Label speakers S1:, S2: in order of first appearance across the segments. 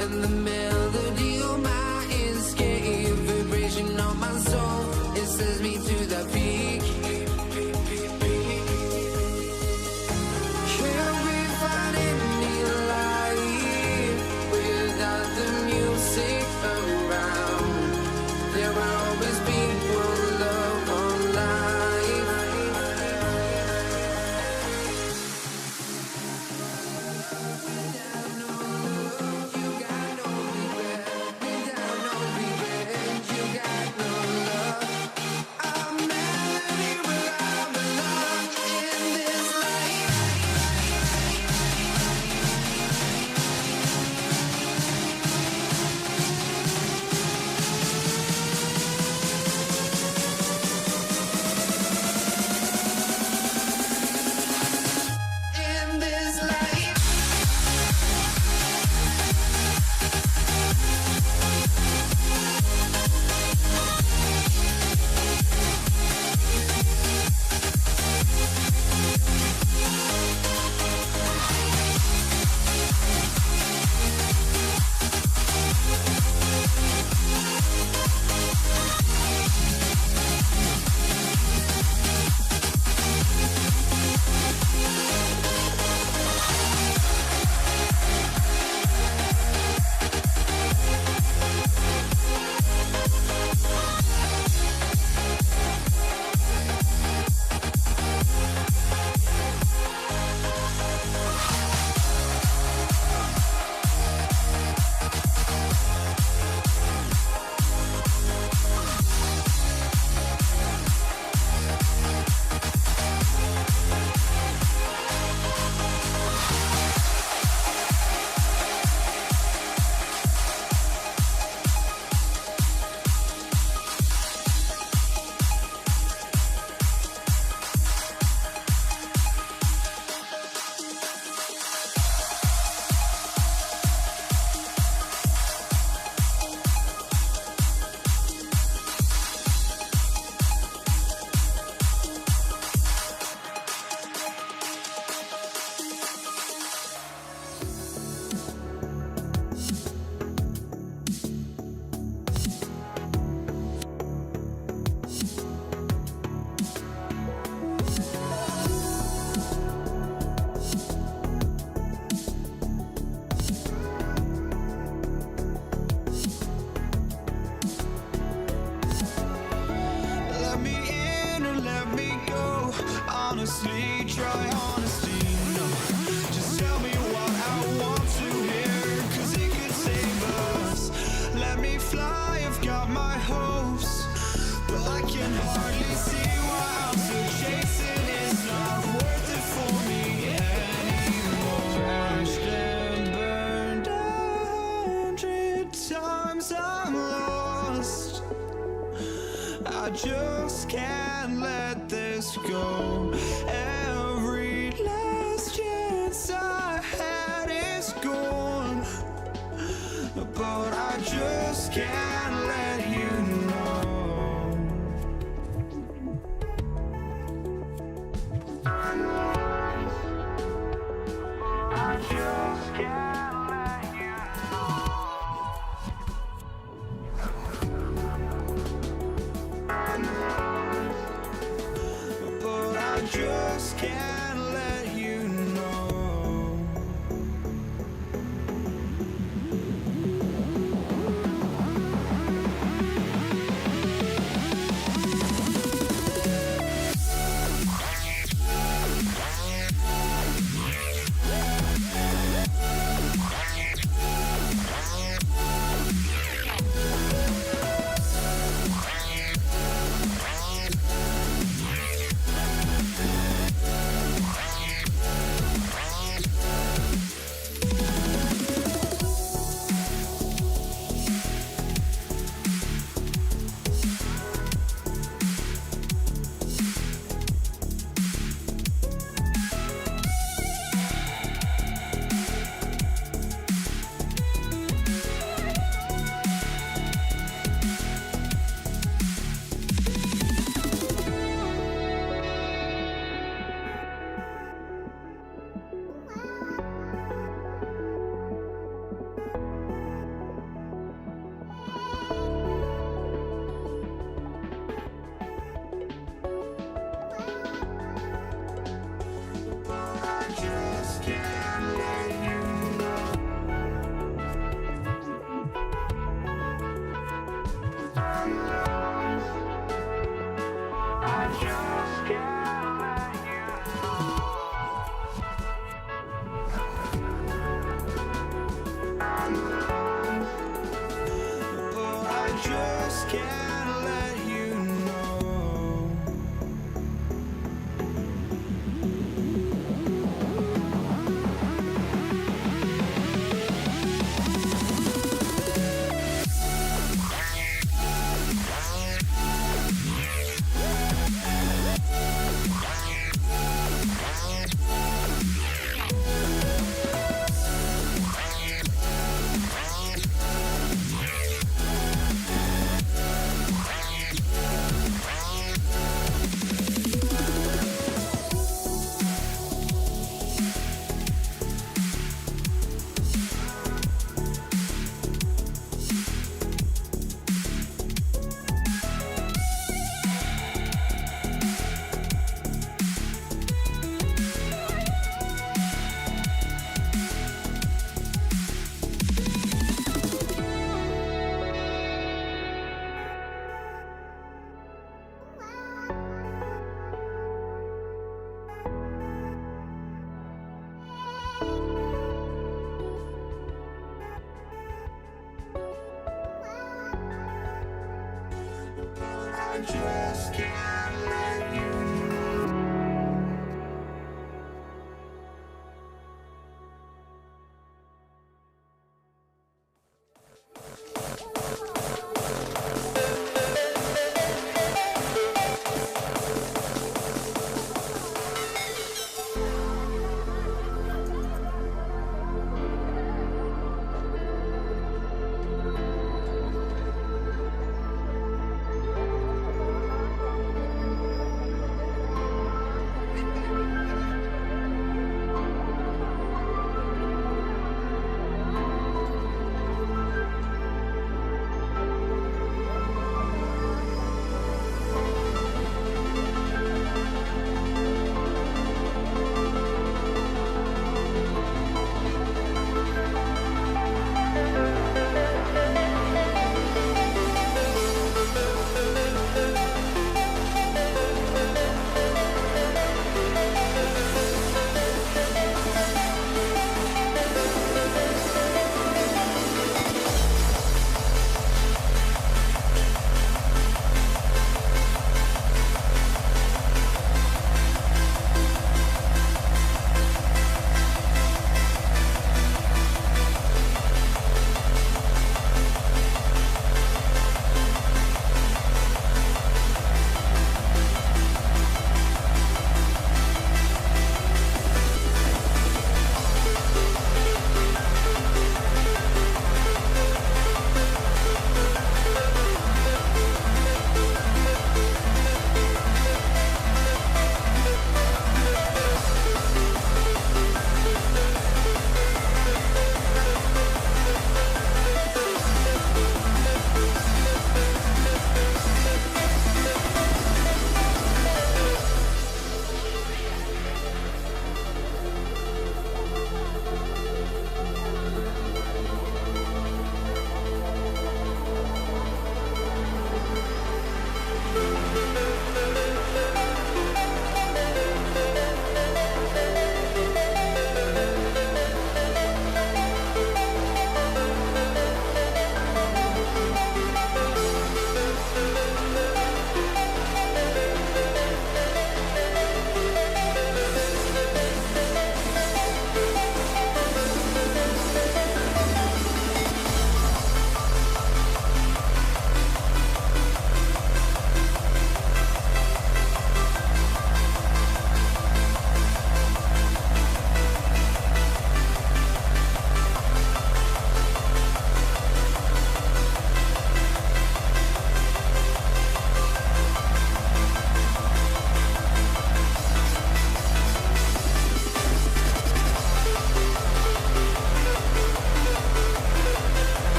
S1: and the melody of my escape, vibration on my soul, it sends me to the peak. Can't we find any light without the music around? There will always be one love on life. Without no love, you got no regret. Without no regret, you got no love. I'm melody where I belong in this life. In this life. Let me in or let me go. Honestly, try honesty. No, just tell me what I want to hear, 'cause it could save us. Let me fly, I've got my hopes, but I can hardly see why I'm still chasing. It's not worth it for me anymore. Crashed and burned 100 times, I'm lost. I just can't let this go. Every last chance I had is gone, but I just can't let you know. I just can't let you know. But I just can't let you know. I just can't let you know. Oh, I just can't let you know. I just can't let you know.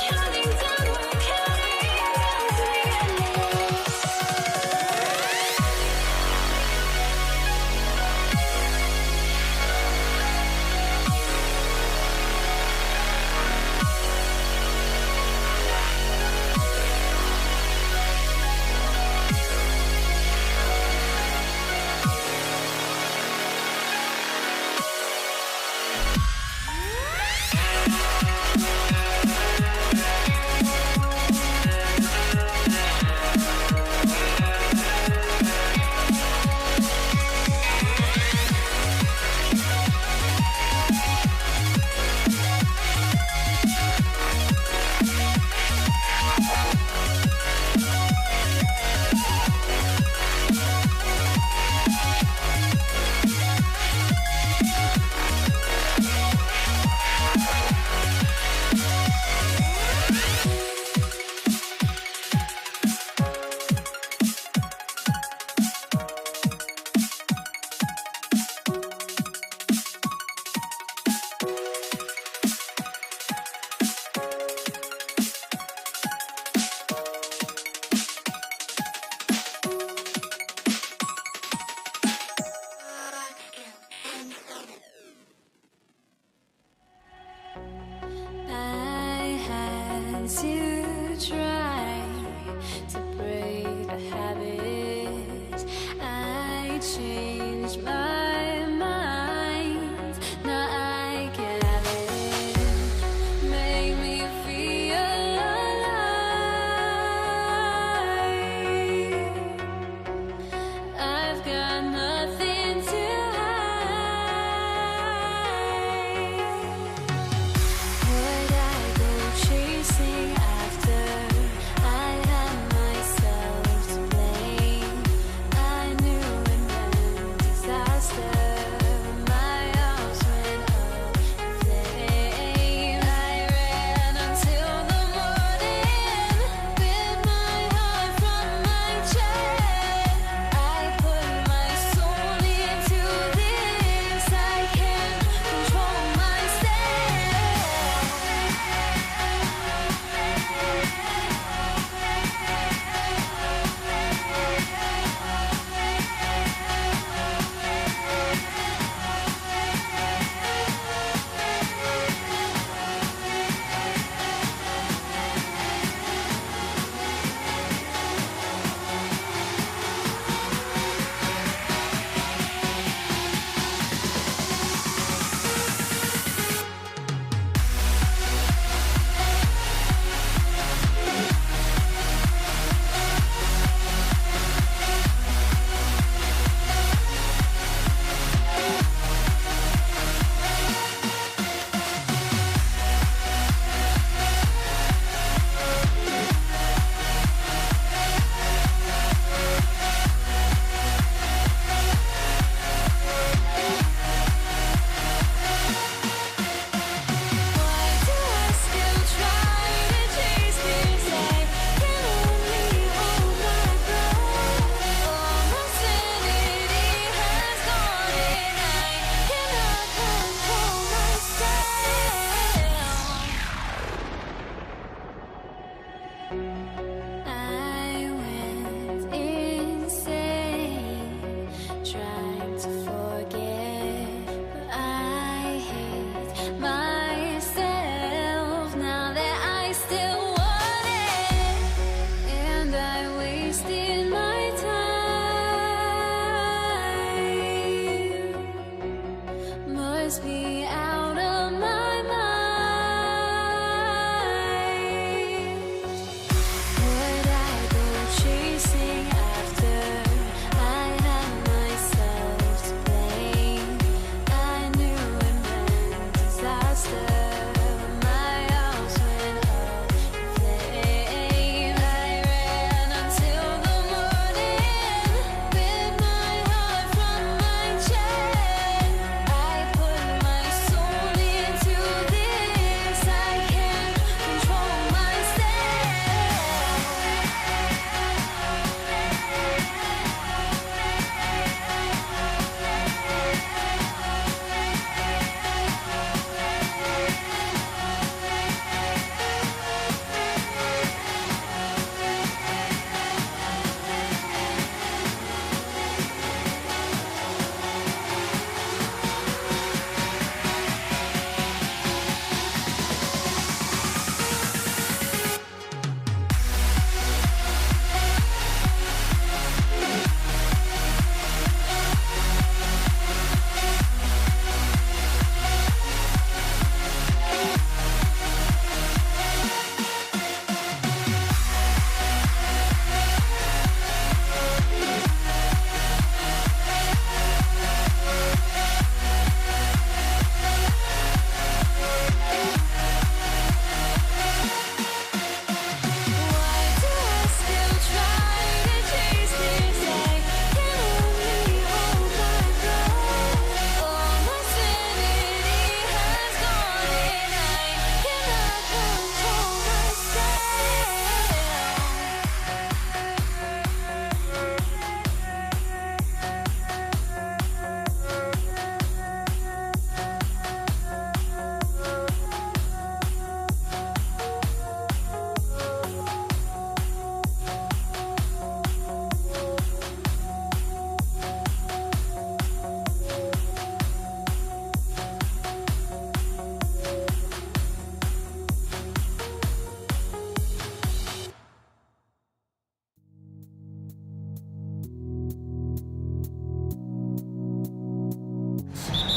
S2: Counting down, we're counting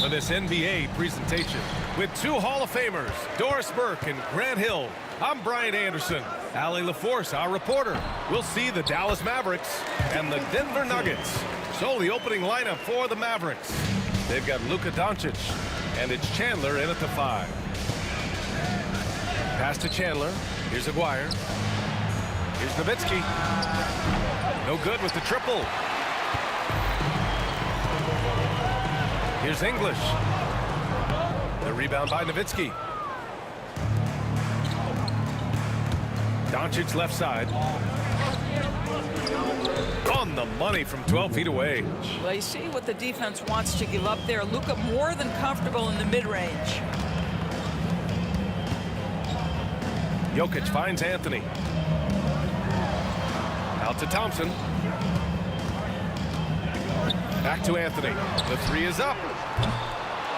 S2: for this NBA presentation. With two Hall of Famers, Doris Burke and Grant Hill, I'm Brian Anderson. Allie LaForce, our reporter. We'll see the Dallas Mavericks and the Denver Nuggets. So the opening lineup for the Mavericks. They've got Luka Doncic, and it's Chandler in at the 5. Pass to Chandler. Here's Aguirre. Here's Nowitzki. No good with the triple. Here's English. The rebound by Nowitzki. Doncic left side. On the money from 12 feet away.
S3: Well, you see what the defense wants to give up there. Luka more than comfortable in the mid-range.
S2: Jokic finds Anthony. Out to Thompson. Back to Anthony. The 3 is up.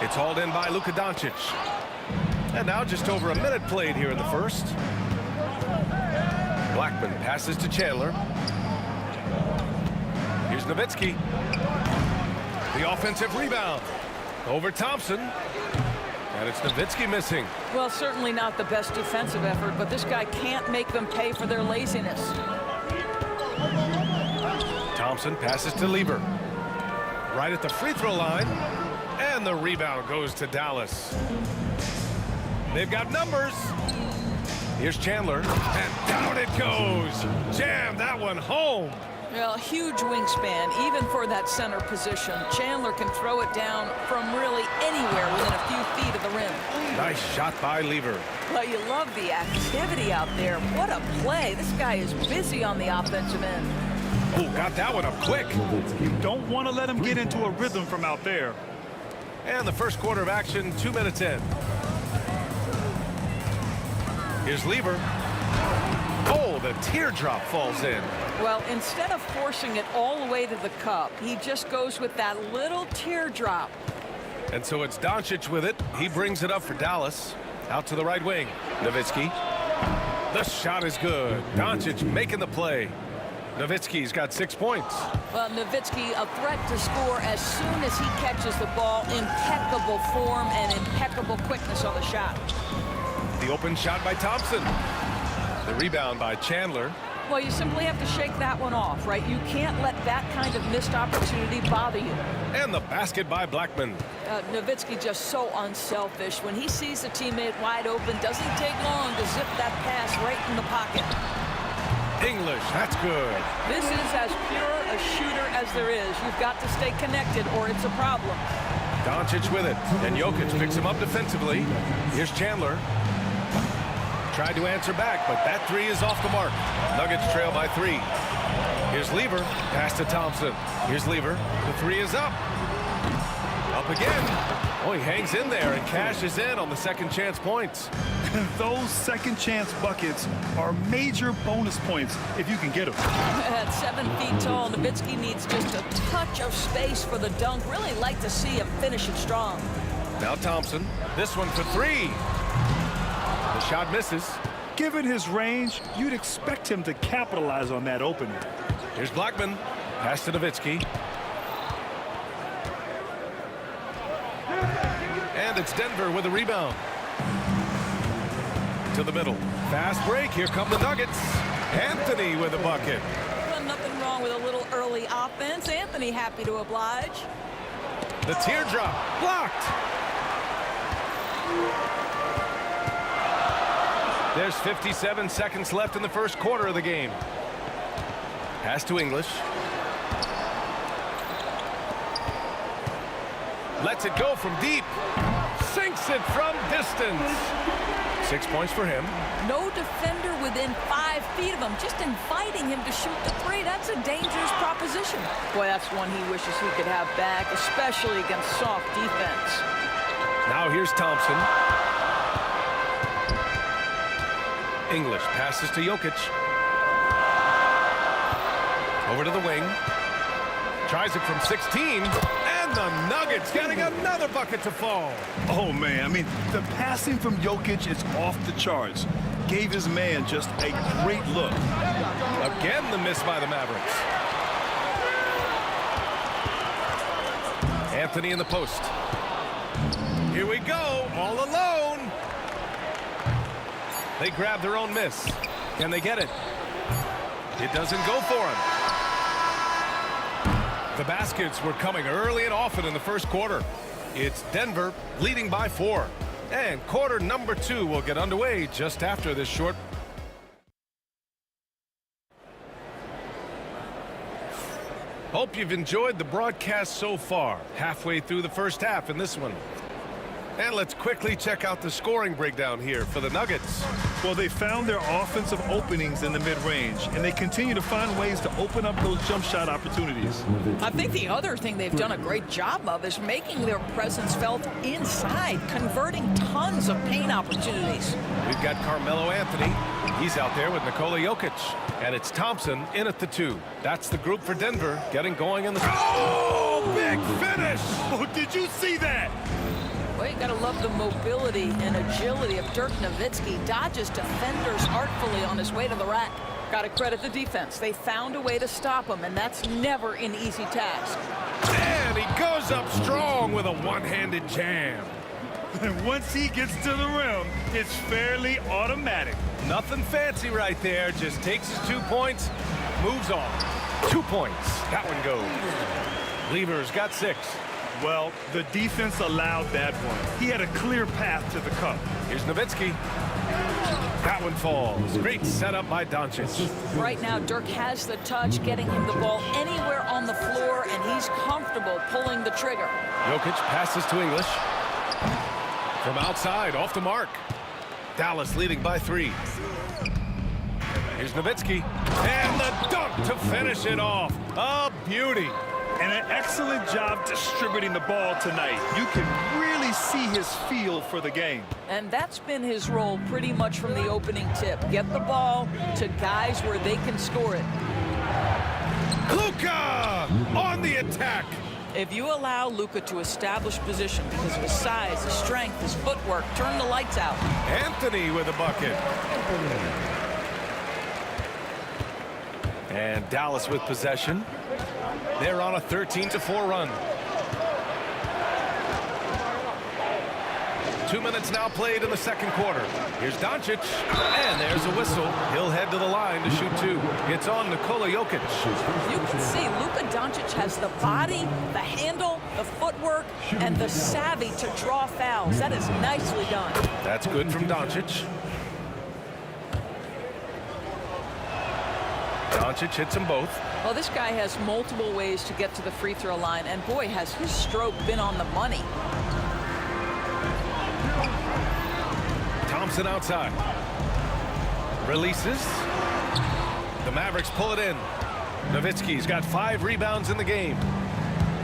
S2: It's hauled in by Luka Doncic. And now just over a minute played here in the first. Blackman passes to Chandler. Here's Nowitzki. The offensive rebound. Over Thompson. And it's Nowitzki missing.
S3: Well, certainly not the best defensive effort, but this guy can't make them pay for their laziness.
S2: Thompson passes to Lieber. Right at the free throw line. And the rebound goes to Dallas. They've got numbers. Here's Chandler. And down it goes. Jam that one home.
S3: Well, huge wingspan, even for that center position. Chandler can throw it down from really anywhere within a few feet of the rim.
S2: Nice shot by Lieber.
S3: Well, you love the activity out there. What a play. This guy is busy on the offensive end.
S2: Oh, got that one up quick.
S4: You don't want to let him get into a rhythm from out there.
S2: And the first quarter of action, 2 minutes in. Here's Lieber. Oh, the teardrop falls in.
S3: Well, instead of forcing it all the way to the cup, he just goes with that little teardrop.
S2: And so it's Doncic with it. He brings it up for Dallas. Out to the right wing. Nowitzki. The shot is good. Doncic making the play. Nowitzki's got 6 points.
S3: Well, Nowitzki, a threat to score as soon as he catches the ball. Impeccable form and impeccable quickness on the shot.
S2: The open shot by Thompson. The rebound by Chandler.
S3: Well, you simply have to shake that one off, right? You can't let that kind of missed opportunity bother you.
S2: And the basket by Blackman.
S3: Nowitzki just so unselfish. When he sees a teammate wide open, doesn't take long to zip that pass right in the pocket.
S2: English, that's good.
S3: This is as pure a shooter as there is. You've got to stay connected or it's a problem.
S2: Doncic with it. And Jokic picks him up defensively. Here's Chandler. Tried to answer back, but that 3 is off the mark. Nuggets trail by 3. Here's Lieber. Pass to Thompson. Here's Lieber. The 3 is up. Up again. Oh, he hangs in there and cashes in on the second chance points.
S4: Those second chance buckets are major bonus points if you can get them.
S3: At 7 feet tall, Nowitzki needs just a touch of space for the dunk. Really like to see him finish it strong.
S2: Now Thompson. This one for 3. The shot misses.
S4: Given his range, you'd expect him to capitalize on that opening.
S2: Here's Blackman. Pass to Nowitzki. And it's Denver with a rebound. To the middle. Fast break. Here come the Nuggets. Anthony with a bucket.
S3: Well, nothing wrong with a little early offense. Anthony happy to oblige.
S2: The teardrop. Blocked. There's 57 seconds left in the first quarter of the game. Pass to English. Lets it go from deep. Sinks it from distance. 6 points for him.
S3: No defender within 5 feet of him. Just inviting him to shoot the 3. That's a dangerous proposition. Boy, that's one he wishes he could have back, especially against soft defense.
S2: Now here's Thompson. English passes to Jokic. Over to the wing. Tries it from 16. And the Nuggets getting another bucket to fall.
S4: Oh, man. I mean, the passing from Jokic is off the charts. Gave his man just a great look.
S2: Again, the miss by the Mavericks. Anthony in the post. Here we go, all alone. They grab their own miss. Can they get it? It doesn't go for him. The baskets were coming early and often in the first quarter. It's Denver leading by 4. And quarter number 2 will get underway just after this short. Hope you've enjoyed the broadcast so far. Halfway through the first half in this one. And let's quickly check out the scoring breakdown here for the Nuggets.
S4: Well, they found their offensive openings in the mid-range, and they continue to find ways to open up those jump shot opportunities.
S3: I think the other thing they've done a great job of is making their presence felt inside, converting tons of paint opportunities.
S2: We've got Carmelo Anthony. He's out there with Nikola Jokic. And it's Thompson in at the 2. That's the group for Denver getting going in the...
S4: Oh, big finish! Oh, did you see that?
S3: Well, you gotta love the mobility and agility of Dirk Nowitzki. Dodges defenders artfully on his way to the rack. Gotta credit the defense. They found a way to stop him, and that's never an easy task.
S2: And he goes up strong with a one-handed jam.
S4: And once he gets to the rim, it's fairly automatic.
S2: Nothing fancy right there. Just takes his 2 points, moves on. 2 points. That one goes. Lever's got 6.
S4: Well, the defense allowed that one. He had a clear path to the cup.
S2: Here's Nowitzki. That one falls. Great setup by Doncic.
S3: Right now, Dirk has the touch, getting him the ball anywhere on the floor, and he's comfortable pulling the trigger.
S2: Jokic passes to English. From outside, off the mark. Dallas leading by 3. Here's Nowitzki. And the dunk to finish it off. A beauty.
S4: And an excellent job distributing the ball tonight. You can really see his feel for the game.
S3: And that's been his role pretty much from the opening tip. Get the ball to guys where they can score it.
S2: Luka on the attack.
S3: If you allow Luka to establish position because of his size, his strength, his footwork, turn the lights out.
S2: Anthony with a bucket. And Dallas with possession. They're on a 13-4 run. 2 minutes now played in the second quarter. Here's Doncic, and there's a whistle. He'll head to the line to shoot 2. It's on Nikola Jokic.
S3: You can see Luka Doncic has the body, the handle, the footwork, and the savvy to draw fouls. That is nicely done.
S2: That's good from Doncic. Doncic hits them both.
S3: Well, this guy has multiple ways to get to the free throw line, and boy, has his stroke been on the money.
S2: Thompson outside. Releases. The Mavericks pull it in. Nowitzki's got 5 rebounds in the game.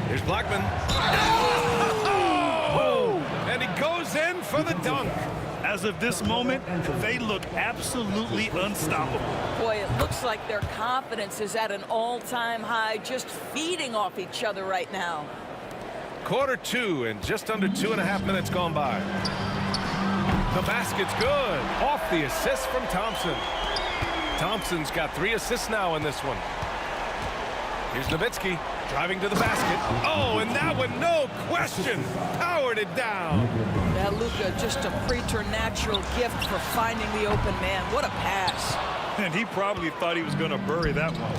S2: Here's Blackman. Oh! And he goes in for the dunk.
S4: As of this moment, they look absolutely unstoppable.
S3: Boy, it looks like their confidence is at an all-time high, just feeding off each other right now.
S2: Quarter 2 and just under 2.5 minutes gone by. The basket's good. Off the assist from Thompson. Thompson's got 3 assists now in this one. Here's Nowitzki driving to the basket. Oh, and that one, no question, powered it down.
S3: Yeah, Luka, just a preternatural gift for finding the open man. What a pass.
S4: And he probably thought he was going to bury that one.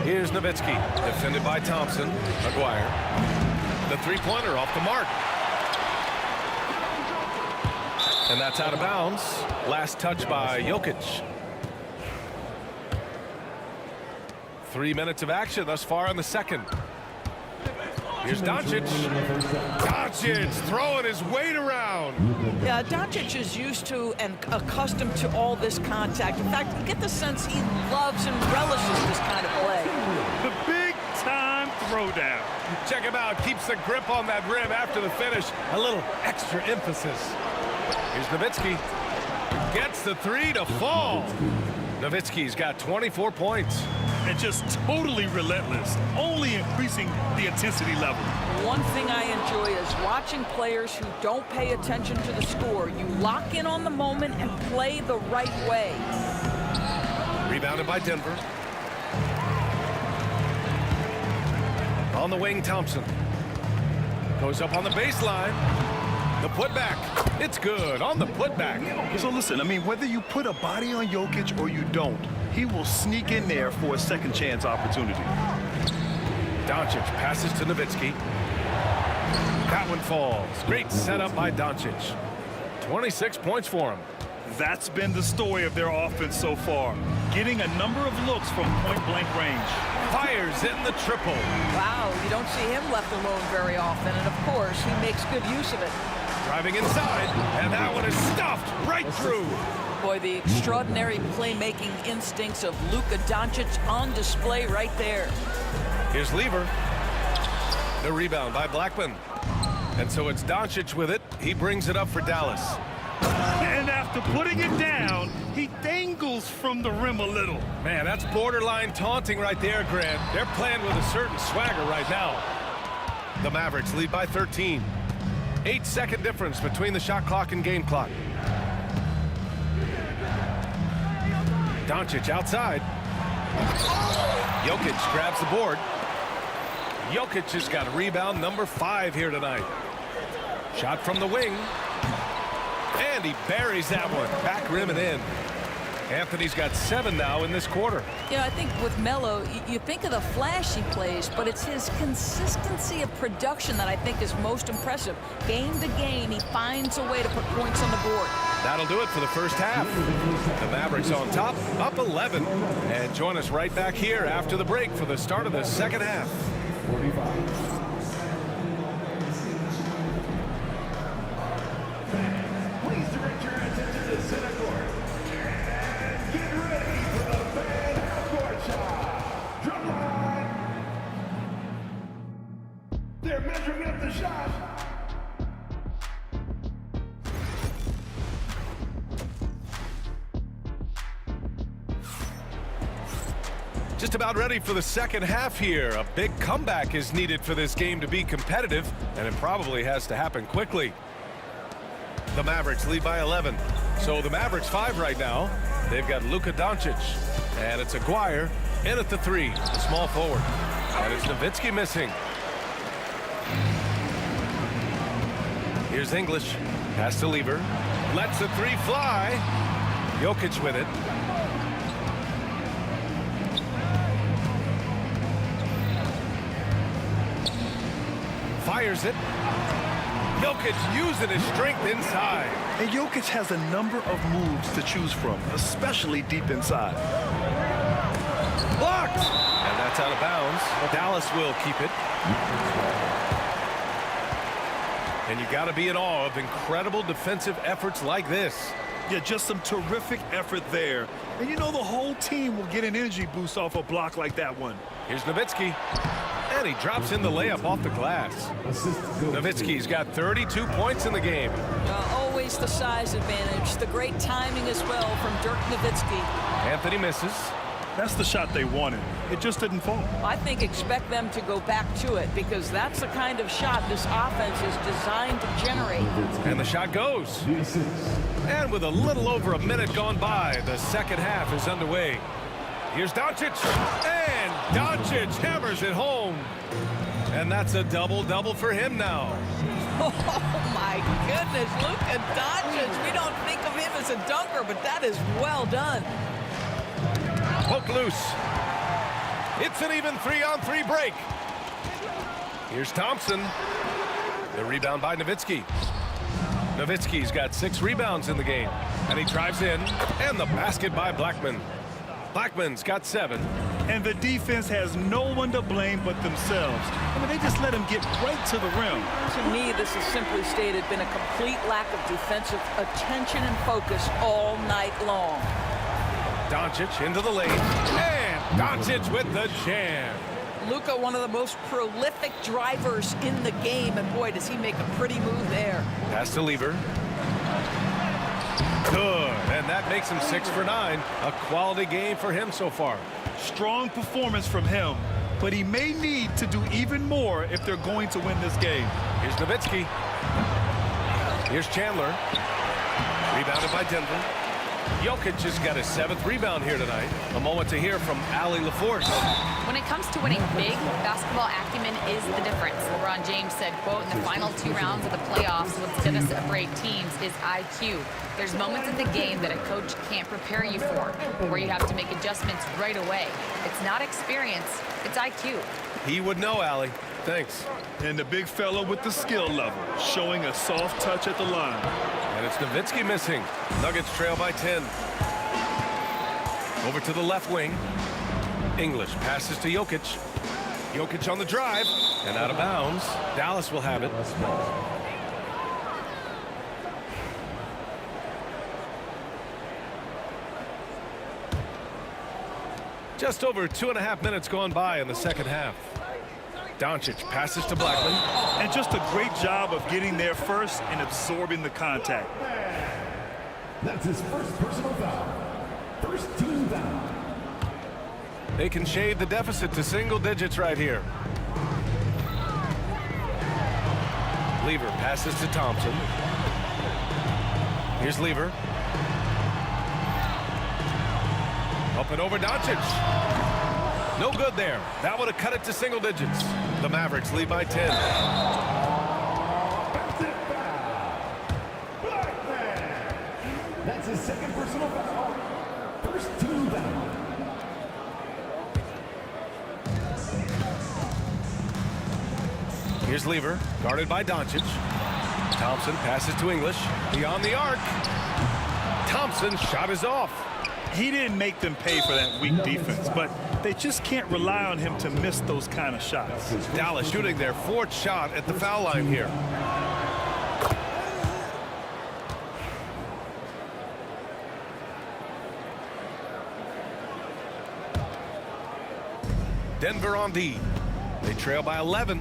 S2: Here's Nowitzki, defended by Thompson. Maguire. The three-pointer off the mark. And that's out of bounds. Last touch by Jokic. 3 minutes of action thus far in the second. Here's Doncic. Doncic throwing his weight around.
S3: Yeah, Doncic is used to and accustomed to all this contact. In fact, you get the sense he loves and relishes this kind of play.
S4: The big-time throwdown.
S2: Check him out. Keeps the grip on that rim after the finish. A little extra emphasis. Here's Nowitzki. Gets the 3 to fall. Nowitzki's got 24 points.
S4: And just totally relentless, only increasing the intensity level.
S3: One thing I enjoy is watching players who don't pay attention to the score. You lock in on the moment and play the right way.
S2: Rebounded by Denver. On the wing, Thompson. Goes up on the baseline. The putback. It's good on the putback.
S4: So listen, I mean, whether you put a body on Jokic or you don't, he will sneak in there for a second chance opportunity.
S2: Doncic passes to Nowitzki. That one falls. Great setup by Doncic. 26 points for him.
S4: That's been the story of their offense so far. Getting a number of looks from point-blank range.
S2: Fires in the triple.
S3: Wow, you don't see him left alone very often, and of course, he makes good use of it.
S2: Driving inside, and that one is stuffed right through.
S3: Boy, the extraordinary playmaking instincts of Luka Doncic on display right there.
S2: Here's Lever. The rebound by Blackman. And so it's Doncic with it. He brings it up for Dallas.
S4: And after putting it down, he dangles from the rim a little.
S2: Man, that's borderline taunting right there, Grant. They're playing with a certain swagger right now. The Mavericks lead by 13. 8-second difference between the shot clock and game clock. Doncic outside. Jokic grabs the board. Jokic has got rebound number 5 here tonight. Shot from the wing. And he buries that one. Back rim and in. Anthony's got 7 now in this quarter.
S3: You know, I think with Melo, you think of the flash he plays, but it's his consistency of production that I think is most impressive. Game to game, he finds a way to put points on the board.
S2: That'll do it for the first half. The Mavericks on top, up 11. And join us right back here after the break for the start of the second half.
S5: Please direct your attention to center court. And get ready for the fan half-court shot. Drum line. They're measuring up the shot.
S2: Just about ready for the second half here. A big comeback is needed for this game to be competitive, and it probably has to happen quickly. The Mavericks lead by 11. So the Mavericks 5 right now. They've got Luka Doncic, and it's Aguirre in at the 3, the small forward. And it's Nowitzki missing. Here's English. Pass to Lever. Lets the 3 fly. Jokic with it. Fires it. Jokic using his strength inside.
S4: And Jokic has a number of moves to choose from, especially deep inside.
S2: Blocked! And that's out of bounds. Dallas will keep it. And you got to be in awe of incredible defensive efforts like this.
S4: Yeah, just some terrific effort there. And you know the whole team will get an energy boost off a block like that one.
S2: Here's Nowitzki. And he drops in the layup off the glass. Nowitzki's got 32 points in the game.
S3: Always the size advantage. The great timing as well from Dirk Nowitzki.
S2: Anthony misses.
S4: That's the shot they wanted. It just didn't fall.
S3: I think expect them to go back to it because that's the kind of shot this offense is designed to generate.
S2: And the shot goes. And with a little over a minute gone by, the second half is underway. Here's Doncic, and Doncic hammers it home. And that's a double-double for him now.
S3: Oh, my goodness, Luka Doncic. We don't think of him as a dunker, but that is well done.
S2: Poke loose. It's an even 3-on-3 break. Here's Thompson. The rebound by Nowitzki. Nowitzki's got 6 rebounds in the game. And he drives in, and the basket by Blackman. Blackman's got 7.
S4: And the defense has no one to blame but themselves. I mean, they just let him get right to the rim.
S3: To me, this has simply stated been a complete lack of defensive attention and focus all night long.
S2: Doncic into the lane, and Doncic with the jam.
S3: Luka, one of the most prolific drivers in the game, and boy, does he make a pretty move there.
S2: Pass to Lever. Good, and that makes him 6 for 9. A quality game for him so far.
S4: Strong performance from him, but he may need to do even more if they're going to win this game.
S2: Here's Nowitzki. Here's Chandler. Rebounded by Denver. Jokic just got his 7th rebound here tonight. A moment to hear from Allie LaForce.
S6: When it comes to winning big, basketball acumen is the difference. LeBron James said, quote, in the final 2 rounds of the playoffs, what's going to separate teams is IQ. There's moments in the game that a coach can't prepare you for, where you have to make adjustments right away. It's not experience, it's IQ.
S2: He would know, Allie. Thanks.
S4: And the big fella with the skill level, showing a soft touch at the line.
S2: And it's Nowitzki missing. Nuggets trail by 10. Over to the left wing. English passes to Jokic. Jokic on the drive and out of bounds. Dallas will have it. Just over 2.5 minutes gone by in the second half. Doncic passes to Blackman.
S4: And just a great job of getting there first and absorbing the contact.
S5: That's his first personal foul. First team foul.
S2: They can shade the deficit to single digits right here. Lever passes to Thompson. Here's Lever. Up and over Doncic. No good there. That would have cut it to single digits. The Mavericks lead by 10.
S5: That's his second personal foul. First team foul.
S2: Here's Lever, guarded by Doncic. Thompson passes to English. Beyond the arc. Thompson's shot is off.
S4: He didn't make them pay for that weak defense, but they just can't rely on him to miss those kind of shots.
S2: Dallas shooting their 4th shot at the foul line here. Denver on D. They trail by 11.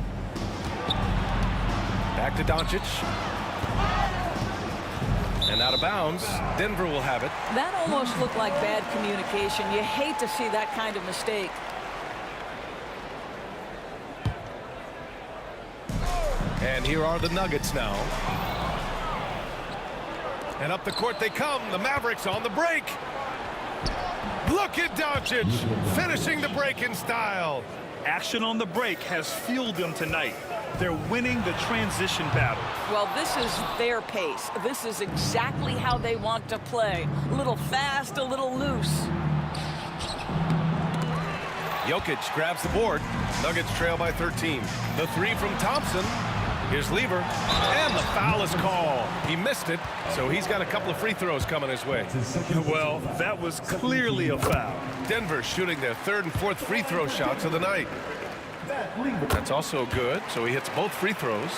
S2: Back to Doncic. And out of bounds. Denver will have it.
S3: That almost looked like bad communication. You hate to see that kind of mistake.
S2: And here are the Nuggets now. And up the court they come. The Mavericks on the break. Look at Doncic finishing the break in style.
S4: Action on the break has fueled them tonight. They're winning the transition battle.
S3: Well, this is their pace. This is exactly how they want to play. A little fast, a little loose.
S2: Jokic grabs the board. Nuggets trail by 13. The 3 from Thompson. Here's Lever. And the foul is called. He missed it, so he's got a couple of free throws coming his way.
S4: Well, that was clearly a foul.
S2: Denver shooting their 3rd and 4th free throw shots of the night. That's also good, so he hits both free throws.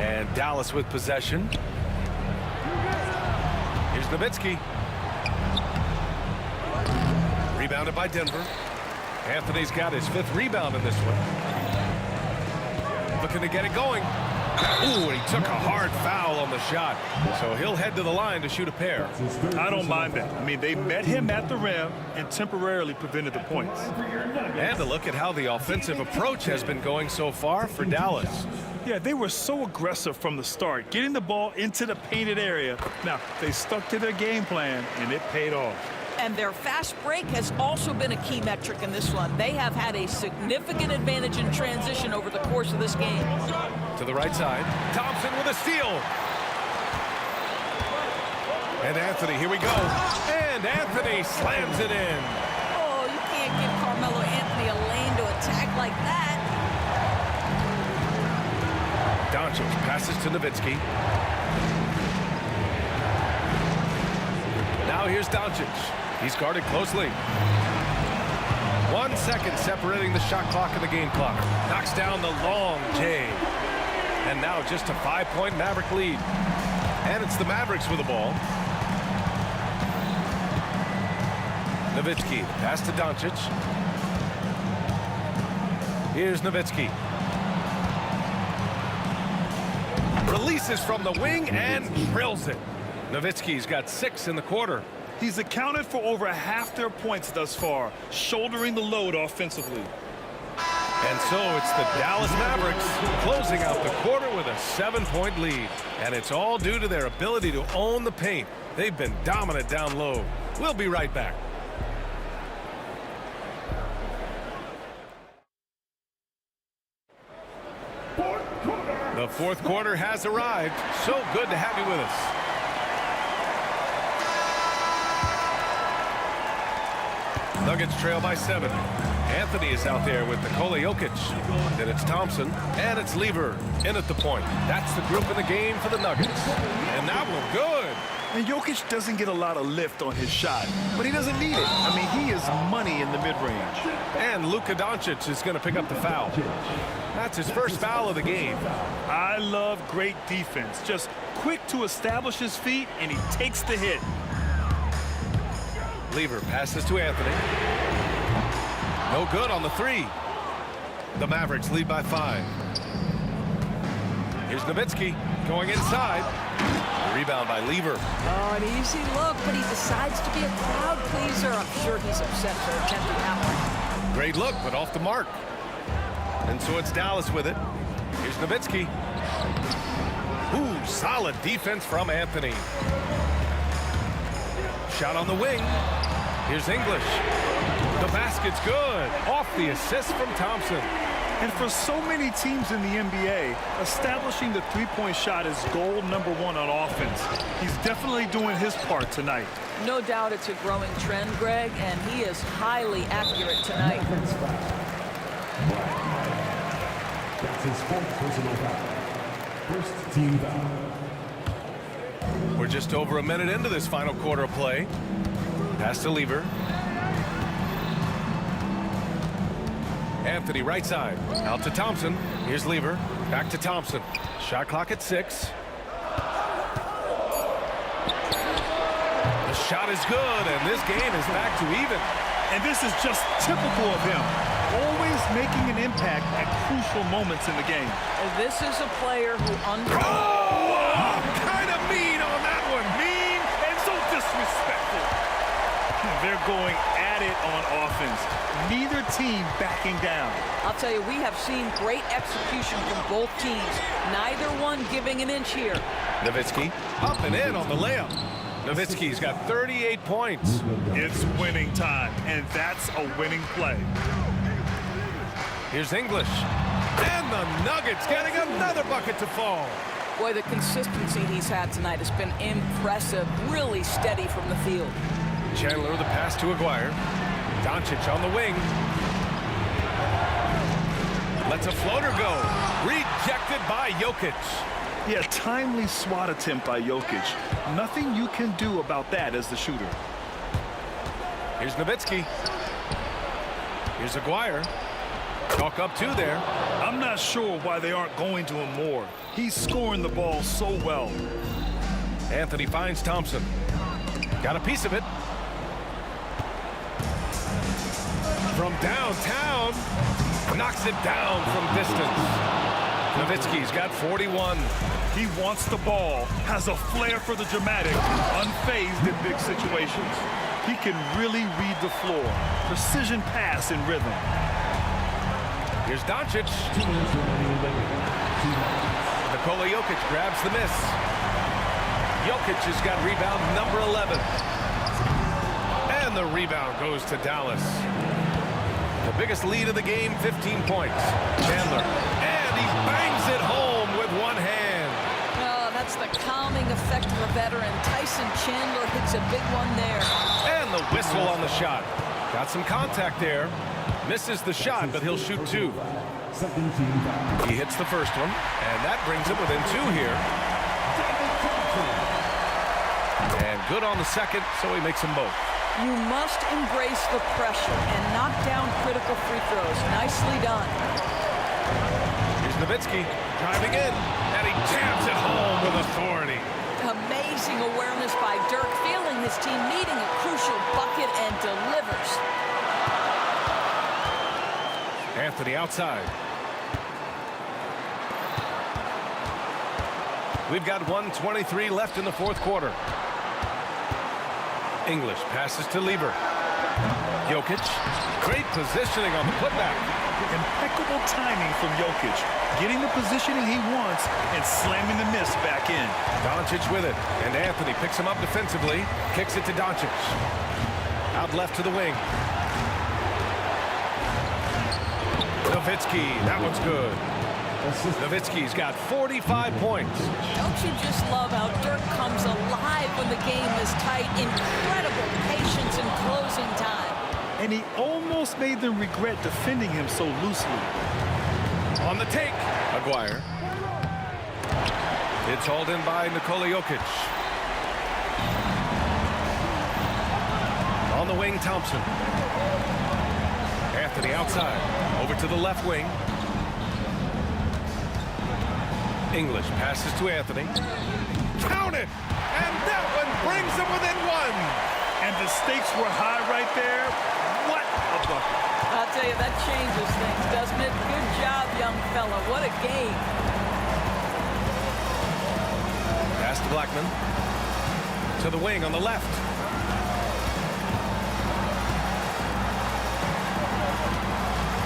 S2: And Dallas with possession. Here's Nowitzki. Rebounded by Denver. Anthony's got his 5th rebound in this one. Looking to get it going. Ooh, and he took a hard foul on the shot. So he'll head to the line to shoot a pair.
S4: I don't mind that. I mean, they met him at the rim and temporarily prevented the points.
S2: And to look at how the offensive approach has been going so far for Dallas.
S4: Yeah, they were so aggressive from the start, getting the ball into the painted area. Now, they stuck to their game plan, and it paid off.
S3: And their fast break has also been a key metric in this one. They have had a significant advantage in transition over the course of this game.
S2: To the right side. Thompson with a steal. And Anthony, here we go. And Anthony slams it in.
S3: Oh, you can't give Carmelo Anthony a lane to attack like that.
S2: Doncic passes to Nowitzki. Now here's Doncic. He's guarded closely. 1 second separating the shot clock and the game clock. Knocks down the long J. And now just a 5-point Maverick lead. And it's the Mavericks with the ball. Nowitzki, pass to Doncic. Here's Nowitzki. Releases from the wing and drills it. Nowitzki's got 6 in the quarter.
S4: He's accounted for over half their points thus far, shouldering the load offensively.
S2: And so it's the Dallas Mavericks closing out the quarter with a 7-point lead. And it's all due to their ability to own the paint. They've been dominant down low. We'll be right back. The fourth quarter has arrived. So good to have you with us. Nuggets trail by 7. Anthony is out there with Nikola Jokic. Then it's Thompson, and it's Lever in at the point. That's the group in the game for the Nuggets. And that one good.
S4: And Jokic doesn't get a lot of lift on his shot, but he doesn't need it. I mean, he is money in the mid-range.
S2: And Luka Doncic is going to pick up the foul. That's his first foul of the game.
S4: I love great defense. Just quick to establish his feet, and he takes the hit.
S2: Lever passes to Anthony. No good on the 3. The Mavericks lead by 5. Here's Nowitzki going inside. Rebound by Lever.
S3: Oh, an easy look, but he decides to be a crowd pleaser. I'm sure he's upset for attempting that one.
S2: Great look, but off the mark. And so it's Dallas with it. Here's Nowitzki. Ooh, solid defense from Anthony. Shot on the wing. Here's English. The basket's good. Off the assist from Thompson.
S4: And for so many teams in the NBA, establishing the three-point shot is goal number 1 on offense. He's definitely doing his part tonight.
S3: No doubt it's a growing trend, Greg, and he is highly accurate tonight.
S5: That's his 4th personal foul. First team foul.
S2: We're just over a minute into this final quarter of play. Pass to Lever. Anthony right side. Out to Thompson. Here's Lever. Back to Thompson. Shot clock at 6. The shot is good, and this game is back to even.
S4: And this is just typical of him. Always making an impact at crucial moments in the game.
S3: And this is a player who
S2: Oh! Kind of mean on that one.
S4: Mean and so disrespectful. They're going at it on offense. Neither team backing down.
S3: I'll tell you, we have seen great execution from both teams. Neither one giving an inch here.
S2: Nowitzki up and in on the layup. Nowitzki's got 38 points.
S4: It's winning time, and that's a winning play.
S2: Here's English. And the Nuggets getting another bucket to fall.
S3: Boy, the consistency he's had tonight has been impressive. Really steady from the field.
S2: Chandler the pass to Aguirre. Doncic on the wing. Lets a floater go. Rejected by Jokic.
S4: Yeah, timely swat attempt by Jokic. Nothing you can do about that as the shooter.
S2: Here's Nowitzki. Here's Aguirre. Chalk up 2 there.
S4: I'm not sure why they aren't going to him more. He's scoring the ball so well.
S2: Anthony finds Thompson. Got a piece of it. From downtown. Knocks it down from distance. Nowitzki's got 41.
S4: He wants the ball, has a flair for the dramatic, unfazed in big situations. He can really read the floor. Precision pass and rhythm.
S2: Here's Doncic. Nikola Jokic grabs the miss. Jokic has got rebound number 11. And the rebound goes to Dallas. The biggest lead of the game, 15 points. Chandler. And he bangs it home with one hand.
S3: Oh, that's the calming effect of a veteran. Tyson Chandler hits a big one there.
S2: And the whistle on the shot. Got some contact there. Misses the shot, but he'll shoot 2. He hits the first one, and that brings him within 2 here. And good on the second, so he makes them both.
S3: You must embrace the pressure and knock down critical free throws. Nicely done.
S2: Here's Nowitzki driving in, and he jams it home with authority.
S3: Amazing awareness by Dirk, feeling his team needing a crucial bucket and delivers.
S2: Anthony outside. We've got 1:23 left in the fourth quarter. English passes to Lever. Jokic. Great positioning on the putback.
S4: Impeccable timing from Jokic, getting the positioning he wants and slamming the miss back in.
S2: Doncic with it, and Anthony picks him up defensively, kicks it to Doncic. Out left to the wing. Nowitzki, that one's good. Nowitzki's got 45 points.
S3: Don't you just love how Dirk comes alive when the game is tight? Incredible patience in closing time.
S4: And he almost made them regret defending him so loosely.
S2: On the take, Aguirre. It's hauled in by Nikola Jokic. On the wing, Thompson. Anthony outside. Over to the left wing. English passes to Anthony. Count it! And that one brings them within one.
S4: And the stakes were high right there. What a bucket.
S3: I'll tell you, that changes things, doesn't it? Good job, young fella. What a game.
S2: Pass to Blackman. To the wing on the left.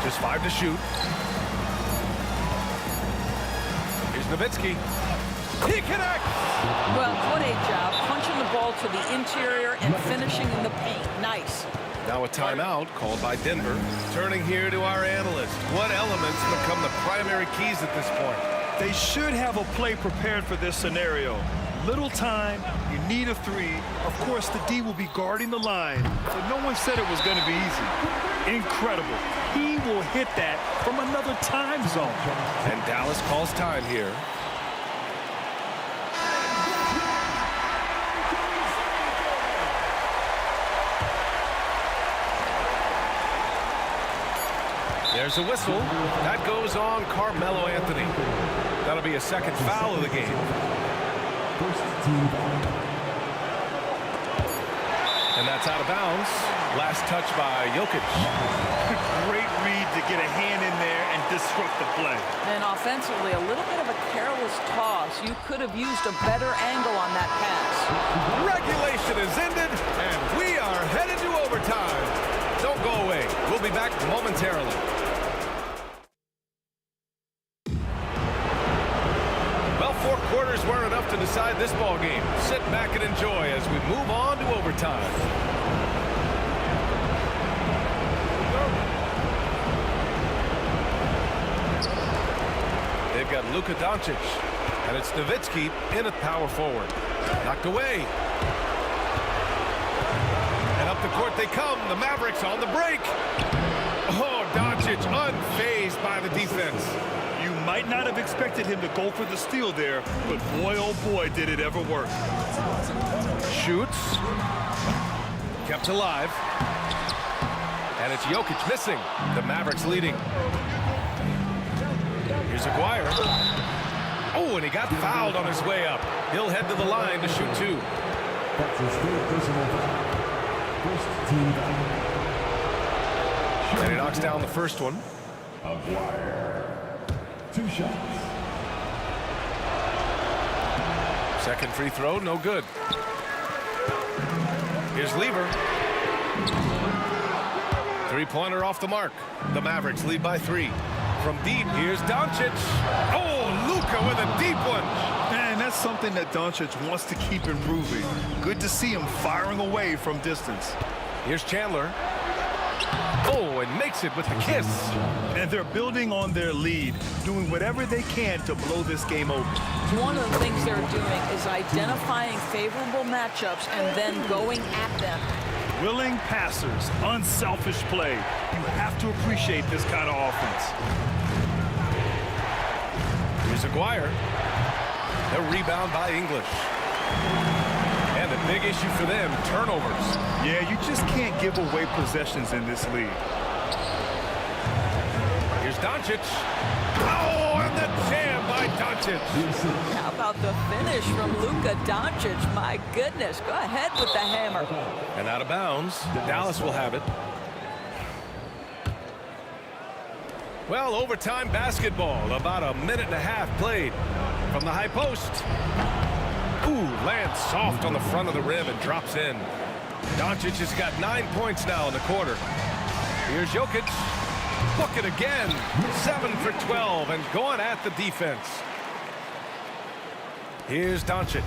S2: Just 5 to shoot. Here's Nowitzki. He connects!
S3: Well, what a job. Punching the ball to the interior and finishing in the paint. Nice.
S2: Now a timeout called by Denver. Turning here to our analyst. What elements become the primary keys at this point?
S4: They should have a play prepared for this scenario. Little time, you need a three. Of course, the D will be guarding the line, so no one said it was going to be easy. Incredible. He will hit that from another time zone.
S2: And Dallas calls time here. There's a whistle. That goes on Carmelo Anthony. That'll be a second foul of the game. And that's out of bounds. Last touch by Jokic.
S4: Great read to get a hand in there and disrupt the play.
S3: And offensively, a little bit of a careless toss. You could have used a better angle on that pass.
S2: Regulation is ended, and we are headed to overtime. Don't go away. We'll be back momentarily. Well, 4 quarters weren't enough to decide this ball game. Sit back and enjoy as we move on to overtime. They've got Luka Doncic, and it's Nowitzki in at power forward. Knocked away. And up the court they come. The Mavericks on the break. Oh, Doncic unfazed by the defense.
S4: You might not have expected him to go for the steal there, but boy, oh boy, did it ever work.
S2: Shoots. Kept alive. And it's Jokic missing. The Mavericks leading. Here's Aguirre. Oh, and he got fouled on his way up. He'll head to the line to shoot 2.
S5: That's his third personal foul. First team foul.
S2: And he knocks down the first one.
S5: Aguirre. 2 shots.
S2: Second free throw, no good. Here's Lever. 3-pointer off the mark. The Mavericks lead by 3. From deep, here's Doncic. Oh, Luka with a deep one.
S4: Man, that's something that Doncic wants to keep improving. Good to see him firing away from distance.
S2: Here's Chandler. Oh, and makes it with the kiss.
S4: And they're building on their lead, doing whatever they can to blow this game open.
S3: One of the things they're doing is identifying favorable matchups and then going at them.
S4: Willing passers, unselfish play. You have to appreciate this kind of offense.
S2: Here's Aguirre. The rebound by English. And the big issue for them, turnovers.
S4: Yeah, you just can't give away possessions in this league.
S2: Here's Doncic. Oh, and the jam by Doncic.
S3: How about the finish from Luka Doncic? My goodness, go ahead with the hammer.
S2: And out of bounds, Dallas will have it. Well, overtime basketball, about a minute and a half played. From the high post. Ooh, lands soft on the front of the rim and drops in. Doncic has got 9 points now in the quarter. Here's Jokic. Book it again. 7 for 12 and going at the defense. Here's Doncic.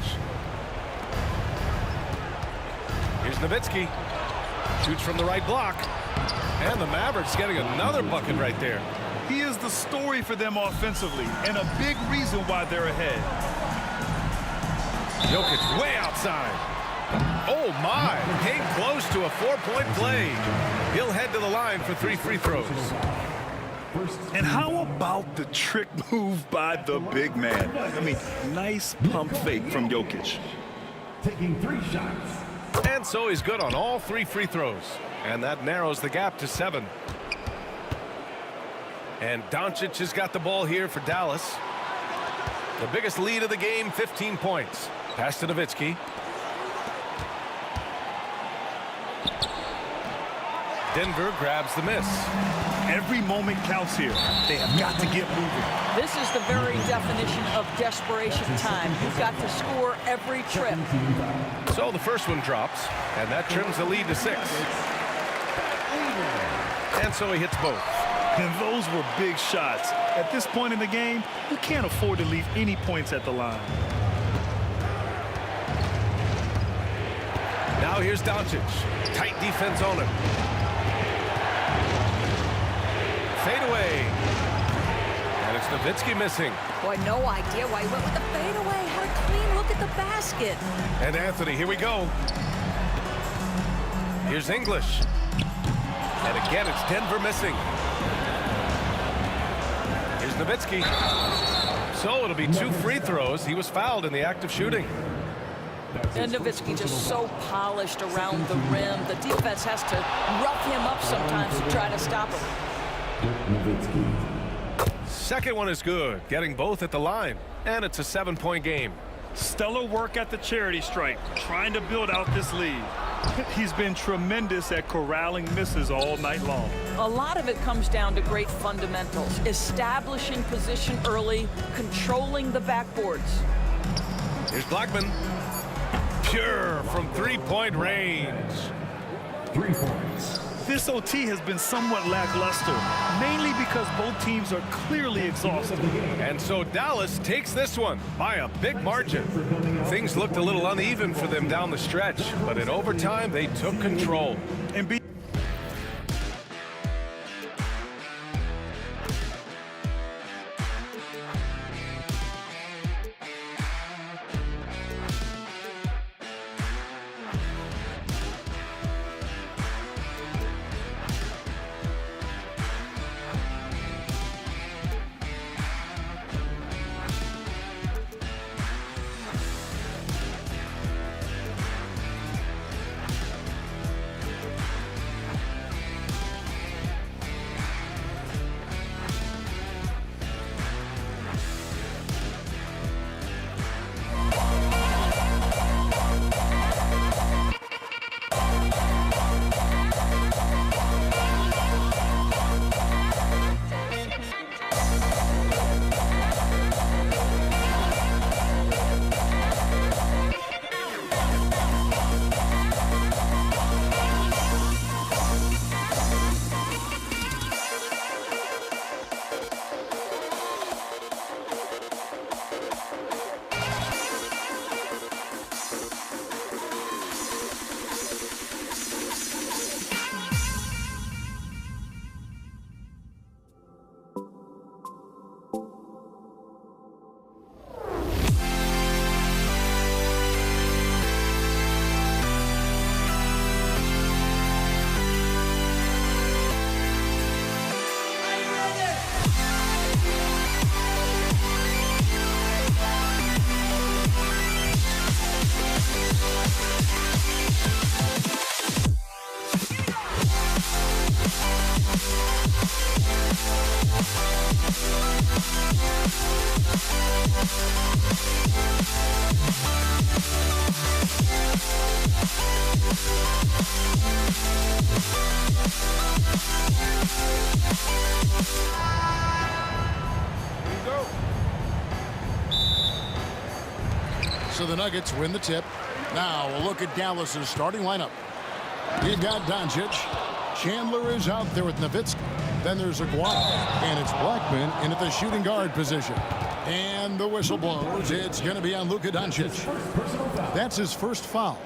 S2: Here's Nowitzki. Shoots from the right block. And the Mavericks getting another bucket right there.
S4: He is the story for them offensively and a big reason why they're ahead.
S2: Jokic way outside. Oh my, came close to a 4-point play. He'll head to the line for 3 free throws.
S4: And how about the trick move by the big man? I mean, nice pump fake from Jokic.
S5: Taking 3 shots.
S2: And so he's good on all 3 free throws. And that narrows the gap to 7. And Doncic has got the ball here for Dallas. The biggest lead of the game, 15 points. Pass to Nowitzki. Denver grabs the miss.
S4: Every moment counts here. They have got to get moving.
S3: This is the very definition of desperation time. You've got to score every trip.
S2: So the first one drops, and that trims the lead to 6. And so he hits both.
S4: And those were big shots. At this point in the game, you can't afford to leave any points at the line.
S2: Now here's Doncic. Tight defense on him. Fade away. And it's Nowitzki missing.
S3: Boy, no idea why he went with the fadeaway. Had a clean look at the basket.
S2: And Anthony, here we go. Here's English. And again, it's Denver missing. Here's Nowitzki. So it'll be 2 free throws. He was fouled in the act of shooting.
S3: And Nowitzki just so polished around the rim. The defense has to rough him up sometimes to try to stop him.
S2: Second one is good, getting both at the line. And it's a 7-point game.
S4: Stellar work at the charity stripe, trying to build out this lead. He's been tremendous at corralling misses all night long.
S3: A lot of it comes down to great fundamentals. Establishing position early, controlling the backboards.
S2: Here's Blackman. Pure from 3-point range.
S5: 3 points.
S4: This OT has been somewhat lackluster, mainly because both teams are clearly exhausted.
S2: And so Dallas takes this one by a big margin. Things looked a little uneven for them down the stretch, but in overtime they took control.
S4: And
S7: So the Nuggets win the tip. Now a look at Dallas's starting lineup. You got Doncic. Chandler is out there with Nowitzki. Then there's Aguirre. And it's Blackman into the shooting guard position. And the whistle blows. It's going to be on Luka Doncic. That's his first foul.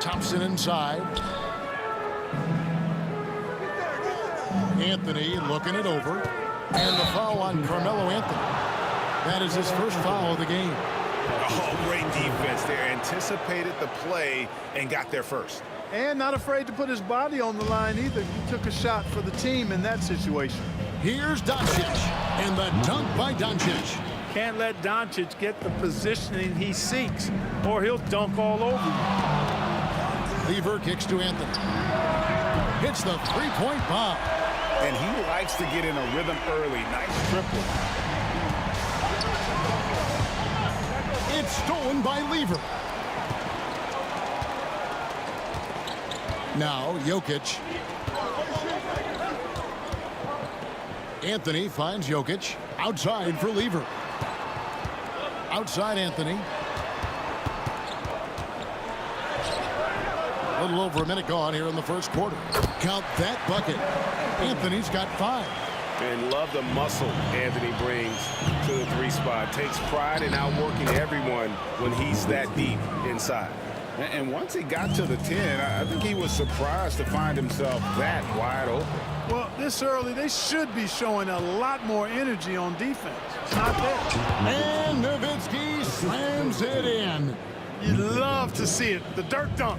S7: Thompson inside. Anthony looking it over. And the foul on Carmelo Anthony. That is his first foul of the game.
S8: Oh, great defense there. Anticipated the play and got there first.
S4: And not afraid to put his body on the line either. He took a shot for the team in that situation.
S7: Here's Doncic. And the dunk by Doncic.
S4: Can't let Doncic get the positioning he seeks, or he'll dunk all over you.
S7: Lever kicks to Anthony. Hits the three-point bomb.
S8: And he likes to get in a rhythm early. Nice triple.
S7: It's stolen by Lever. Now Jokic. Anthony finds Jokic. Outside for Lever. Outside Anthony. A little over a minute gone here in the first quarter. Count that bucket. Anthony's got 5.
S8: And love the muscle Anthony brings to the 3 spot. Takes pride in outworking everyone when he's that deep inside. And once he got to the 10, I think he was surprised to find himself that wide open.
S4: Well, this early, they should be showing a lot more energy on defense. It's not there.
S7: And Nowitzki slams it in.
S4: You love to see it. The dirt dunk.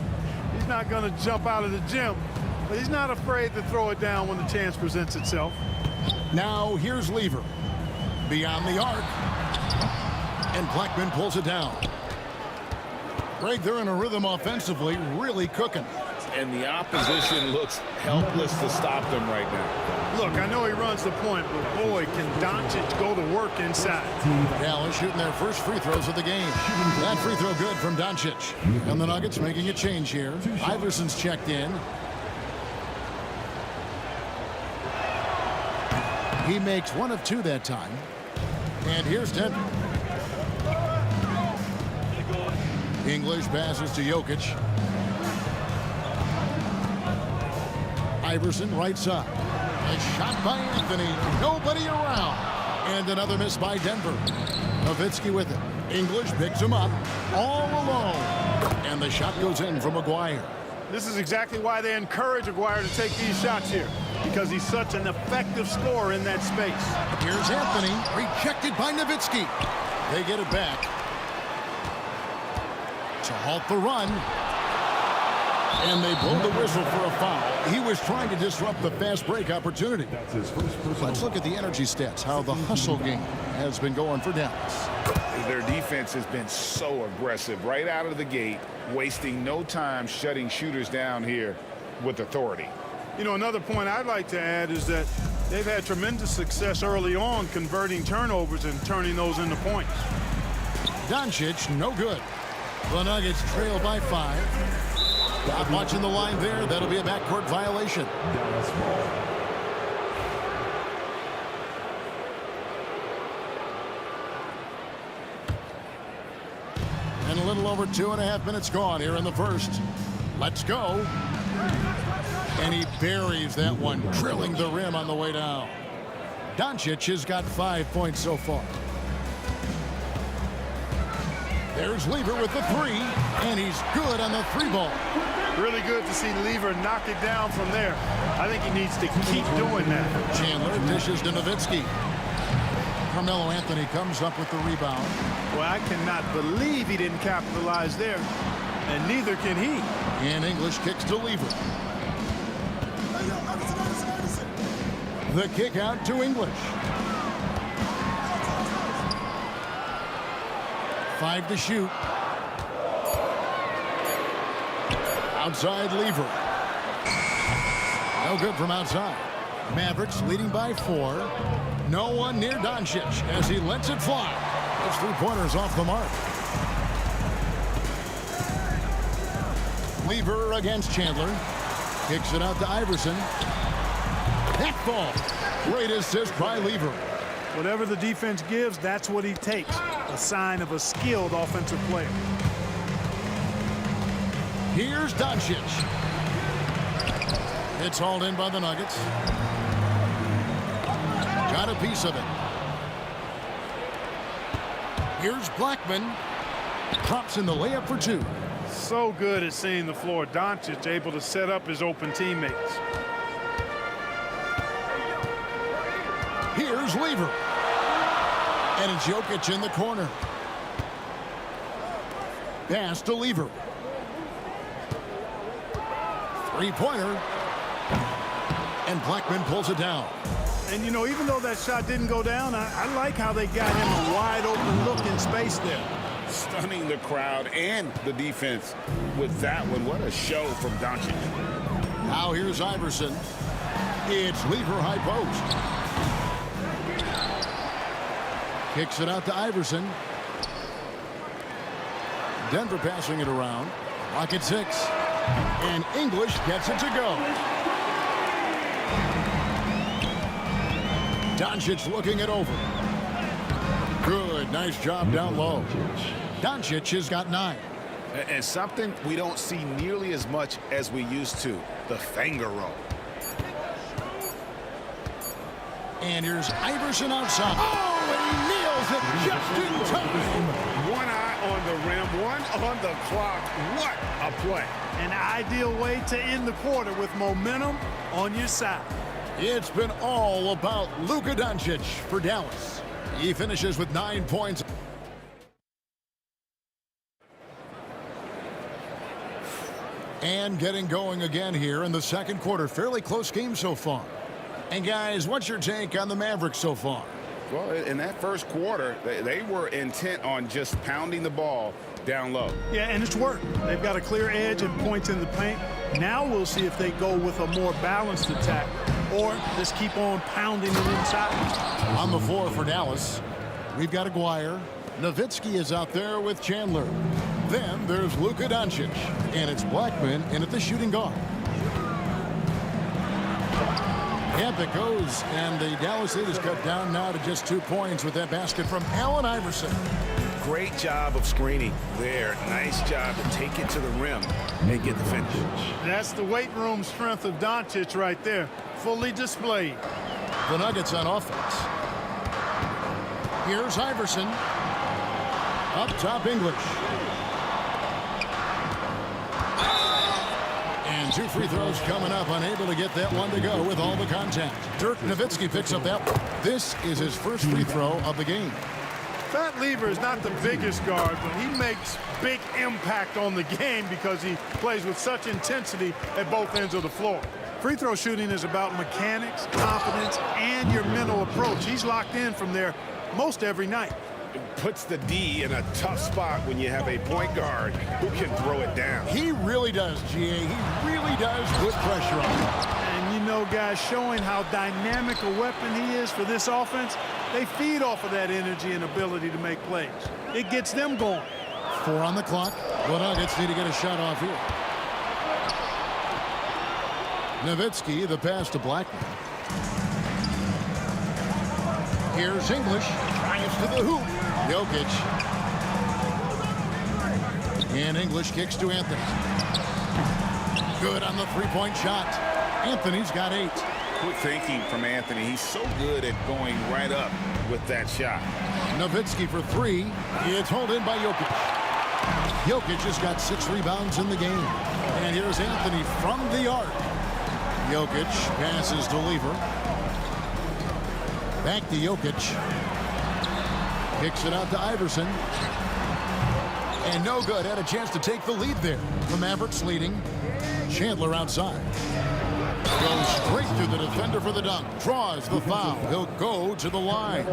S4: He's not going to jump out of the gym, but he's not afraid to throw it down when the chance presents itself.
S7: Now here's Lever. Beyond the arc. And Blackman pulls it down. Greg, they're in a rhythm offensively, really cooking.
S8: And the opposition looks helpless to stop them right now.
S4: Look, I know he runs the point, but boy, can Doncic go to work inside.
S7: Dallas shooting their first free throws of the game. That free throw good from Doncic. And the Nuggets making a change here. Iverson's checked in. He makes 1 of 2 that time. And here's Denver. English passes to Jokic. Iverson right side. A shot by Anthony. Nobody around. And another miss by Denver. Nowitzki with it. English picks him up all alone. And the shot goes in from Aguirre.
S4: This is exactly why they encourage Aguirre to take these shots here, because he's such an effective scorer in that space.
S7: Here's Anthony. Rejected by Nowitzki. They get it back. To halt the run. And they blow the whistle for a foul. He was trying to disrupt the fast break opportunity. Let's look at the energy stats, how the hustle game has been going for Dallas.
S8: Their defense has been so aggressive right out of the gate, wasting no time shutting shooters down here with authority.
S4: You know, another point I'd like to add is that they've had tremendous success early on converting turnovers and turning those into points.
S7: Doncic, no good. The Nuggets trail by 5. Not watching the line there. That'll be a backcourt violation. And a little over 2.5 minutes gone here in the first. Let's go. And he buries that one, drilling the rim on the way down. Doncic has got 5 points so far. There's Lever with the 3, and he's good on the 3-ball.
S4: Really good to see Lever knock it down from there. I think he needs to keep doing that.
S7: Chandler dishes to Nowitzki. Carmelo Anthony comes up with the rebound.
S4: Well, I cannot believe he didn't capitalize there, and neither can he.
S7: And English kicks to Lever. The kick out to English. 5 to shoot. Outside Lever. No good from outside. Mavericks leading by 4. No one near Doncic as he lets it fly. Those 3-pointers off the mark. Lever against Chandler. Kicks it out to Iverson. That ball. Great assist by Lever.
S4: Whatever the defense gives, that's what he takes. a sign of a skilled offensive player.
S7: Here's Doncic. It's hauled in by the Nuggets. Got a piece of it. Here's Blackman. Drops in the layup for two.
S4: So good at seeing the floor. Doncic able to set up his open teammates.
S7: Here's Lever. And it's Jokic in the corner. Pass to Lever. Three-pointer. And Blackman pulls it down.
S4: And, you know, even though that shot didn't go down, I like how they got him a wide-open look in space there.
S8: Stunning the crowd and the defense with that one. What a show from Doncic.
S7: Now here's Iverson. It's Lever high post. Kicks it out to Iverson. Denver passing it around. Lock at 6. And English gets it to go. Doncic looking it over. Good, nice job down low. Doncic has got 9.
S8: And something we don't see nearly as much as we used to, the finger roll.
S7: And here's Iverson outside. Oh, and he nails it just in time.
S8: One eye on the rim, one on the clock. What a play.
S4: An ideal way to end the quarter with momentum on your side.
S7: It's been all about Luka Doncic for Dallas. He finishes with 9 points. And getting going again here in the second quarter. Fairly close game so far. And guys, what's your take on the Mavericks so far?
S8: Well, in that first quarter, they were intent on just pounding the ball down low.
S4: Yeah, and it's worked. They've got a clear edge and points in the paint. Now we'll see if they go with a more balanced attack or just keep on pounding it inside.
S7: On the floor for Dallas, we've got Aguirre. Nowitzki is out there with Chandler. Then there's Luka Doncic, and it's Blackman in at the shooting guard. Camp it goes, and the Dallas lead is cut down now to just 2 points with that basket from Allen Iverson.
S8: Great job of screening there. Nice job to take it to the rim and get the finish.
S4: That's the weight room strength of Doncic right there, fully displayed.
S7: The Nuggets on offense. Here's Iverson. Up top, English. And 2 free throws coming up, unable to get that one to go with all the contact. Dirk Nowitzki picks up that one. This is his first free throw of the game.
S4: Fat Lever is not the biggest guard, but he makes big impact on the game because he plays with such intensity at both ends of the floor. Free throw shooting is about mechanics, confidence, and your mental approach. He's locked in from there most every night.
S8: It puts the D in a tough spot when you have a point guard who can throw it down.
S7: He really does, GA. He really does put pressure on him.
S4: And you know, guys, showing how dynamic a weapon he is for this offense, they feed off of that energy and ability to make plays. It gets them going.
S7: 4 on the clock. The Nuggets need to get a shot off here. Nowitzki, the pass to Blackman. Here's English. Drives to the hoop. Jokic. And English kicks to Anthony. Good on the three-point shot. Anthony's got 8.
S8: Quick thinking from Anthony. He's so good at going right up with that shot.
S7: Nowitzki for 3. It's hauled in by Jokic. Jokic has got 6 rebounds in the game. And here's Anthony from the arc. Jokic passes to Lever. Back to Jokic. Kicks it out to Iverson. And no good. Had a chance to take the lead there. The Mavericks leading. Chandler outside. Goes straight through the defender for the dunk. Draws the foul. He'll go to the line.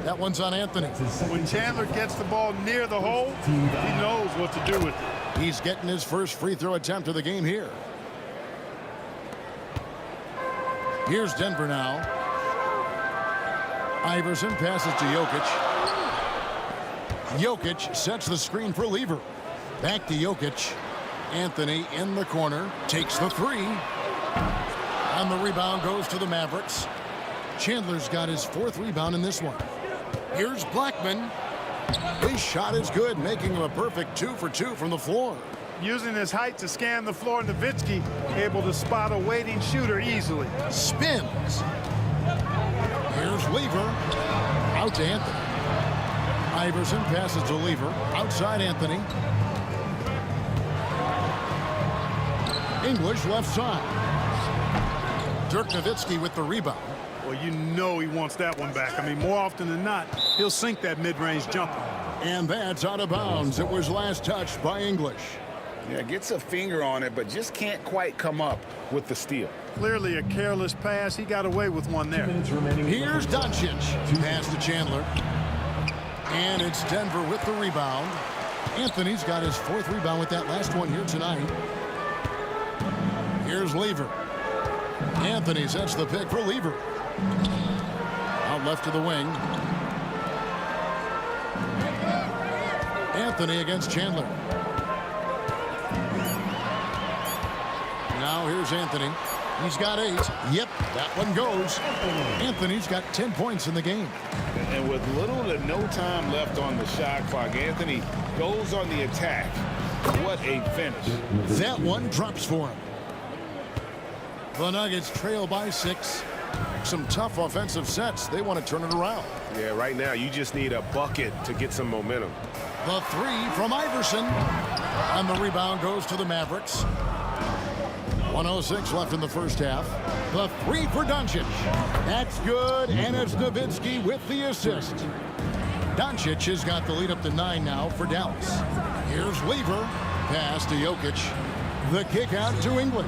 S7: That one's on Anthony.
S4: When Chandler gets the ball near the hole, he knows what to do with it.
S7: He's getting his first free throw attempt of the game here. Here's Denver now. Iverson passes to Jokic. Jokic sets the screen for Lever. Back to Jokic. Anthony in the corner. Takes the 3. And the rebound goes to the Mavericks. Chandler's got his 4th rebound in this one. Here's Blackman. His shot is good, making him a perfect 2 for 2 from the floor.
S4: Using his height to scan the floor, Nowitzki able to spot a waiting shooter easily.
S7: Spins. Here's Lever. Out to Anthony. Iverson passes to Lever. Outside Anthony. English left side. Dirk Nowitzki with the rebound.
S4: Well, you know he wants that one back. I mean, more often than not, he'll sink that mid-range jumper.
S7: And that's out of bounds. It was last touched by English.
S8: Yeah, gets a finger on it, but just can't quite come up with the steal.
S4: Clearly a careless pass. He got away with one there.
S7: Here's Doncic. Pass to Chandler. And it's Denver with the rebound. Anthony's got his 4th rebound with that last one here tonight. Here's Lever. Anthony sets the pick for Lever. Out left to the wing. Anthony against Chandler. Now here's Anthony. He's got 8. Yep, that one goes. Anthony's got 10 points in the game.
S8: And with little to no time left on the shot clock, Anthony goes on the attack. What a finish.
S7: That one drops for him. The Nuggets trail by 6. Some tough offensive sets. They want to turn it around.
S8: Yeah, right now you just need a bucket to get some momentum.
S7: The 3 from Iverson. And the rebound goes to the Mavericks. 1:06 left in the first half. The 3 for Doncic. That's good, and it's Nowitzki with the assist. Doncic has got the lead up to 9 now for Dallas. Here's Lever. Pass to Jokic. The kick out to English.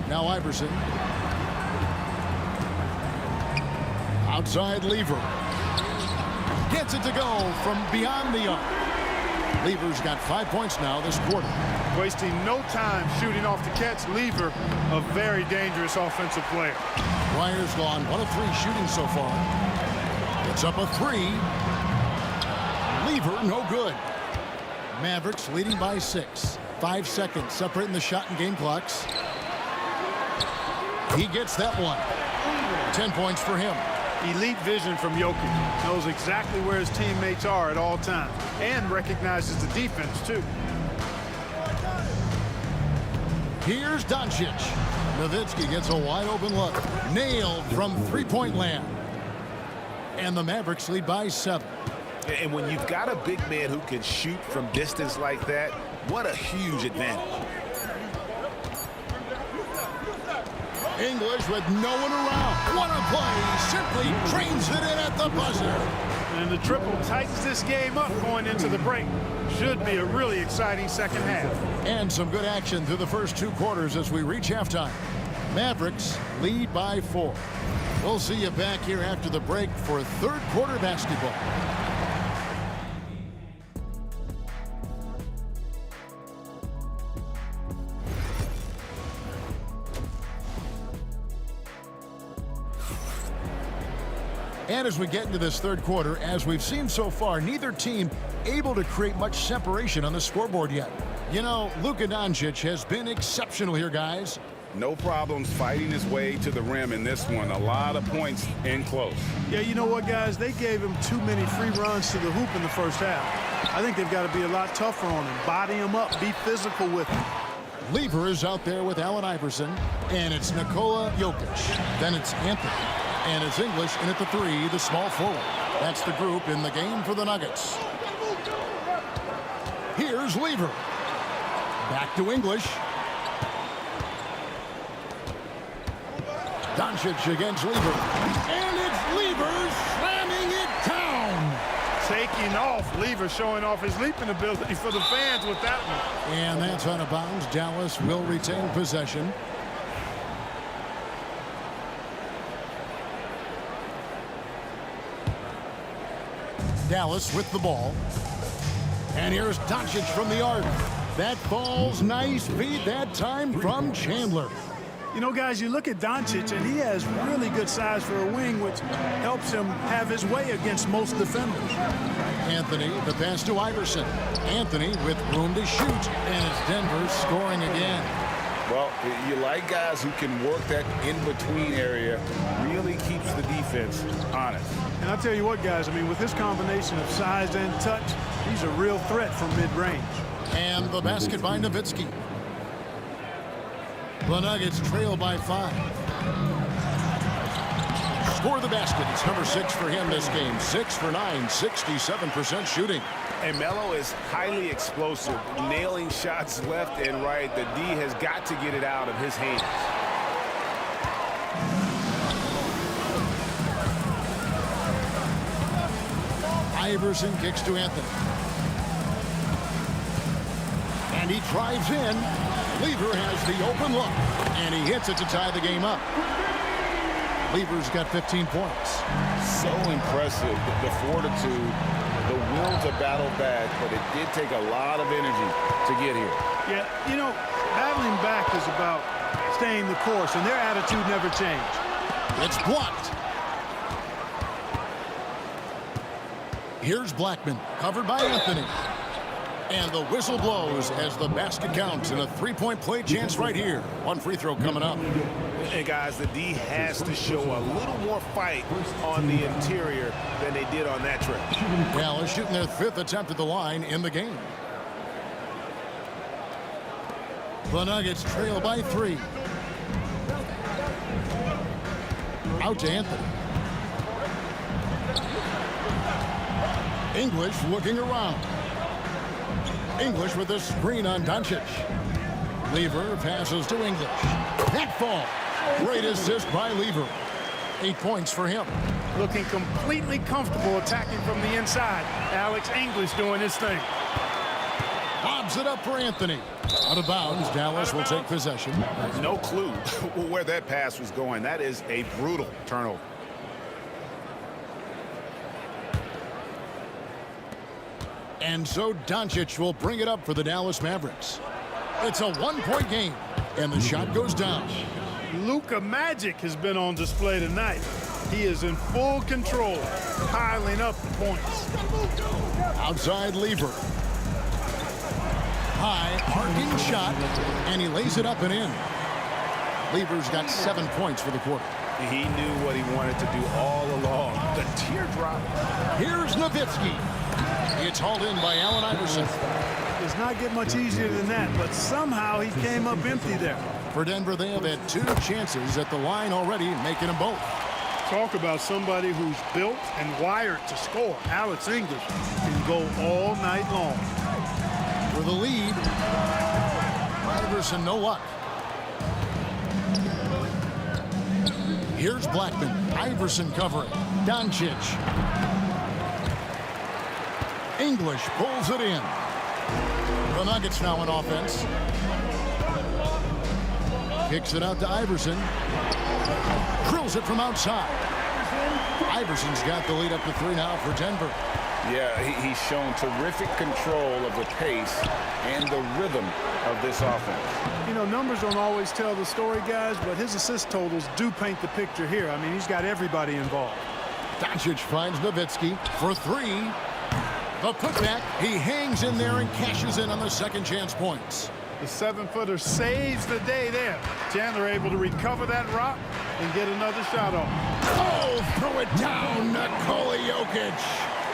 S7: Now Iverson. Outside Lever. Gets it to go from beyond the arc. Lever's got 5 points now this quarter.
S4: Wasting no time shooting off the catch. Lever, a very dangerous offensive player.
S7: Ryer's gone 1 of 3 shooting so far. It's up a 3. Lever, no good. Mavericks leading by 6. 5 seconds separating the shot and game clocks. He gets that one. 10 points for him.
S4: Elite vision from Jokic. Knows exactly where his teammates are at all times. And recognizes the defense, too.
S7: Here's Doncic. Nowitzki gets a wide open look. Nailed from 3-point land. And the Mavericks lead by 7.
S8: And when you've got a big man who can shoot from distance like that, what a huge advantage.
S7: English with no one around. What a play. Simply drains it in at the buzzer.
S4: And the triple tightens this game up going into the break. Should be a really exciting second half.
S7: And some good action through the first 2 quarters as we reach halftime. Mavericks lead by 4. We'll see you back here after the break for 3rd quarter basketball. And as we get into this 3rd quarter, as we've seen so far, neither team able to create much separation on the scoreboard yet. You know, Luka Doncic has been exceptional here, guys.
S8: No problems fighting his way to the rim in this one. A lot of points in close.
S4: Yeah, you know what, guys? They gave him too many free runs to the hoop in the first half. I think they've got to be a lot tougher on him. Body him up. Be physical with him.
S7: Lever is out there with Allen Iverson. And it's Nikola Jokic. Then it's Anthony. And it's English in at the 3, the small forward. That's the group in the game for the Nuggets. Here's Lever. Back to English. Doncic against Lever. And it's Lever slamming it down.
S4: Taking off. Lever showing off his leaping ability for the fans with that one.
S7: And that's out of bounds. Dallas will retain possession. Dallas with the ball. And here's Doncic from the arc. That ball's nice feed that time from Chandler.
S4: You know, guys, you look at Doncic, and he has really good size for a wing, which helps him have his way against most defenders.
S7: Anthony, the pass to Iverson. Anthony with room to shoot. And it's Denver scoring again.
S8: Well, you like guys who can work that in-between area, really keeps the defense honest.
S9: And I'll tell you what, guys, I mean, with this combination of size and touch, he's a real threat from mid-range.
S7: And the basket by Nowitzki. The Nuggets trail by 5. Score the basket. It's number 6 for him this game. 6 for 9, 67% shooting.
S8: And Melo is highly explosive, nailing shots left and right. The D has got to get it out of his hands.
S7: Iverson kicks to Anthony. And he drives in. Lever has the open look. And he hits it to tie the game up. Lever's got 15 points.
S8: So impressive, the fortitude, the will to battle back, but it did take a lot of energy to get here.
S9: Yeah, you know, battling back is about staying the course, and their attitude never changed.
S7: It's blocked. Here's Blackman, covered by Anthony. And the whistle blows as the basket counts, and a three-point play chance right here. One free throw coming up.
S8: And guys, the D has to show a little more fight on the interior than they did on that trip.
S7: Dallas shooting their 5th attempt at the line in the game. The Nuggets trail by 3. Out to Anthony. English looking around. English with a screen on Doncic. Lever passes to English. That fall. Great assist by Lever. 8 points for him.
S9: Looking completely comfortable attacking from the inside. Alex English doing his thing.
S7: Lobs it up for Anthony. Out of bounds, Dallas will take possession.
S8: No clue where that pass was going. That is a brutal turnover.
S7: And so Doncic will bring it up for the Dallas Mavericks. It's a one-point game, and the shot goes down.
S9: Luka Magic has been on display tonight. He is in full control, piling up the points.
S7: Outside Lever. High, arcing shot, and he lays it up and in. Lever's got 7 points for the quarter.
S8: He knew what he wanted to do all along. The teardrop.
S7: Here's Nowitzki. It's hauled in by Allen Iverson.
S9: Does not get much easier than that, but somehow he came up empty there.
S7: For Denver, they have had 2 chances at the line already, making them both.
S9: Talk about somebody who's built and wired to score. Alex English can go all night long.
S7: For the lead, Iverson, no luck. Here's Blackman. Iverson covering. Doncic. English pulls it in. The Nuggets now in offense. Kicks it out to Iverson. Drills it from outside. Iverson's got the lead up to 3 now for Denver.
S8: Yeah, he's shown terrific control of the pace and the rhythm of this offense.
S9: You know, numbers don't always tell the story, guys, but his assist totals do paint the picture here. I mean, he's got everybody involved.
S7: Doncic finds Nowitzki for 3. The putback, he hangs in there and cashes in on the second chance points.
S9: The 7-footer saves the day there. Chandler able to recover that rock and get another shot off.
S7: Oh, throw it down, Nikola Jokic.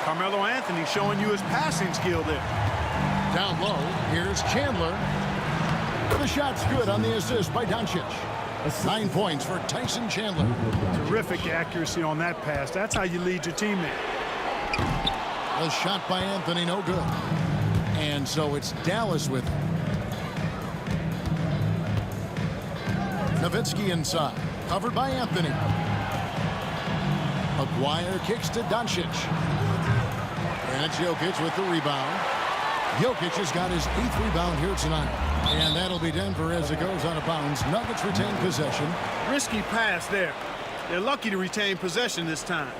S9: Carmelo Anthony showing you his passing skill there.
S7: Down low, here's Chandler. The shot's good on the assist by Doncic. 9 points for Tyson Chandler.
S9: Terrific accuracy on that pass. That's how you lead your teammate.
S7: The shot by Anthony, no good. And so it's Dallas with it. Nowitzki inside, covered by Anthony. Aguirre kicks to Doncic. And it's Jokic with the rebound. Jokic has got his 8th rebound here tonight. And that'll be Denver as it goes out of bounds. Nuggets retain possession.
S9: Risky pass there. They're lucky to retain possession this time.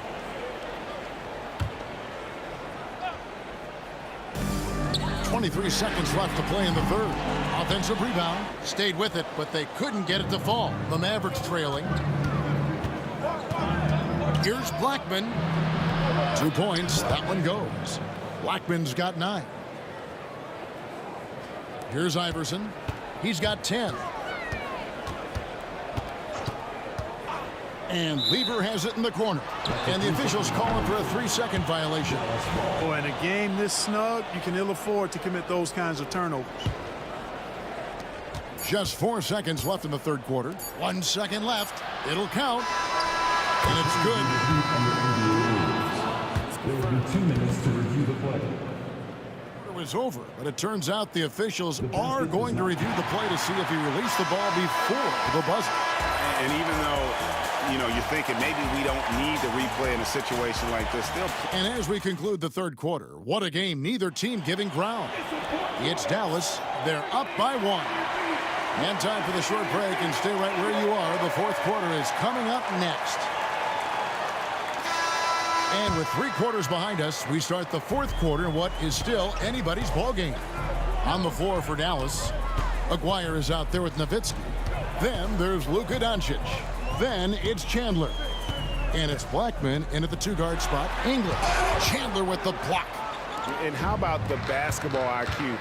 S7: 23 seconds left to play in the 3rd. Offensive rebound. Stayed with it, but they couldn't get it to fall. The Mavericks trailing. Here's Blackman. 2 points. That one goes. Blackman's got 9. Here's Iverson. He's got 10. And Lever has it in the corner. And the officials call him for a 3-second violation.
S9: Boy, in a game this snug, you can ill afford to commit those kinds of turnovers.
S7: Just 4 seconds left in the third quarter. 1 second left. It'll count. And it's good.
S5: There will be 2 minutes to review the play.
S7: It was over, but it turns out the officials are going to review the play to see if he released the ball before the buzzer.
S8: And even though, you know, you're thinking maybe we don't need to replay in a situation like this, still.
S7: And as we conclude the third quarter, what a game, neither team giving ground. It's Dallas. They're up by 1. And time for the short break, and stay right where you are. The fourth quarter is coming up next. And with 3 quarters behind us, we start the fourth quarter in what is still anybody's ball game. On the floor for Dallas, Aguirre is out there with Nowitzki. Then there's Luka Doncic. Then it's Chandler. And it's Blackman in at the 2-guard spot. English. Chandler with the block.
S8: And how about the basketball IQ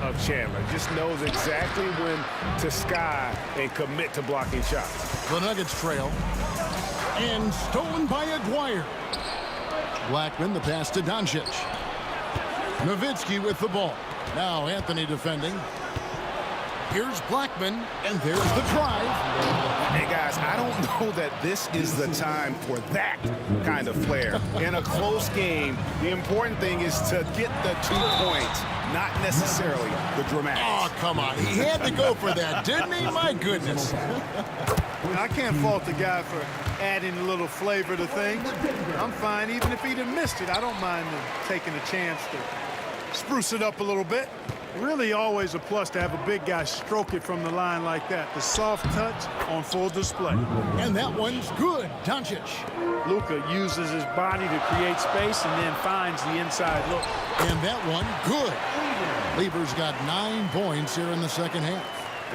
S8: of Chandler? Just knows exactly when to sky and commit to blocking shots.
S7: The Nuggets trail. And stolen by Aguirre. Blackman, the pass to Doncic. Nowitzki with the ball. Now Anthony defending. Here's Blackman, and there's the drive.
S8: Hey, guys, I don't know that this is the time for that kind of flair. In a close game, the important thing is to get the 2 points, not necessarily the dramatics.
S7: Oh, come on. He had to go for that, didn't he? My goodness.
S9: I can't fault the guy for adding a little flavor to things. I'm fine. Even if he'd have missed it, I don't mind taking a chance to spruce it up a little bit. Really always a plus to have a big guy stroke it from the line like that. The soft touch on full display.
S7: And that one's good. Doncic.
S9: Luka uses his body to create space and then finds the inside look.
S7: And that one good. Lever's got 9 points here in the second half.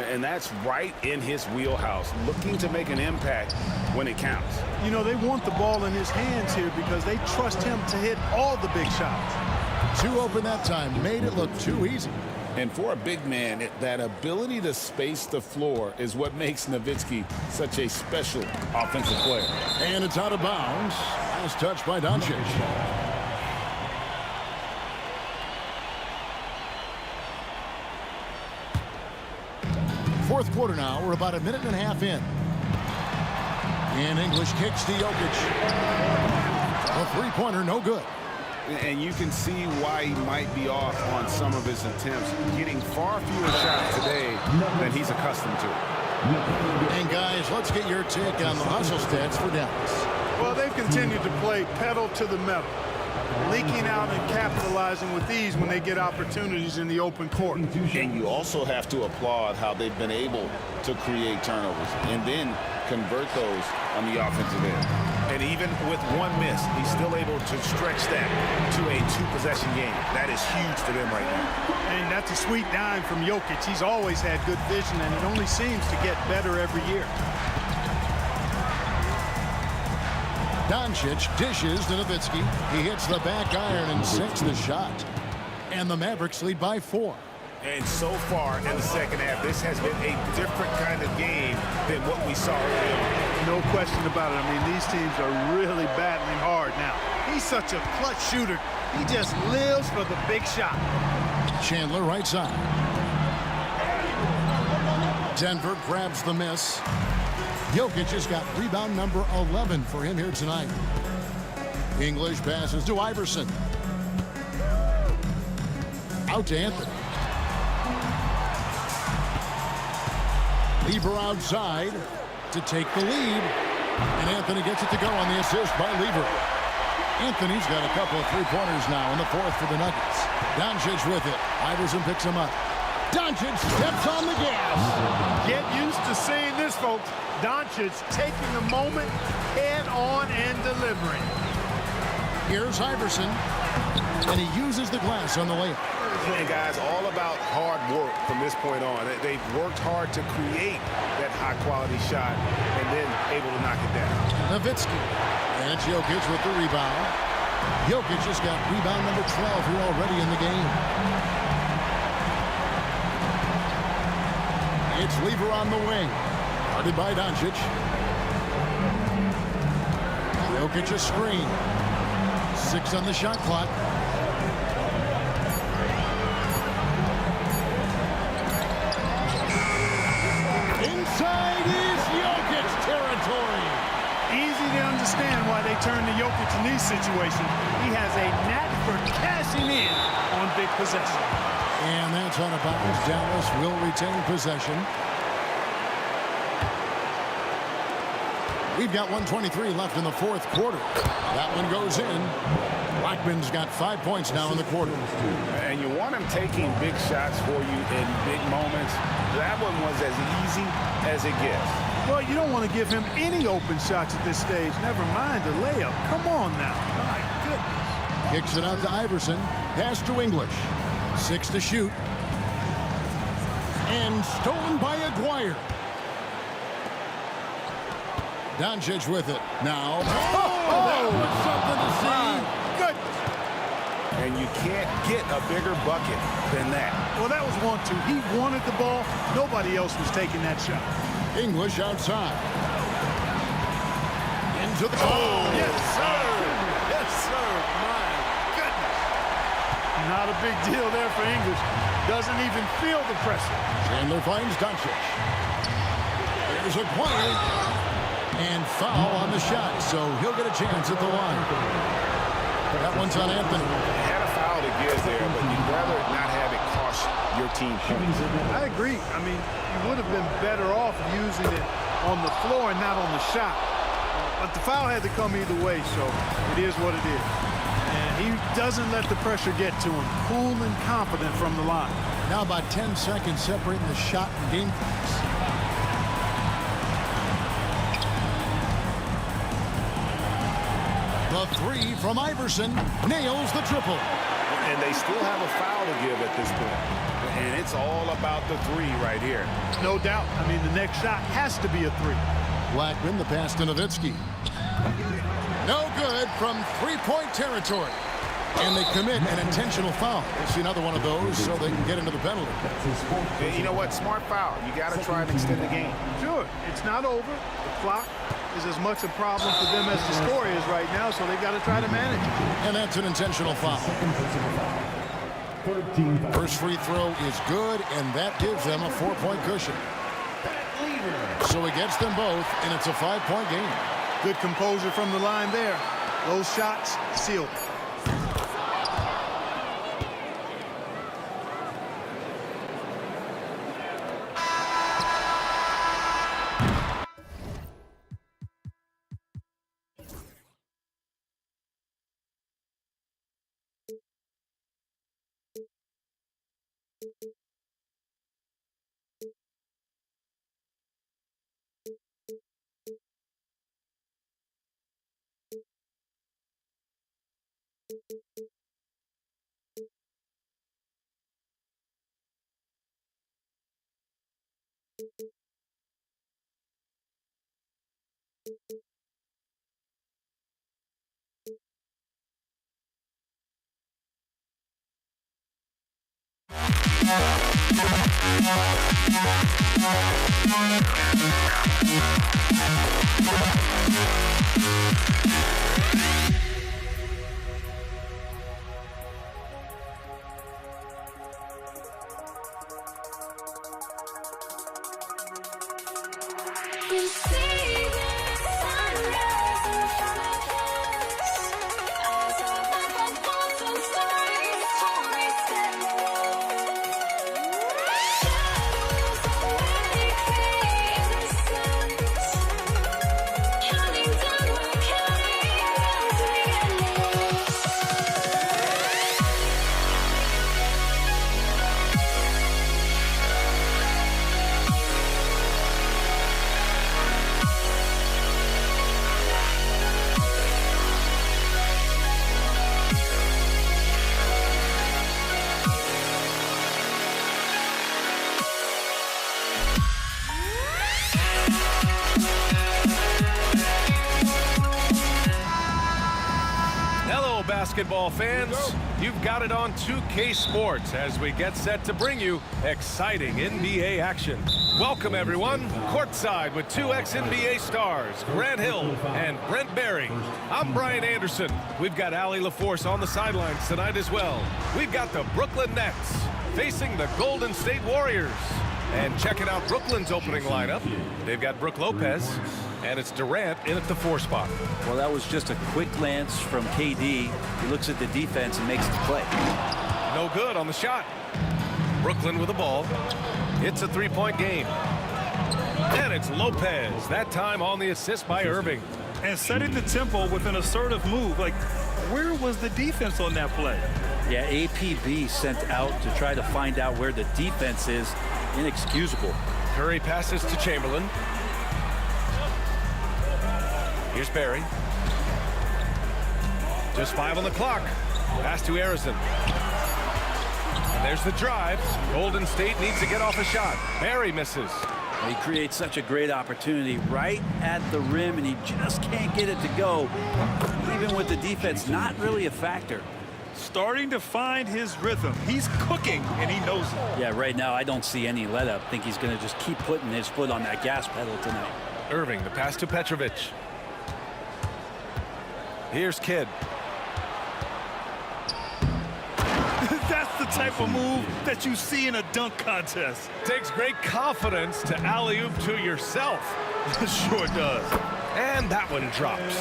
S8: And that's right in his wheelhouse, looking to make an impact when it counts.
S9: You know, they want the ball in his hands here because they trust him to hit all the big shots.
S7: 2 open that time, made it look too easy.
S8: And for a big man, that ability to space the floor is what makes Nowitzki such a special offensive player.
S7: And it's out of bounds. Last touch by Doncic. Fourth quarter now. We're about 1.5 minutes in. And English kicks to Jokic. A 3-pointer, no good.
S8: And you can see why he might be off on some of his attempts, getting far fewer shots today than he's accustomed to.
S7: And guys, let's get your take on the hustle stats for Dallas.
S9: Well, they've continued to play pedal to the metal, leaking out and capitalizing with ease when they get opportunities in the open court.
S8: And you also have to applaud how they've been able to create turnovers and then convert those on the offensive end. And even with 1 miss, he's still able to stretch that to a 2-possession game. That is huge for them right now.
S9: And that's a sweet dime from Jokic. He's always had good vision, and it only seems to get better every year.
S7: Doncic dishes to Nowitzki. He hits the back iron and sinks the shot. And the Mavericks lead by 4.
S8: And so far in the second half, this has been a different kind of game than what we saw early on.
S9: No question about it. I mean, these teams are really battling hard now. He's such a clutch shooter. He just lives for the big shot.
S7: Chandler right side. Denver grabs the miss. Jokic has got rebound number 11 for him here tonight. English passes to Iverson. Out to Anthony. Lever outside to take the lead. And Anthony gets it to go on the assist by Lever. Anthony's got a couple of 3-pointers now in the fourth for the Nuggets. Doncic with it. Iverson picks him up. Doncic steps on the gas.
S9: Get used to seeing this, folks. Doncic taking the moment head on and delivering.
S7: Here's Iverson. And he uses the glass on the layup.
S8: And guys, all about hard work from this point on. They've worked hard to create that high-quality shot and then able to knock it down.
S7: Nowitzki. And it's Jokic with the rebound. Jokic has got rebound number 12 here already in the game. It's Lever on the wing. Guarded by Doncic. Jokic a screen. 6 on the shot clock. Inside is Jokic territory.
S9: Easy to understand why they turn to Jokic in these situations. He has a knack for cashing in on big possession.
S7: And that's on a bounce. Dallas will retain possession. We've got 1:23 left in the fourth quarter. That one goes in. Blackman's got 5 points now in the quarter.
S8: And you want him taking big shots for you in big moments. That one was as easy as it gets.
S9: Well, you don't want to give him any open shots at this stage. Never mind a layup. Come on now. My goodness.
S7: Kicks it out to Iverson. Pass to English. 6 to shoot. And stolen by Aguirre. Doncic with it. Now. That was something to see.
S9: Good.
S8: And you can't get a bigger bucket than that.
S9: Well, that was 1-2. He wanted the ball. Nobody else was taking that shot.
S7: English outside. Into the goal.
S9: Yes, sir. Yes, sir. My goodness. Not a big deal there for English. Doesn't even feel the pressure.
S7: Chandler finds Doncic. There's Aguirre. And foul on the shot, so he'll get a chance at the line. That one's on Anthony.
S8: Had a foul to give there, but you'd rather not have it cost your team points.
S9: I agree. I mean, you would have been better off using it on the floor and not on the shot. But the foul had to come either way, so it is what it is. And he doesn't let the pressure get to him. Cool and confident from the line.
S7: Now about 10 seconds separating the shot and game clocks. The 3 from Iverson nails the triple.
S8: And they still have a foul to give at this point. And it's all about the 3 right here.
S9: No doubt. I mean, the next shot has to be a 3.
S7: Blackman, the pass to Nowitzki. No good from three-point territory. And they commit an intentional foul. We'll see another one of those so they can get into the penalty.
S8: And you know what? Smart foul. You got to try and extend the game.
S9: Sure. It's not over. The clock is as much a problem for them as the score is right now, so they've got to try to manage it.
S7: And that's an intentional foul. First free throw is good, and that gives them a 4-point cushion. So it gets them both, and it's a 5-point game.
S9: Good composure from the line there. Those shots sealed.
S2: basketball fans, you've got it on 2K Sports as we get set to bring you exciting NBA action. Welcome, everyone. Courtside with two ex-NBA stars, Grant Hill and Brent Barry. I'm Brian Anderson. We've got Allie LaForce on the sidelines tonight as well. We've got the Brooklyn Nets facing the Golden State Warriors. And checking out Brooklyn's opening lineup, they've got Brook Lopez, and it's Durant in at the 4 spot.
S10: Well, that was just a quick glance from KD. He looks at the defense and makes the play.
S2: No good on the shot. Brooklyn with the ball. It's a 3-point game. And it's Lopez, that time on the assist by Irving.
S4: And setting the tempo with an assertive move. Like, where was the defense on that play?
S10: Yeah, APB sent out to try to find out where the defense is. Inexcusable.
S2: Curry passes to Chamberlain. Here's Barry. Just 5 on the clock. Pass to Arizon. And there's the drive. Golden State needs to get off a shot. Barry misses.
S10: He creates such a great opportunity right at the rim, and he just can't get it to go. Even with the defense not really a factor.
S4: Starting to find his rhythm. He's cooking, and he knows it.
S10: Yeah, right now I don't see any let up. I think he's going to just keep putting his foot on that gas pedal tonight.
S2: Irving, the pass to Petrovic. Here's Kidd.
S4: That's the type of move that you see in a dunk contest.
S2: Takes great confidence to alley-oop to yourself.
S4: Sure does.
S2: And that one drops.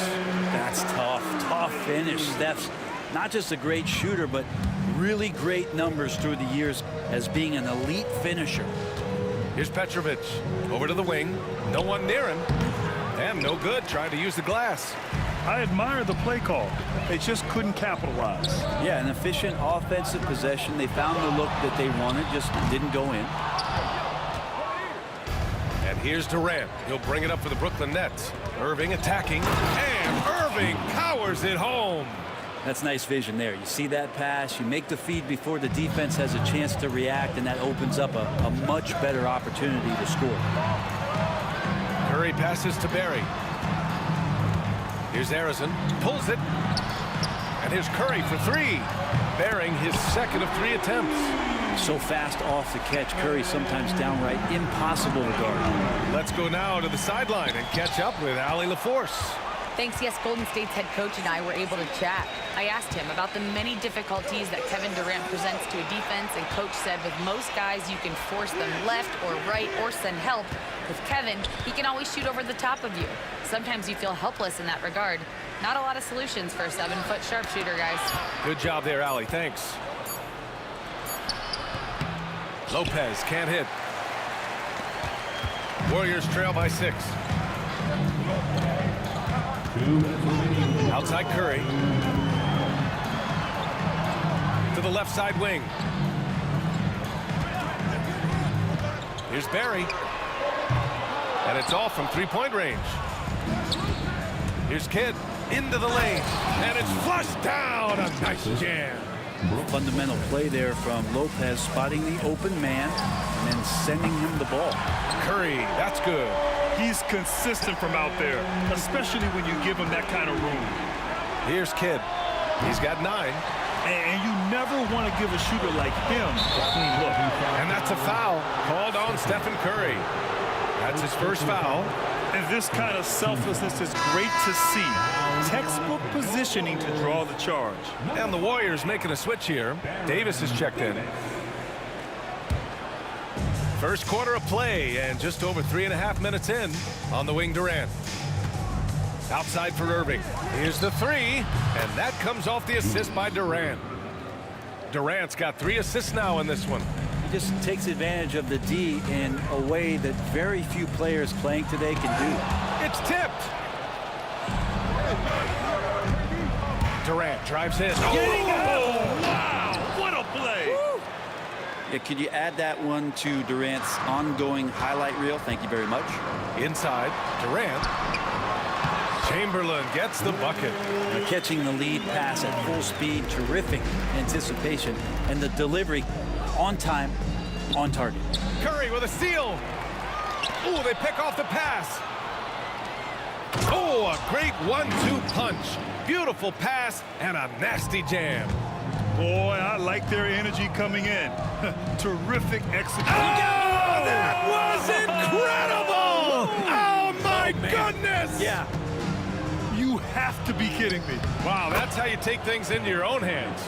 S10: That's tough. Tough finish. Steph's not just a great shooter, but really great numbers through the years as being an elite finisher.
S2: Here's Petrovic. Over to the wing. No one near him. And no good. Trying to use the glass.
S4: I admire the play call. They just couldn't capitalize.
S10: Yeah, an efficient offensive possession. They found the look that they wanted, just didn't go in.
S2: And here's Durant. He'll bring it up for the Brooklyn Nets. Irving attacking. And Irving powers it home.
S10: That's nice vision there. You see that pass, you make the feed before the defense has a chance to react, and that opens up a much better opportunity to score.
S2: Curry passes to Barry. Here's Arizon, pulls it, and here's Curry for 3, bearing his second of 3 attempts.
S10: So fast off the catch, Curry sometimes downright impossible to guard.
S2: Let's go now to the sideline and catch up with Allie LaForce.
S6: Thanks, yes, Golden State's head coach and I were able to chat. I asked him about the many difficulties that Kevin Durant presents to a defense, and coach said with most guys you can force them left or right or send help. With Kevin, he can always shoot over the top of you. Sometimes you feel helpless in that regard. Not a lot of solutions for a 7-foot sharpshooter, guys.
S2: Good job there, Allie. Thanks. Lopez can't hit. Warriors trail by 6. Outside Curry. To the left side wing. Here's Barry. And it's off from 3-point range. Here's Kidd into the lane. And it's flushed down. A nice jam.
S10: Fundamental play there from Lopez, spotting the open man and then sending him the ball.
S2: Curry, that's good.
S4: He's consistent from out there, especially when you give him that kind of room.
S2: Here's Kidd. He's got 9.
S4: And you never want to give a shooter like him a clean look.
S2: And that's a foul called on Stephen Curry. That's his first foul.
S4: And this kind of selflessness is great to see. Textbook positioning to draw the charge.
S2: And the Warriors making a switch here. Davis is checked in. First quarter of play, and just over 3.5 minutes in. On the wing, Durant. Outside for Irving. Here's the 3, and that comes off the assist by Durant. Durant's got 3 assists now in this one.
S10: He just takes advantage of the D in a way that very few players playing today can do.
S2: It's tipped. Durant drives in.
S4: Oh, wow! What a play!
S10: Yeah, could you add that one to Durant's ongoing highlight reel? Thank you very much.
S2: Inside, Durant. Chamberlain gets the bucket.
S10: Catching the lead pass at full speed, terrific anticipation, and the delivery on time, on target.
S2: Curry with a steal. Ooh, they pick off the pass. Oh, Oh, a great 1-2 punch. Beautiful pass and a nasty jam.
S4: Boy, I like their energy coming in. Terrific execution.
S2: Oh, that was incredible! Oh, my goodness!
S10: Yeah.
S4: You have to be kidding me.
S2: Wow, that's how you take things into your own hands.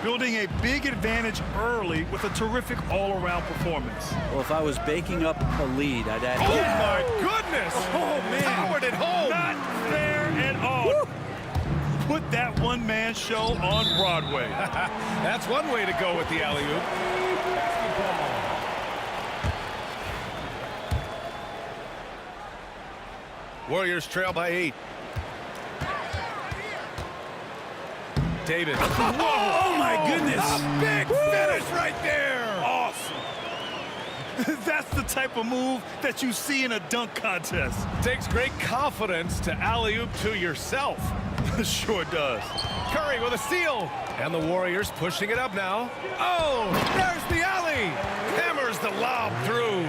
S4: Building a big advantage early with a terrific all-around performance.
S10: Well, if I was baking up a lead, I'd add...
S2: Oh, my goodness!
S4: Oh, man.
S2: Powered it home!
S4: Not fair at all.
S2: Woo.
S4: Put that one-man show on Broadway.
S2: That's one way to go with the alley-oop. Warriors trail by 8. Davis.
S4: Whoa! Oh, my goodness!
S2: A big finish right there!
S4: Awesome. That's the type of move that you see in a dunk contest.
S2: Takes great confidence to alley-oop to yourself.
S4: Sure does.
S2: Curry with a steal. And the Warriors pushing it up now. Oh, there's the alley. Hammers the lob through.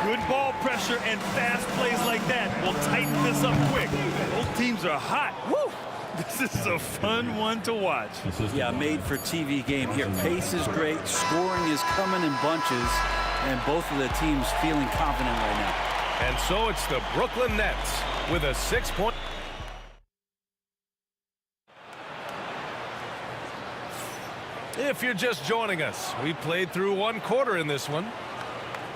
S4: Good ball pressure and fast plays like that will tighten this up quick. Both teams are hot. Woo! This is a fun one to watch.
S10: Yeah, made for TV game here. Pace is great. Scoring is coming in bunches. And both of the teams feeling confident right now.
S2: And so it's the Brooklyn Nets with a 6-point. If you're just joining us, we played through 1 quarter in this one.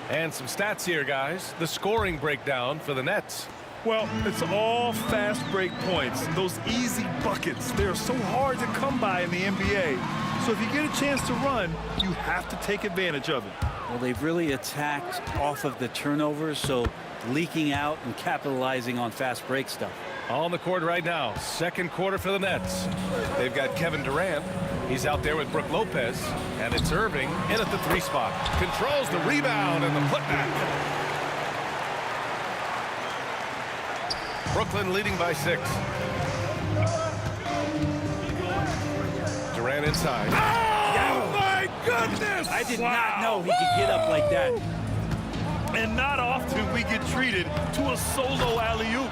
S2: And some stats here, guys. The scoring breakdown for the Nets.
S4: Well, it's all fast break points. Those easy buckets, they're so hard to come by in the NBA. So if you get a chance to run, you have to take advantage of it.
S10: Well, they've really attacked off of the turnovers, so leaking out and capitalizing on fast break stuff.
S2: On the court right now, 2nd quarter for the Nets. They've got Kevin Durant. He's out there with Brook Lopez. And it's Irving in at the 3 spot. Controls the rebound and the putback. Brooklyn leading by 6. Durant inside. Oh, my goodness!
S10: I did not know he could get up like that.
S4: And not often we get treated to a solo alley-oop.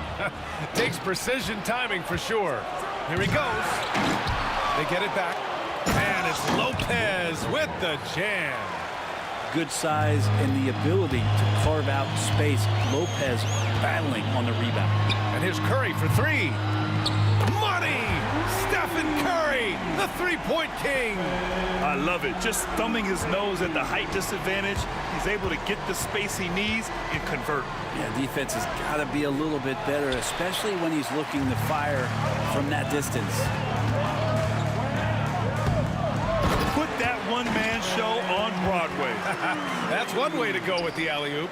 S2: Takes precision timing for sure. Here he goes. They get it back. And it's Lopez with the jam.
S10: Good size and the ability to carve out space. Lopez battling on the rebound.
S2: And here's Curry for 3. Money! Stephen Curry, the 3-point king.
S4: I love it. Just thumbing his nose at the height disadvantage. He's able to get the space he needs and convert.
S10: Yeah, defense has got to be a little bit better, especially when he's looking to fire from that distance.
S4: Put that one-man show on Broadway.
S2: That's one way to go with the alley-oop.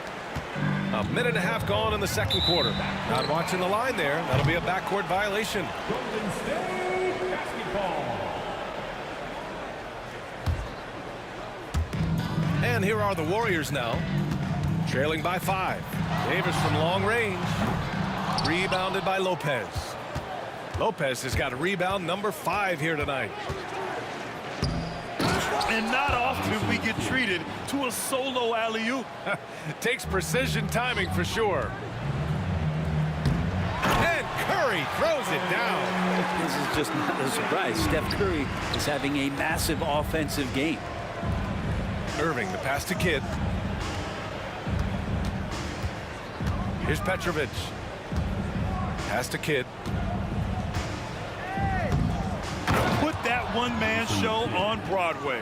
S2: A minute and a half gone in the 2nd quarter. Not watching the line there. That'll be a backcourt violation.
S5: Golden State basketball.
S2: And here are the Warriors now, trailing by 5. Davis from long range, rebounded by Lopez. Lopez has got a rebound number 5 here tonight.
S4: And not often we get treated to a solo alley-oop.
S2: Takes precision timing for sure. And Curry throws it down.
S10: This is just not a surprise. Steph Curry is having a massive offensive game.
S2: Irving, the pass to Kidd. Here's Petrovic. Pass to Kidd.
S4: Put that one-man show on Broadway.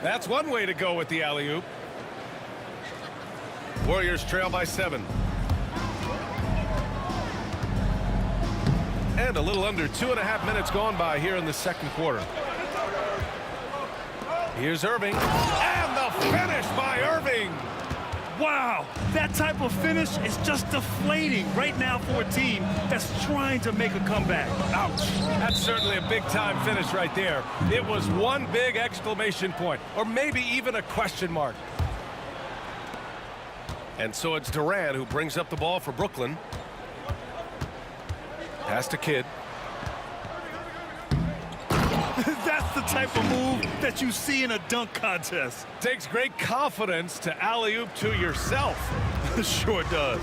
S2: That's one way to go with the alley-oop. Warriors trail by 7. And a little under 2.5 minutes gone by here in the 2nd quarter. Here's Irving. And the finish by Irving.
S4: Wow, that type of finish is just deflating right now for a team that's trying to make a comeback.
S2: Ouch. That's certainly a big-time finish right there. It was one big exclamation point, or maybe even a question mark. And so it's Durant who brings up the ball for Brooklyn. Pass to Kidd.
S4: That's the type of move that you see in a dunk contest.
S2: Takes great confidence to alley-oop to yourself.
S4: Sure does.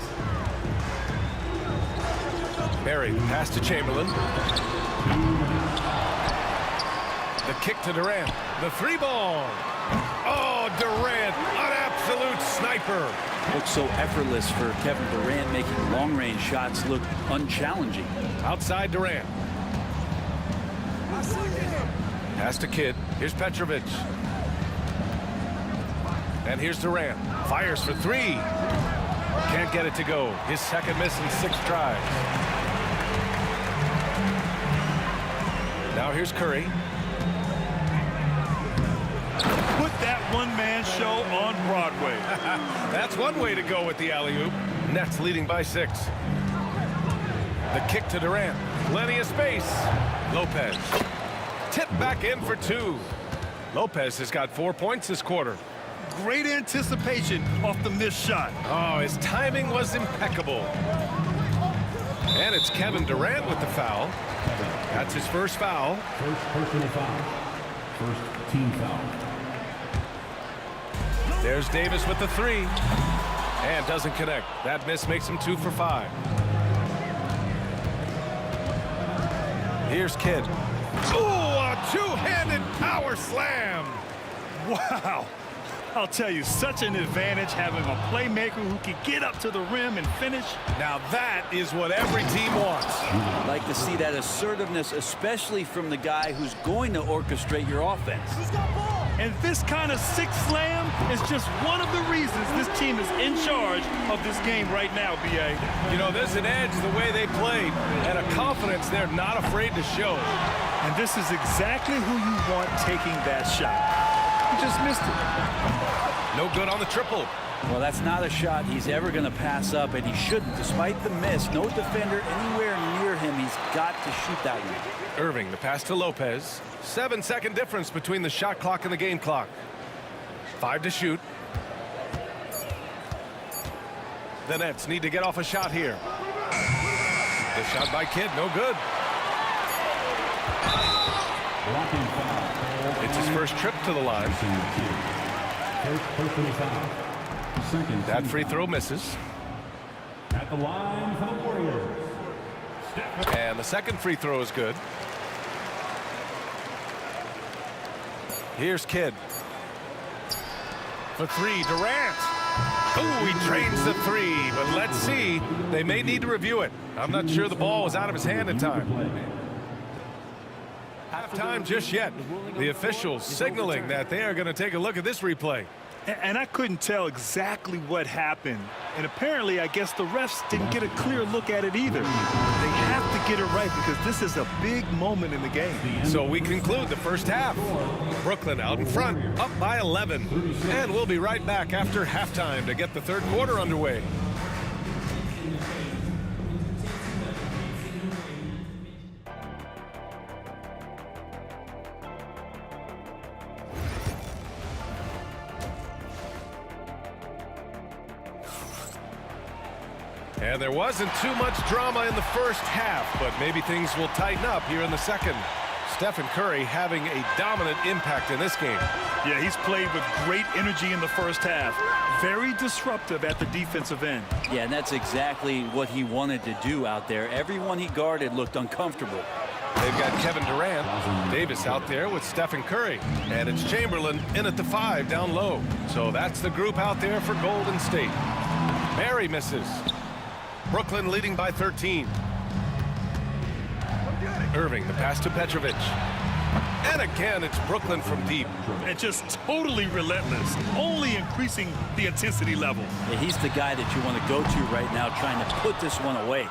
S2: Barry, pass to Chamberlain. The kick to Durant. The three ball. Oh, Durant, an absolute sniper.
S10: Looks so effortless for Kevin Durant, making long-range shots look unchallenging.
S2: Outside Durant. Pass to Kidd. Here's Petrovic. And here's Durant. Fires for three. Can't get it to go. His second miss in 6 tries. Now here's Curry.
S4: Put that one-man show on Broadway.
S2: That's one way to go with the alley-oop. Nets leading by 6. The kick to Durant. Plenty of space. Lopez. Tip back in for 2. Lopez has got 4 points this quarter.
S4: Great anticipation off the missed shot.
S2: Oh, his timing was impeccable. And it's Kevin Durant with the foul. That's his first foul.
S5: First personal foul. First team foul.
S2: There's Davis with the 3. And doesn't connect. That miss makes him 2 for 5. Here's Kidd. Ooh, a two-handed power slam.
S4: Wow. I'll tell you, such an advantage having a playmaker who can get up to the rim and finish.
S2: Now that is what every team wants.
S10: I'd like to see that assertiveness, especially from the guy who's going to orchestrate your offense.
S4: And this kind of six slam is just one of the reasons this team is in charge of this game right now, B.A.
S2: You know, there's an edge the way they played and a confidence they're not afraid to show.
S4: And this is exactly who you want taking that shot. He just missed it.
S2: No good on the triple.
S10: Well, that's not a shot he's ever going to pass up, and he shouldn't. Despite the miss, no defender anywhere near him. He's got to shoot that one.
S2: Irving, the pass to Lopez. 7-second difference between the shot clock and the game clock. 5 to shoot. The Nets need to get off a shot here. The shot by Kidd, no good. It's his first trip to the line. That free throw misses.
S5: At the line for the Warriors.
S2: And the second free throw is good. Here's Kidd. For 3, Durant. Oh, he drains the 3, but let's see. They may need to review it. I'm not sure the ball was out of his hand in time. Halftime just yet. The officials signaling that they are going to take a look at this replay.
S4: And I couldn't tell exactly what happened. And apparently, I guess the refs didn't get a clear look at it either. They have to get it right because this is a big moment in the game.
S2: So we conclude the first half. Brooklyn out in front, up by 11. And we'll be right back after halftime to get the third quarter underway. And there wasn't too much drama in the first half, but maybe things will tighten up here in the second. Stephen Curry having a dominant impact in this game.
S4: Yeah, he's played with great energy in the first half. Very disruptive at the defensive end.
S10: Yeah, and that's exactly what he wanted to do out there. Everyone he guarded looked uncomfortable.
S2: They've got Kevin Durant, Davis out there with Stephen Curry, and it's Chamberlain in at the 5 down low. So that's the group out there for Golden State. Barry misses. Brooklyn leading by 13. Irving, the pass to Petrovic. And again, it's Brooklyn from deep.
S4: And just totally relentless, only increasing the intensity level.
S10: Yeah, he's the guy that you want to go to right now, trying to put this one away.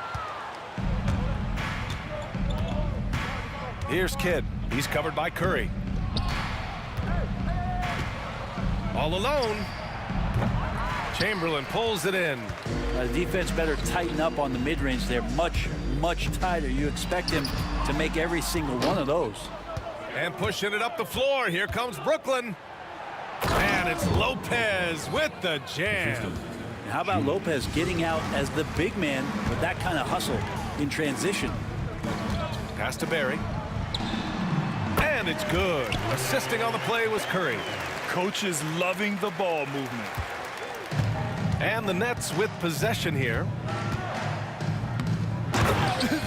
S2: Here's Kidd. He's covered by Curry. All alone. Chamberlain pulls it in.
S10: The defense better tighten up on the mid-range there. Much, much tighter. You expect him to make every single one of those.
S2: And pushing it up the floor. Here comes Brooklyn. And it's Lopez with the jam.
S10: How about Lopez getting out as the big man with that kind of hustle in transition?
S2: Pass to Barry. And it's good. Assisting on the play was Curry.
S4: Coach is loving the ball movement.
S2: And the Nets with possession here.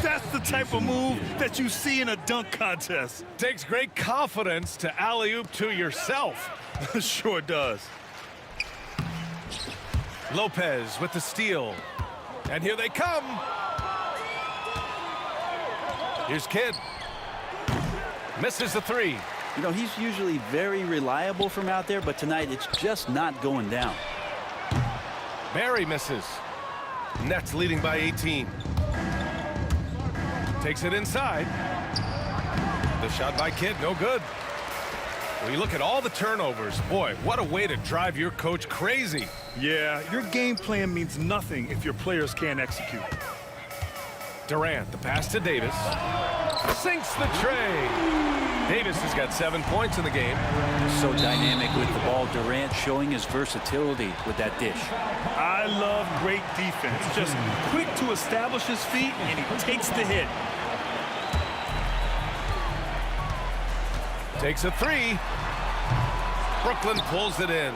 S4: That's the type of move that you see in a dunk contest.
S2: Takes great confidence to alley-oop to yourself.
S4: Sure does.
S2: Lopez with the steal. And here they come. Here's Kidd. Misses the three.
S10: You know, he's usually very reliable from out there, but tonight it's just not going down.
S2: Barry misses. Nets leading by 18. Takes it inside. The shot by Kidd, no good. When you look at all the turnovers, boy, what a way to drive your coach crazy.
S4: Yeah, your game plan means nothing if your players can't execute.
S2: Durant, the pass to Davis. Sinks the tray. Davis has got 7 points in the game.
S10: So dynamic with the ball. Durant showing his versatility with that dish.
S4: I love great defense. Just quick to establish his feet, and he takes the hit.
S2: Takes a three. Brooklyn pulls it in.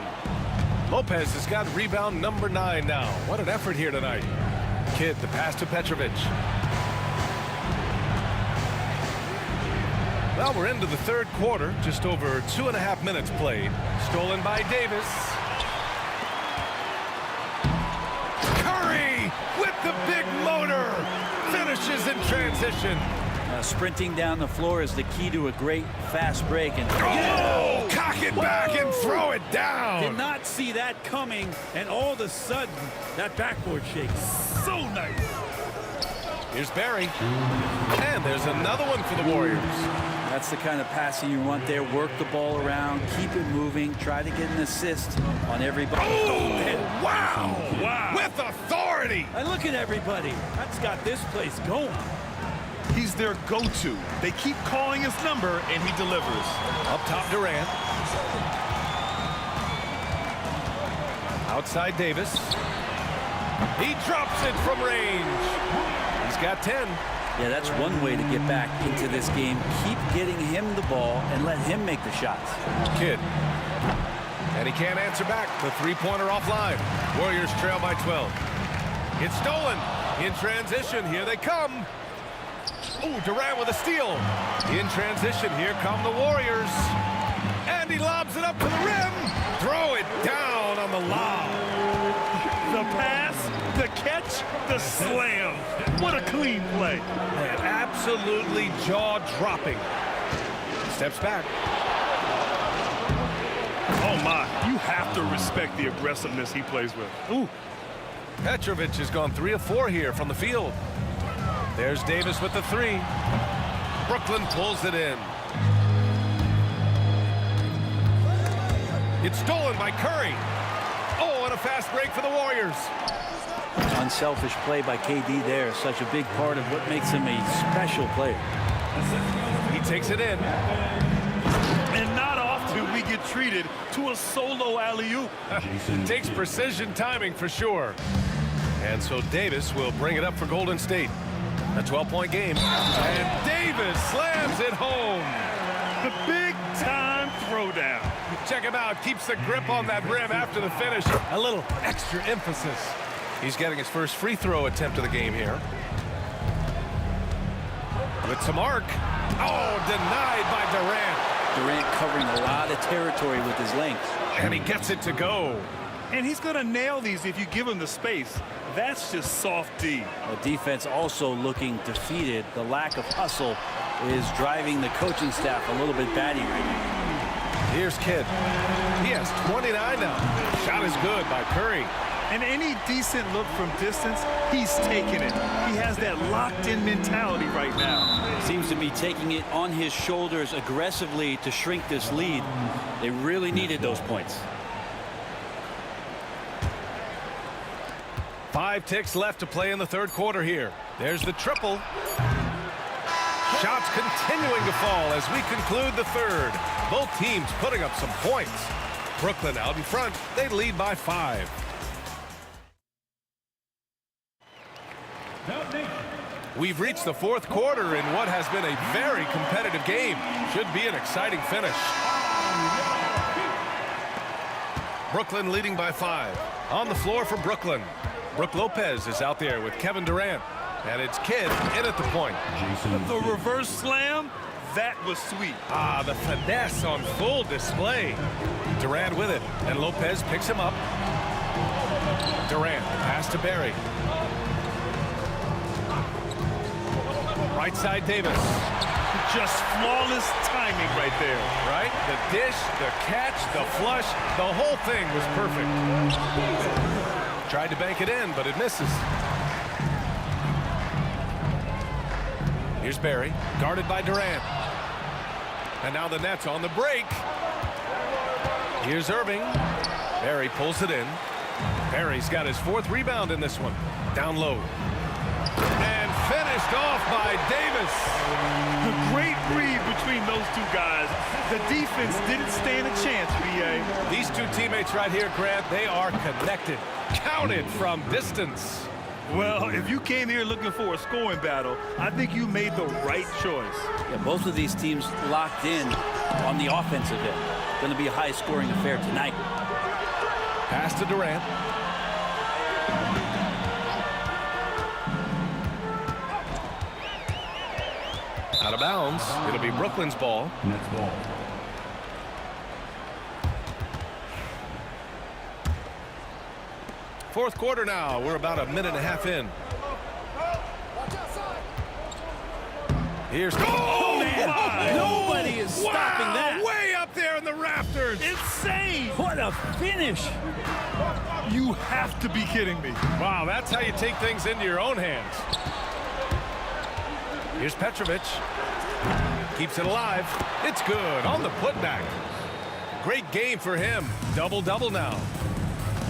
S2: Lopez has got rebound number 9 now. What an effort here tonight. Kidd, the pass to Petrovic. Well, we're into the third quarter. Just over 2.5 minutes played. Stolen by Davis. Curry with the big motor. Finishes in transition.
S10: Sprinting down the floor is the key to a great fast break. And
S2: oh, cock it back and throw it down.
S10: Did not see that coming, and all of a sudden, that backboard shake. So nice.
S2: Here's Barry. And there's another one for the Warriors.
S10: That's the kind of passing you want there. Work the ball around, keep it moving, try to get an assist on everybody.
S2: Oh, wow. Wow. With authority.
S10: And look at everybody. That's got this place going.
S4: He's their go-to. They keep calling his number, and he delivers.
S2: Up top, Durant. Outside, Davis. He drops it from range. He's got 10.
S10: Yeah, that's one way to get back into this game. Keep getting him the ball and let him make the shots.
S2: Kidd. And he can't answer back. The three-pointer offline. Warriors trail by 12. It's stolen. In transition, here they come. Oh, Durant with a steal. In transition, here come the Warriors. And he lobs it up to the rim. Throw it down on the lob.
S4: The pass, the catch, the slam. What a clean play.
S2: Man, absolutely jaw-dropping. Steps back.
S4: Oh, my. You have to respect the aggressiveness he plays with.
S2: Ooh. Petrovic has gone 3 of 4 here from the field. There's Davis with the three. Brooklyn pulls it in. It's stolen by Curry. Oh, and a fast break for the Warriors.
S10: Unselfish play by KD there. Such a big part of what makes him a special player.
S2: He takes it in.
S4: And not often we get treated to a solo alley-oop.
S2: Takes precision timing for sure. And so Davis will bring it up for Golden State. A 12-point game. And Davis slams it home.
S4: The big-time throwdown.
S2: Check him out. Keeps the grip on that rim after the finish. A little extra emphasis. He's getting his first free throw attempt of the game here. With some arc. Oh, denied by Durant.
S10: Durant covering a lot of territory with his length.
S2: And he gets it to go.
S4: And he's going to nail these if you give him the space. That's just soft D.
S10: The defense also looking defeated. The lack of hustle is driving the coaching staff a little bit batty right now.
S2: Here's Kidd. He has 29 now. Shot is good by Curry.
S4: And any decent look from distance, he's taking it. He has that locked-in mentality right now.
S10: Seems to be taking it on his shoulders aggressively to shrink this lead. They really needed those points.
S2: 5 ticks left to play in the third quarter here. There's the triple. Shots continuing to fall as we conclude the third. Both teams putting up some points. Brooklyn out in front. They lead by 5. We've reached the fourth quarter in what has been a very competitive game. Should be an exciting finish. Brooklyn leading by 5. On the floor for Brooklyn. Brook Lopez is out there with Kevin Durant. And it's Kidd in at the point.
S4: The reverse slam, that was sweet.
S2: Ah, the finesse on full display. Durant with it, and Lopez picks him up. Durant, pass to Barry. Right side, Davis.
S4: Just flawless timing right there.
S2: Right? The dish, the catch, the flush, the whole thing was perfect. Tried to bank it in, but it misses. Here's Barry, guarded by Durant. And now the Nets on the break. Here's Irving. Barry pulls it in. Barry's got his 4th rebound in this one. Down low. And finished off by Davis.
S4: The great read between those two guys. The defense didn't stand a chance, B.A.
S2: These two teammates right here, Grant, they are connected. Counted from distance.
S4: Well, if you came here looking for a scoring battle, I think you made the right choice.
S10: Yeah, both of these teams locked in on the offensive end. Going to be a high-scoring affair tonight.
S2: Pass to Durant. Out of bounds. It'll be Brooklyn's ball.
S5: Nets ball.
S2: Fourth quarter now. We're about a minute and a half in. Here's
S4: Oh, man!
S10: Nobody is stopping that.
S2: Way up there in the rafters.
S4: Insane!
S10: What a finish.
S4: You have to be kidding me.
S2: Wow, that's how you take things into your own hands. Here's Petrovic. Keeps it alive. It's good on the putback. Great game for him. Double-double now.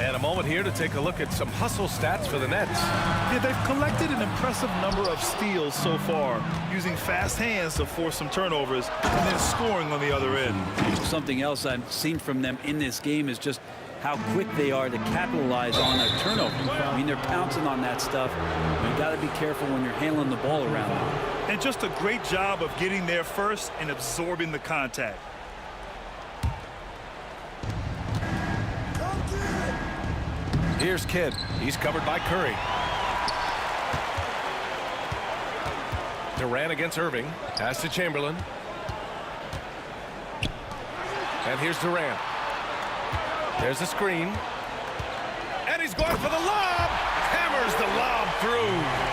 S2: And a moment here to take a look at some hustle stats for the Nets.
S4: Yeah, they've collected an impressive number of steals so far, using fast hands to force some turnovers and then scoring on the other end.
S10: Something else I've seen from them in this game is just how quick they are to capitalize on a turnover. I mean, they're pouncing on that stuff. You got to be careful when you're handling the ball around.
S4: And just a great job of getting there first and absorbing the contact.
S2: Here's Kidd. He's covered by Curry. Durant against Irving. Pass to Chamberlain. And here's Durant. There's a screen. And he's going for the lob. Hammers the lob through.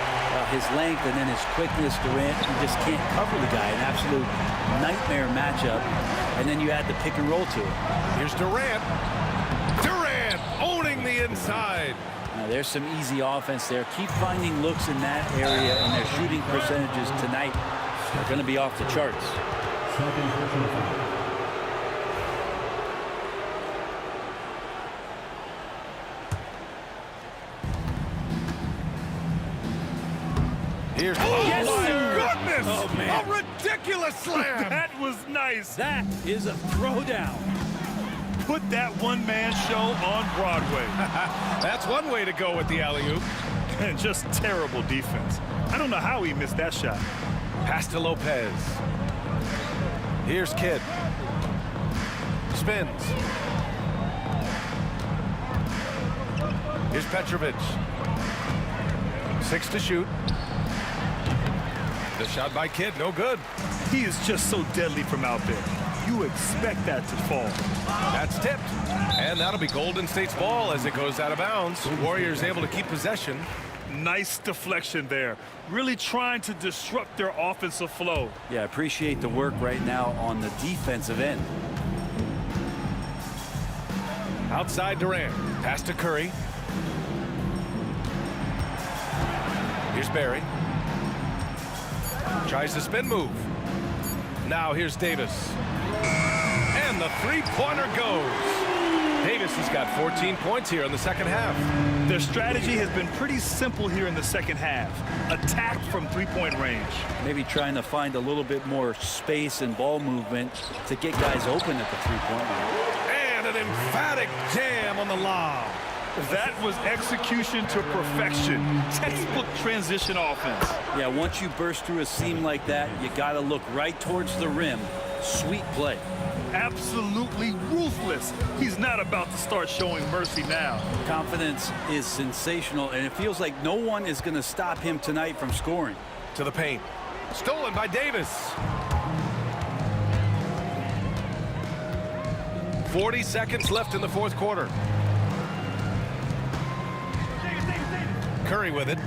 S10: His length and then his quickness, Durant, you just can't cover the guy. An absolute nightmare matchup. And then you add the pick and roll to it.
S2: Here's Durant. Durant owning the inside.
S10: Now, there's some easy offense there. Keep finding looks in that area, and their shooting percentages tonight are going to be off the charts.
S2: Here's
S4: Yes,
S2: my
S4: sir.
S2: goodness!
S10: Oh, man.
S2: A ridiculous slam!
S4: That was nice.
S10: That is a throwdown.
S4: Put that one-man show on Broadway.
S2: That's one way to go with the alley-oop.
S4: And just terrible defense. I don't know how he missed that shot.
S2: Pass to Lopez. Here's Kidd. Spins. Here's Petrovic. 6 to shoot. The shot by Kidd, no good.
S4: He is just so deadly from out there. You expect that to fall.
S2: That's tipped. And that'll be Golden State's ball as it goes out of bounds. Warriors able to keep possession.
S4: Nice deflection there. Really trying to disrupt their offensive flow.
S10: Yeah, appreciate the work right now on the defensive end.
S2: Outside Durant. Pass to Curry. Here's Barry. Tries the spin move. Now here's Davis. And the three-pointer goes. Davis has got 14 points here in the second half.
S4: Their strategy has been pretty simple here in the second half. Attack from three-point range.
S10: Maybe trying to find a little bit more space and ball movement to get guys open at the three-point line.
S2: And an emphatic jam on the lob.
S4: That was execution to perfection. Textbook transition offense.
S10: Yeah, once you burst through a seam like that, you got to look right towards the rim. Sweet play.
S4: Absolutely ruthless. He's not about to start showing mercy now.
S10: Confidence is sensational, and it feels like no one is going to stop him tonight from scoring.
S2: To the paint. Stolen by Davis. 40 seconds left in the fourth quarter. Curry with it.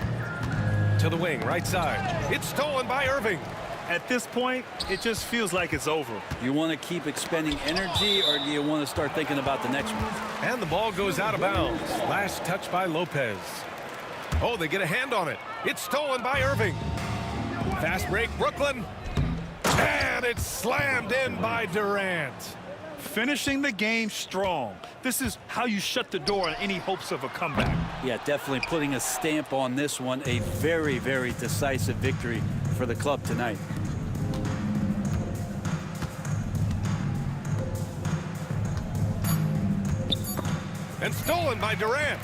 S2: To the wing, right side. It's stolen by Irving.
S4: At this point, it just feels like it's over.
S10: You want to keep expending energy, or do you want to start thinking about the next one?
S2: And the ball goes out of bounds. Last touch by Lopez. Oh, they get a hand on it. It's stolen by Irving. Fast break, Brooklyn. And it's slammed in by Durant.
S4: Finishing the game strong. This is how you shut the door on any hopes of a comeback.
S10: Yeah, definitely putting a stamp on this one. A very, very decisive victory for the club tonight.
S2: And stolen by Durant.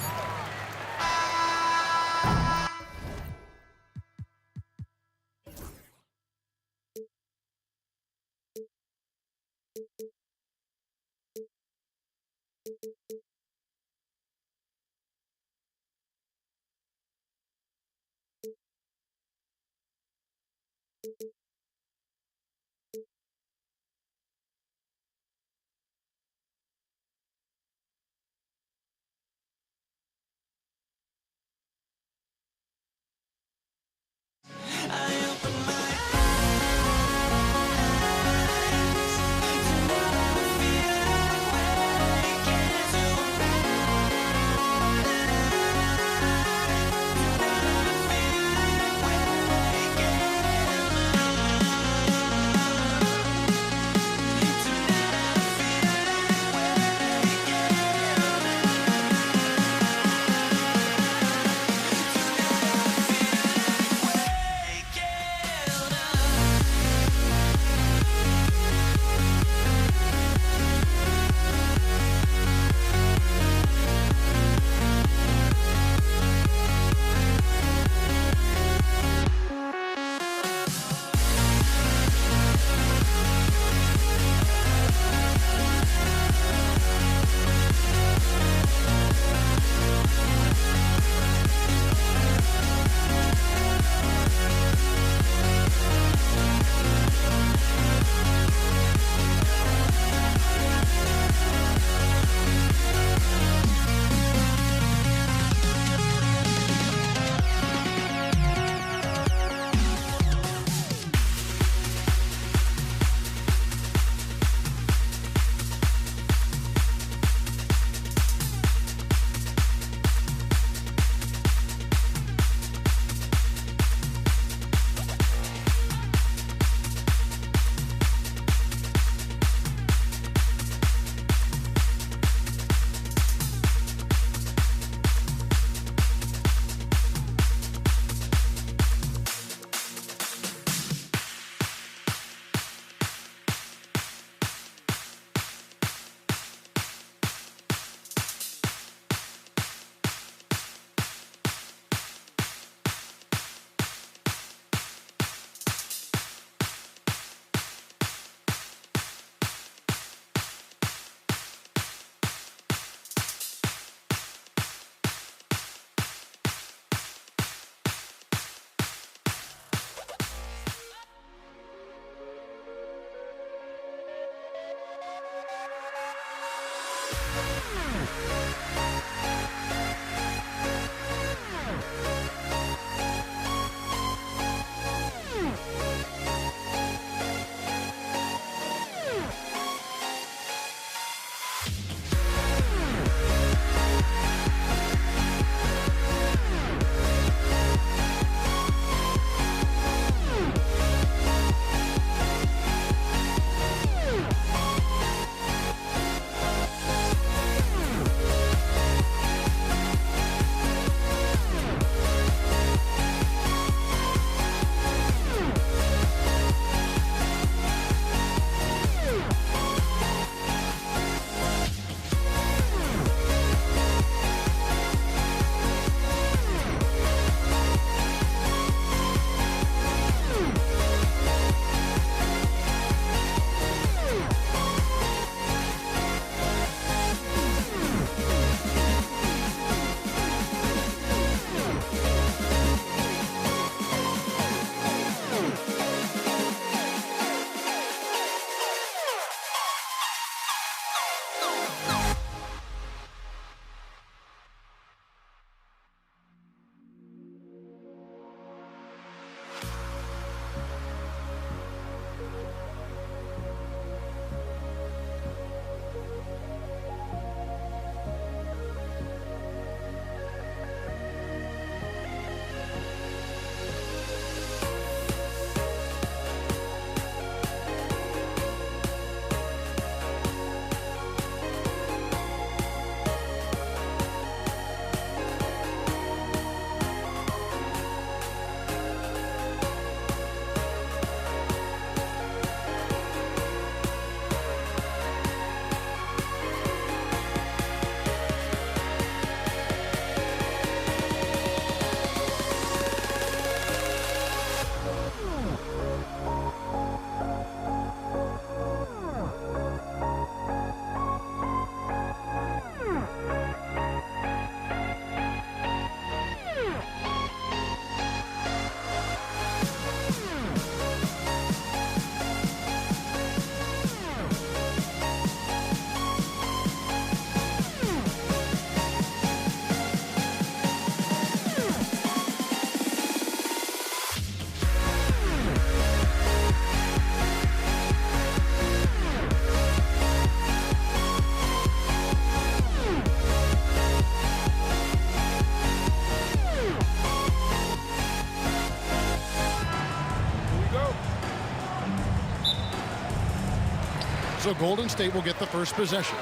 S7: So Golden State will get the first possession.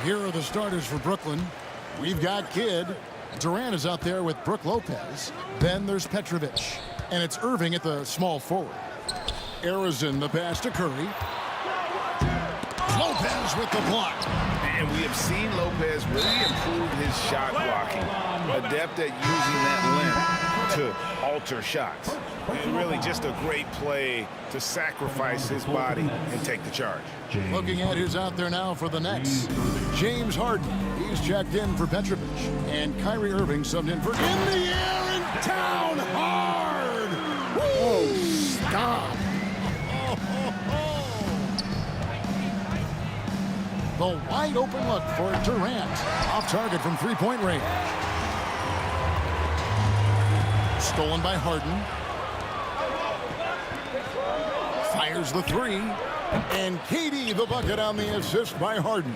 S7: Here are the starters for Brooklyn. We've got Kidd. Durant is out there with Brook Lopez. Then there's Petrovic. And it's Irving at the small forward. Arizon the pass to Curry. Lopez with the block.
S8: And we have seen Lopez really improve his shot blocking. Adept at using that length to alter shots. And really just a great play to sacrifice his body and take the charge.
S7: Looking at who's out there now for the Nets. James Harden. He's checked in for Petrovic. And Kyrie Irving subbed in for in the air and down hard. Whoa, stop. The wide open look for Durant. Off target from three-point range. Stolen by Harden. Fires the three. And KD the bucket on the assist by Harden.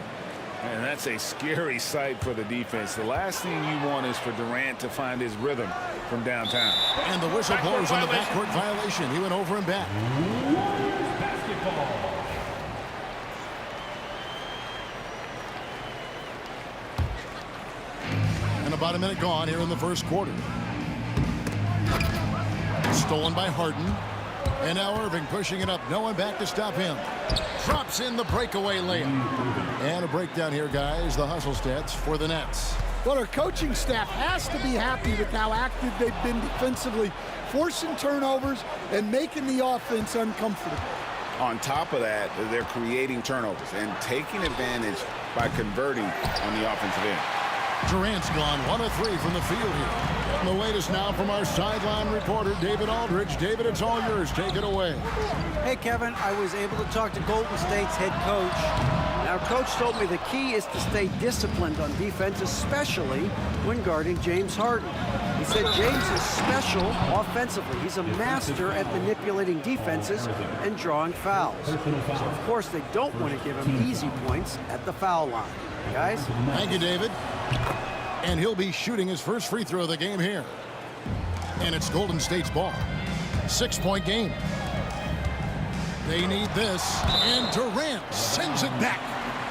S8: And that's a scary sight for the defense. The last thing you want is for Durant to find his rhythm from downtown.
S7: And the whistle blows on the backcourt violation. He went over and back.
S5: Basketball.
S7: And about a minute gone here in the first quarter. Stolen by Harden. And now Irving pushing it up. No one back to stop him. Drops in the breakaway layup. And a breakdown here, guys. The hustle stats for the Nets.
S11: Well, our coaching staff has to be happy with how active they've been defensively, forcing turnovers and making the offense uncomfortable.
S8: On top of that, they're creating turnovers and taking advantage by converting on the offensive end.
S7: Durant's gone 1 of 3 from the field here. And the latest now from our sideline reporter, David Aldridge. David, it's all yours. Take it away.
S12: Hey, Kevin, I was able to talk to Golden State's head coach. Now, Coach told me the key is to stay disciplined on defense, especially when guarding James Harden. He said James is special offensively. He's a master at manipulating defenses and drawing fouls. So, of course, they don't want to give him easy points at the foul line. Guys?
S7: Thank you, David. And he'll be shooting his first free throw of the game here. And it's Golden State's ball. 6-point game. They need this. And Durant sends it back.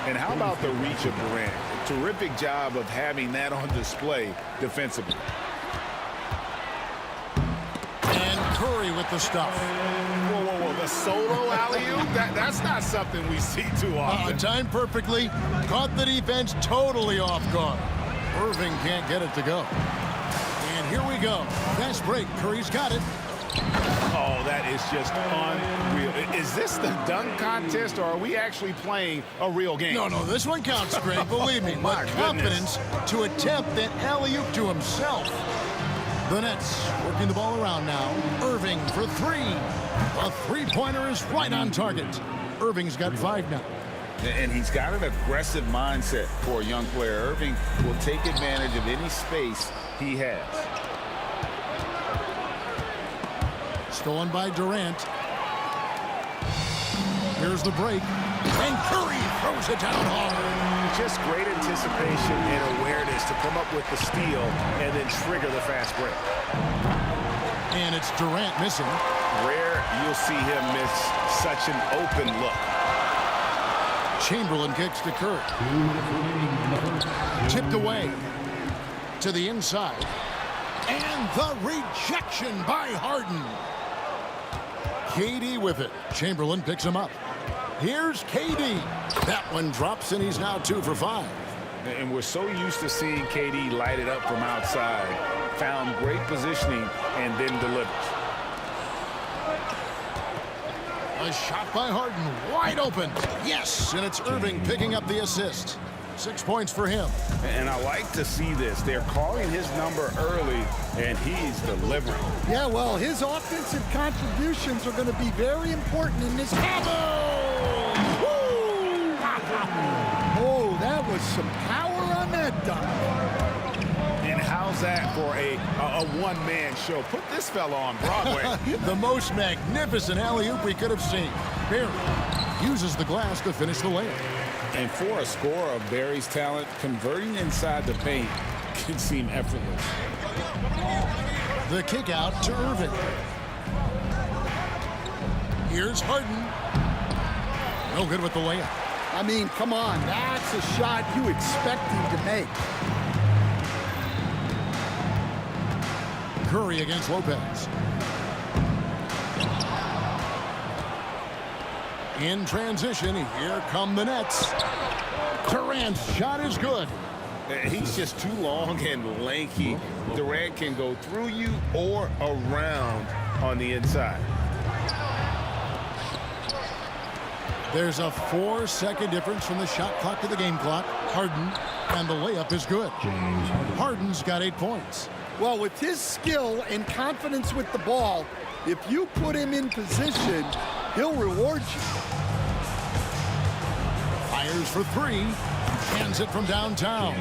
S8: And how about the reach of Durant? Terrific job of having that on display defensively.
S7: And Curry with the stuff.
S8: Whoa, whoa, whoa. The solo alley-oop? That's not something we see too often.
S7: Timed perfectly. Caught the defense totally off guard. Irving can't get it to go. And here we go. Fast break. Curry's got it.
S8: Oh, that is just unreal. Is this the dunk contest, or are we actually playing a real game?
S7: No, this one counts, Greg. Believe me.
S8: My
S7: But confidence to attempt that alley-oop to himself. The Nets working the ball around now. Irving for 3. The three-pointer is right on target. Irving's got 5 now.
S8: And he's got an aggressive mindset for a young player. Irving will take advantage of any space he has.
S7: Stolen by Durant. Here's the break. And Curry throws it down hard.
S8: Just great anticipation and awareness to come up with the steal and then trigger the fast break.
S7: And it's Durant missing.
S8: Rare you'll see him miss such an open look.
S7: Chamberlain kicks to Curry. Tipped away to the inside. And the rejection by Harden. KD with it. Chamberlain picks him up. Here's KD. That one drops, and he's now 2 for 5.
S8: And we're so used to seeing KD light it up from outside. Found great positioning and then delivers.
S7: A shot by Harden, wide open. Yes, and it's Irving picking up the assist. 6 points for him.
S8: And I like to see this. They're calling his number early, and he's delivering.
S11: Yeah, well, his offensive contributions are going to be very important in this game. Oh, that was some power on that dunk.
S8: And how's that for a one-man show? Put this fella on Broadway.
S7: The most magnificent alley-oop we could have seen. Barry uses the glass to finish the layup.
S8: And for a scorer of Barry's talent, converting inside the paint can seem effortless.
S7: The kick out to Irving. Here's Harden. No good with the layup.
S11: I mean, come on, that's a shot you expect him to make.
S7: Curry against Lopez. In transition, here come the Nets. Durant's shot is good.
S8: He's just too long and lanky. Durant can go through you or around on the inside.
S7: There's a 4-second difference from the shot clock to the game clock. Harden, and the layup is good. Harden's got 8 points.
S11: Well, with his skill and confidence with the ball, if you put him in position, he'll reward you.
S7: Fires for 3. Hands it from downtown.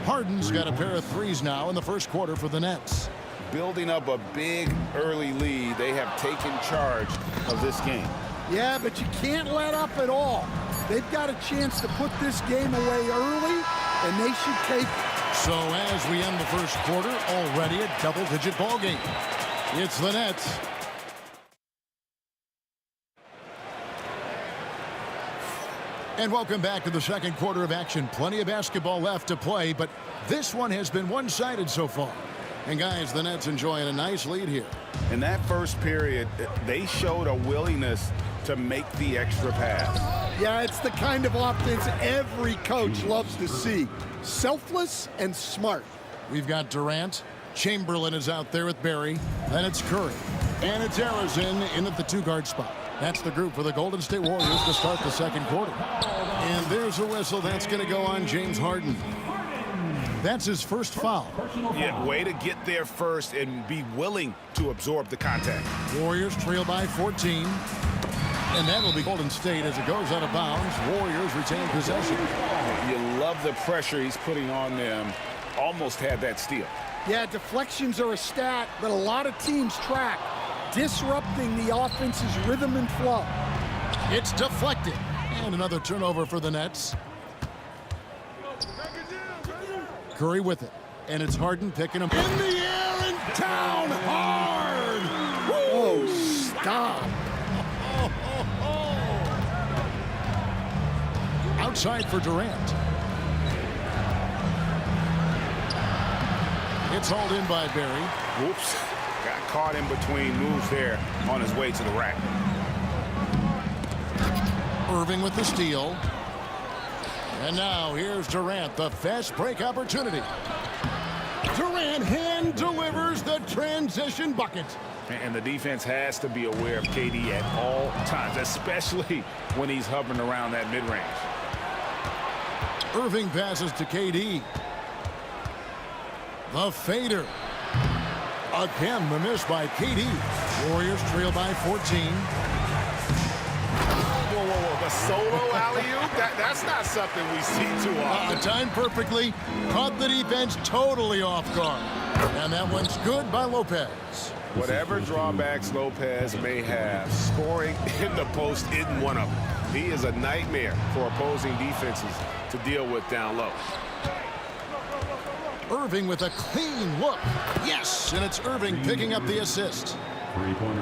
S7: Harden's got a pair of threes now in the first quarter for the Nets.
S8: Building up a big early lead, they have taken charge of this game.
S11: Yeah, but you can't let up at all. They've got a chance to put this game away early, and they should take it.
S7: So as we end the first quarter, already a double-digit ball game. It's the Nets. And welcome back to the second quarter of action. Plenty of basketball left to play, but this one has been one-sided so far. And guys, the Nets enjoying a nice lead here.
S8: In that first period, they showed a willingness to make the extra pass.
S11: Yeah, it's the kind of offense every coach loves to see. Selfless and smart.
S7: We've got Durant. Chamberlain is out there with Barry. Then it's Curry. And it's Arizin in at the 2-guard spot. That's the group for the Golden State Warriors to start the second quarter. And there's a whistle. That's going to go on James Harden. That's his first foul.
S8: Yeah, way to get there first and be willing to absorb the contact.
S7: Warriors trail by 14. And that'll be Golden State as it goes out of bounds. Warriors retain possession.
S8: You love the pressure he's putting on them. Almost had that steal.
S11: Yeah, deflections are a stat that a lot of teams track, disrupting the offense's rhythm and flow.
S7: It's deflected. And another turnover for the Nets. Curry with it. And it's Harden picking him in the air and down hard.
S11: Oh, stop.
S7: Outside for Durant. It's hauled in by Barry.
S8: Whoops. Got caught in between moves there on his way to the rack.
S7: Irving with the steal. And now here's Durant, the fast break opportunity. Durant hand delivers the transition bucket.
S8: And the defense has to be aware of KD at all times, especially when he's hovering around that mid-range.
S7: Irving passes to KD. The fader. Again, the miss by KD. Warriors trail by 14.
S8: Whoa. The solo alley-oop? That's not something we see too often.
S7: Timed perfectly. Caught the defense totally off guard. And that one's good by Lopez.
S8: Whatever drawbacks Lopez may have, scoring in the post isn't one of them. He is a nightmare for opposing defenses to deal with down low.
S7: Irving with a clean look. Yes, and it's Irving picking up the assist.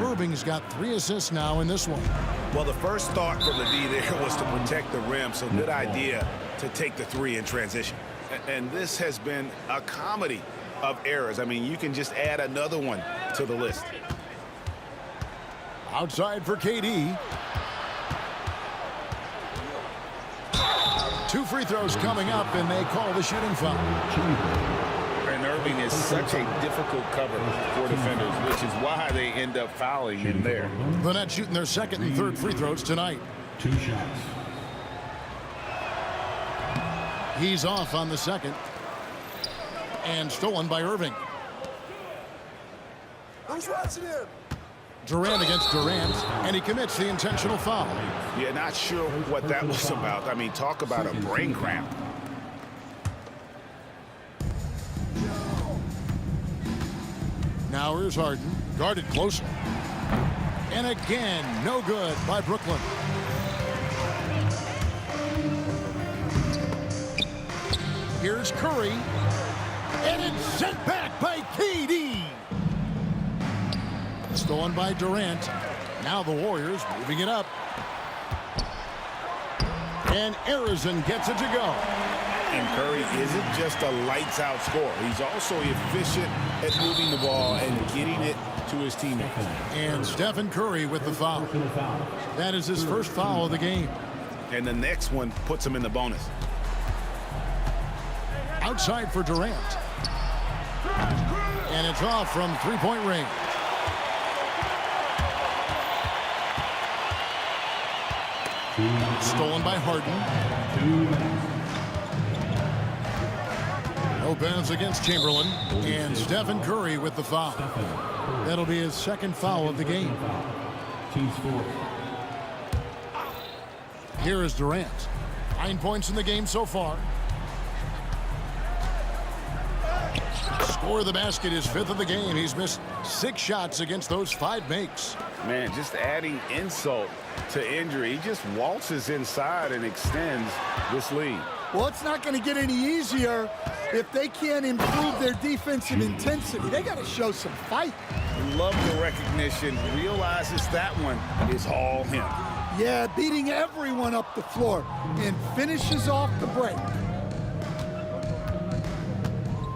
S7: Irving's got 3 assists now in this one.
S8: Well, the first thought from the D there was to protect the rim, so good idea to take the 3 in transition. And this has been a comedy of errors. I mean, you can just add another one to the list.
S7: Outside for KD. 2 free throws coming up, and they call the shooting foul.
S8: And Irving is such a difficult cover for defenders, which is why they end up fouling him there.
S7: The Nets shooting their second and third free throws tonight.
S5: 2 shots.
S7: He's off on the second. And stolen by Irving.
S11: Who's watching him?
S7: Durant against Durant, and he commits the intentional foul.
S8: Yeah, not sure what that was about. I mean, talk about a brain cramp.
S7: Now here's Harden, guarded closely. And again, no good by Brooklyn. Here's Curry. And it's sent back by KD. Stolen by Durant. Now the Warriors moving it up. And Arizin gets it to go.
S8: And Curry isn't just a lights-out scorer. He's also efficient at moving the ball and getting it to his teammates.
S7: And Stephen Curry with the foul. That is his first foul of the game.
S8: And the next one puts him in the bonus.
S7: Outside for Durant. And it's off from three-point range. Stolen by Harden. Lopez against Chamberlain. And Stephen Curry with the foul. That'll be his second foul of the game. Here is Durant. 9 points in the game so far. Score of the basket is 5th of the game. He's missed 6 shots against those 5 makes.
S8: Man, just adding insult to injury. He just waltzes inside and extends this lead.
S11: Well, it's not going to get any easier if they can't improve their defensive intensity. They got to show some fight.
S8: Love the recognition. Realizes that one is all him.
S11: Yeah, beating everyone up the floor and finishes off the break.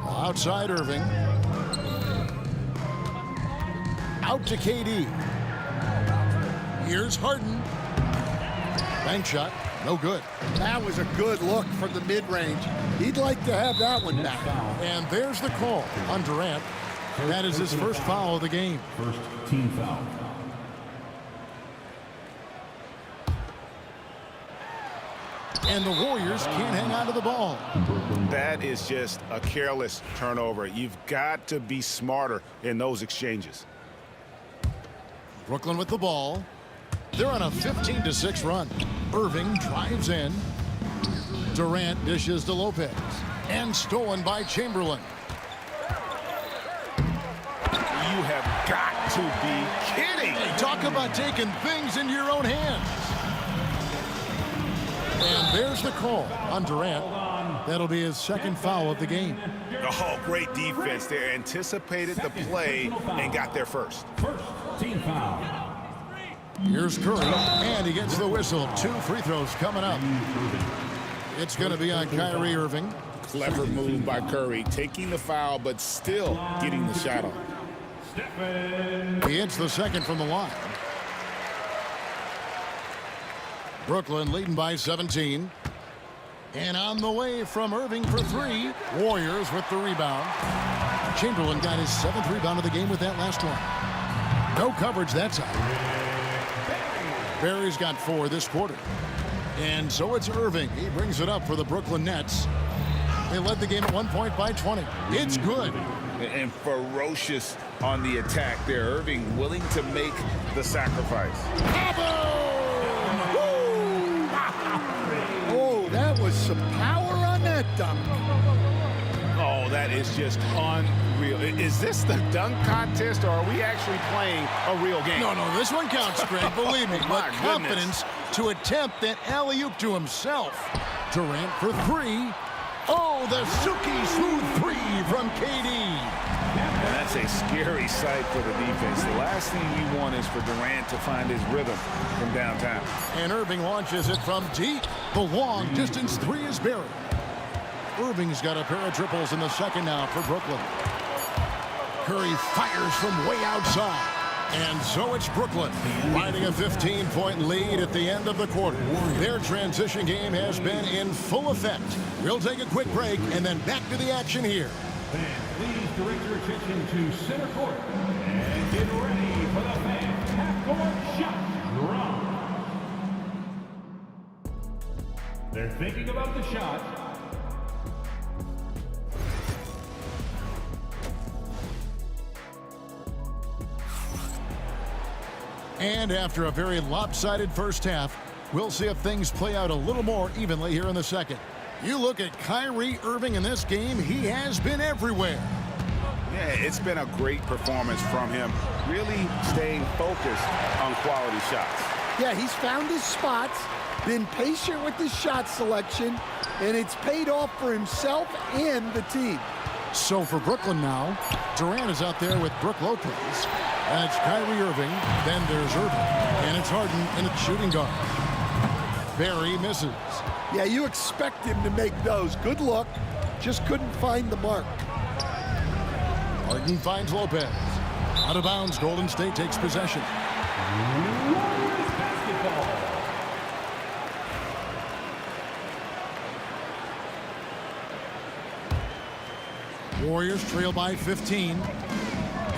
S7: Outside Irving. Out to KD. Here's Harden. Bank shot. No good.
S11: That was a good look from the mid-range. He'd like to have that one back.
S7: And there's the call on Durant. That is his first foul of the game.
S5: First team foul.
S7: And the Warriors can't hang on to the ball.
S8: That is just a careless turnover. You've got to be smarter in those exchanges.
S7: Brooklyn with the ball. They're on a 15-6 run. Irving drives in. Durant dishes to Lopez. And stolen by Chamberlain.
S8: You have got to be kidding.
S7: Hey, talk about taking things into your own hands. And there's the call on Durant. That'll be his second foul of the game.
S8: Oh, great defense there. Anticipated the play and got there first.
S5: First team foul.
S7: Here's Curry, and he gets the whistle. 2 free throws coming up. It's going to be on Kyrie Irving.
S8: Clever move by Curry, taking the foul, but still getting the shot on.
S7: He hits the second from the line. Brooklyn leading by 17. And on the way from Irving for 3. Warriors with the rebound. Chamberlain got his 7th rebound of the game with that last one. No coverage that time. Barry's got 4 this quarter. And so it's Irving. He brings it up for the Brooklyn Nets. They led the game at 1 point by 20. It's good.
S8: And ferocious on the attack there. Irving willing to make the sacrifice.
S11: Oh, that was some power on that dunk.
S8: Oh, that is just unreal. Is this the dunk contest, or are we actually playing a real game?
S7: No, this one counts, Greg, believe me.
S8: My
S7: But confidence to attempt that alley-oop to himself. Durant for 3. Oh, the silky smooth 3 from KD.
S8: And that's a scary sight for the defense. The last thing we want is for Durant to find his rhythm from downtown.
S7: And Irving launches it from deep. The long distance 3 is buried. Irving's got a pair of triples in the second now for Brooklyn. Curry fires from way outside. And so it's Brooklyn riding a 15-point lead at the end of the quarter. Their transition game has been in full effect. We'll take a quick break and then back to the action here.
S5: Fans, please direct your attention to center court and get ready for the fan half-court shot round. They're thinking about the shot.
S7: And after a very lopsided first half, we'll see if things play out a little more evenly here in the second. You look at Kyrie Irving in this game, he has been everywhere.
S8: Yeah, it's been a great performance from him, really staying focused on quality shots.
S11: Yeah, he's found his spots, been patient with his shot selection, and it's paid off for himself and the team.
S7: So for Brooklyn now, Durant is out there with Brook Lopez. That's Kyrie Irving. Then there's Irving. And it's Harden in a shooting guard. Barry misses.
S11: Yeah, you expect him to make those. Good luck. Just couldn't find the mark.
S7: Harden finds Lopez. Out of bounds, Golden State takes possession. Warriors trail by 15.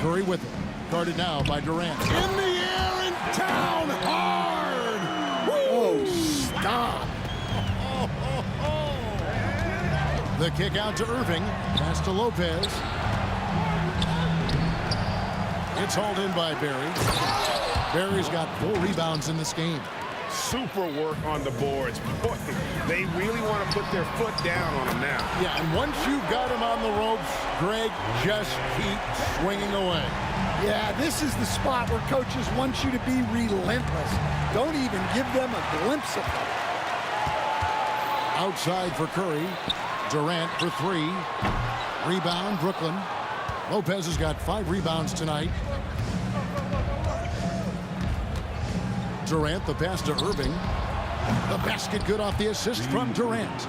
S7: Curry with it. Guarded now by Durant. In the air and down hard!
S11: Oh, stop.
S7: The kick out to Irving. Pass to Lopez. It's hauled in by Barry. Barry's got 4 rebounds in this game.
S8: Super work on the boards. Boy, they really want to put their foot down on him now.
S7: Yeah, and once you've got him on the ropes, Greg, just keep swinging away.
S11: Yeah, this is the spot where coaches want you to be relentless. Don't even give them a glimpse of it.
S7: Outside for Curry. Durant for 3. Rebound, Brooklyn. Lopez has got 5 rebounds tonight. Durant, the pass to Irving. The basket good off the assist from Durant.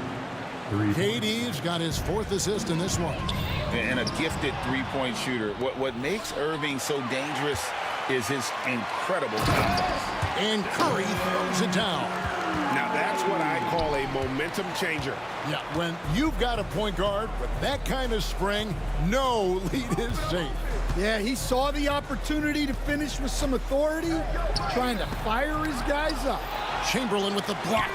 S7: KD's got his 4th assist in this one.
S8: And a gifted three-point shooter. What makes Irving so dangerous is his incredible confidence.
S7: And Curry throws it down.
S8: Now that's what I call a momentum changer.
S7: Yeah, when you've got a point guard with that kind of spring, no lead is safe.
S11: Yeah, he saw the opportunity to finish with some authority, trying to fire his guys up.
S7: Chamberlain with the block.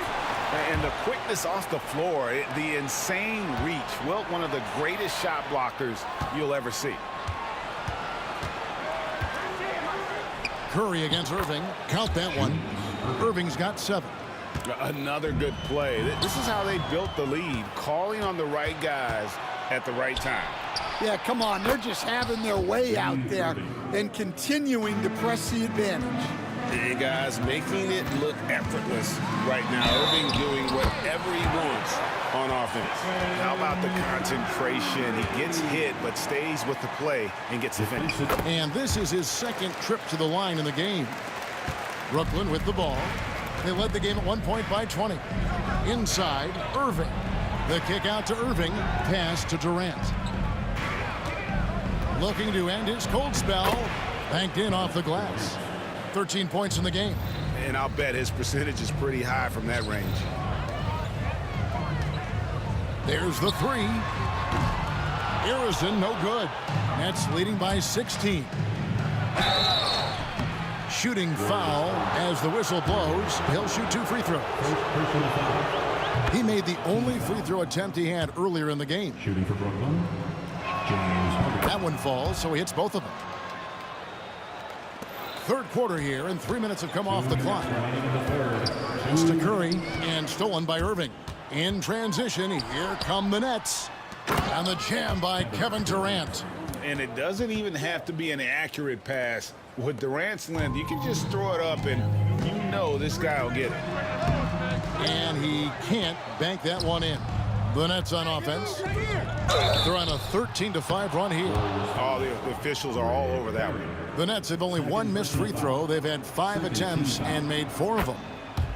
S8: And the quickness off the floor, the insane reach. Well, one of the greatest shot blockers you'll ever see.
S7: Curry against Irving. Count that one. Irving's got 7.
S8: Another good play. This is how they built the lead, calling on the right guys at the right time.
S11: Yeah, come on. They're just having their way out there and continuing to press the advantage.
S8: Hey, guys, making it look effortless right now. Irving doing whatever he wants on offense. How about the concentration? He gets hit but stays with the play and gets the finish.
S7: And this is his 2nd trip to the line in the game. Brooklyn with the ball. They led the game at 1 point by 20. Inside, Irving. The kick out to Irving. Pass to Durant. Looking to end his cold spell. Banked in off the glass. 13 points in the game.
S8: And I'll bet his percentage is pretty high from that range.
S7: There's the 3. Harrison, no good. Nets leading by 16. Shooting foul as the whistle blows. He'll shoot 2 free throws. He made the only free throw attempt he had earlier in the game.
S5: Shooting for Brooklyn, James Harden.
S7: That one falls, so he hits both of them. 3rd quarter here, and 3 minutes have come off the clock. It's to Curry, and stolen by Irving. In transition, here come the Nets. And the jam by Kevin Durant.
S8: And it doesn't even have to be an accurate pass. With Durant's length, you can just throw it up, and you know this guy will get it.
S7: And he can't bank that one in. The Nets on offense. They're on a 13-5 run here.
S8: Oh, the officials are all over that one.
S7: The Nets have only 1 missed free throw. They've had 5 attempts and made 4 of them.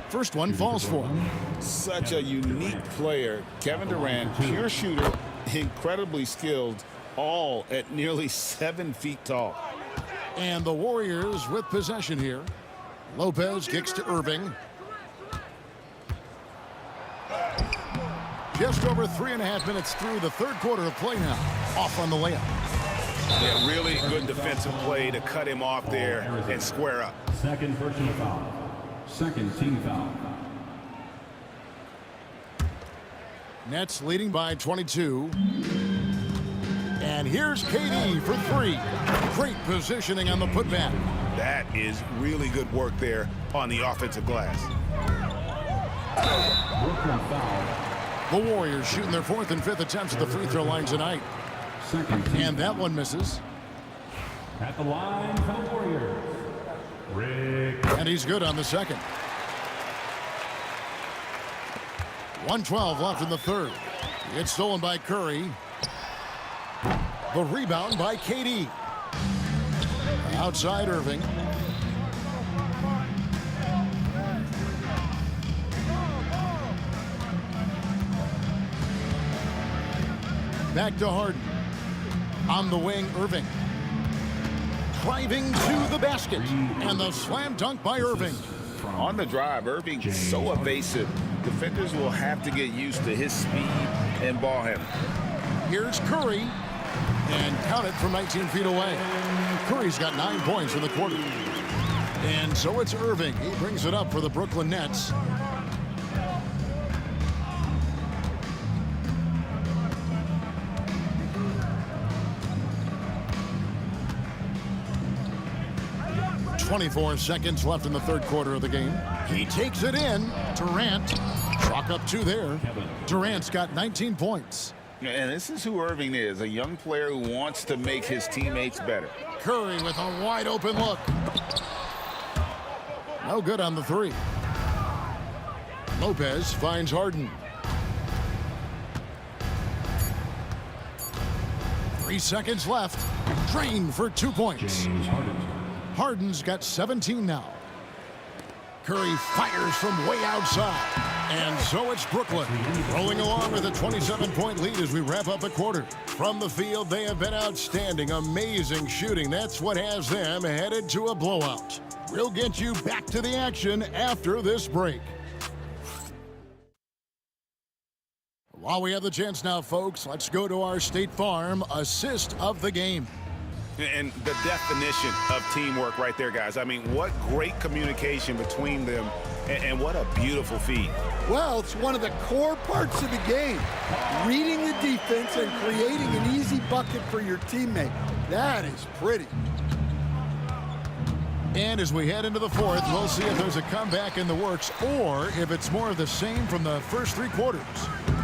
S7: First one falls for him.
S8: Such a unique player. Kevin Durant, pure shooter, incredibly skilled, all at nearly 7 feet tall.
S7: And the Warriors with possession here. Lopez kicks to Irving. Just over 3.5 minutes through the 3rd quarter of play now. Off on the layup.
S8: Yeah, really good defensive play to cut him off there and square up.
S5: 2nd personal foul. 2nd team foul.
S7: Nets leading by 22. And here's KD for 3. Great positioning on the putback.
S8: That is really good work there on the offensive glass.
S5: Brooklyn foul.
S7: The Warriors shooting their 4th and 5th attempts at the free throw line tonight.
S5: 2nd team.
S7: And that one misses.
S5: At the line for the Warriors, Rick.
S7: And he's good on the 2nd. 1:12 left in the 3rd. It's stolen by Curry. The rebound by KD. Outside Irving. Back to Harden. On the wing, Irving. Driving to the basket. And the slam dunk by Irving.
S8: On the drive, Irving so evasive. Defenders will have to get used to his speed and ball handling.
S7: Here's Curry. And count it from 19 feet away. Curry's got 9 points in the quarter. And so it's Irving. He brings it up for the Brooklyn Nets. .24 seconds left in the third quarter of the game. He takes it in. Durant. Chalk up 2 there. Durant's got 19 points.
S8: And this is who Irving is, a young player who wants to make his teammates better.
S7: Curry with a wide open look. No good on the 3. Lopez finds Harden. 3 seconds left. Drained for 2 points. Harden's got 17 now. Curry fires from way outside. And so it's Brooklyn rolling along with a 27-point lead as we wrap up a quarter. From the field, they have been outstanding, amazing shooting. That's what has them headed to a blowout. We'll get you back to the action after this break. While we have the chance now, folks, let's go to our State Farm assist of the game.
S8: And the definition of teamwork right there, guys. I mean, what great communication between them, and what a beautiful feed.
S11: Well, it's one of the core parts of the game. Reading the defense and creating an easy bucket for your teammate. That is pretty.
S7: And as we head into the fourth, we'll see if there's a comeback in the works or if it's more of the same from the first 3 quarters.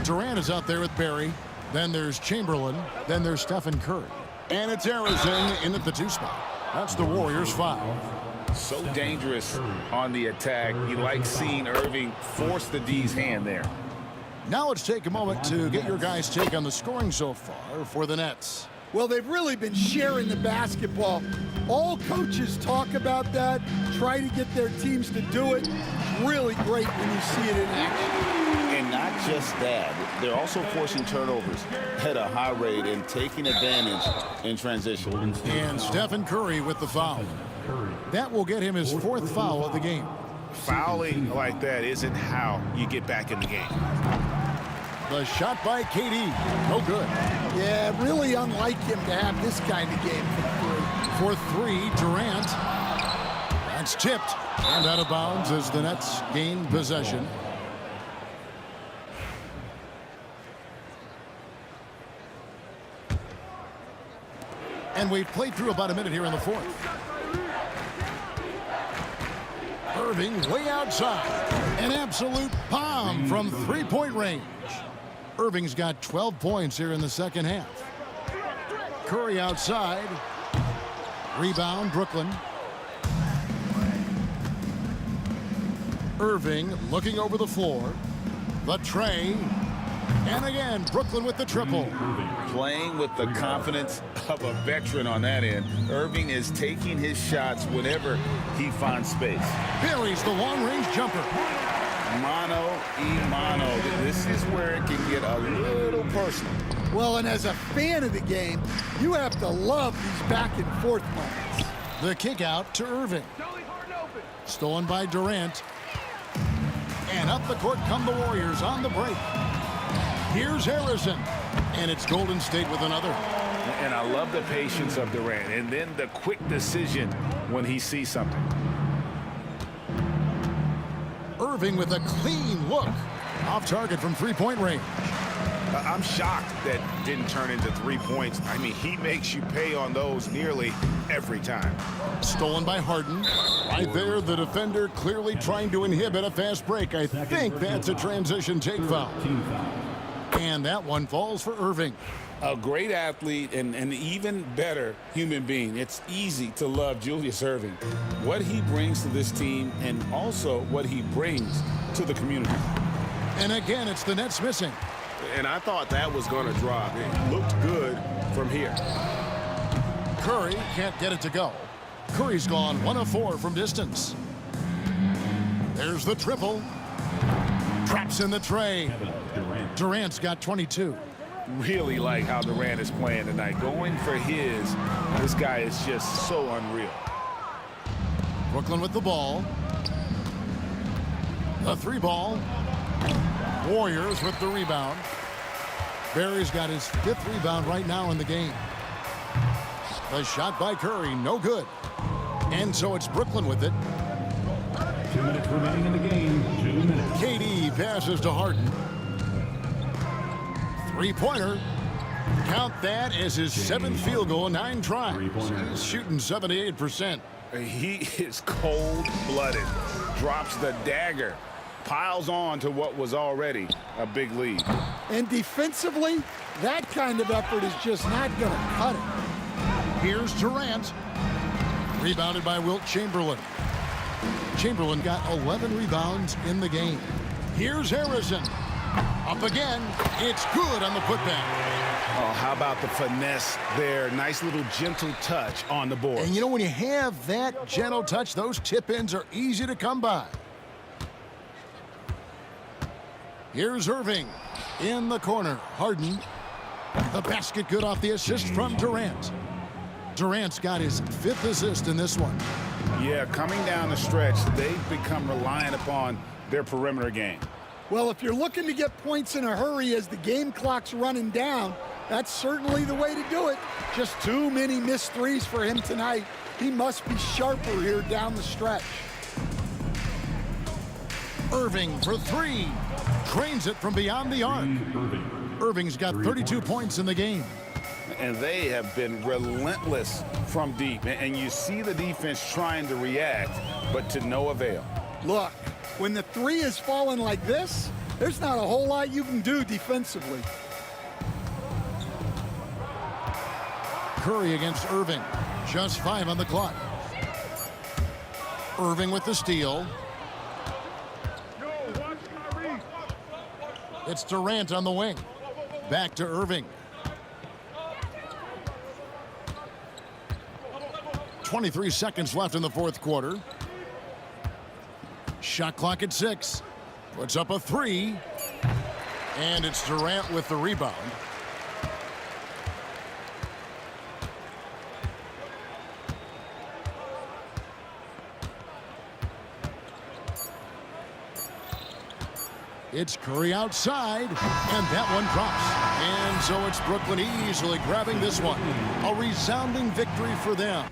S7: Durant is out there with Barry. Then there's Chamberlain. Then there's Stephen Curry. And it's Harrison in at the 2 spot. That's the Warriors' foul.
S8: So dangerous on the attack. You like seeing Irving force the D's hand there.
S7: Now let's take a moment to get your guys' take on the scoring so far for the Nets.
S11: Well, they've really been sharing the basketball. All coaches talk about that, try to get their teams to do it. Really great when you see it in action.
S8: And not just that, they're also forcing turnovers at a high rate and taking advantage in transition.
S7: And Stephen Curry with the foul. That will get him his 4th foul of the game.
S8: Fouling like that isn't how you get back in the game.
S7: The shot by KD. No good.
S11: Yeah, really unlike him to have this kind of game
S7: for 3, Durant. That's tipped and out of bounds as the Nets gain possession. And we've played through about a minute here in the 4th. Irving way outside. An absolute bomb from 3-point range. Irving's got 12 points here in the second half. Curry outside. Rebound, Brooklyn. Irving looking over the floor. The tray. And again, Brooklyn with the triple.
S8: Playing with the confidence of a veteran on that end. Irving is taking his shots whenever he finds space.
S7: Buries the long-range jumper.
S8: Mano y mano. This is where it can get a little personal.
S11: Well, and as a fan of the game, you have to love these back-and-forth moments.
S7: The kick out to Irving. Stolen by Durant. And up the court come the Warriors on the break. Here's Harrison. And it's Golden State with another.
S8: And I love the patience of Durant. And then the quick decision when he sees something.
S7: Irving with a clean look. Off target from 3-point range.
S8: I'm shocked that didn't turn into 3 points. I mean, he makes you pay on those nearly every time.
S7: Stolen by Harden. Right there, the defender clearly trying to inhibit a fast break. I think that's a transition take foul. And that one falls for Irving.
S8: A great athlete and an even better human being. It's easy to love Julius Irving. What he brings to this team and also what he brings to the community.
S7: And again, it's the Nets missing.
S8: And I thought that was going to drop. It looked good from here.
S7: Curry can't get it to go. Curry's gone 1 of 4 from distance. There's the triple. Traps in the tray. Durant's got 22.
S8: really like how Durant is playing tonight. Going for his, this guy is just so unreal.
S7: Brooklyn with the ball. The 3 ball. Warriors with the rebound. Barry's got his 5th rebound right now in the game. The shot by Curry, no good. And so it's Brooklyn with it.
S5: 2 minutes remaining in the game. 2 minutes.
S7: KD passes to Harden. 3-pointer. Count that as his 7th field goal, 9 tries. He's shooting 78%.
S8: He is cold-blooded. Drops the dagger. Piles on to what was already a big lead.
S11: And defensively, that kind of effort is just not going to cut it.
S7: Here's Durant. Rebounded by Wilt Chamberlain. Chamberlain got 11 rebounds in the game. Here's Harrison. Up again. It's good on the putback.
S8: Oh, how about the finesse there? Nice little gentle touch on the board.
S7: And you know, when you have that gentle touch, those tip-ins are easy to come by. Here's Irving in the corner. Harden. The basket good off the assist from Durant. Durant's got his 5th assist in this one.
S8: Yeah, coming down the stretch, they've become reliant upon their perimeter game.
S11: Well, if you're looking to get points in a hurry as the game clock's running down, that's certainly the way to do it. Just too many missed threes for him tonight. He must be sharper here down the stretch.
S7: Irving for 3. Drains it from beyond the arc. Irving's got 32 points in the game.
S8: And they have been relentless from deep. And you see the defense trying to react, but to no avail.
S11: Look, when the 3 is falling like this, there's not a whole lot you can do defensively.
S7: Curry against Irving. Just 5 on the clock. Irving with the steal. It's Durant on the wing. Back to Irving. 23 seconds left in the 4th quarter. Shot clock at 6. Puts up a 3. And it's Durant with the rebound. It's Curry outside, and that one drops. And so it's Brooklyn easily grabbing this one. A resounding victory for them.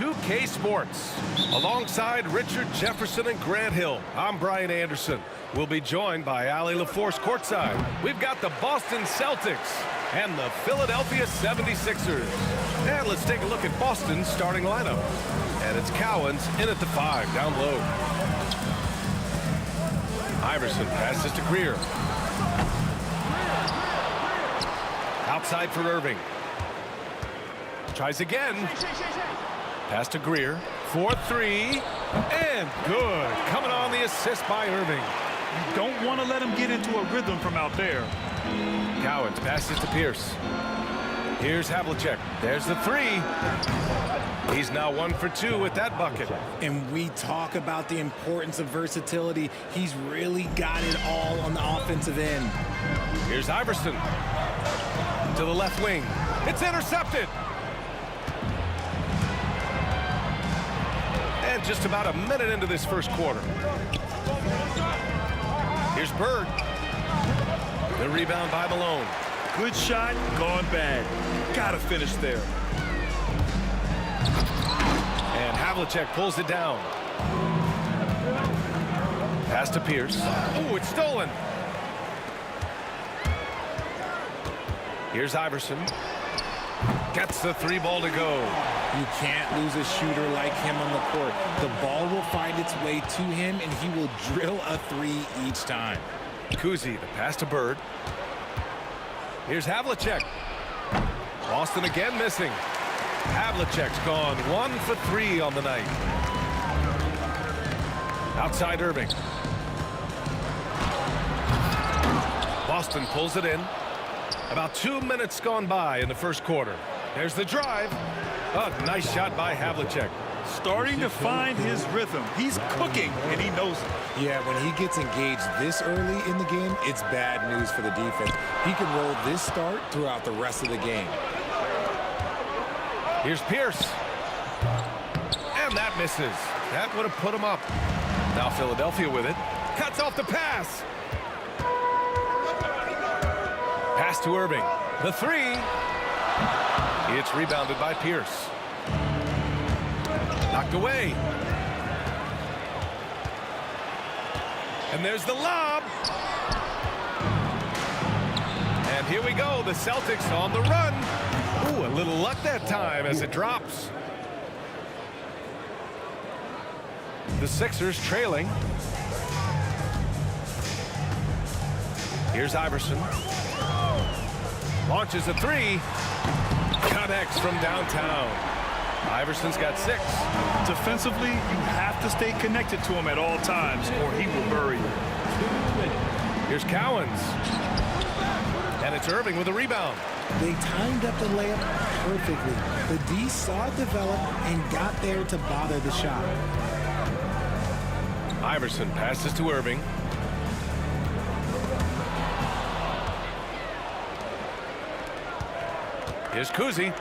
S2: 2K Sports. Alongside Richard Jefferson and Grant Hill, I'm Brian Anderson. We'll be joined by Allie LaForce courtside. We've got the Boston Celtics and the Philadelphia 76ers. And let's take a look at Boston's starting lineup. And it's Cowens in at the 5, down low. Iverson passes to Greer. Outside for Irving. Tries again. Pass to Greer. 4-3. And good. Coming on the assist by Irving.
S4: You don't want to let him get into a rhythm from out there.
S2: Cowens passes to Pierce. Here's Havlicek. There's the 3. He's now 1 for 2 with that bucket.
S13: And we talk about the importance of versatility. He's really got it all on the offensive end.
S2: Here's Iverson. To the left wing. It's intercepted. And just about a minute into this first quarter. Here's Bird. The rebound by Malone.
S4: Good shot, gone bad. Gotta finish there.
S2: And Havlicek pulls it down. Pass to Pierce. Ooh, it's stolen. Here's Iverson. Gets the 3 ball to go.
S13: You can't lose a shooter like him on the court. The ball will find its way to him, and he will drill a 3 each time.
S2: Kuzi, the pass to Bird. Here's Havlicek. Boston again missing. Havlicek's gone 1 for 3 on the night. Outside Irving. Boston pulls it in. About 2 minutes gone by in the first quarter. There's the drive. A nice shot by Havlicek.
S4: Starting to find his rhythm. He's cooking, and he knows it.
S13: Yeah, when he gets engaged this early in the game, it's bad news for the defense. He can roll this start throughout the rest of the game.
S2: Here's Pierce. And that misses. That would have put him up. Now Philadelphia with it. Cuts off the pass. Pass to Irving. The 3. It's rebounded by Pierce. Knocked away. And there's the lob. And here we go. The Celtics on the run. Ooh, a little luck that time as it drops. The Sixers trailing. Here's Iverson. Launches a 3. Connects from downtown. Iverson's got 6.
S4: Defensively, you have to stay connected to him at all times, or he will bury you.
S2: Here's Cowens. And it's Irving with a rebound.
S13: They timed up the layup perfectly. The D saw it develop and got there to bother the shot.
S2: Iverson passes to Irving. Here's Kuzi.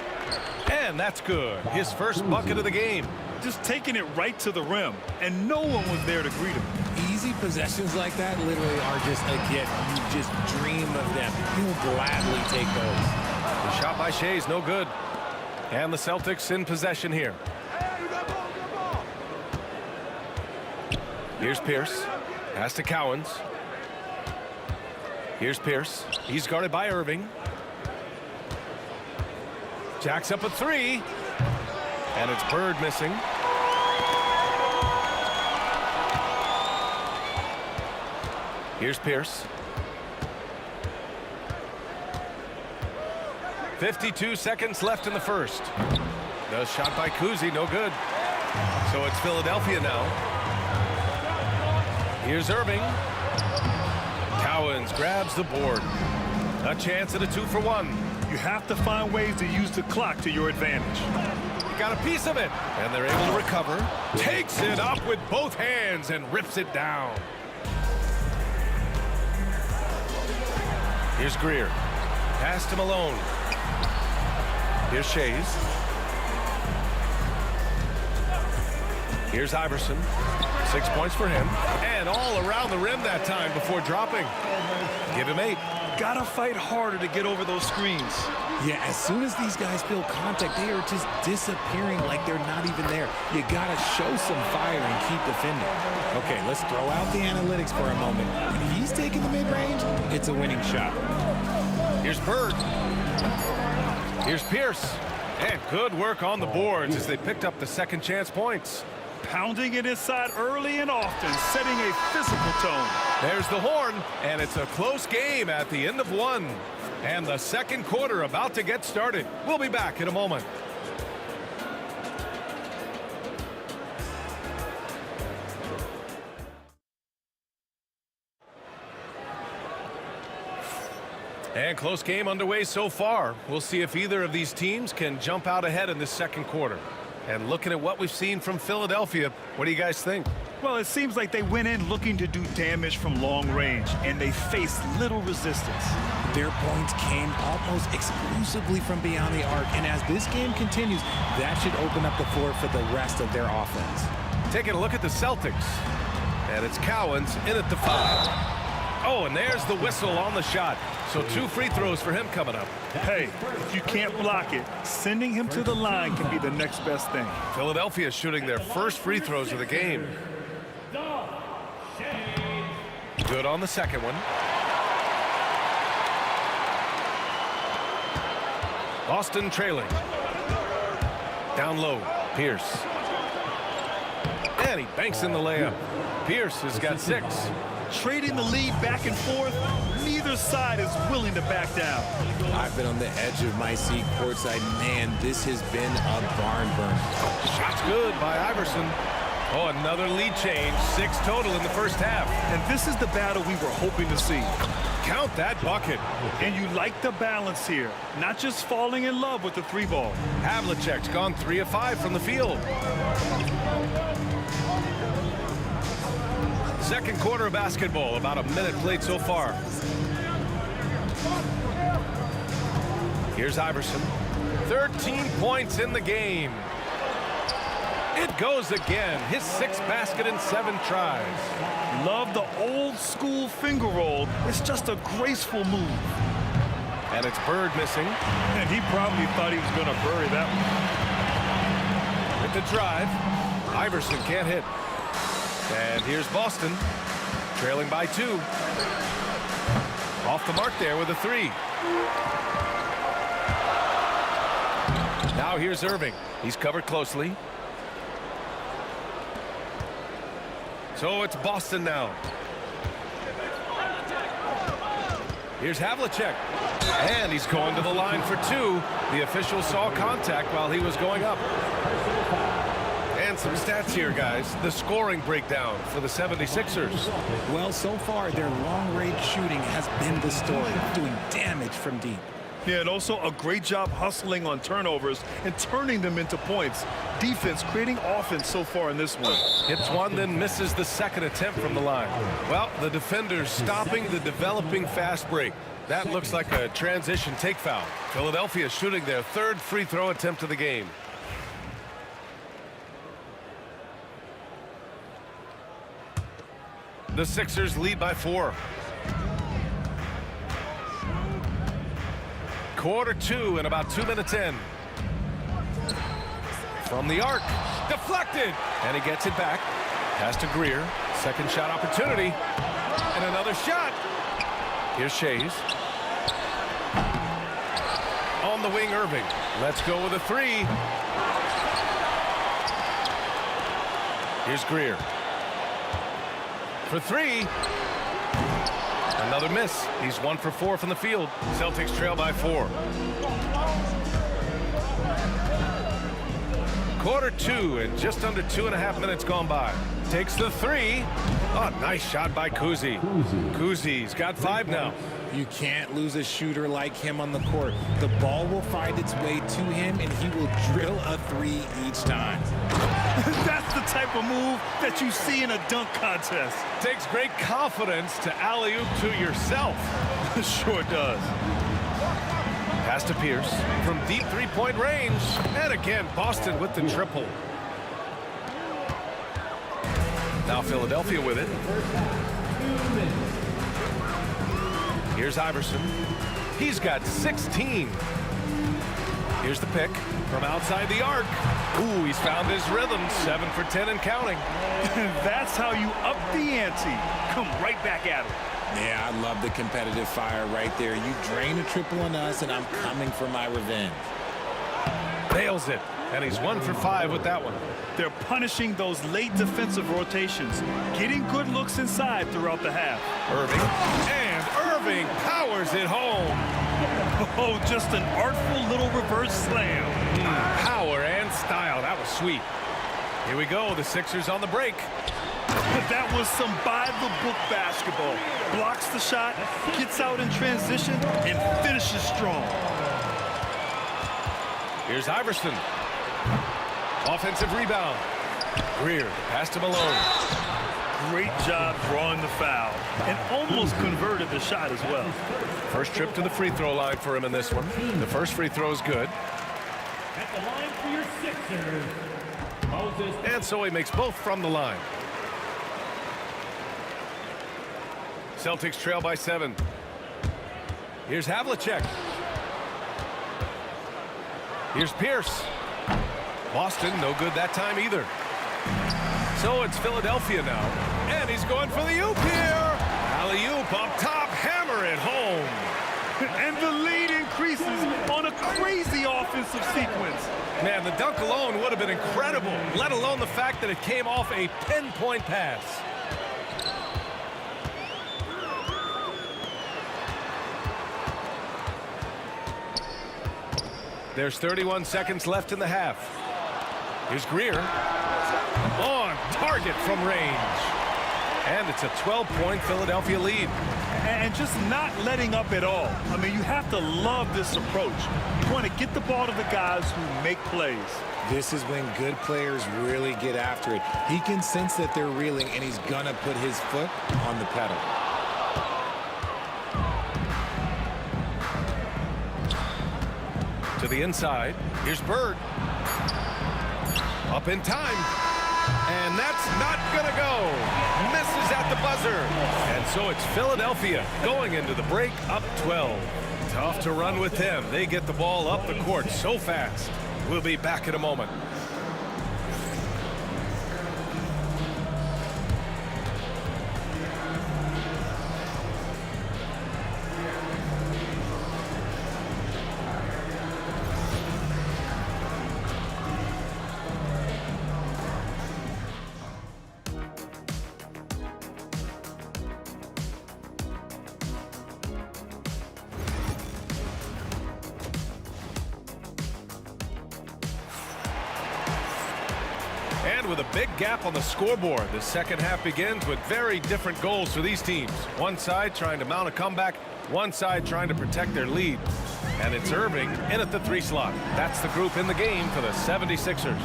S2: And that's good. His first bucket of the game.
S4: Just taking it right to the rim, and no one was there to greet him.
S13: Easy possessions like that literally are just a gift. You just dream of them. You'll gladly take those.
S2: The shot by Shea's no good. And the Celtics in possession here. Here's Pierce. Pass to Cowens. Here's Pierce. He's guarded by Irving. Jacks up a 3. And it's Bird missing. Here's Pierce. 52 seconds left in the first. The shot by Kuzi, no good. So it's Philadelphia now. Here's Irving. Cowens grabs the board. A chance at a 2-for-1.
S4: You have to find ways to use the clock to your advantage.
S2: Got a piece of it. And they're able to recover. Takes it up with both hands and rips it down. Here's Greer. Pass to Malone. Here's Shea's. Here's Iverson. 6 points for him. And all around the rim that time before dropping. Give him 8.
S4: Gotta fight harder to get over those screens.
S13: Yeah, as soon as these guys feel contact, they are just disappearing like they're not even there. You got to show some fire and keep defending. Okay, let's throw out the analytics for a moment. When he's taking the mid-range, it's a winning shot.
S2: Here's Bird. Here's Pierce. And good work on the boards as they picked up the second chance points.
S4: Pounding it inside early and often, setting a physical tone.
S2: There's the horn, and it's a close game at the end of one. And the second quarter about to get started. We'll be back in a moment. And close game underway so far. We'll see if either of these teams can jump out ahead in this second quarter. And looking at what we've seen from Philadelphia, what do you guys think?
S4: Well, it seems like they went in looking to do damage from long range, and they faced little resistance.
S13: Their points came almost exclusively from beyond the arc, and as this game continues, that should open up the floor for the rest of their offense.
S2: Taking a look at the Celtics. And it's Cowens in at the 5. Oh, and there's the whistle on the shot. So 2 free throws for him coming up.
S4: Hey, if you can't block it, sending him to the line can be the next best thing.
S2: Philadelphia shooting their first free throws of the game. Good on the second one. Boston trailing. Down low, Pierce. And he banks in the layup. Pierce has got 6.
S4: Trading the lead back and forth, neither side is willing to back down.
S13: I've been on the edge of my seat courtside. Man, this has been a barn burner.
S2: Shot's good by Iverson. Oh, another lead change. 6 total in the first half.
S4: And this is the battle we were hoping to see.
S2: Count that bucket.
S4: And you like the balance here, not just falling in love with the 3 ball.
S2: Havlicek's gone 3 of 5 from the field. Second quarter of basketball, about a minute played so far. Here's Iverson. 13 points in the game. It goes again. His 6th basket in 7 tries.
S4: Love the old school finger roll. It's just a graceful move.
S2: And it's Bird missing.
S4: And he probably thought he was going to bury that one.
S2: With the drive. Iverson can't hit. And here's Boston, trailing by 2. Off the mark there with a 3. Now here's Irving. He's covered closely. So it's Boston now. Here's Havlicek. And he's going to the line for 2. The official saw contact while he was going up. And some stats here, guys. The scoring breakdown for the 76ers.
S13: Well, so far, their long-range shooting has been the story, doing damage from deep.
S4: Yeah, and also a great job hustling on turnovers and turning them into points. Defense creating offense so far in this one.
S2: Hits one, then misses the second attempt from the line. Well, the defenders stopping the developing fast break. That looks like a transition take foul. Philadelphia shooting their 3rd free throw attempt of the game. The Sixers lead by 4. Quarter 2 and about 2 minutes in. From the arc, deflected, and he gets it back. Pass to Greer, second shot opportunity, and another shot. Here's Shays. On the wing, Irving. Let's go with a 3. Here's Greer. For 3. Another miss. He's 1 for 4 from the field. Celtics trail by 4. Quarter 2 and just under 2.5 minutes gone by. Takes the 3. Oh, nice shot by Kuzi. Kuzi's got 5 now.
S13: You can't lose a shooter like him on the court. The ball will find its way to him, and he will drill a 3 each time.
S4: That's the type of move that you see in a dunk contest.
S2: Takes great confidence to alley-oop to yourself.
S4: Sure does.
S2: Pass to Pierce from deep 3-point range. And again, Boston with the triple. Now Philadelphia with it. Here's Iverson. He's got 16. Here's the pick from outside the arc. Ooh, he's found his rhythm. 7 for 10 and counting.
S4: That's how you up the ante. Come right back at him.
S13: Yeah, I love the competitive fire right there. You drain a triple on us, and I'm coming for my revenge.
S2: Nails it. And he's 1 for 5 with that one.
S4: They're punishing those late defensive rotations, getting good looks inside throughout the half.
S2: Irving. And Irving powers it home.
S4: Oh, just an artful little reverse slam.
S2: Power and style. That was sweet. Here we go. The Sixers on the break.
S4: That was some by-the-book basketball. Blocks the shot, gets out in transition, and finishes strong.
S2: Here's Iverson. Offensive rebound. Greer, pass to Malone.
S4: Great job drawing the foul, and almost converted the shot as well.
S2: First trip to the free throw line for him in this one. The first free throw is good.
S5: At the line for your Sixers, Moses.
S2: And so he makes both from the line. Celtics trail by 7. Here's Havlicek. Here's Pierce. Boston, no good that time either. So it's Philadelphia now. And he's going for the oop here. Alley-oop up top, hammer it home.
S4: And the lead increases on a crazy offensive sequence.
S2: Man, the dunk alone would have been incredible, let alone the fact that it came off a pinpoint pass. There's 31 seconds left in the half. Here's Greer. On target from range. And it's a 12-point Philadelphia lead.
S4: And just not letting up at all. I mean, you have to love this approach. You want to get the ball to the guys who make plays.
S13: This is when good players really get after it. He can sense that they're reeling, and he's going to put his foot on the pedal.
S2: To the inside. Here's Bird. Up in time. And that's not going to go. Misses at the buzzer. And so it's Philadelphia going into the break up 12. Tough to run with them. They get the ball up the court so fast. We'll be back in a moment. And with a big gap on the scoreboard, the second half begins with very different goals for these teams. One side trying to mount a comeback, one side trying to protect their lead. And it's Irving in at the 3 slot. That's the group in the game for the 76ers.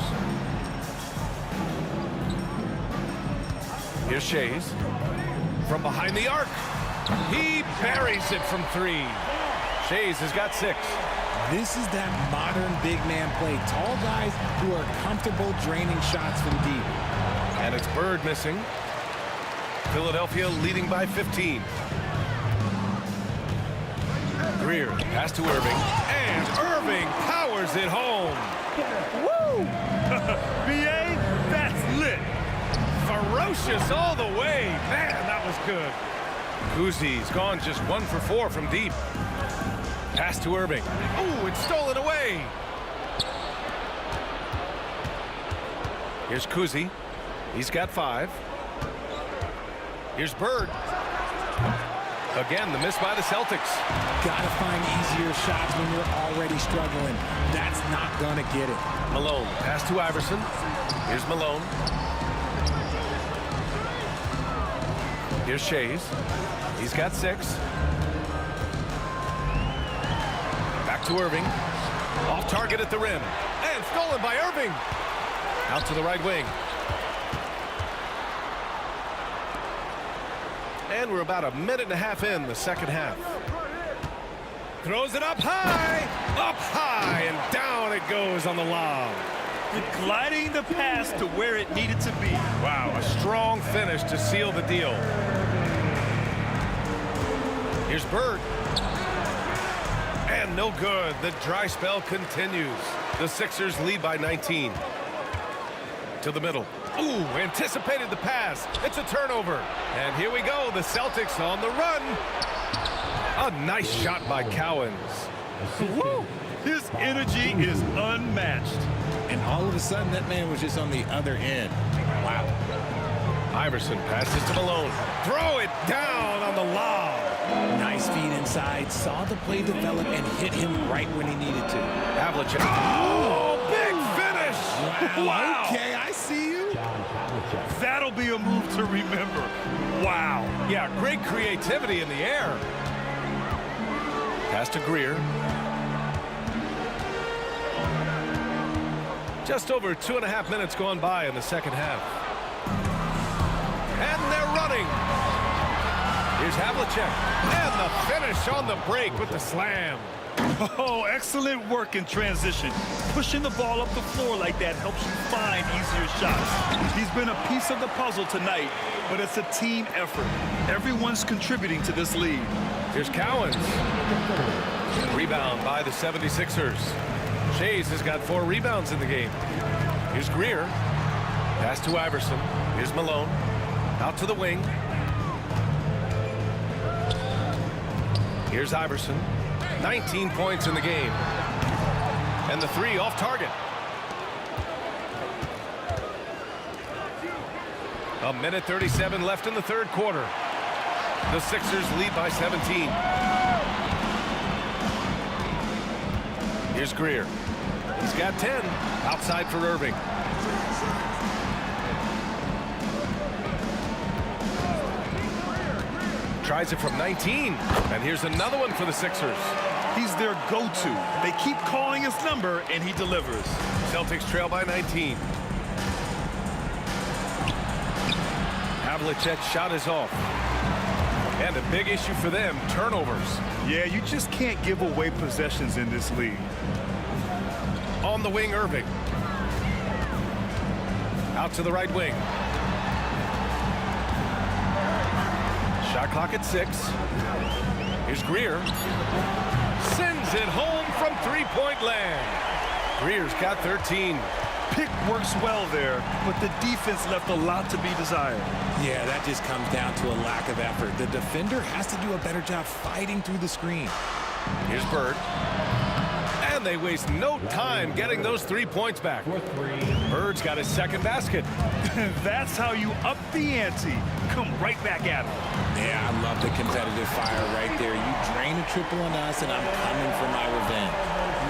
S2: Here's Shays. From behind the arc. He buries it from 3. Shays has got 6.
S13: This is that modern big man play. Tall guys who are comfortable draining shots from deep.
S2: And it's Bird missing. Philadelphia leading by 15. Greer, pass to Irving. And Irving powers it home.
S4: Woo! BA, that's lit.
S2: Ferocious all the way. Man, that was good. Kuzi's gone just 1 for 4 from deep. Pass to Irving. Ooh, it's stolen away. Here's Kuzi. He's got 5. Here's Bird. Again, the miss by the Celtics.
S13: Gotta find easier shots when you're already struggling. That's not gonna get it.
S2: Malone, pass to Iverson. Here's Malone. Here's Shays. He's got 6. Back to Irving. Off target at the rim. And stolen by Irving. Out to the right wing. And we're about a minute and a half in the second half. Throws it up high, and down it goes on the lob.
S4: Gliding the pass to where it needed to be.
S2: Wow, a strong finish to seal the deal. Here's Bird. And no good. The dry spell continues. The Sixers lead by 19. To the middle. Ooh, anticipated the pass. It's a turnover. And here we go. The Celtics on the run. A nice shot by Cowens.
S4: Woo! His energy is unmatched.
S13: And all of a sudden, that man was just on the other end. Wow.
S2: Iverson passes to Malone. Throw it down on the lob.
S13: Nice feed inside. Saw the play develop and hit him right when he needed to.
S2: Havlicek. Oh, big finish.
S4: Wow.
S13: Okay, I see you.
S4: That'll be a move to remember. Wow.
S2: Yeah, great creativity in the air. Pass to Greer. Just over 2.5 minutes gone by in the second half. And they're running. Here's Havlicek. And the finish on the break with the slam.
S4: Oh, excellent work in transition. Pushing the ball up the floor like that helps you find easier shots. He's been a piece of the puzzle tonight, but it's a team effort. Everyone's contributing to this lead.
S2: Here's Cowens. Rebound by the 76ers. Shays has got 4 rebounds in the game. Here's Greer. Pass to Iverson. Here's Malone. Out to the wing. Here's Iverson. 19 points in the game. And the 3 off target. A minute 37 left in the third quarter. The Sixers lead by 17. Here's Greer. He's got 10. Outside for Irving. Tries it from 19. And here's another one for the Sixers.
S4: He's their go-to. They keep calling his number, and he delivers.
S2: Celtics trail by 19. Havlicek's shot is off. And a big issue for them, turnovers.
S4: Yeah, you just can't give away possessions in this league.
S2: On the wing, Irving. Out to the right wing. Shot clock at 6. Here's Greer. Sends it home from three-point land. Greer's got 13.
S4: Pick works well there, but the defense left a lot to be desired.
S13: Yeah, that just comes down to a lack of effort. The defender has to do a better job fighting through the screen.
S2: Here's Bird. And they waste no time getting those 3 points back. Bird's got his second basket.
S4: That's how you up the ante. Come right back at him.
S13: Yeah, I love the competitive fire right there. You drain a triple on us, and I'm coming for my revenge.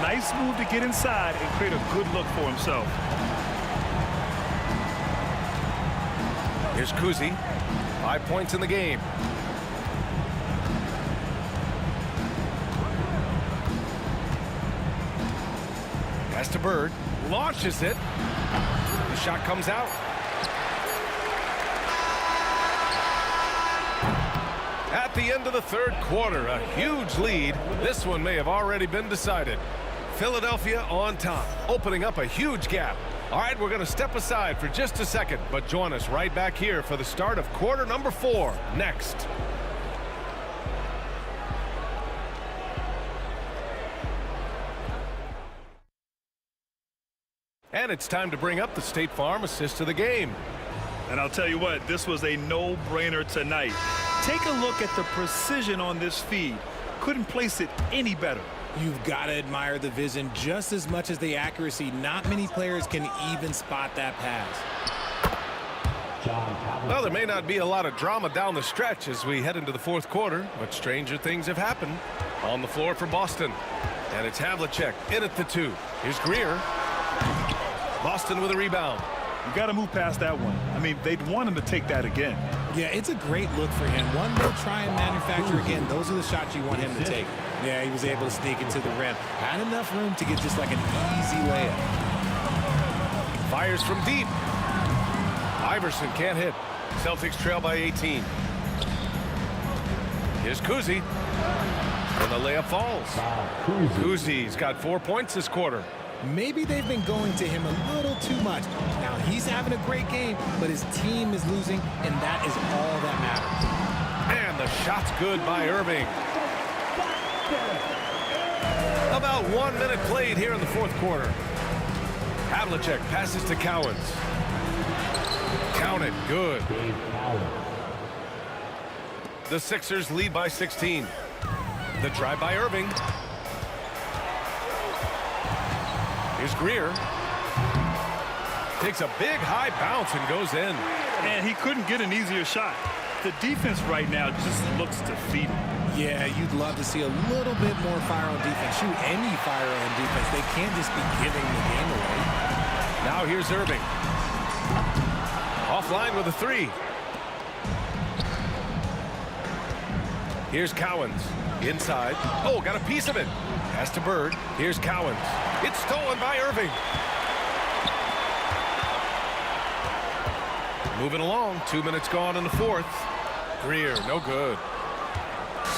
S4: Nice move to get inside and create a good look for himself.
S2: Here's Kuzi. 5 points in the game. Pass to Bird. Launches it. The shot comes out. At the end of the third quarter, a huge lead. This one may have already been decided. Philadelphia on top, opening up a huge gap. All right, we're going to step aside for just a second, but join us right back here for the start of quarter number 4 next. And it's time to bring up the State Farm assist of the game.
S4: And I'll tell you what, this was a no-brainer tonight. Take a look at the precision on this feed. Couldn't place it any better.
S13: You've got to admire the vision just as much as the accuracy. Not many players can even spot that pass.
S2: Well, there may not be a lot of drama down the stretch as we head into the fourth quarter, but stranger things have happened. On the floor for Boston. And it's Havlicek in at the 2. Here's Greer. Boston with a rebound.
S4: You got to move past that one. I mean, they'd want him to take that again.
S13: Yeah, it's a great look for him. One they'll try and manufacture again. Those are the shots you want him to take. Yeah, he was able to sneak into the rim. Had enough room to get just like an easy layup.
S2: Fires from deep. Iverson can't hit. Celtics trail by 18. Here's Kuzi. And the layup falls. Kuzi's got 4 points this quarter.
S13: Maybe they've been going to him a little too much. Now, he's having a great game, but his team is losing, and that is all that matters.
S2: And the shot's good by Irving. about 1 minute played here in the fourth quarter. Havlicek passes to Cowens. Counted. Good. The Sixers lead by 16. The drive by Irving. Here's Greer. Takes a big high bounce and goes in.
S4: And he couldn't get an easier shot. The defense right now just looks defeated.
S13: Yeah, you'd love to see a little bit more fire on defense. Shoot, any fire on defense. They can't just be giving the game away.
S2: Now here's Irving. Offline with a three. Here's Cowens. Inside. Oh, got a piece of it. Pass to Bird. Here's Cowens. It's stolen by Irving. Moving along. 2 minutes gone in the fourth. Greer, no good.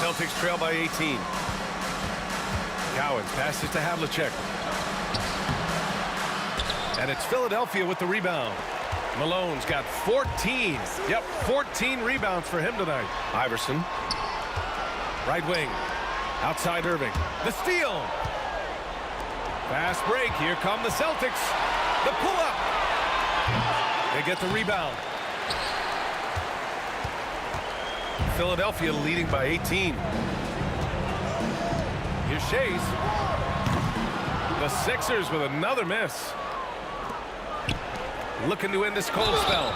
S2: Celtics trail by 18. Cowens passes to Havlicek. And it's Philadelphia with the rebound. Malone's got 14. Yep, 14 rebounds for him tonight. Iverson. Right wing. Outside Irving. The steal. Fast break. Here come the Celtics. The pull-up. They get the rebound. Philadelphia leading by 18. Here's Shays. The Sixers with another miss. Looking to end this cold spell.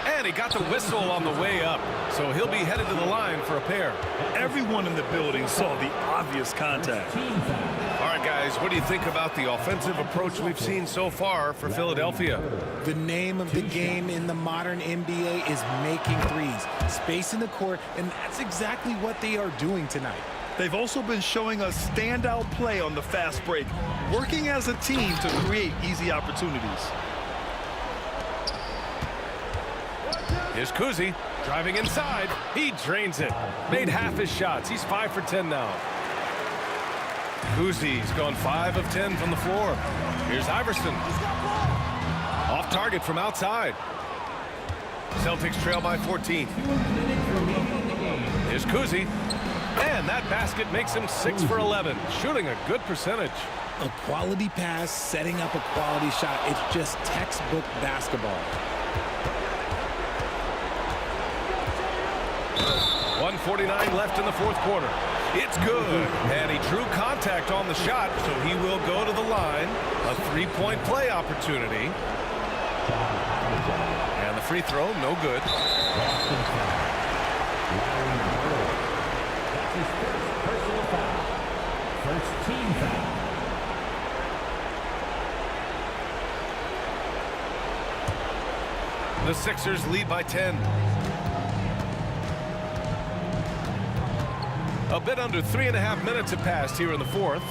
S2: And he got the whistle on the way up. So he'll be headed to the line for a pair.
S4: Everyone in the building saw the obvious contact.
S2: All right, guys, what do you think about the offensive approach we've seen so far for Philadelphia?
S13: The name of the game in the modern NBA is making threes. Space in the court, and that's exactly what they are doing tonight.
S4: They've also been showing us standout play on the fast break, working as a team to create easy opportunities.
S2: Here's Kuzi driving inside. He drains it. Made half his shots. He's 5 for 10 now. Kuzi's gone 5 of 10 from the floor. Here's Iverson. Off target from outside. Celtics trail by 14. Here's Kuzi. And that basket makes him 6 for 11. Shooting a good percentage.
S13: A quality pass, setting up a quality shot. It's just textbook basketball.
S2: 1:49 left in the fourth quarter. It's good. And he drew contact on the shot, so he will go to the line. A three-point play opportunity. And the free throw, no good.
S5: First team foul.
S2: The Sixers lead by 10. A bit under 3.5 minutes have passed here in the fourth.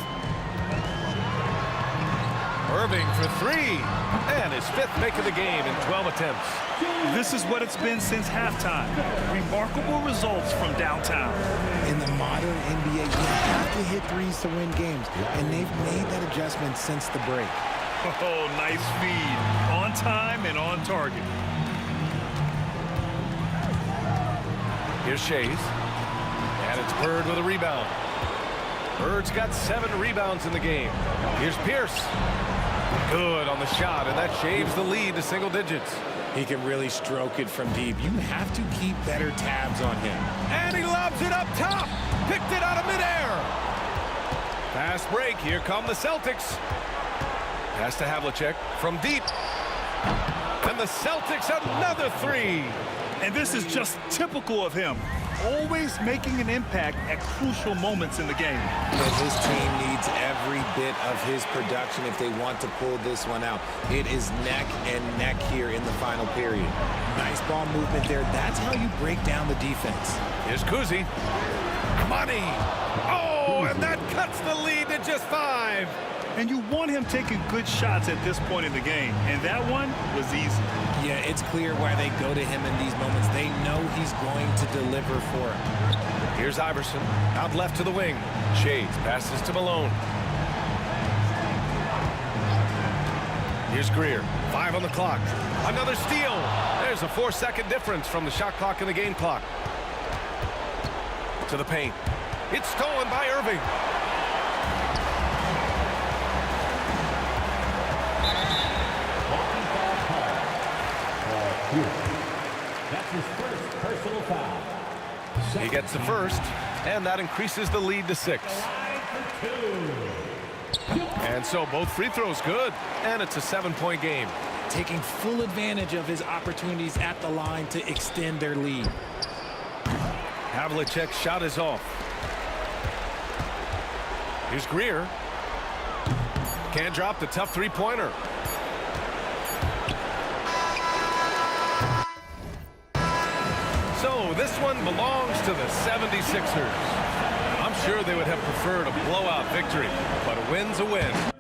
S2: Irving for three. And his 5th make of the game in 12 attempts.
S4: This is what it's been since halftime. Remarkable results from downtown.
S13: In the modern NBA, you have to hit threes to win games, and they've made that adjustment since the break.
S4: Oh, nice feed. On time and on target.
S2: Here's Shays. And it's Bird with a rebound. Bird's got 7 rebounds in the game. Here's Pierce. Good on the shot, and that shaves the lead to single digits.
S13: He can really stroke it from deep. You have to keep better tabs on him.
S2: And he lobs it up top. Picked it out of midair. Fast break. Here come the Celtics. Pass to Havlicek from deep. And the Celtics another three.
S4: And this is just typical of him. Always making an impact at crucial moments in the game.
S13: And his team needs every bit of his production if they want to pull this one out. It is neck and neck here in the final period. Nice ball movement there. That's how you break down the defense.
S2: Here's Kuzi. Money. Oh, and that cuts the lead to just 5.
S4: And you want him taking good shots at this point in the game. And that one was easy.
S13: Yeah, it's clear why they go to him in these moments. They know he's going to deliver for him.
S2: Here's Iverson. Out left to the wing. Shades passes to Malone. Here's Greer. 5 on the clock. Another steal. There's a 4-second difference from the shot clock and the game clock. To the paint. It's stolen by Irving.
S5: personal foul.
S2: He gets the first, and that increases the lead to 6. And so both free throws good, and it's a 7-point game.
S13: Taking full advantage of his opportunities at the line to extend their lead.
S2: Havlicek's shot is off. Here's Greer. Can't drop the tough three-pointer. So this one belongs to the 76ers. I'm sure they would have preferred a blowout victory, but a win's a win.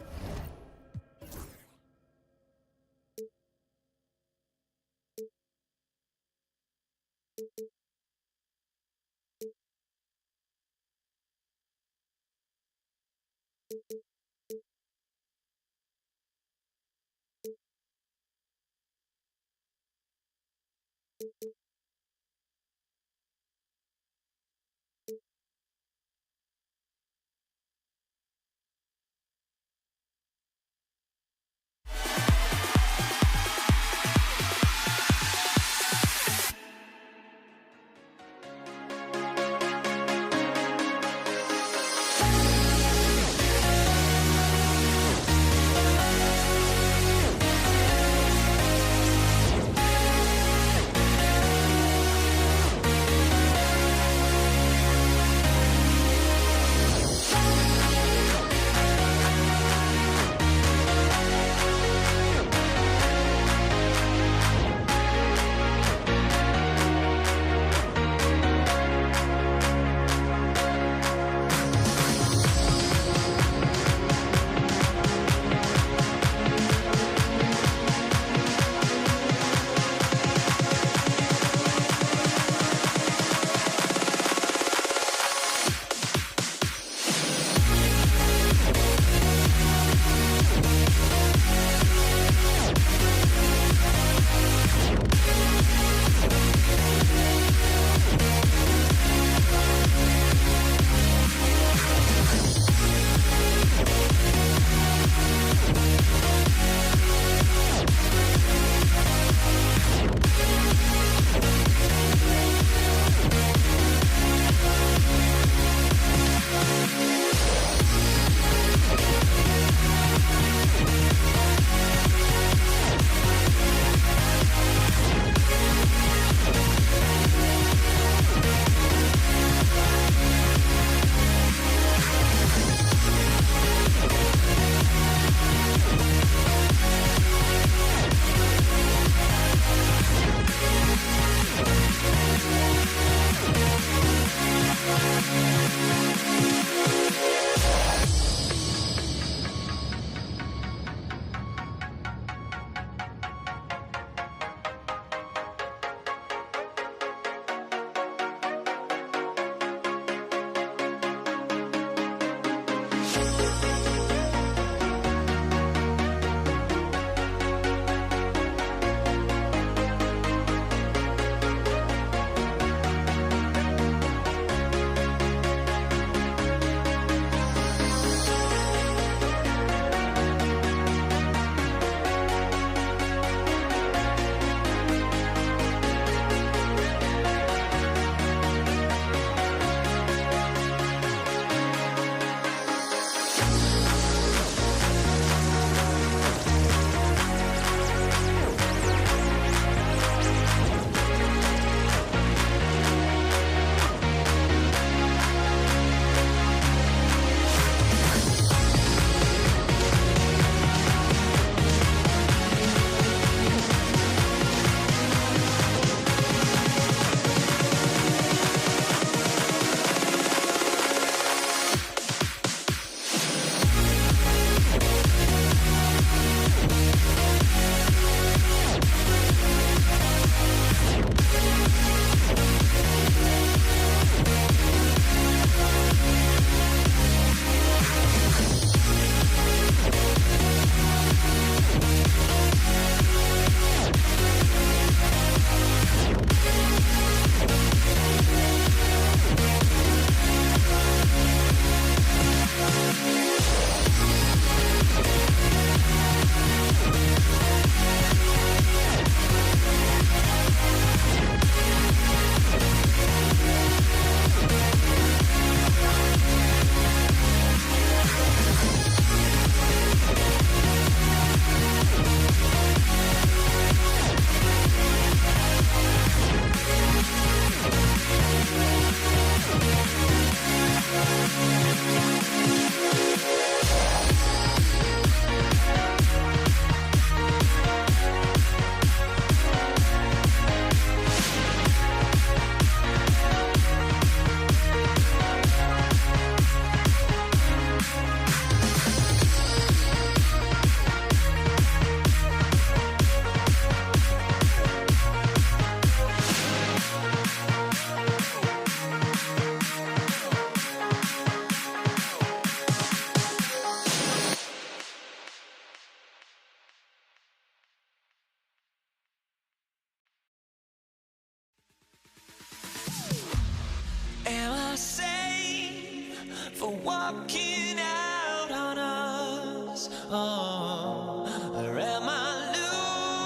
S1: walking out on us? Oh, or am I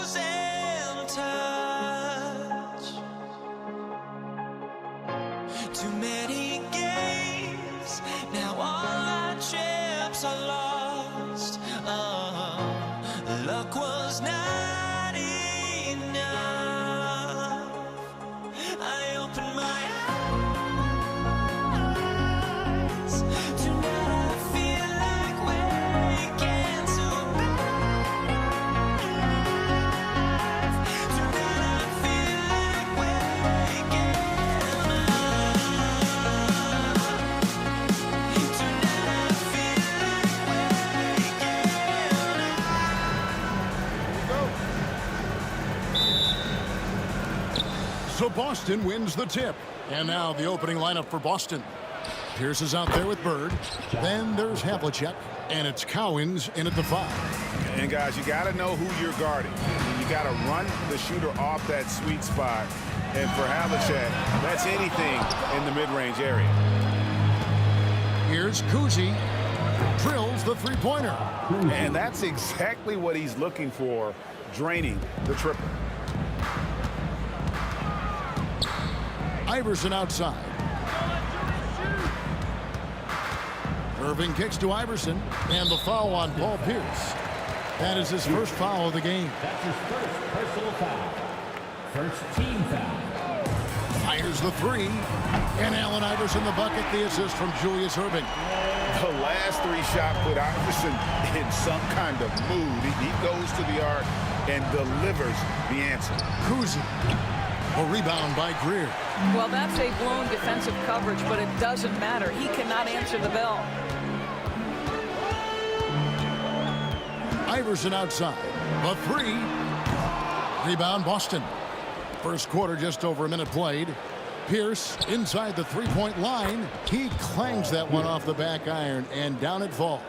S1: losing touch? Too many games, now all our chips are lost. Oh, luck was not enough. I opened my eyes. Tonight I feel like waking to life. Tonight I feel like waking up. Tonight I feel like waking up.
S7: So Boston wins the tip. And now the opening lineup for Boston. Pierce is out there with Bird. Then there's Havlicek. And it's Cowens in at the 5.
S8: And guys, you got to know who you're guarding. You got to run the shooter off that sweet spot. And for Havlicek, that's anything in the mid-range area.
S7: Here's Kuzi. Drills the three-pointer.
S8: And that's exactly what he's looking for, draining the triple.
S7: Iverson outside. Irving kicks to Iverson. And the foul on Paul Pierce. That is his first foul of the game.
S5: That's his first personal foul. First team foul.
S7: Fires the 3. And Allen Iverson the bucket. The assist from Julius Irving.
S8: The last 3 shot put Iverson in some kind of mood. He goes to the arc and delivers the answer.
S7: Kuzi. A rebound by Greer.
S3: Well, that's a blown defensive coverage, but it doesn't matter. He cannot answer the bell.
S7: Iverson outside. The 3. Rebound Boston. First quarter, just over a minute played. Pierce inside the three-point line. He clangs that one off the back iron, and down it falls.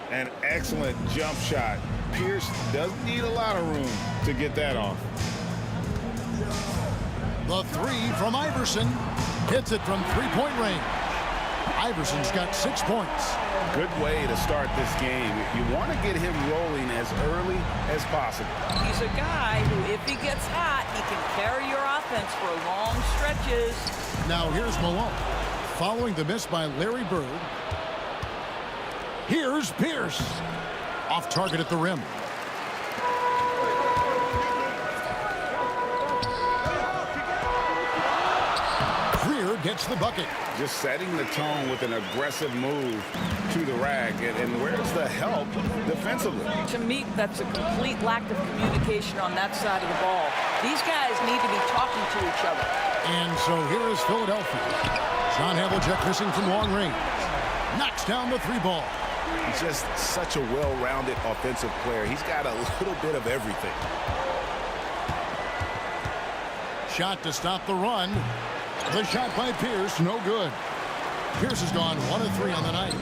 S8: An excellent jump shot. Pierce doesn't need a lot of room to get that off.
S7: The 3 from Iverson. Hits it from three-point range. Iverson's got 6 points.
S8: Good way to start this game. You want to get him rolling as early as possible.
S3: He's a guy who, if he gets hot, he can carry your offense for long stretches.
S7: Now here's Malone. Following the miss by Larry Bird. Here's Pierce. Off target at the rim. Greer gets the bucket.
S8: Just setting the tone with an aggressive move to the rack. And where's the help defensively?
S3: To me, that's a complete lack of communication on that side of the ball. These guys need to be talking to each other.
S7: And so here is Philadelphia. John Havlicek missing from long range. Knocks down the 3 ball.
S8: He's just such a well-rounded offensive player. He's got a little bit of everything.
S7: Shot to stop the run. The shot by Pierce, no good. Pierce has gone 1 of 3 on the night.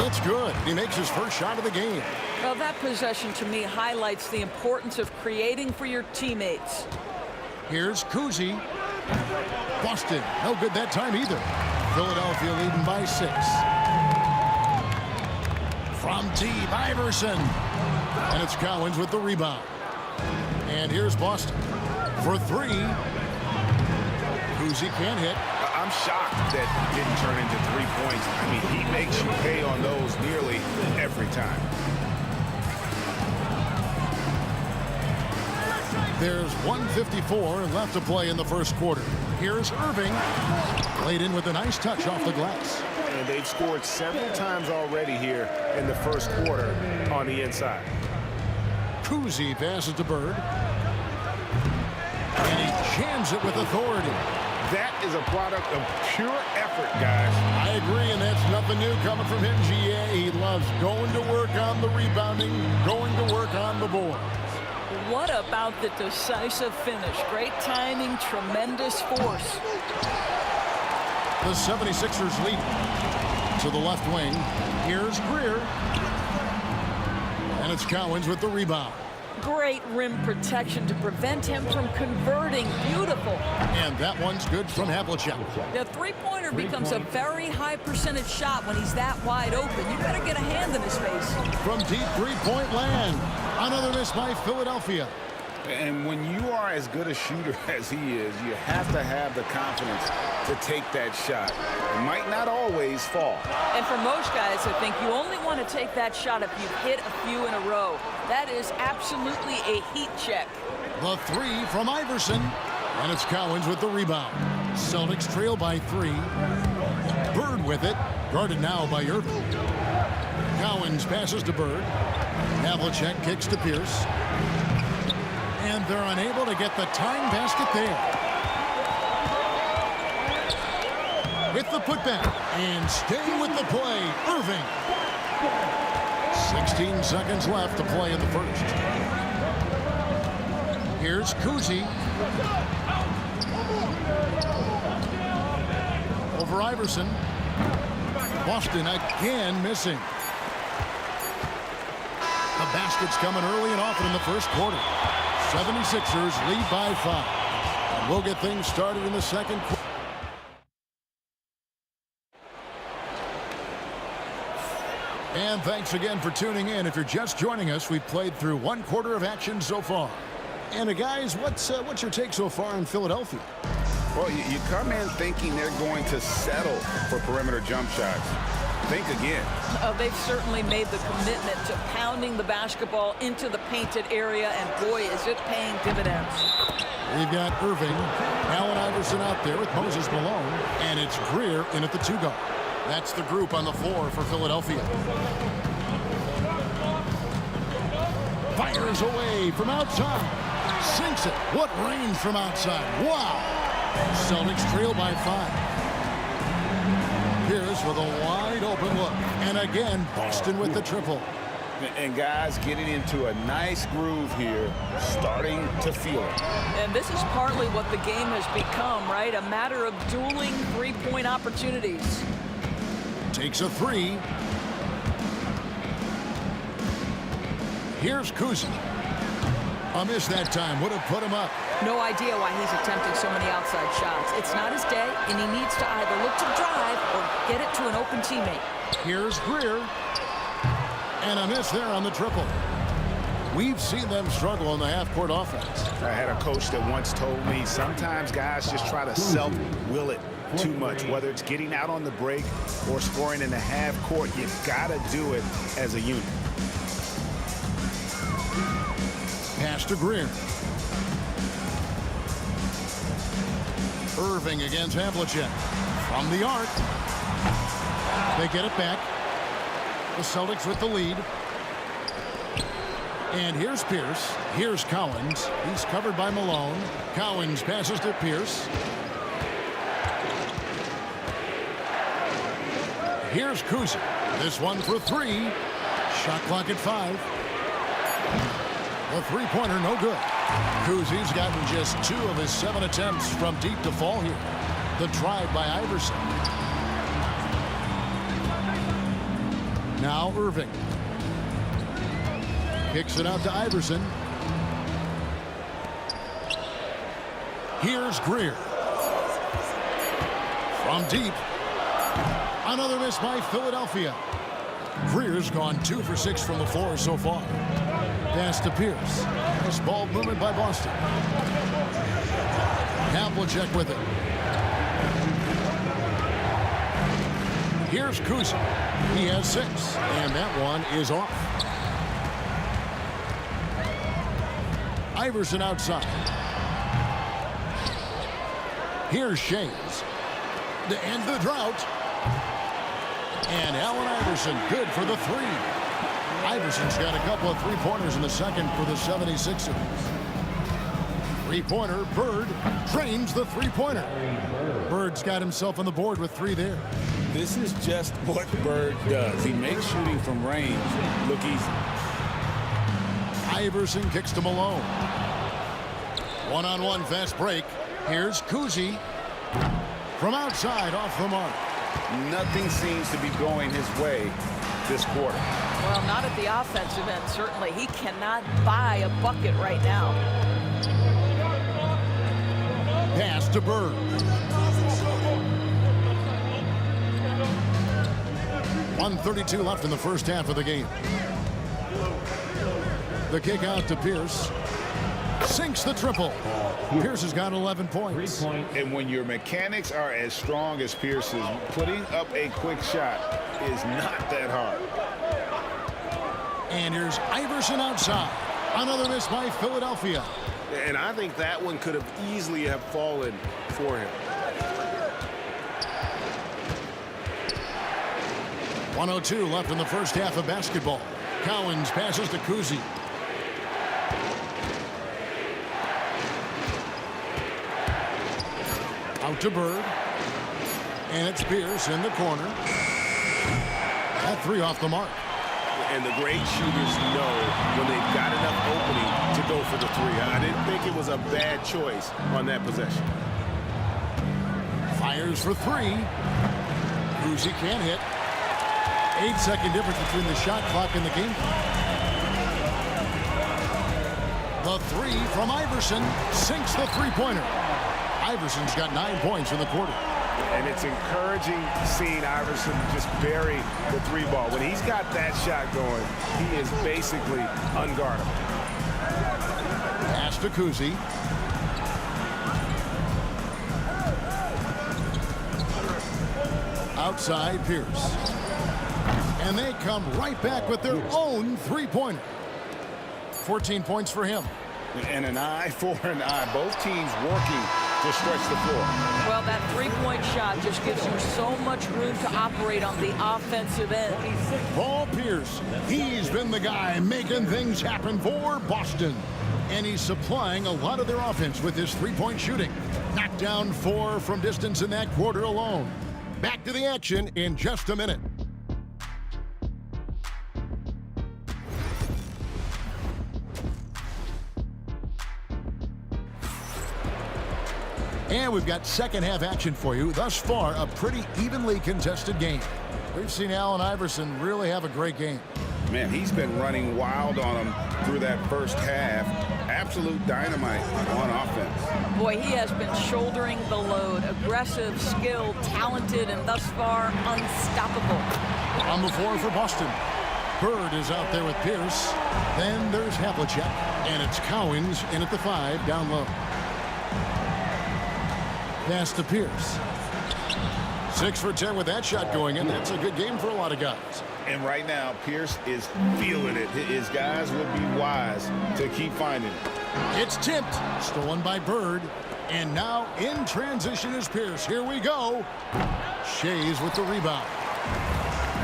S7: It's good. He makes his first shot of the game.
S3: Well, that possession to me highlights the importance of creating for your teammates.
S7: Here's Kuzi. Boston, no good that time either. Philadelphia leading by 6. From deep, Iverson. And it's Cowens with the rebound. And here's Boston for 3. Kuzi can't hit.
S8: I'm shocked that didn't turn into 3 points. I mean, he makes you pay on those nearly every time.
S7: There's 1:54 left to play in the first quarter. Here's Irving. Laid in with a nice touch off the glass.
S8: And they've scored several times already here in the first quarter on the inside.
S7: Kuzi passes to Bird. And he jams it with authority.
S8: That is a product of pure effort, guys.
S7: I agree, and that's nothing new coming from him, GA. He loves going to work on the rebounding, going to work on the boards.
S3: What about the decisive finish? Great timing, tremendous force.
S7: The 76ers lead to the left wing. Here's Greer. And it's Cowens with the rebound.
S3: Great rim protection to prevent him from converting. Beautiful.
S7: And that one's good from Havlicek.
S3: The three-pointer becomes a very high percentage shot when he's that wide open. You better get a hand in his face.
S7: From deep three-point land. Another miss by Philadelphia.
S8: And when you are as good a shooter as he is, you have to have the confidence to take that shot. It might not always fall.
S3: And for most guys, I think you only want to take that shot if you've hit a few in a row. That is absolutely a heat check.
S7: The three from Iverson. And it's Cowens with the rebound. Celtics trail by 3. Bird with it. Guarded now by Irving. Cowens passes to Bird. Havlicek kicks to Pierce. And they're unable to get the tying basket there. With the putback. And staying with the play, Irving. 16 seconds left to play in the first. Here's Kuzi. Over Iverson. Boston again missing. The basket's coming early and often in the first quarter. 76ers lead by 5. And we'll get things started in the second quarter. And thanks again for tuning in. If you're just joining us, we've played through 1 quarter of action so far. And guys, what's your take so far in Philadelphia?
S8: Well, you come in thinking they're going to settle for perimeter jump shots. Think again.
S3: They've certainly made the commitment to pounding the basketball into the painted area, and boy, is it paying dividends.
S7: We've got Irving, Allen Iverson out there with Moses Malone, and it's Greer in at the 2-guard. That's the group on the floor for Philadelphia. Fires away from outside. Sinks it. What range from outside. Wow. Celtics trail by 5. Pierce with a wide open look. And again, Boston with the triple.
S8: And guys getting into a nice groove here, starting to feel it.
S3: And this is partly what the game has become, right? A matter of dueling three-point opportunities.
S7: Takes a 3. Here's Kuzi. A miss that time. Would have put him up.
S3: No idea why he's attempting so many outside shots. It's not his day, and he needs to either look to drive or get it to an open teammate.
S7: Here's Greer. And a miss there on the triple. We've seen them struggle in the half-court offense.
S8: I had a coach that once told me sometimes guys just try to self-will it too much, whether it's getting out on the break or scoring in the half court. You gotta do it as a unit.
S7: Pass to Greer. Irving against Havlicek. From the arc. They get it back. The Celtics with the lead. And here's Pierce. Here's Cowens. He's covered by Malone. Cowens passes to Pierce. Here's Kuzi. This one for 3. Shot clock at 5. The three-pointer no good. Kuzi's gotten just 2 of his 7 attempts from deep to fall here. The drive by Iverson. Now Irving. Kicks it out to Iverson. Here's Greer. From deep. Another miss by Philadelphia. Greer's gone 2 for 6 from the floor so far. Pass to Pierce. Nice ball movement by Boston. Havlicek with it. Here's Kuzi. He has 6, and that one is off. Iverson outside. Here's Shays. To end the drought. And Allen Iverson good for the 3. Iverson's got a couple of three-pointers in the second for the 76ers. Three-pointer, Bird drains the three-pointer. Bird's got himself on the board with 3 there.
S8: This is just what Bird does. He makes shooting from range look easy.
S7: Iverson kicks to Malone. One-on-one fast break. Here's Kuzi. From outside, off the mark.
S8: Nothing seems to be going his way. this quarter.
S3: Well, not at the offensive end, certainly. He cannot buy a bucket right now.
S7: Pass to Bird. .132 left in the first half of the game. The kick out to Pierce. Sinks the triple. Pierce has got 11 points.
S8: And when your mechanics are as strong as Pierce's, putting up a quick shot is not that hard.
S7: And here's Iverson outside. Another miss by Philadelphia.
S8: And I think that one could have easily have fallen for him.
S7: 1:02 left in the first half of basketball. Cowens passes to Kuzi. Out to Bird. And it's Pierce in the corner. That three off the mark.
S8: And the great shooters know when they've got enough opening to go for the three. I didn't think it was a bad choice on that possession.
S7: Fires for three. Kuzi can't hit. 8-second difference between the shot clock and the game clock. The three from Iverson sinks the three-pointer. Iverson's got 9 points in the quarter.
S8: And it's encouraging seeing Iverson just bury the three ball. When he's got that shot going, he is basically unguardable.
S7: Pass to Kuzi. Outside Pierce. And they come right back with their own three-pointer. 14 points for him.
S8: And an eye for an eye. Both teams working to stretch the floor.
S3: Well, that three-point shot just gives you so much room to operate on the offensive end.
S7: Paul Pierce, he's been the guy making things happen for Boston. And he's supplying a lot of their offense with his three-point shooting. Knocked down 4 from distance in that quarter alone. Back to the action in just a minute. And we've got second half action for you. Thus far, a pretty evenly contested game. We've seen Allen Iverson really have a great game.
S8: Man, he's been running wild on him through that first half. Absolute dynamite on offense.
S3: Boy, he has been shouldering the load. Aggressive, skilled, talented, and thus far, unstoppable.
S7: On the floor for Boston. Bird is out there with Pierce. Then there's Havlicek. And it's Cowens in at the 5 down low. Pass to Pierce. 6 for 10 with that shot going in. That's a good game for a lot of guys.
S8: And right now, Pierce is feeling it. His guys would be wise to keep finding it.
S7: It's tipped. Stolen by Bird. And now in transition is Pierce. Here we go. Shays with the rebound.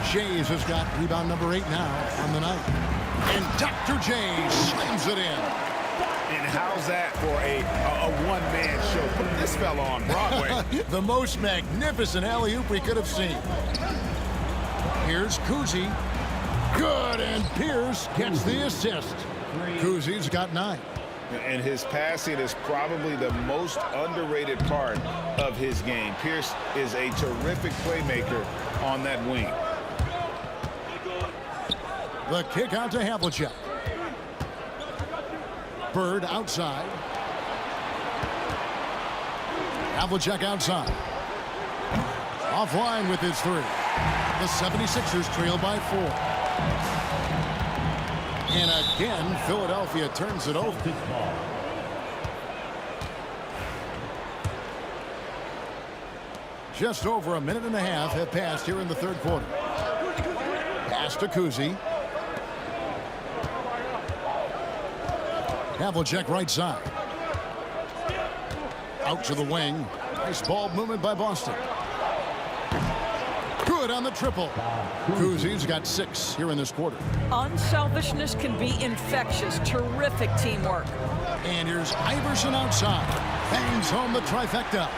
S7: Shays has got rebound number 8 now on the night. And Dr. J slams it in.
S8: And how's that for a one-man show? Put this fella on Broadway.
S7: The most magnificent alley-oop we could have seen. Here's Kuzi. Good, and Pierce gets the assist. Kuzi's got 9.
S8: And his passing is probably the most underrated part of his game. Pierce is a terrific playmaker on that wing.
S7: The kick out to Havlicek. Bird outside. Havlicek outside. Offline with his 3. The 76ers trail by 4. And again, Philadelphia turns it over. Just over a minute and a half have passed here in the third quarter. Pass to Kuzi. Havlicek right side. Out to the wing. Nice ball movement by Boston. Good on the triple. Kuzi's got 6 here in this quarter.
S3: Unselfishness can be infectious. Terrific teamwork.
S7: And here's Iverson outside. Bangs home the trifecta.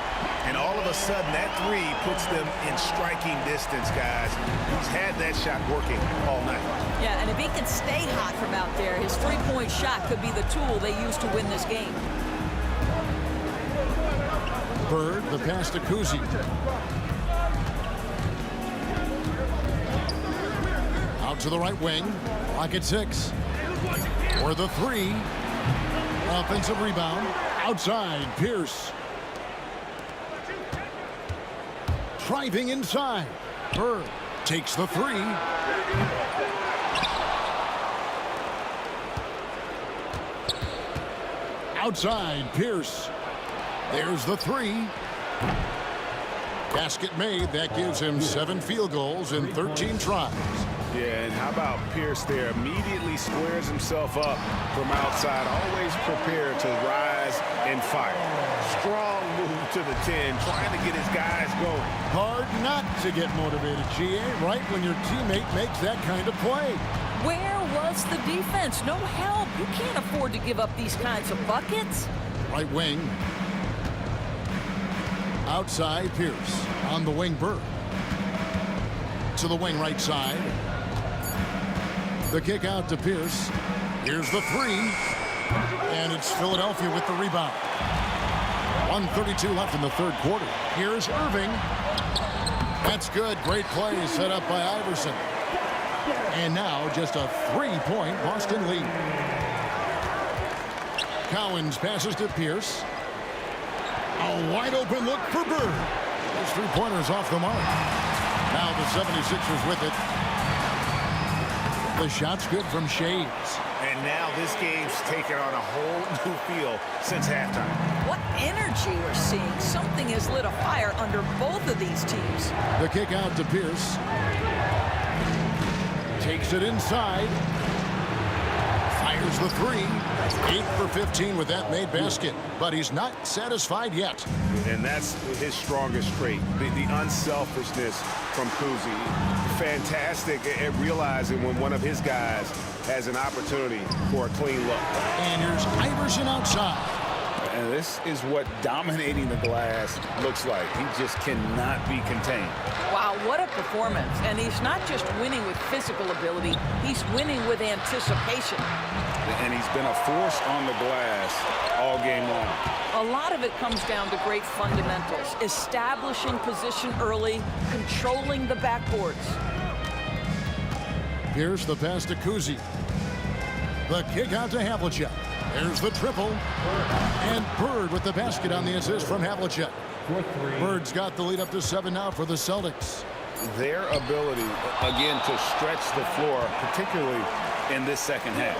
S8: And all of a sudden, that 3 puts them in striking distance, guys. He's had that shot working all night.
S3: Yeah, and if he can stay hot from out there, his three-point shot could be the tool they use to win this game.
S7: Bird, the pass to Kuzi. Out to the right wing. Clock at 6. For the 3. Offensive rebound. Outside, Pierce. Driving inside. Bird takes the 3. Outside, Pierce. There's the 3. Basket made. That gives him 7 field goals in 13 tries.
S8: Yeah, and how about Pierce there? Immediately squares himself up from outside. Always prepared to rise and fire. Strong move to the 10, trying to get his guys going.
S7: Hard not to get motivated, GA, right when your teammate makes that kind of play.
S3: Where was the defense? No help. You can't afford to give up these kinds of buckets.
S7: Right wing. Outside, Pierce. On the wing, Bird. To the wing right side. The kick out to Pierce. Here's the 3. And it's Philadelphia with the rebound. 1:32 left in the third quarter. Here's Irving. That's good. Great play set up by Iverson. And now just a 3-point Boston lead. Cowens passes to Pierce. A wide open look for Bird. Those 3-pointers off the mark. Now the 76ers with it. The shot's good from Shades.
S8: And now this game's taken on a whole new feel since halftime.
S3: What energy we're seeing. Something has lit a fire under both of these teams.
S7: The kick out to Pierce. Takes it inside. Fires the 3. 8 for 15 with that made basket. But he's not satisfied yet.
S8: And that's his strongest trait, the unselfishness from Kuzi. Fantastic at realizing when one of his guys has an opportunity for a clean look.
S7: And here's Iverson outside.
S8: And this is what dominating the glass looks like. He just cannot be contained.
S3: Wow, what a performance. And he's not just winning with physical ability, he's winning with anticipation.
S8: And he's been a force on the glass all game long.
S3: A lot of it comes down to great fundamentals. Establishing position early, controlling the backboards.
S7: Here's the pass to Kuzi. The kick out to Havlicek. There's the triple. And Bird with the basket on the assist from Havlicek. Bird's got the lead up to 7 now for the Celtics.
S8: Their ability, again, to stretch the floor, particularly in this second half.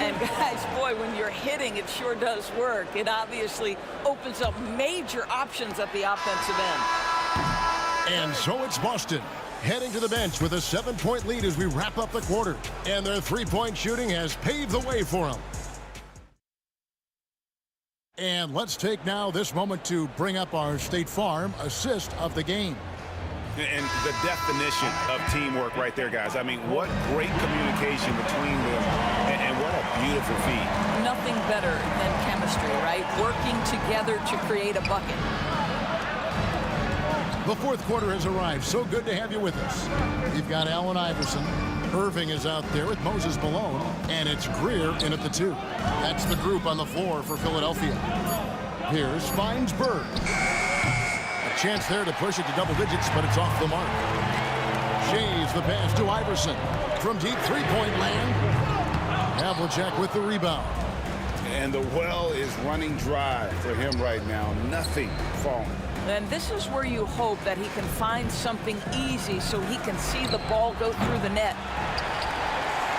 S3: And guys, boy, when you're hitting, it sure does work. It obviously opens up major options at the offensive end.
S7: And so it's Boston heading to the bench with a 7-point lead as we wrap up the quarter. And their 3-point shooting has paved the way for them. And let's take now this moment to bring up our State Farm assist of the game.
S8: And the definition of teamwork right there, guys. I mean, what great communication between them, and what a beautiful feat.
S3: Nothing better than chemistry, right? Working together to create a bucket.
S7: The fourth quarter has arrived. So good to have you with us. You've got Allen Iverson. Irving is out there with Moses Malone. And it's Greer in at the 2. That's the group on the floor for Philadelphia. Pierce finds Bird. A chance there to push it to double digits, but it's off the mark. Shays the pass to Iverson. From deep three-point land. Havlicek with the rebound.
S8: And the well is running dry for him right now. Nothing falling.
S3: And this is where you hope that he can find something easy so he can see the ball go through the net.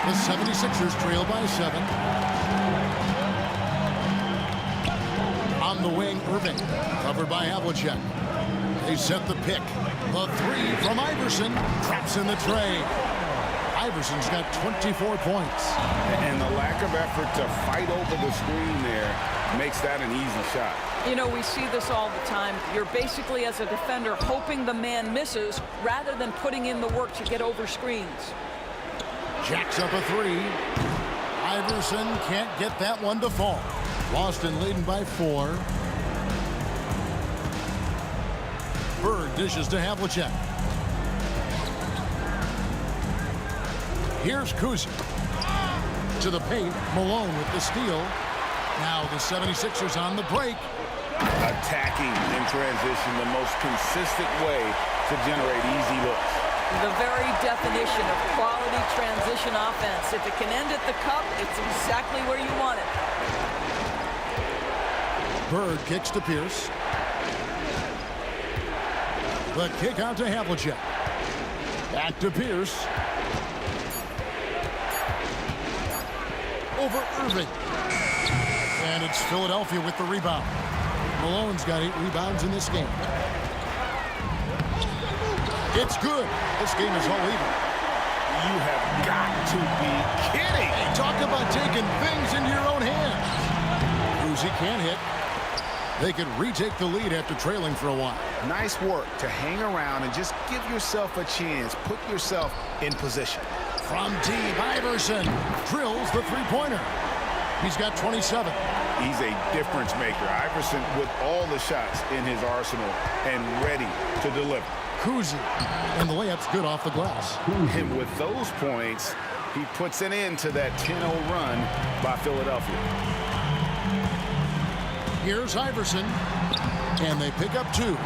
S7: The 76ers trail by 7. On the wing, Irving, covered by Havlicek. They set the pick. The 3 from Iverson, traps in the tray. Iverson's got 24 points.
S8: And the lack of effort to fight over the screen there makes that an easy shot.
S3: You know, we see this all the time. You're basically, as a defender, hoping the man misses rather than putting in the work to get over screens.
S7: Jacks up a 3. Iverson can't get that one to fall. Boston leading by 4. Bird dishes to Havlicek. Here's Kuzi. To the paint, Malone with the steal. Now the 76ers on the break.
S8: Attacking in transition, the most consistent way to generate easy looks.
S3: The very definition of quality transition offense. If it can end at the cup, it's exactly where you want it.
S7: Bird kicks to Pierce. The kick out to Havlicek. Back to Pierce. Over Irving. And it's Philadelphia with the rebound. Malone's got 8 rebounds in this game. It's good. This game is all even.
S8: You have got to be kidding.
S7: Hey, talk about taking things into your own hands. Uzi can't hit. They could retake the lead after trailing for a while.
S8: Nice work to hang around and just give yourself a chance. Put yourself in position.
S7: From deep, Iverson drills the three-pointer. He's got 27.
S8: He's a difference maker. Iverson with all the shots in his arsenal and ready to deliver.
S7: Kuzi, and the layup's good off the glass.
S8: And with those points, he puts an end to that 10-0 run by Philadelphia.
S7: Here's Iverson, and they pick up 2.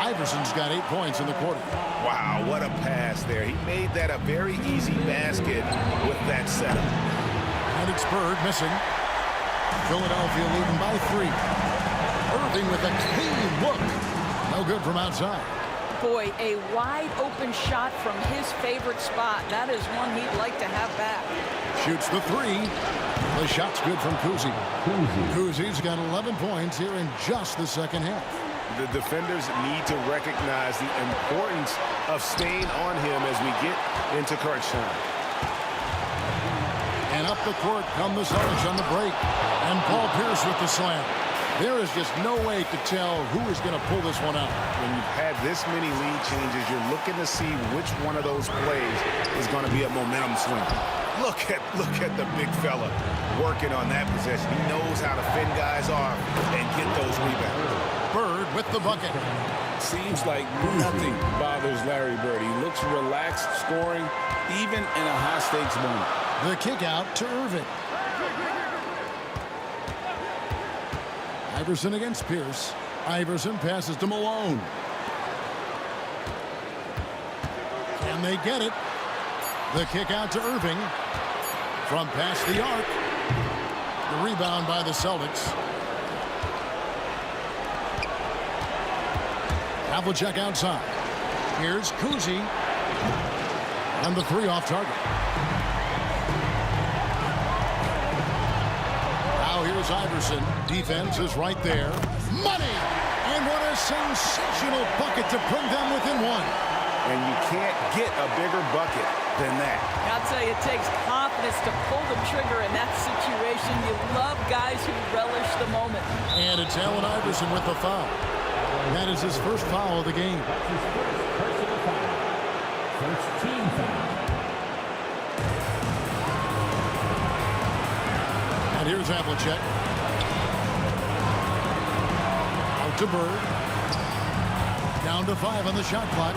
S7: Iverson's got 8 points in the quarter.
S8: Wow, what a pass there. He made that a very easy basket with that setup.
S7: And it's Bird missing. Philadelphia leading by 3. Irving with a clean look. No good from outside.
S3: Boy, a wide open shot from his favorite spot. That is one he'd like to have back.
S7: Shoots the 3. The shot's good from Kuzi. Kuzi's got 11 points here in just the second half.
S8: The defenders need to recognize the importance of staying on him as we get into crunch time.
S7: And up the court come the Celtics on the break. And Paul Pierce with the slam. There is just no way to tell who is going to pull this one out.
S8: When you've had this many lead changes, you're looking to see which one of those plays is going to be a momentum swing. Look at the big fella working on that possession. He knows how to fend guys off and get those rebounds.
S7: Bird with the bucket.
S14: Seems like nothing bothers Larry Bird. He looks relaxed scoring even in a high-stakes moment.
S7: The kick out to Irving. Iverson against Pierce. Iverson passes to Malone. Can they get it? The kick out to Irving. From past the arc. The rebound by the Celtics. Havlicek outside. Here's Kuzi. And the 3 off target. Now here's Iverson. Defense is right there. Money! And what a sensational bucket to bring them within 1.
S8: And you can't get a bigger bucket than that.
S3: I'll tell you, it takes confidence to pull the trigger in that situation. You love guys who relish the moment.
S7: And it's Allen Iverson with the foul. That is his first foul of the game.
S5: First team foul.
S7: And here's Havlicek. Out to Bird. Down to 5 on the shot clock.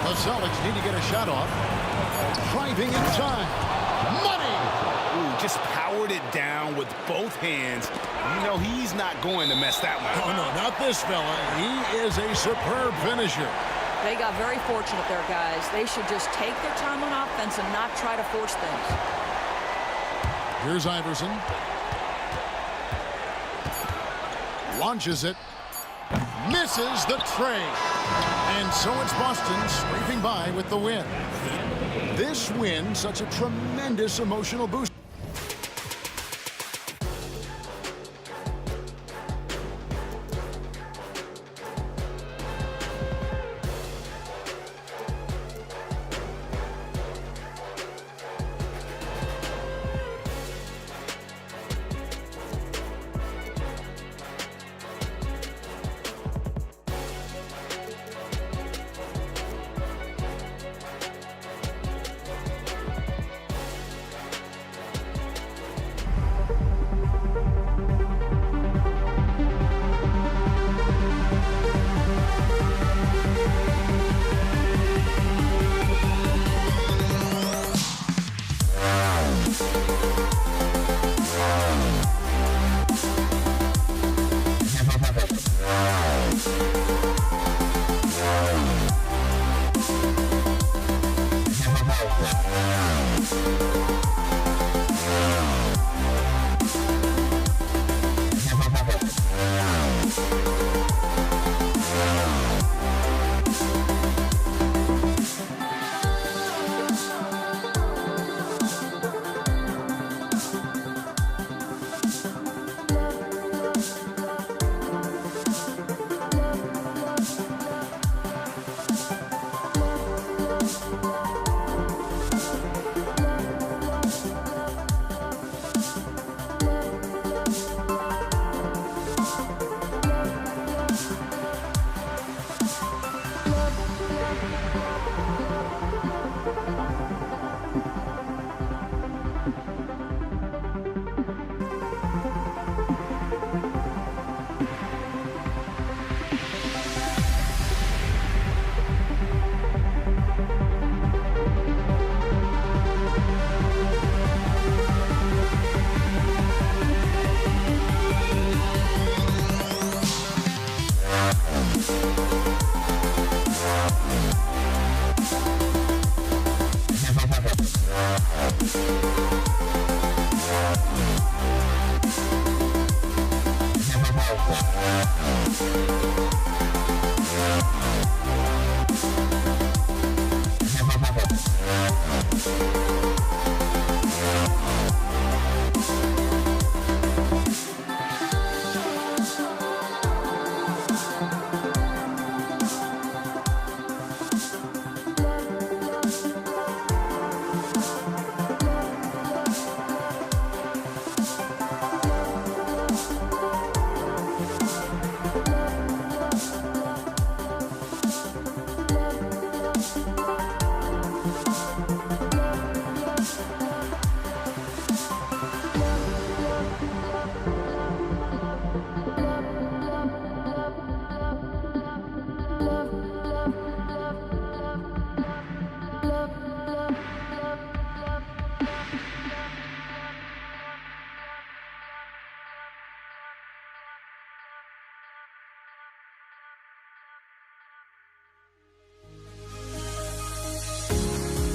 S7: The Celtics need to get a shot off. Driving inside. Money!
S8: Ooh, just powered it down with both hands. You know he's not going to mess that one up.
S7: Oh, no, not this fella. He is a superb finisher.
S3: They got very fortunate there, guys. They should just take their time on offense and not try to force things.
S7: Here's Iverson. Launches it. Misses the tray. And so it's Boston scraping by with the win. This win, such a tremendous emotional boost.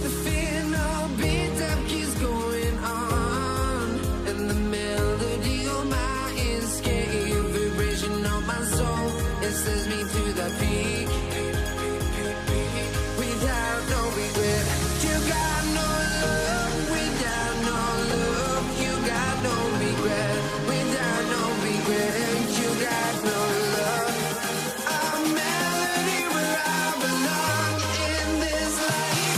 S1: The final beat up keeps going on, and the melody on my escape, vibration on my soul, it sends me to the peak. Without no regret, you got no love. Without no love, you got no regret. Without no regret, you got no love. A melody where I belong in this life.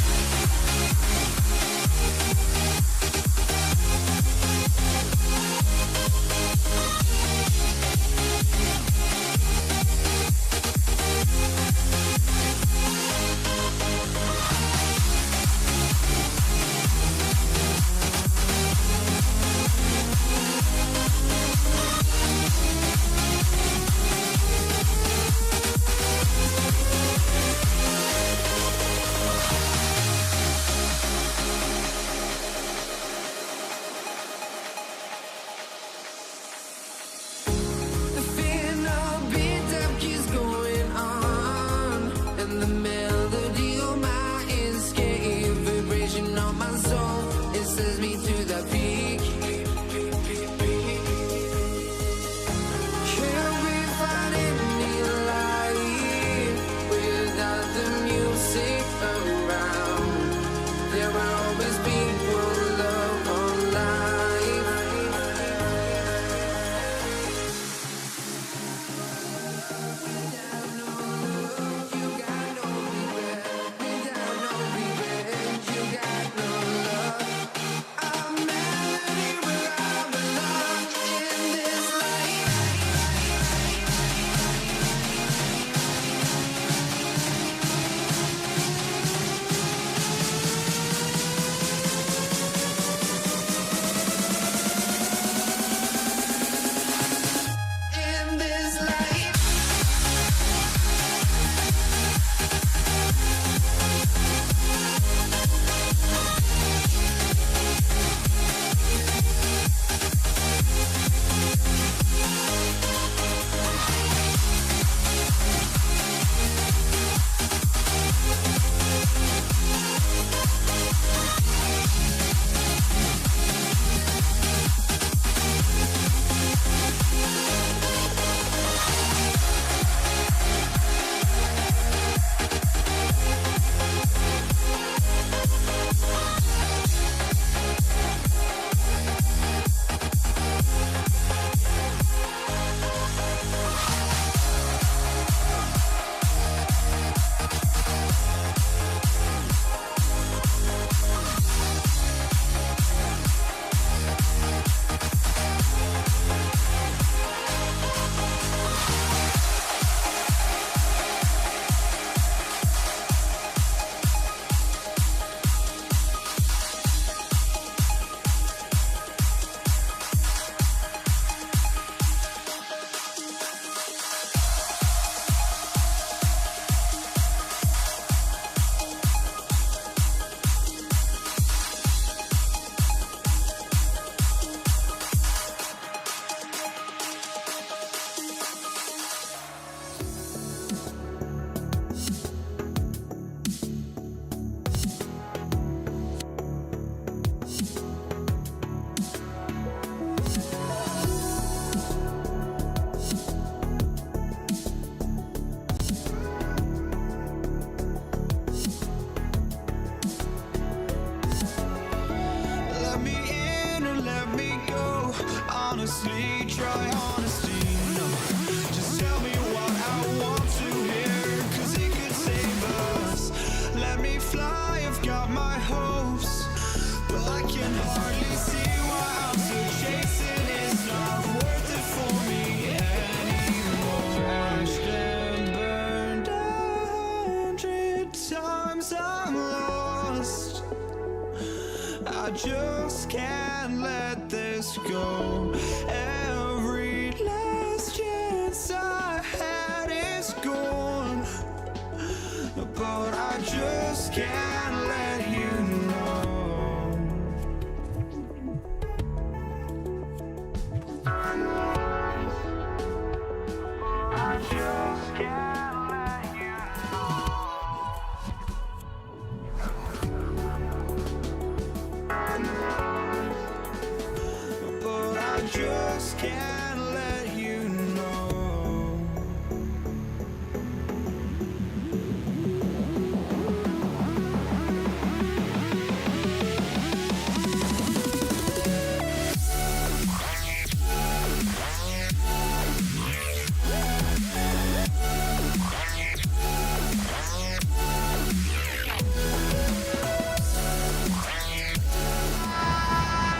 S1: hopes, but I can hardly see why I'm still chasing. It's not worth it for me anymore. Crashed and burned 100 times, I'm lost. I just can't let this go. Every last chance I had is gone, but I just can't let you know. I just can't let you know. But I just can't let you know.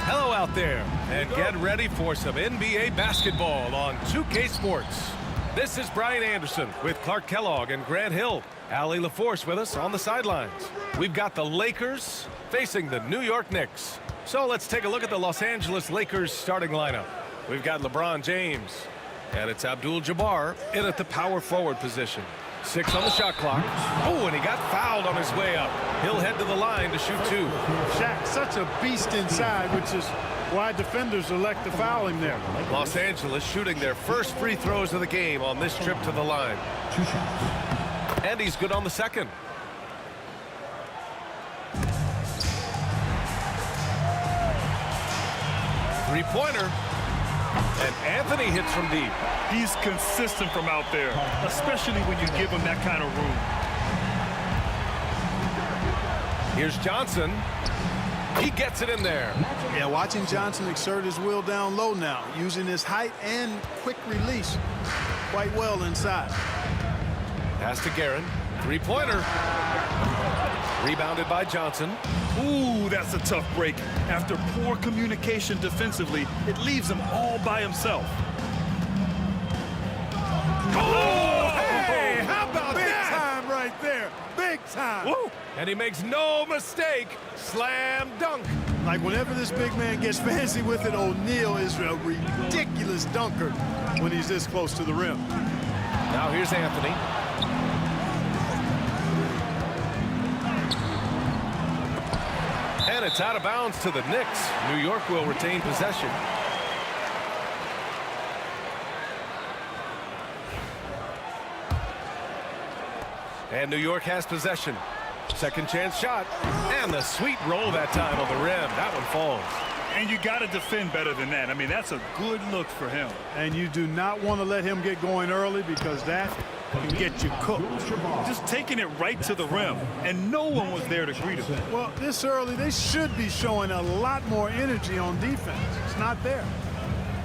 S2: Hello out there, and get ready for some NBA basketball on 2K Sports. This is Brian Anderson with Clark Kellogg and Grant Hill. Allie LaForce with us on the sidelines. We've got the Lakers facing the New York Knicks. So let's take a look at the Los Angeles Lakers starting lineup. We've got LeBron James, and it's Abdul-Jabbar in at the power forward position. 6 on the shot clock. Oh, and he got fouled on his way up. He'll head to the line to shoot 2.
S9: Shaq, such a beast inside, which is why defenders elect to foul him there.
S2: Los Angeles shooting their first free throws of the game on this trip to the line. And he's good on the second. Three-pointer. And Anthony hits from deep.
S4: He's consistent from out there, especially when you give him that kind of room.
S2: Here's Johnson. He gets it in there.
S9: Yeah, watching Johnson exert his will down low now, using his height and quick release quite well inside.
S2: Pass to Guerin. Three-pointer. Rebounded by Johnson.
S4: Ooh, that's a tough break. After poor communication defensively, it leaves him all by himself.
S2: Oh, hey, how about
S9: Big
S2: that?
S9: time right there. Big time.
S2: Woo. And he makes no mistake. Slam dunk.
S9: Like whenever this big man gets fancy with it, O'Neal is a ridiculous dunker when he's this close to the rim.
S2: Now here's Anthony. And it's out of bounds to the Knicks. New York will retain possession. And New York has possession. Second chance shot. And the sweet roll that time on the rim. That one falls.
S4: And you got to defend better than that. I mean, that's a good look for him.
S9: And you do not want to let him get going early because that can get you cooked.
S4: Just taking it right to the rim, and no one was there to greet him.
S9: Well, this early, they should be showing a lot more energy on defense. It's not there.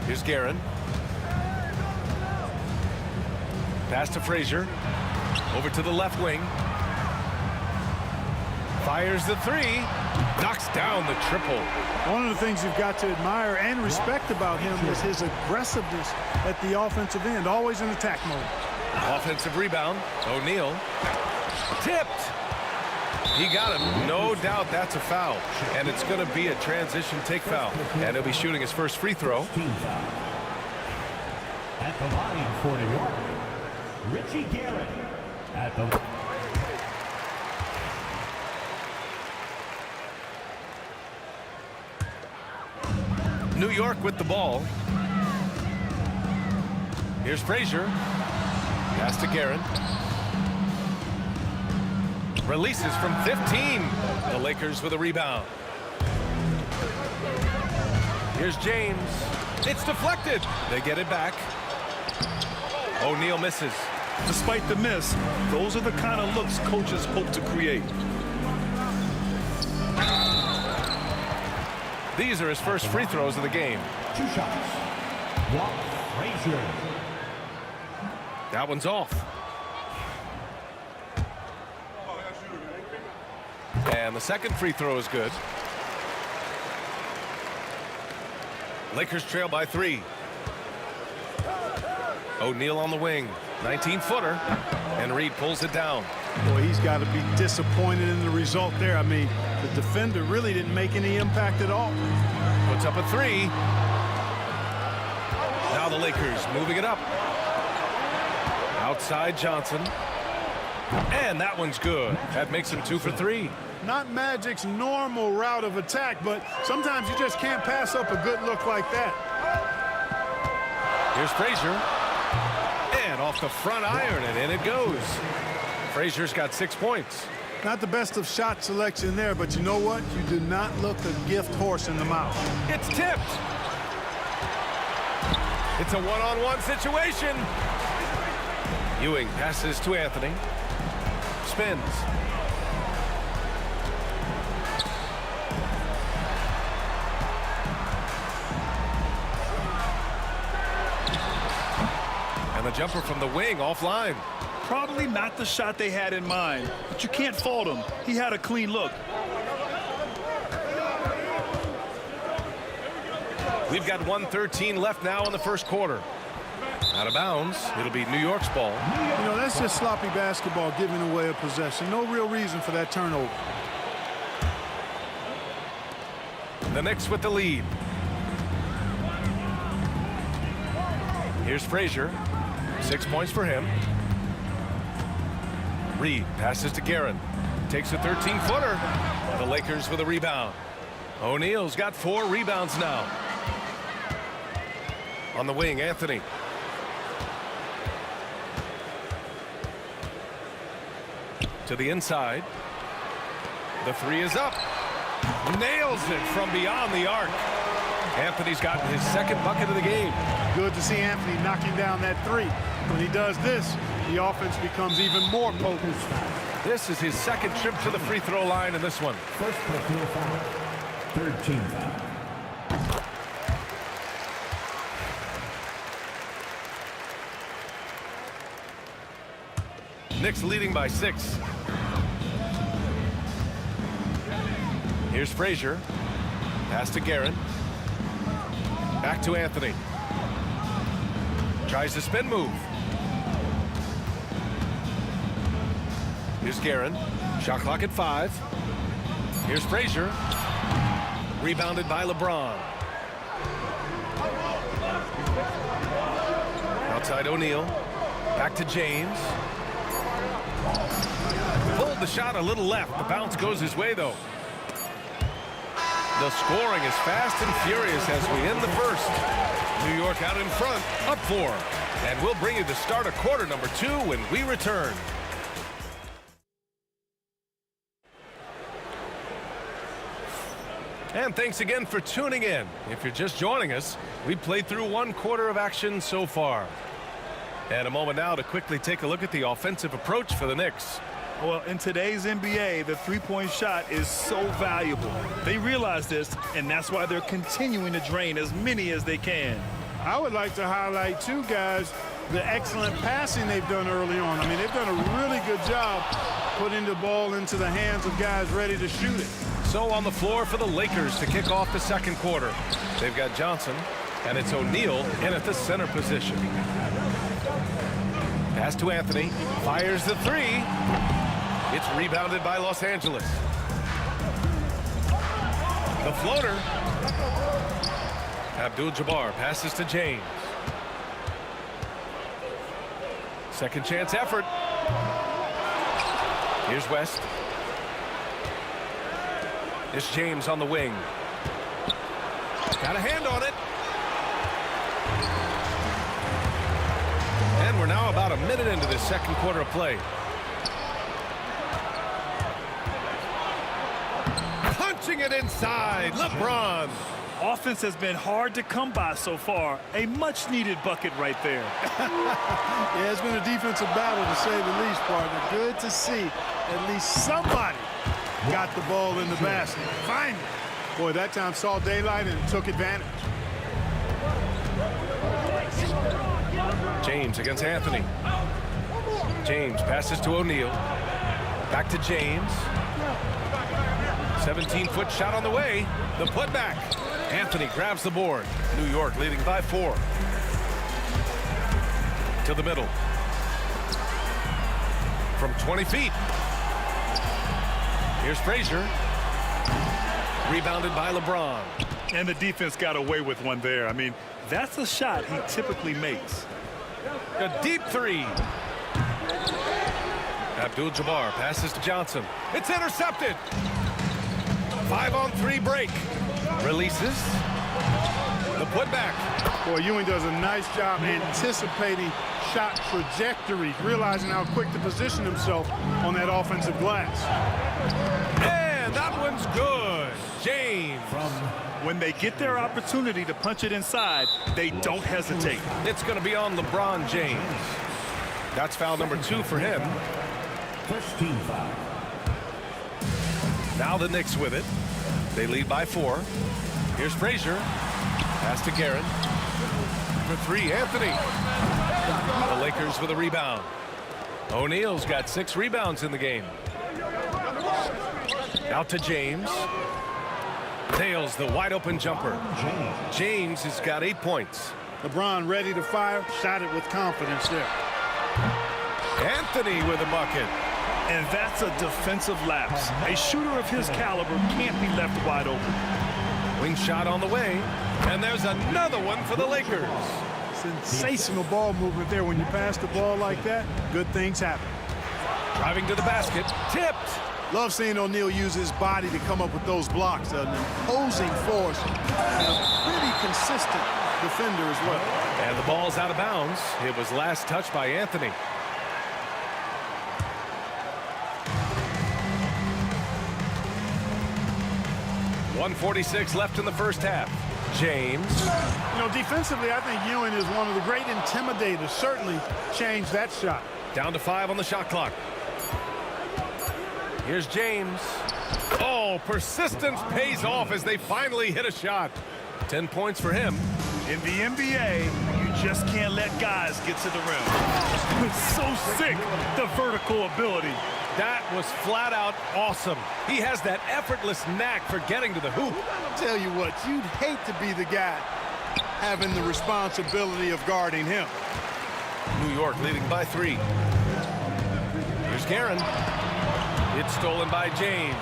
S2: Here's Guerin. Pass to Frazier. Over to the left wing. Fires the three. Knocks down the triple.
S9: One of the things you've got to admire and respect about him is his aggressiveness at the offensive end, always in attack mode.
S2: Offensive rebound. O'Neal. Tipped. He got him. No doubt that's a foul. And it's going to be a transition take foul. And he'll be shooting his first free throw.
S5: At the line for New York, Richie Garrett. At the
S2: New York with the ball. Here's Frazier. Pass to Guerin. Releases from 15. The Lakers with a rebound. Here's James. It's deflected. They get it back. O'Neal misses.
S4: Despite the miss, those are the kind of looks coaches hope to create.
S2: These are his first free throws of the game.
S5: 2 shots. Block Frazier.
S2: That one's off. And the second free throw is good. Lakers trail by 3. O'Neal on the wing. 19-footer. And Reed pulls it down.
S9: Boy, he's got to be disappointed in the result there. I mean, the defender really didn't make any impact at all.
S2: Puts up a 3. Now the Lakers moving it up. Outside Johnson. And that one's good. That makes him 2 for 3.
S9: Not Magic's normal route of attack, but sometimes you just can't pass up a good look like that.
S2: Here's Frazier. And off the front iron, and in it goes. Frazier's got 6 points.
S9: Not the best of shot selection there, but you know what? You do not look a gift horse in the mouth.
S2: It's tipped. It's a one-on-one situation. Ewing passes to Anthony. Spins. And the jumper from the wing offline.
S4: Probably not the shot they had in mind, but you can't fault him. He had a clean look.
S2: We've got 1:13 left now in the first quarter. Out of bounds. It'll be New York's ball.
S9: You know, that's just sloppy basketball, giving away a possession. No real reason for that turnover.
S2: The Knicks with the lead. Here's Frazier. 6 points for him. Reed passes to Guerin. Takes a 13-footer. The Lakers with a rebound. O'Neal's got 4 rebounds now. On the wing, Anthony. To the inside. The 3 is up. Nails it from beyond the arc. Anthony's gotten his second bucket of the game.
S9: Good to see Anthony knocking down that 3. When he does this, the offense becomes even more potent.
S2: This is his second trip to the free throw line in this one.
S5: First personal foul. 13 foul.
S2: Knicks leading by 6. Here's Frazier. Pass to Guerin. Back to Anthony. Tries the spin move. Here's Guerin. Shot clock at 5. Here's Frazier. Rebounded by LeBron. Outside O'Neal. Back to James. Pulled the shot a little left. The bounce goes his way, though. The scoring is fast and furious as we end the first. New York out in front, up 4. And we'll bring you the start of quarter number 2 when we return. And thanks again for tuning in. If you're just joining us, we played through 1 quarter of action so far. And a moment now to quickly take a look at the offensive approach for the Knicks.
S4: Well, in today's NBA, the three-point shot is so valuable. They realize this, and that's why they're continuing to drain as many as they can.
S9: I would like to highlight, too, guys, the excellent passing they've done early on. I mean, they've done a really good job putting the ball into the hands of guys ready to shoot it.
S2: So on the floor for the Lakers to kick off the second quarter. They've got Johnson, and it's O'Neal in at the center position. Pass to Anthony. Fires the 3. It's rebounded by Los Angeles. The floater. Abdul-Jabbar passes to James. Second chance effort. Here's West. It's James on the wing. Got a hand on it. And we're now about a minute into this second quarter of play. Punching it inside, LeBron.
S4: Offense has been hard to come by so far. A much-needed bucket right there.
S9: Yeah, it's been a defensive battle, to say the least, partner. Good to see at least somebody got the ball in the basket. Finally. Boy, that time saw daylight and took advantage.
S2: James against Anthony. James passes to O'Neal. Back to James. 17-foot shot on the way. The putback. Anthony grabs the board. New York leading by 4. To the middle. From 20 feet. Here's Frazier. Rebounded by LeBron.
S4: And the defense got away with one there. I mean, that's a shot he typically makes.
S2: A deep 3. Abdul-Jabbar passes to Johnson. It's intercepted. 5-on-3 break. Releases. The putback.
S9: Boy, Ewing does a nice job anticipating shot trajectory, realizing how quick to position himself on that offensive glass.
S2: And that one's good. James.
S4: When they get their opportunity to punch it inside, they don't hesitate.
S2: It's going to be on LeBron James. That's foul number 2 for him.
S5: First team foul.
S2: Now the Knicks with it. They lead by 4. Here's Frazier. Pass to Garrett. For 3, Anthony. The Lakers with a rebound. O'Neal's got 6 rebounds in the game. Out to James. Nails the wide open jumper. James has got 8 points.
S9: LeBron ready to fire, shot it with confidence there.
S2: Anthony with a bucket.
S4: And that's a defensive lapse. A shooter of his caliber can't be left wide open.
S2: Wing shot on the way. And there's another one for the Lakers.
S9: Sensational ball movement there. When you pass the ball like that, good things happen.
S2: Driving to the basket. Tipped.
S9: Love seeing O'Neal use his body to come up with those blocks. An imposing force and a pretty consistent defender as well.
S2: And the ball's out of bounds. It was last touched by Anthony. .146 left in the first half. James.
S9: You know, defensively, I think Ewing is one of the great intimidators. Certainly changed that shot.
S2: Down to 5 on the shot clock. Here's James. Oh, persistence pays off as they finally hit a shot. 10 points for him.
S4: In the NBA, you just can't let guys get to the rim. It's so sick, the vertical ability.
S2: That was flat out awesome. He has that effortless knack for getting to the hoop.
S9: Tell you what, you'd hate to be the guy having the responsibility of guarding him.
S2: New York leading by 3. Here's Guerin. It's stolen by James.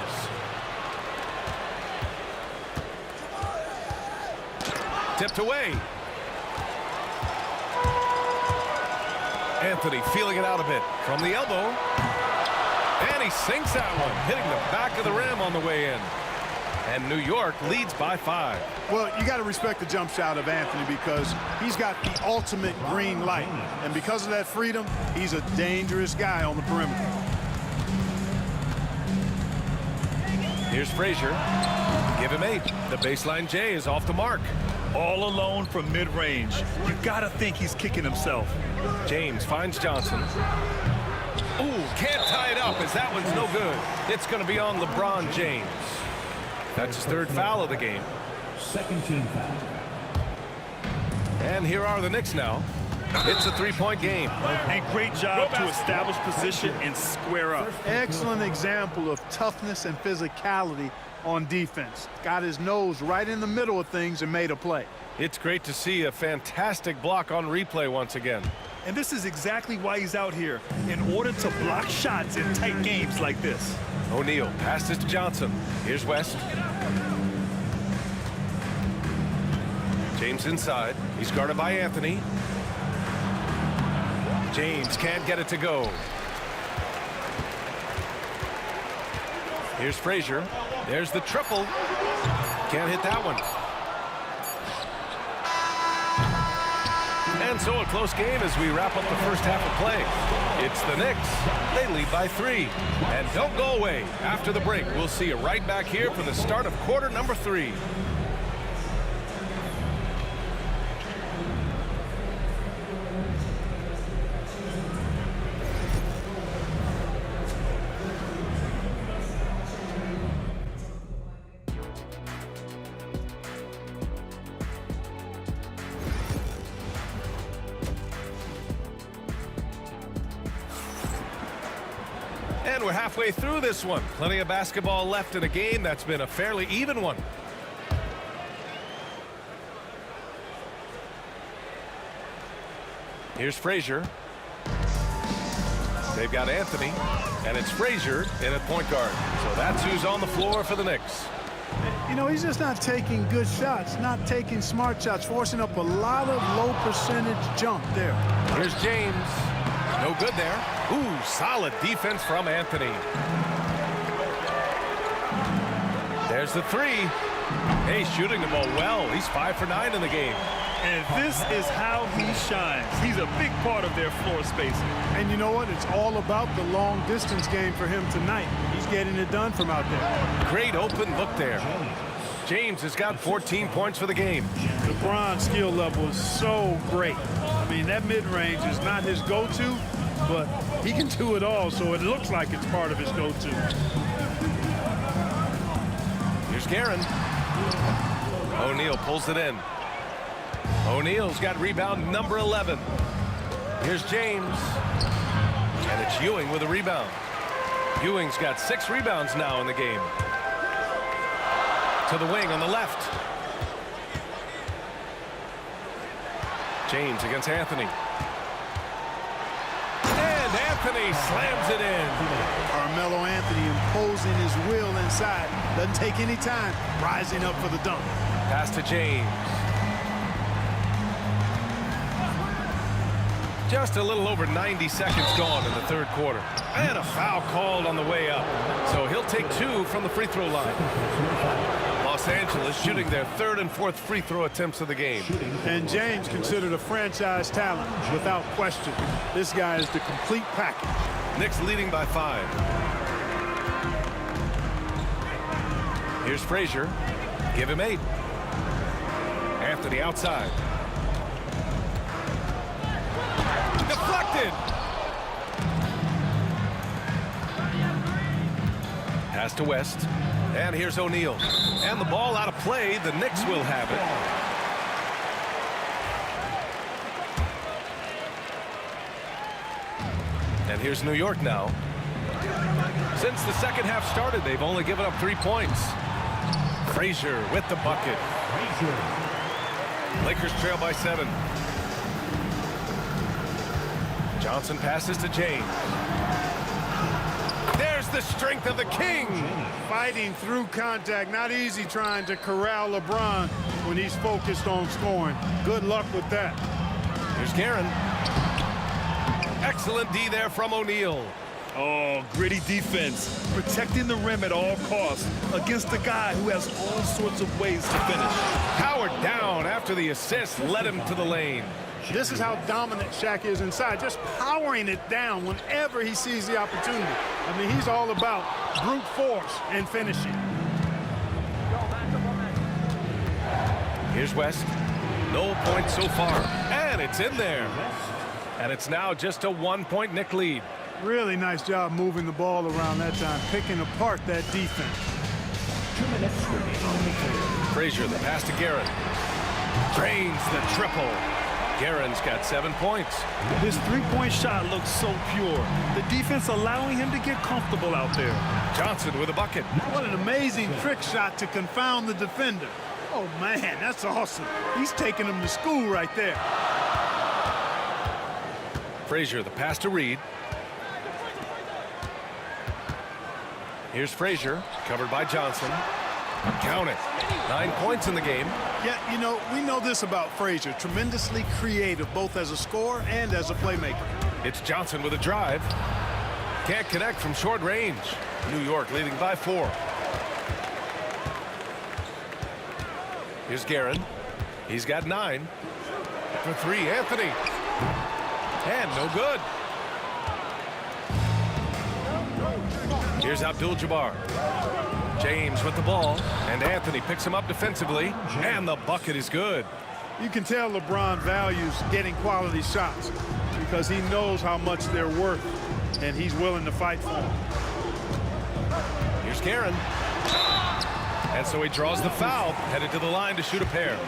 S2: Tipped away. Anthony feeling it out a bit from the elbow. And he sinks that one, hitting the back of the rim on the way in. And New York leads by 5.
S9: Well, you got to respect the jump shot of Anthony because he's got the ultimate green light. And because of that freedom, he's a dangerous guy on the perimeter.
S2: Here's Frazier. Give him 8. The baseline J is off the mark.
S4: All alone from mid-range. You got to think he's kicking himself.
S2: James finds Johnson. Ooh, can't tie it up as that one's no good. It's going to be on LeBron James. That's his 3rd foul of the game.
S5: Second team foul.
S2: And here are the Knicks now. It's a 3-point game.
S4: And great job to establish position and square up.
S9: Excellent example of toughness and physicality on defense. Got his nose right in the middle of things and made a play.
S2: It's great to see a fantastic block on replay once again.
S4: And this is exactly why he's out here, in order to block shots in tight games like this.
S2: O'Neal passes to Johnson. Here's West. James inside. He's guarded by Anthony. James can't get it to go. Here's Frazier. There's the triple. Can't hit that one. And so a close game as we wrap up the first half of play. It's the Knicks. They lead by 3. And don't go away. After the break, we'll see you right back here for the start of quarter number 3. And we're halfway through this one. Plenty of basketball left in a game that's been a fairly even one. Here's Frazier. They've got Anthony, and it's Frazier in at point guard. So that's who's on the floor for the Knicks.
S9: You know, he's just not taking good shots, not taking smart shots, forcing up a lot of low percentage jump there.
S2: Here's James. No good there. Ooh, solid defense from Anthony. There's the three. Hey, shooting the ball well. He's 5 for 9 in the game.
S4: And this is how he shines. He's a big part of their floor spacing.
S9: And you know what? It's all about the long distance game for him tonight. He's getting it done from out there.
S2: Great open look there. James has got 14 points for the game.
S9: LeBron's skill level is so great. I mean, that mid-range is not his go-to, but he can do it all, so it looks like it's part of his go-to.
S2: Here's Guerin. O'Neal pulls it in. O'Neal's got rebound number 11. Here's James. And it's Ewing with a rebound. Ewing's got 6 rebounds now in the game. To the wing on the left. James against Anthony. And Anthony slams it in.
S9: Carmelo Anthony imposing his will inside. Doesn't take any time. Rising up for the dunk.
S2: Pass to James. Just a little over 90 seconds gone in the third quarter. And a foul called on the way up. So he'll take 2 from the free throw line. Los Angeles shooting their 3rd and 4th free throw attempts of the game.
S9: And James considered a franchise talent, without question. This guy is the complete package.
S2: Knicks leading by 5. Here's Frazier. Give him 8. Anthony outside. Deflected. Pass to West. And here's O'Neal. And the ball out of play. The Knicks will have it. And here's New York now. Since the second half started, they've only given up 3 points. Frazier with the bucket. Lakers trail by 7. Johnson passes to James. There's the strength of the king.
S9: Fighting through contact. Not easy trying to corral LeBron when he's focused on scoring. Good luck with that.
S2: Here's Guerin. Excellent D there from O'Neal.
S4: Oh, gritty defense. Protecting the rim at all costs against a guy who has all sorts of ways to finish.
S2: Howard down after the assist led him to the lane.
S9: This is how dominant Shaq is inside, just powering it down whenever he sees the opportunity. I mean, he's all about brute force and finishing.
S2: Here's West. No points so far. And it's in there. And it's now just a 1-point Knick lead.
S9: Really nice job moving the ball around that time, picking apart that defense.
S2: Frazier, the pass to Guerin. Drains the triple. Guerin's got 7 points.
S4: His three-point shot looks so pure. The defense allowing him to get comfortable out there.
S2: Johnson with a bucket.
S9: What an amazing trick shot to confound the defender. Oh, man, that's awesome. He's taking him to school right there.
S2: Frazier, the pass to Reed. Here's Frazier, covered by Johnson. Count it. 9 points in the game.
S9: Yeah, you know, we know this about Frazier. Tremendously creative, both as a scorer and as a playmaker.
S2: It's Johnson with a drive. Can't connect from short range. New York leading by 4. Here's Guerin. He's got 9. For 3, Anthony. And no good. Here's Abdul-Jabbar. James with the ball, and Anthony picks him up defensively, and the bucket is good.
S9: You can tell LeBron values getting quality shots because he knows how much they're worth, and he's willing to fight for them.
S2: Here's Guerin. And so he draws the foul, headed to the line to shoot a pair.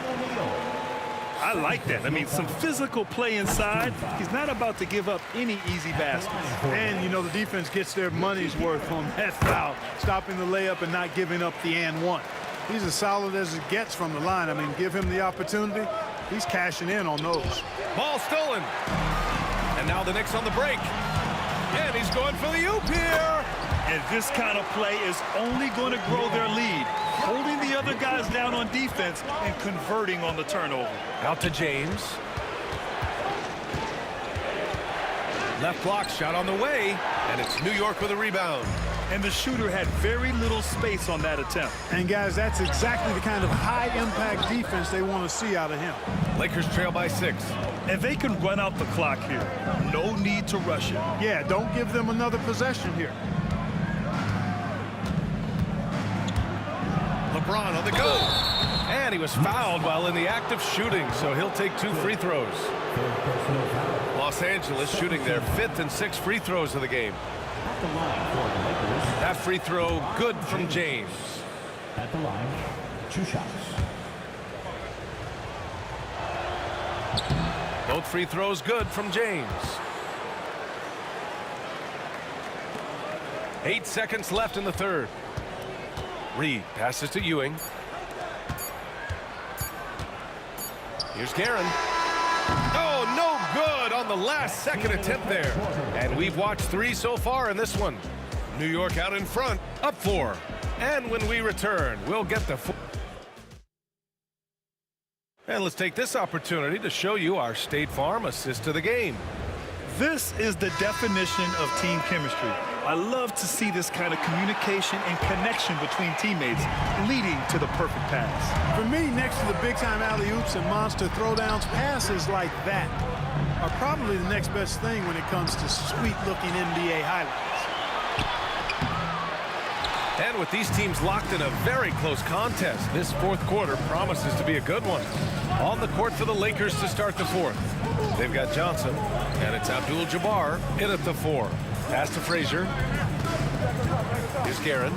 S4: I like that. I mean, some physical play inside. He's not about to give up any easy baskets.
S9: And, you know, the defense gets their money's worth on that foul, stopping the layup and not giving up the and one. He's as solid as it gets from the line. I mean, give him the opportunity. He's cashing in on those.
S2: Ball stolen. And now the Knicks on the break. And he's going for the oop here.
S4: And this kind of play is only going to grow their lead, holding the other guys down on defense and converting on the turnover.
S2: Out to James. Left block shot on the way, and it's New York with a rebound.
S4: And the shooter had very little space on that attempt.
S9: And, guys, that's exactly the kind of high-impact defense they want to see out of him.
S2: Lakers trail by 6.
S4: And they can run out the clock here. No need to rush it.
S9: Yeah, don't give them another possession here.
S2: LeBron on the go. And he was fouled while in the act of shooting, so he'll take 2 free throws. Los Angeles shooting their 5th and 6th free throws of the game. That free throw good from James.
S5: At the line, 2 shots.
S2: Both free throws good from James. 8 seconds left in the third. Reed passes to Ewing. Here's Guerin. Oh, no good on the last second attempt there. And we've watched 3 so far in this one. New York out in front, up 4. And when we return, we'll get the 4. And let's take this opportunity to show you our State Farm assist to the game.
S4: This is the definition of team chemistry. I love to see this kind of communication and connection between teammates leading to the perfect pass.
S9: For me, next to the big-time alley-oops and monster throwdowns, passes like that are probably the next best thing when it comes to sweet-looking NBA highlights.
S2: And with these teams locked in a very close contest, this fourth quarter promises to be a good one. On the court for the Lakers to start the fourth. They've got Johnson, and it's Abdul-Jabbar in at the 4. Pass to Frazier. Here's Guerin.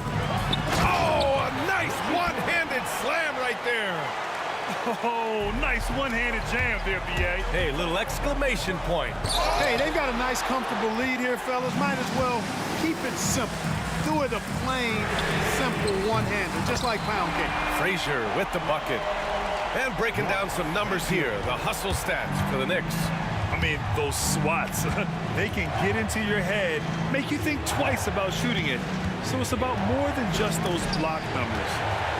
S2: Oh, a nice one-handed slam right there.
S4: Oh, nice one-handed jam there, B.A.
S2: Hey, little exclamation point.
S9: Hey, they've got a nice, comfortable lead here, fellas. Might as well keep it simple. Do it a plain, simple one-hander, just like pound cake.
S2: Frazier with the bucket. And breaking down some numbers here, the hustle stats for the Knicks.
S4: I mean, those swats, they can get into your head, make you think twice about shooting it. So it's about more than just those block numbers.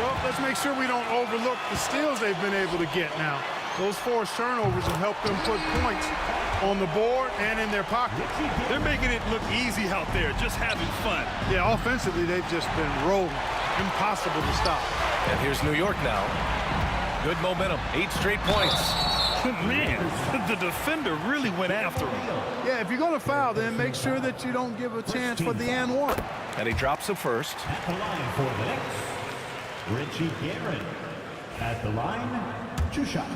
S9: Well, let's make sure we don't overlook the steals they've been able to get now. Those forced turnovers have helped them put points on the board and in their pocket.
S4: They're making it look easy out there, just having fun.
S9: Yeah, offensively, they've just been rolling. Impossible to stop.
S2: And here's New York now. Good momentum, 8 straight points.
S4: Man, the defender really went after him.
S9: Yeah, if you're going to foul, then make sure that you don't give a chance for the and one.
S2: And he drops the first.
S5: At the line for the Knicks, Richie Guerin. At the line, 2 shots.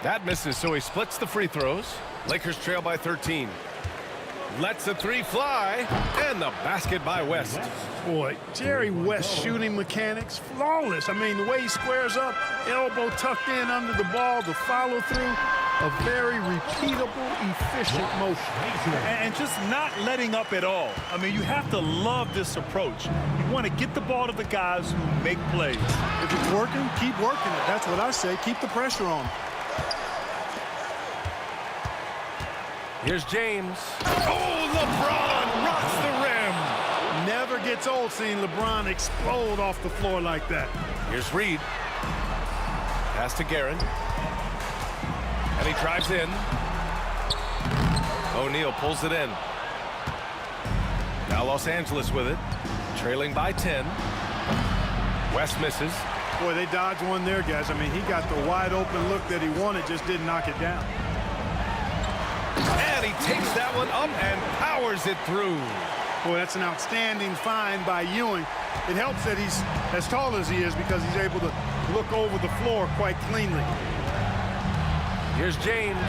S2: That misses, so he splits the free throws. Lakers trail by 13. Lets the 3 fly, and the basket by West.
S9: Boy, Jerry West shooting mechanics, flawless. I mean, the way he squares up, elbow tucked in under the ball, the follow through, a very repeatable, efficient motion.
S4: And just not letting up at all. I mean, you have to love this approach. You want to get the ball to the guys who make plays.
S9: If it's working, keep working it. That's what I say. Keep the pressure on.
S2: Here's James. Oh, LeBron rocks the rim.
S9: Never gets old seeing LeBron explode off the floor like that.
S2: Here's Reed. Pass to Guerin. And he drives in. O'Neal pulls it in. Now Los Angeles with it. Trailing by 10. West misses.
S9: Boy, they dodged one there, guys. I mean, he got the wide open look that he wanted, just didn't knock it down.
S2: And he takes that one up and powers it through.
S9: Boy, that's an outstanding find by Ewing. It helps that he's as tall as he is because he's able to look over the floor quite cleanly.
S2: Here's James.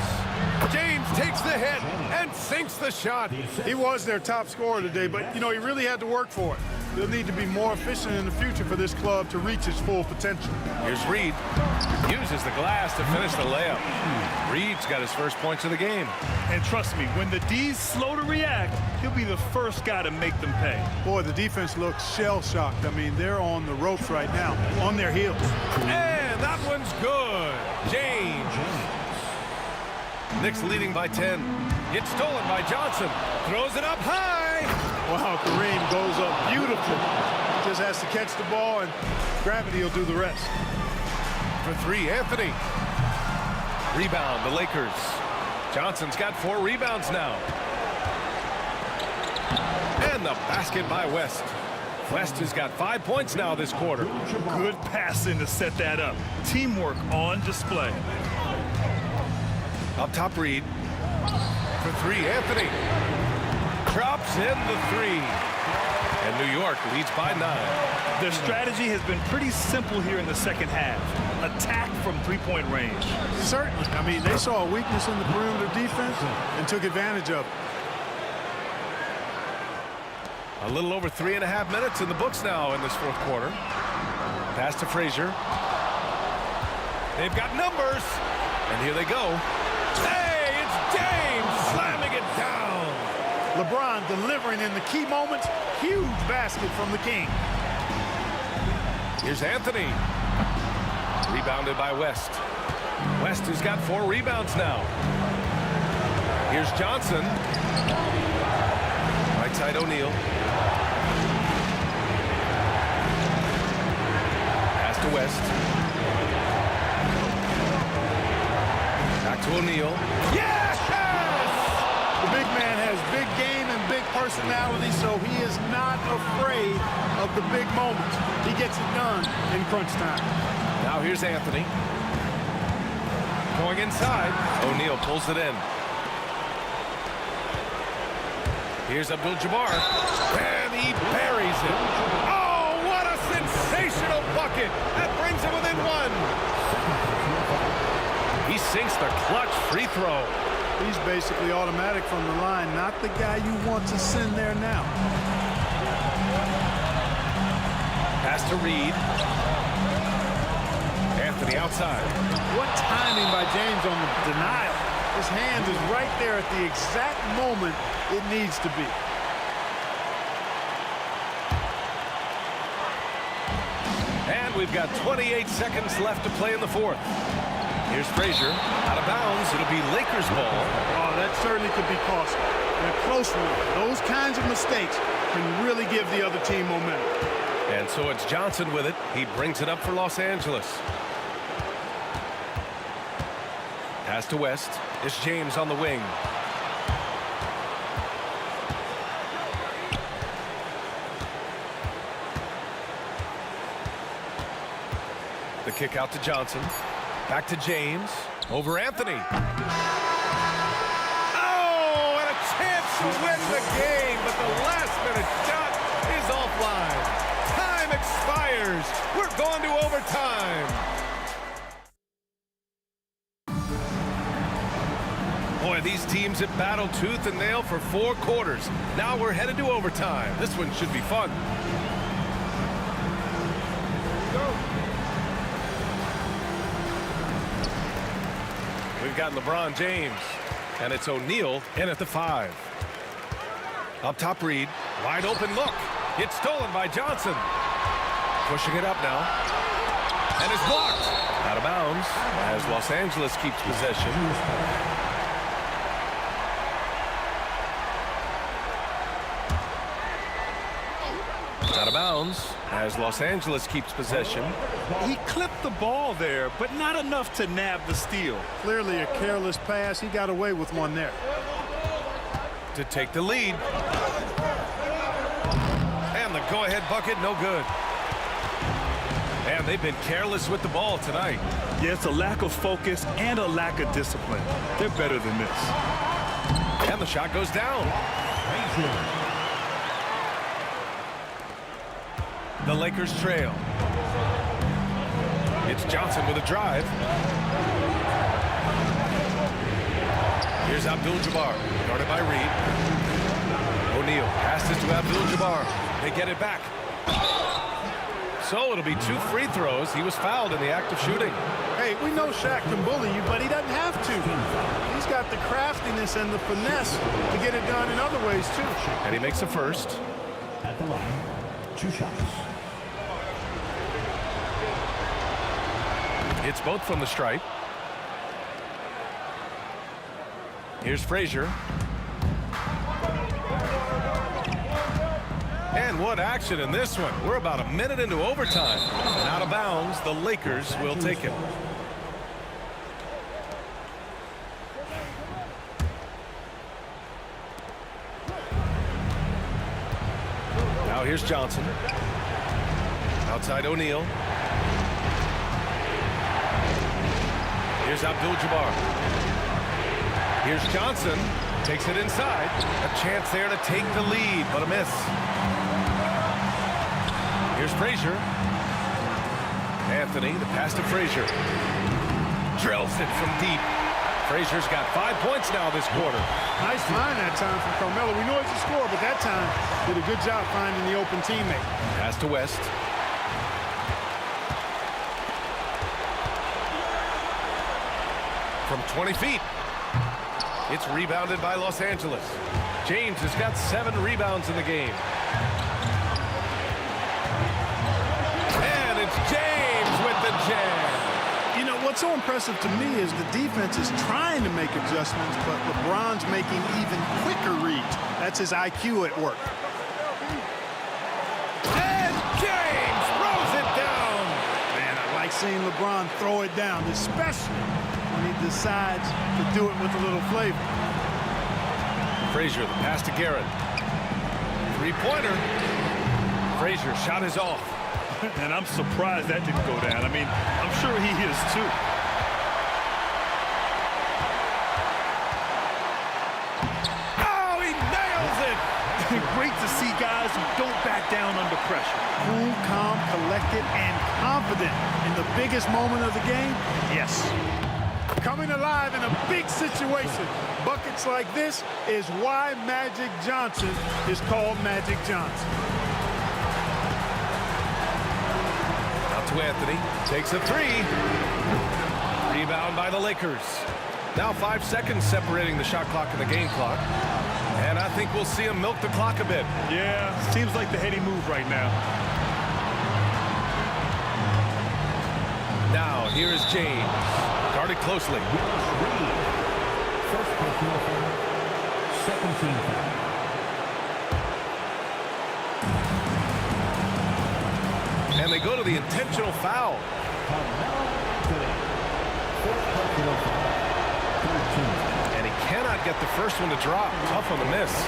S2: James takes the hit and sinks the shot.
S9: He was their top scorer today, but, you know, he really had to work for it. They'll need to be more efficient in the future for this club to reach its full potential.
S2: Here's Reed. Uses the glass to finish the layup. Reed's got his first points of the game.
S4: And trust me, when the D's slow to react, he'll be the first guy to make them pay.
S9: Boy, the defense looks shell-shocked. I mean, they're on the ropes right now, on their heels.
S2: And that one's good. James. Knicks leading by 10. Gets stolen by Johnson. Throws it up high.
S9: Wow, Kareem goes up beautifully. He just has to catch the ball, and gravity will do the rest.
S2: For three, Anthony. Rebound, the Lakers. Johnson's got 4 rebounds now. And the basket by West. West has got 5 points now this quarter.
S4: Good passing to set that up. Teamwork on display.
S2: Up top, Reed. For three, Anthony. Drops in the 3. And New York leads by 9.
S4: Their strategy has been pretty simple here in the second half. Attack from three-point range.
S9: Certainly. I mean, they saw a weakness in the perimeter defense and took advantage of it.
S2: A little over 3.5 minutes in the books now in this fourth quarter. Pass to Frazier. They've got numbers. And here they go. Hey, it's James slamming it down.
S9: LeBron delivering in the key moments. Huge basket from the King.
S2: Here's Anthony. Rebounded by West. West has got 4 rebounds now. Here's Johnson. Right side O'Neal. Pass to West. Back to O'Neal. Yes!
S9: The big man has big game and big personality, so he is not afraid of the big moments. He gets it done in crunch time.
S2: Now here's Anthony. Going inside. O'Neal pulls it in. Here's Abdul-Jabbar. And he buries it. Oh, what a sensational bucket. That brings him within 1. He sinks the clutch free throw.
S9: He's basically automatic from the line, not the guy you want to send there now.
S2: Pass to Reed. Anthony outside.
S9: What timing by James on the denial. His hand is right there at the exact moment it needs to be.
S2: And we've got 28 seconds left to play in the fourth. Here's Frazier. Out of bounds. It'll be Lakers ball.
S9: Oh, that certainly could be costly. In a close one, those kinds of mistakes can really give the other team momentum.
S2: And so it's Johnson with it. He brings it up for Los Angeles. Pass to West. It's James on the wing. The kick out to Johnson. Back to James. Over Anthony. Oh, and a chance to win the game, but the last-minute shot is offline. Time expires. We're going to overtime. Boy, these teams have battled tooth and nail for 4 quarters. Now we're headed to overtime. This one should be fun. We've got LeBron James, and it's O'Neal in at the 5. Up top, Reed. Wide open look. It's stolen by Johnson. Pushing it up now. And it's blocked. Out of bounds as Los Angeles keeps possession. Out of bounds as Los Angeles keeps possession.
S4: He clipped the ball there, but not enough to nab the steal.
S9: Clearly a careless pass. He got away with one there.
S2: To take the lead. And the go-ahead bucket, no good. And they've been careless with the ball tonight.
S4: Yeah, it's a lack of focus and a lack of discipline. They're better than this.
S2: And the shot goes down. The Lakers trail. It's Johnson with a drive. Here's Abdul-Jabbar, guarded by Reed. O'Neal passes to Abdul-Jabbar. They get it back. So it'll be 2 free throws. He was fouled in the act of shooting.
S9: Hey, we know Shaq can bully you, but he doesn't have to. He's got the craftiness and the finesse to get it done in other ways, too.
S2: And he makes a first.
S5: At the line, 2 shots.
S2: It's both from the stripe. Here's Frazier. And what action in this one. We're about a minute into overtime. And out of bounds, the Lakers will take it. Now here's Johnson. Outside O'Neal. Here's Abdul-Jabbar. Here's Johnson. Takes it inside. A chance there to take the lead, but a miss. Here's Frazier. Anthony, the pass to Frazier. Drills it from deep. Frazier's got 5 points now this quarter.
S9: Nice find that time from Carmelo. We know he's a scorer, but that time did a good job finding the open teammate.
S2: Pass to West. From 20 feet. It's rebounded by Los Angeles. James has got 7 rebounds in the game. And it's James with the jam.
S9: You know, what's so impressive to me is the defense is trying to make adjustments, but LeBron's making even quicker reads. That's his IQ at work.
S2: And James throws it down.
S9: Man, I like seeing LeBron throw it down, especially when he decides to do it with a little flavor.
S2: Frazier, the pass to Garrett. 3-pointer. Frazier, shot is off.
S4: And I'm surprised that didn't go down. I mean, I'm sure he is too.
S2: Oh, he nails it!
S4: Great to see guys who don't back down under pressure.
S9: Cool, calm, collected, and confident in the biggest moment of the game. Yes. Coming alive in a big situation. Buckets like this is why Magic Johnson is called Magic Johnson.
S2: Out to Anthony. Takes a 3. Rebound by the Lakers. Now 5 seconds separating the shot clock and the game clock. And I think we'll see him milk the clock a bit.
S4: Yeah, seems like the heady move right now.
S2: Now, here is James. Guarded closely.
S5: First personal foul, second team foul.
S2: And they go to the intentional foul. And he cannot get the first one to drop. Tough on the miss.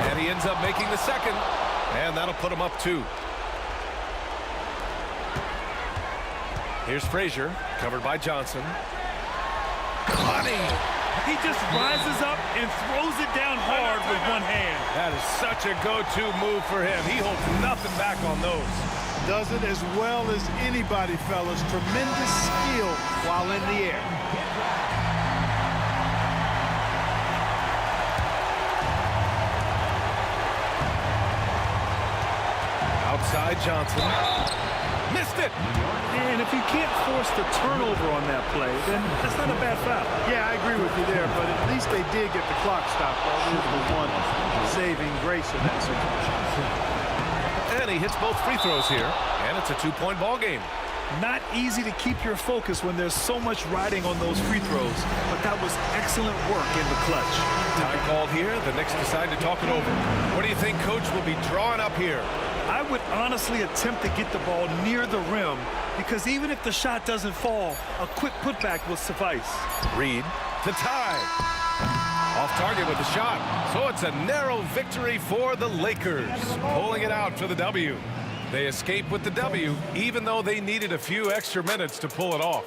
S2: And he ends up making the second. And that'll put him up 2. Here's Frazier, covered by Johnson. Money!
S4: He just rises up and throws it down hard with one hand.
S2: That is such a go-to move for him. He holds nothing back on those.
S9: Does it as well as anybody, fellas. Tremendous skill while in the air.
S2: Outside Johnson. Missed it!
S4: And if you can't force the turnover on that play, then that's not a bad foul.
S9: Yeah, I agree with you there, but at least they did get the clock stopped. That was the one saving grace in that situation.
S2: And he hits both free throws here, and it's a 2-point ball game.
S4: Not easy to keep your focus when there's so much riding on those free throws, but that was excellent work in the clutch.
S2: Time called here. The Knicks decide to talk it over. What do you think Coach will be drawing up here?
S4: I would honestly attempt to get the ball near the rim, because even if the shot doesn't fall, a quick putback will suffice.
S2: Reed to tie. Off target with the shot. So it's a narrow victory for the Lakers. Pulling it out for the W. They escape with the W, even though they needed a few extra minutes to pull it off.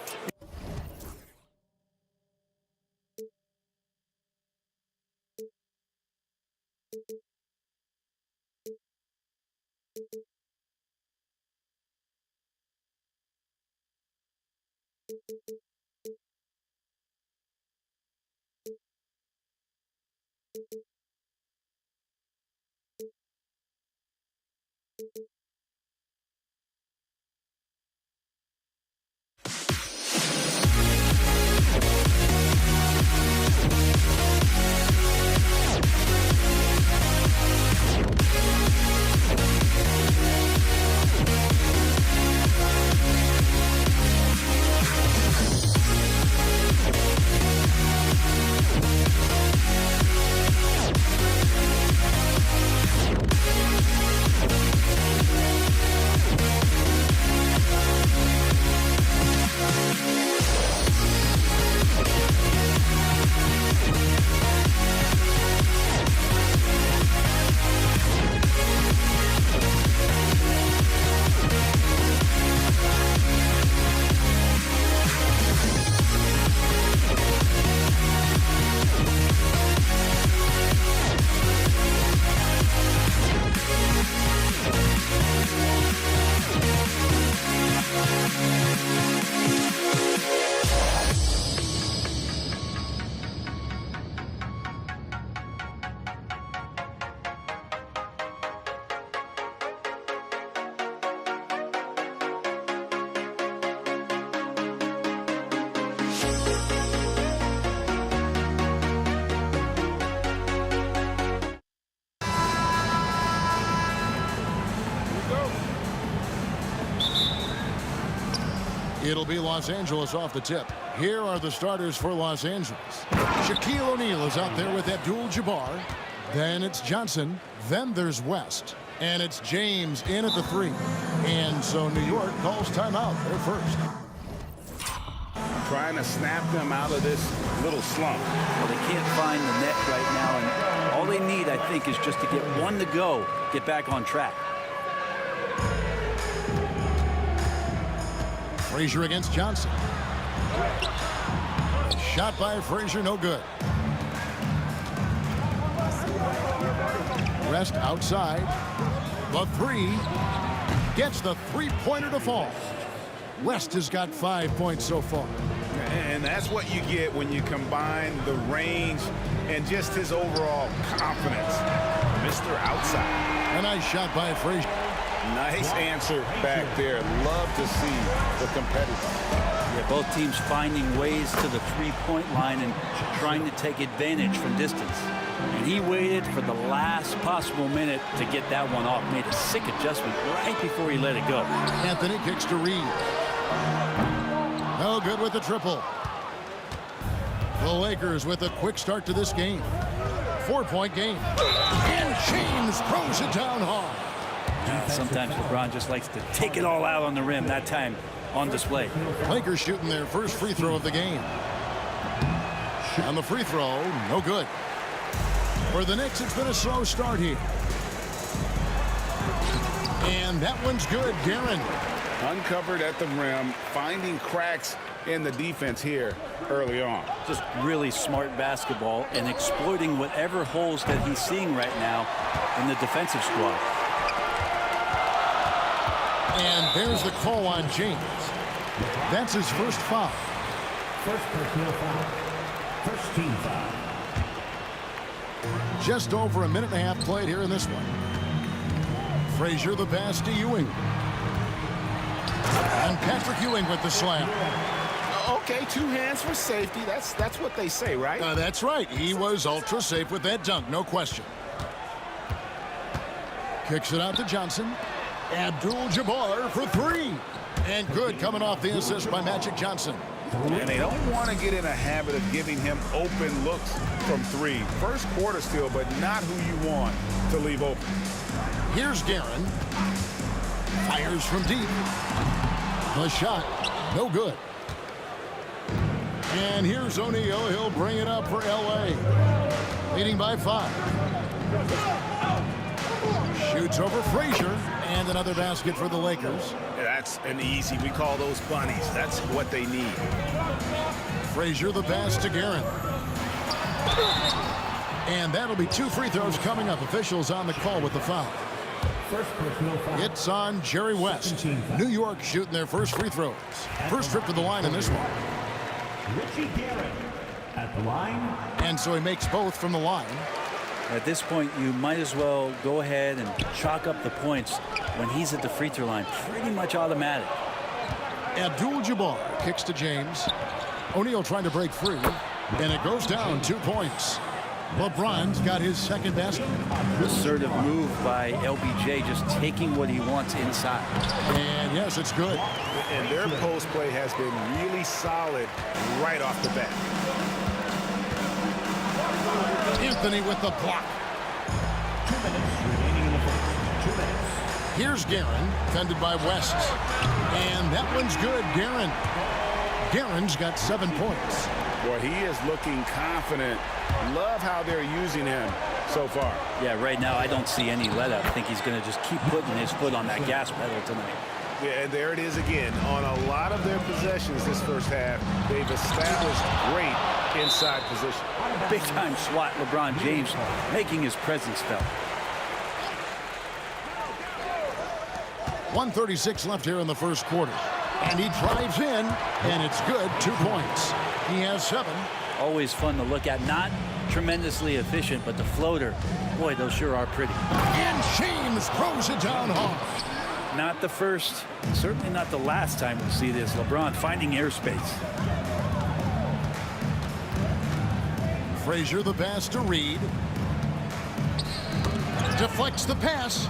S7: It'll be Los Angeles off the tip. Here are the starters for Los Angeles. Shaquille O'Neal is out there with Abdul-Jabbar. Then it's Johnson. Then there's West. And it's James in at the 3. And so New York calls timeout. They're first.
S8: Trying to snap them out of this little slump.
S10: Well, they can't find the net right now, and all they need, I think, is just to get one to go, get back on track.
S7: Frazier against Johnson. Shot by Frazier, no good. Rest outside. The 3 gets the three-pointer to fall. West has got 5 points so far.
S8: And that's what you get when you combine the range and just his overall confidence. Mr. Outside.
S7: A nice shot by Frazier.
S8: Nice answer back there. Love to see the competitors.
S10: Yeah, both teams finding ways to the three-point line and trying to take advantage from distance. And he waited for the last possible minute to get that one off. Made a sick adjustment right before he let it go.
S7: Anthony kicks to Reed. No good with the triple. The Lakers with a quick start to this game. 4-point game. And James throws it down hard.
S10: Sometimes LeBron just likes to take it all out on the rim. That time on display.
S7: Lakers shooting their first free throw of the game. On the free throw, no good. For the Knicks, it's been a slow start here. And that one's good. Guerin.
S8: Uncovered at the rim, finding cracks in the defense here early on.
S10: Just really smart basketball and exploiting whatever holes that he's seeing right now in the defensive squad.
S7: And there's the call on James. That's his first foul.
S5: First personal foul. First team foul.
S7: Just over a minute and a half played here in this one. Frazier the pass to Ewing. And Patrick Ewing with the slam.
S8: Okay, 2 hands for safety. That's what they say, right?
S7: That's right. He was ultra safe with that dunk, no question. Kicks it out to Johnson. Abdul-Jabbar for 3. And good coming off the assist by Magic Johnson.
S8: And they don't want to get in a habit of giving him open looks from 3. First quarter still, but not who you want to leave open.
S7: Here's Guerin. Fires from deep. The shot, no good. And here's O'Neal. He'll bring it up for L.A. Leading by 5. Shoots over Frazier. And another basket for the Lakers.
S8: That's an easy. We call those bunnies. That's what they need.
S7: Frazier the pass to Guerin. And that'll be 2 free throws coming up. Officials on the call with the foul.
S5: First personal foul.
S7: It's on Jerry West. New York shooting their first free throws. First trip to the line in this one.
S5: Richie Guerin at the line.
S7: And so he makes both from the line.
S10: At this point, you might as well go ahead and chalk up the points when he's at the free throw line. Pretty much automatic.
S7: Abdul-Jabbar kicks to James. O'Neal trying to break free. And it goes down 2 points. LeBron's got his second basket.
S10: Assertive move by LBJ, just taking what he wants inside.
S7: And yes, it's good.
S8: And their post play has been really solid right off the bat.
S7: Anthony with the block.
S5: 2 minutes remaining in the first. 2 minutes.
S7: Here's Guerin, defended by West. And that one's good. Guerin's got 7 points.
S8: Boy, he is looking confident. Love how they're using him so far.
S10: Yeah, right now I don't see any let up. I think he's going to just keep putting his foot on that gas pedal tonight.
S8: Yeah, and there it is again. On a lot of their possessions this first half, they've established great inside position.
S10: Big-time SWAT LeBron James making his presence felt.
S7: 1:36 left here in the first quarter. And he drives in, and it's good. 2 points. He has 7.
S10: Always fun to look at. Not tremendously efficient, but the floater, boy, those sure are pretty.
S7: And James throws it down hard.
S10: Not the first, certainly not the last time we'll see this. LeBron finding airspace.
S7: Frazier the pass to Reed. Deflects the pass.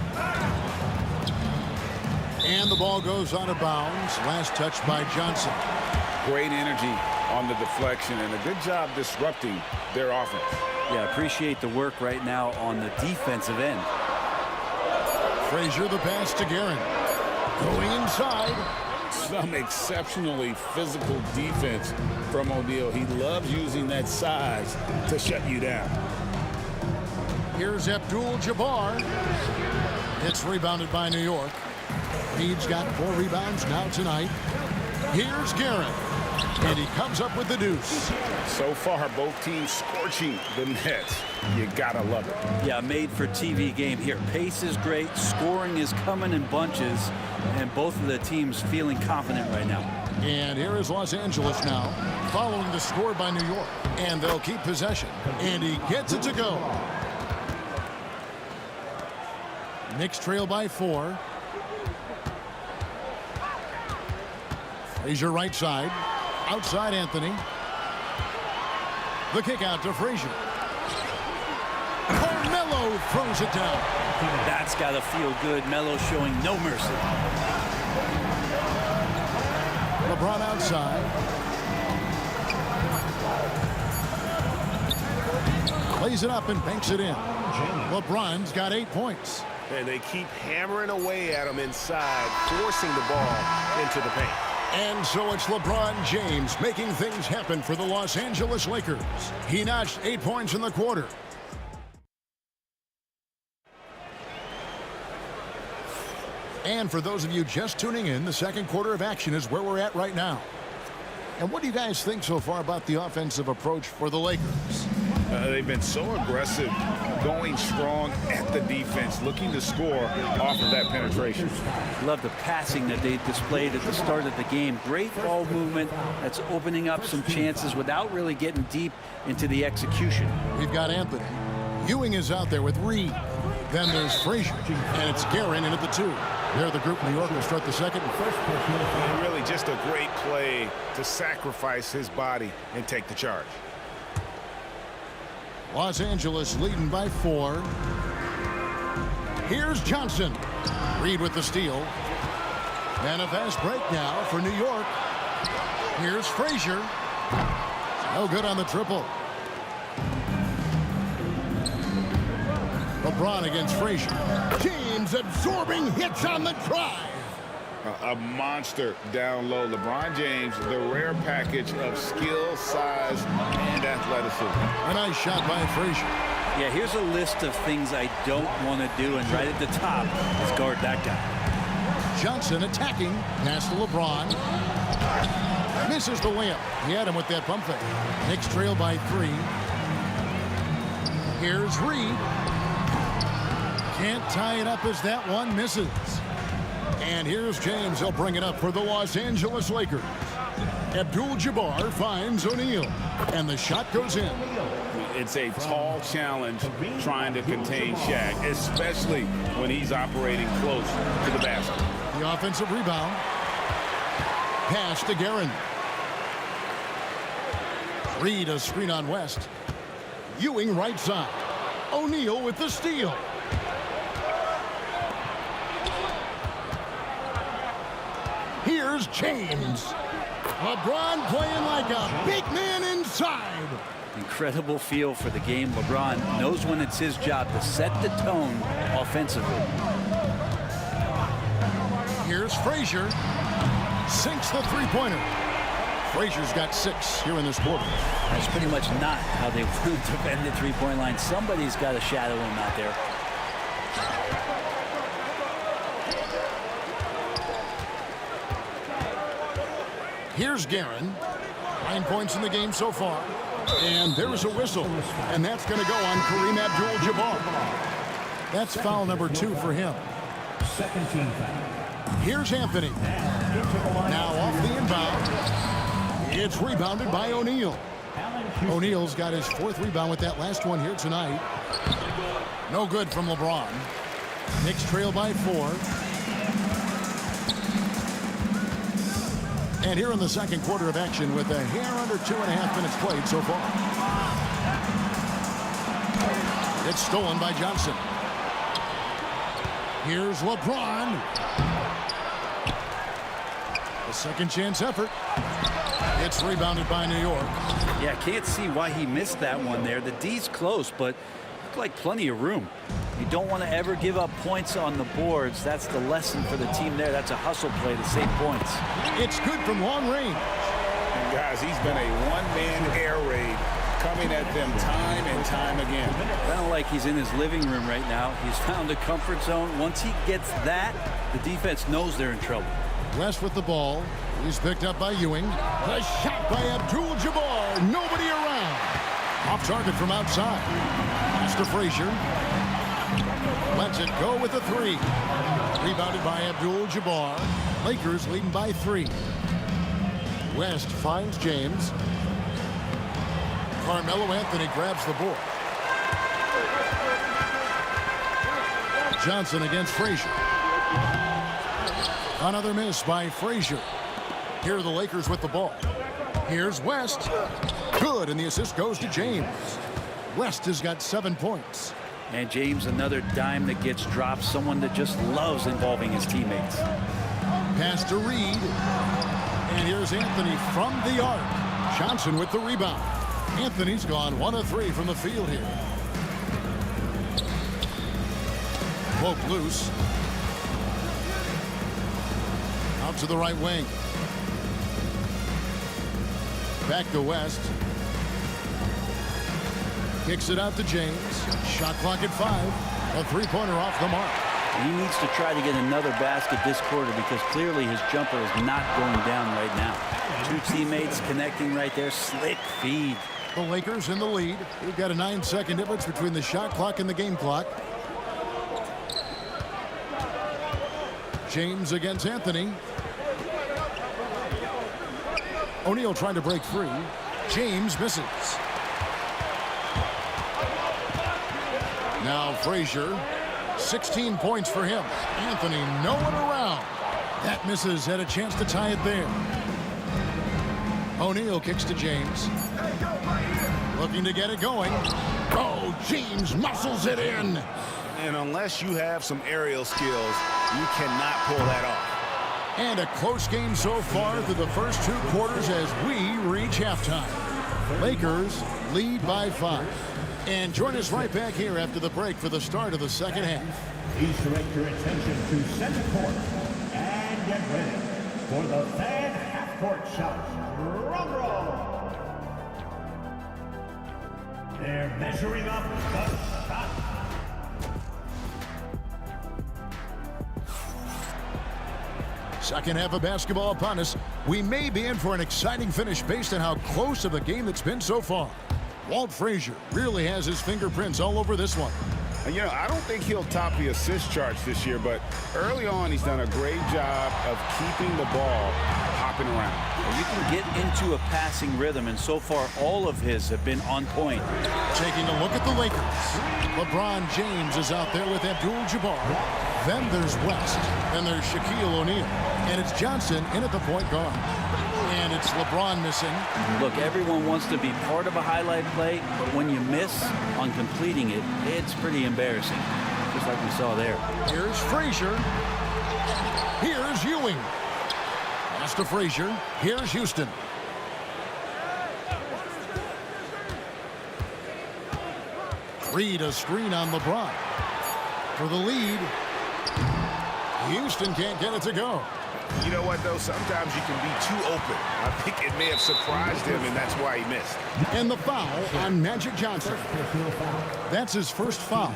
S7: And the ball goes out of bounds. Last touch by Johnson.
S14: Great energy on the deflection and a good job disrupting their offense.
S10: Yeah, appreciate the work right now on the defensive end.
S7: Frazier, the pass to Guerin. Going inside.
S14: Some exceptionally physical defense from O'Neal. He loves using that size to shut you down.
S7: Here's Abdul-Jabbar. It's rebounded by New York. Reed's got 4 rebounds now tonight. Here's Guerin. And he comes up with the deuce.
S14: So far, both teams scorching the Nets. You gotta love it.
S10: Yeah, made for TV game here. Pace is great. Scoring is coming in bunches. And both of the teams feeling confident right now.
S7: And here is Los Angeles now, following the score by New York. And they'll keep possession. And he gets it to go. Knicks trail by 4. Frazier right side. Outside Anthony. The kick out to Frazier. Carmelo throws it down.
S10: That's got to feel good. Melo showing no mercy.
S7: LeBron outside. Plays it up and banks it in. LeBron's got 8 points.
S8: And they keep hammering away at him inside, forcing the ball into the paint.
S7: And so it's LeBron James making things happen for the Los Angeles Lakers. He notched 8 points in the quarter. And for those of you just tuning in, the second quarter of action is where we're at right now. And what do you guys think so far about the offensive approach for the Lakers?
S14: They've been so aggressive, going strong at the defense, looking to score off of that penetration.
S10: Love the passing that they displayed at the start of the game. Great ball movement that's opening up some chances without really getting deep into the execution.
S7: We've got Anthony. Ewing is out there with Reed. Then there's Frazier, and it's Guerin in at the 2. There, the group New York will start the second.
S8: And really just a great play to sacrifice his body and take the charge.
S7: Los Angeles leading by 4. Here's Johnson. Reed with the steal. And a fast break now for New York. Here's Frazier. No good on the triple. LeBron against Frazier. James absorbing hits on the drive.
S14: A monster down low. LeBron James, the rare package of skill, size, and athleticism.
S7: A nice shot by Frazier.
S10: Yeah, here's a list of things I don't want to do, and right at the top is guard that guy.
S7: Johnson attacking. Pass to LeBron. Misses the layup. He had him with that pump fake. Knicks trail by 3. Here's Reed. Can't tie it up as that one misses. And here's James. He'll bring it up for the Los Angeles Lakers. Abdul-Jabbar finds O'Neal. And the shot goes in.
S14: It's a tall challenge trying to contain Shaq, especially when he's operating close to the basket.
S7: The offensive rebound. Pass to Guerin. Reed a screen on West. Ewing right side. O'Neal with the steal. Here's James. LeBron playing like a big man inside.
S10: Incredible feel for the game. LeBron knows when it's his job to set the tone offensively.
S7: Here's Frazier. Sinks the three-pointer. Frazier's got 6 here in this quarter.
S10: That's pretty much not how they want to defend the three-point line. Somebody's got to shadow him out there.
S7: Here's Guerin. 9 points in the game so far. And there's a whistle. And that's going to go on Kareem Abdul-Jabbar. That's foul number 2 for him.
S5: Second team foul.
S7: Here's Anthony. Now off the inbound. It's rebounded by O'Neal. O'Neal's got his 4th rebound with that last one here tonight. No good from LeBron. Knicks trail by 4. And here in the second quarter of action with a hair under 2.5 minutes played so far. It's stolen by Johnson. Here's LeBron. second chance effort. It's rebounded by New York.
S10: Yeah, can't see why he missed that one there. The D's close, but looked like plenty of room. You don't want to ever give up points on the boards. That's the lesson for the team there. That's a hustle play to save points.
S7: It's good from long range.
S14: And guys, he's been a one-man air raid coming at them time and time again.
S10: Kind of like he's in his living room right now. He's found a comfort zone. Once he gets that, the defense knows they're in trouble.
S7: West with the ball. He's picked up by Ewing. The shot by Abdul-Jabbar. Nobody around. Off target from outside. Pass to Frazier. Lets it go with a three. Rebounded by Abdul-Jabbar. Lakers leading by 3. West finds James. Carmelo Anthony grabs the board. Johnson against Frazier. Another miss by Frazier. Here are the Lakers with the ball. Here's West. Good, and the assist goes to James. West has got 7 points.
S10: And James, another dime that gets dropped. Someone that just loves involving his teammates.
S7: Pass to Reed. And here's Anthony from the arc. Johnson with the rebound. Anthony's gone 1 of 3 from the field here. Poke loose. Out to the right wing. Back to West. Kicks it out to James. Shot clock at 5. A three-pointer off the mark.
S10: He needs to try to get another basket this quarter because clearly his jumper is not going down right now. 2 teammates connecting right there. Slick feed.
S7: The Lakers in the lead. We've got a 9-second difference between the shot clock and the game clock. James against Anthony. O'Neal trying to break free. James misses. Now Frazier. 16 points for him. Anthony no one around. That misses. Had a chance to tie it there. O'Neal kicks to James. Looking to get it going. Oh, James muscles it in.
S8: And unless you have some aerial skills, you cannot pull that off.
S7: And a close game so far through the first 2 quarters as we reach halftime. Lakers lead by 5. And join us right back here after the break for the start of the second half.
S5: Please direct your attention to center court and get ready for the fan half-court shot. Drum roll. They're measuring up the shot.
S7: Second half of basketball upon us. We may be in for an exciting finish based on how close of a game it's been so far. Walt Frazier really has his fingerprints all over this one.
S8: And, I don't think he'll top the assist charts this year, but early on he's done a great job of keeping the ball hopping around.
S10: You can get into a passing rhythm, and so far all of his have been on point.
S7: Taking a look at the Lakers. LeBron James is out there with Abdul-Jabbar. Then there's West. Then there's Shaquille O'Neal. And it's Johnson in at the point guard. And it's LeBron missing.
S10: Look, everyone wants to be part of a highlight play, but when you miss on completing it, it's pretty embarrassing. Just like we saw there.
S7: Here's Frazier. Here's Ewing. Pass to Frazier. Here's Houston. Reed a screen on LeBron. For the lead. Houston can't get it to go.
S8: You know what, though? Sometimes you can be too open. I think it may have surprised him, and that's why he missed.
S7: And the foul on Magic Johnson. That's his first foul.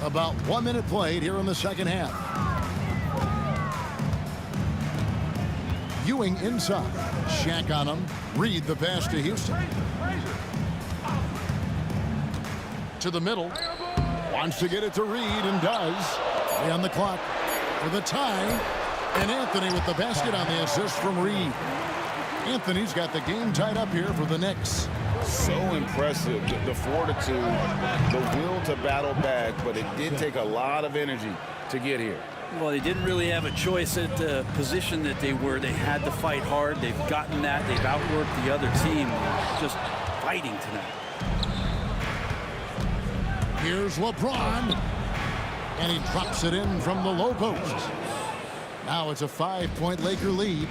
S7: About 1 minute played here in the second half. Ewing inside. Shaq on him. Reed the pass to Houston. To the middle. Wants to get it to Reed and does. On the clock for the tie. And Anthony with the basket on the assist from Reed. Anthony's got the game tied up here for the Knicks.
S8: So impressive. The fortitude, the will to battle back, but it did take a lot of energy to get here.
S10: Well, they didn't really have a choice at the position that they were. They had to fight hard. They've gotten that. They've outworked the other team. Just fighting tonight.
S7: Here's LeBron. And he drops it in from the low post. Now it's a 5-point Laker lead.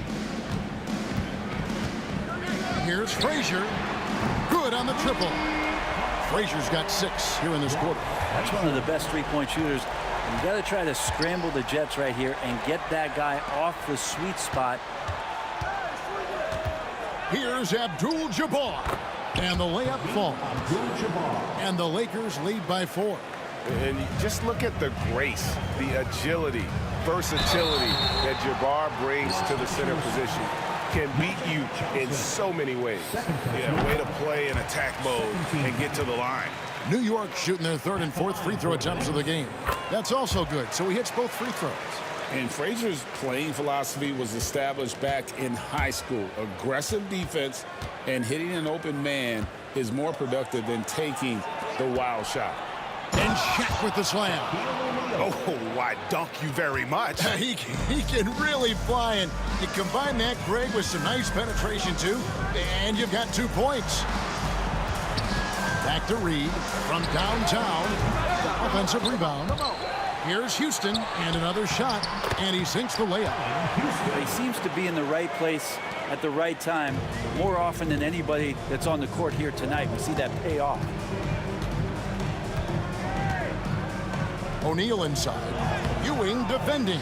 S7: Here's Frazier. Good on the triple. Frazier's got 6 here in this quarter.
S10: That's one of the best three-point shooters. You got to try to scramble the Jets right here and get that guy off the sweet spot.
S7: Here's Abdul-Jabbar. And the layup falls. And the Lakers lead by 4.
S8: And just look at the grace, the agility, versatility that Jabbar brings to the center position. Can beat you in so many ways. Yeah, way to play in attack mode and get to the line.
S7: New York shooting their 3rd and 4th free throw attempts of the game. That's also good, so he hits both free throws.
S14: And Frazier's playing philosophy was established back in high school. Aggressive defense and hitting an open man is more productive than taking the wild shot.
S7: And Shaq with the slam.
S8: Oh, why, dunk you very much.
S7: He can really fly, and you combine that, Greg, with some nice penetration, too, and you've got 2 points. Back to Reed from downtown. Offensive rebound. Here's Houston, and another shot, and he sinks the layup.
S10: He seems to be in the right place at the right time more often than anybody that's on the court here tonight. We see that pay off.
S7: O'Neal inside. Ewing defending.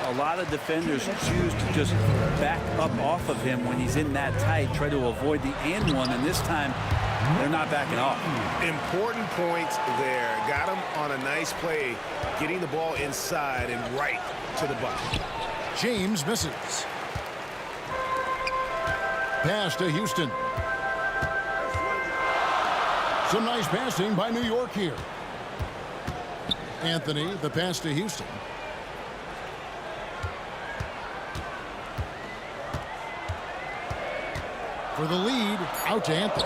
S10: A lot of defenders choose to just back up off of him when he's in that tight, try to avoid the and one, and this time they're not backing off.
S8: Important points there. Got him on a nice play, getting the ball inside and right to the bucket.
S7: James misses. Pass to Houston. Some nice passing by New York here. Anthony, the pass to Houston. For the lead, out to Anthony.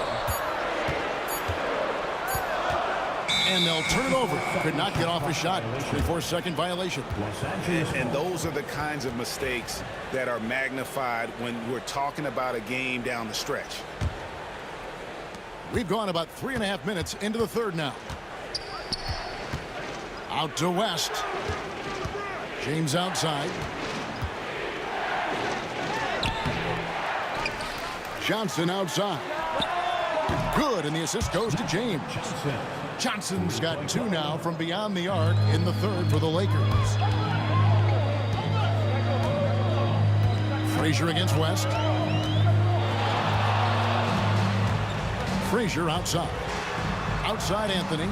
S7: And they'll turn it over. Could not get off a shot. 3-4-second violation.
S8: And those are the kinds of mistakes that are magnified when we're talking about a game down the stretch.
S7: We've gone about 3.5 minutes into the 3rd now. Out to West. James outside. Johnson outside. Good, and the assist goes to James. Johnson's got 2 now from beyond the arc in the 3rd for the Lakers. Frazier against West. Frazier outside. Outside Anthony.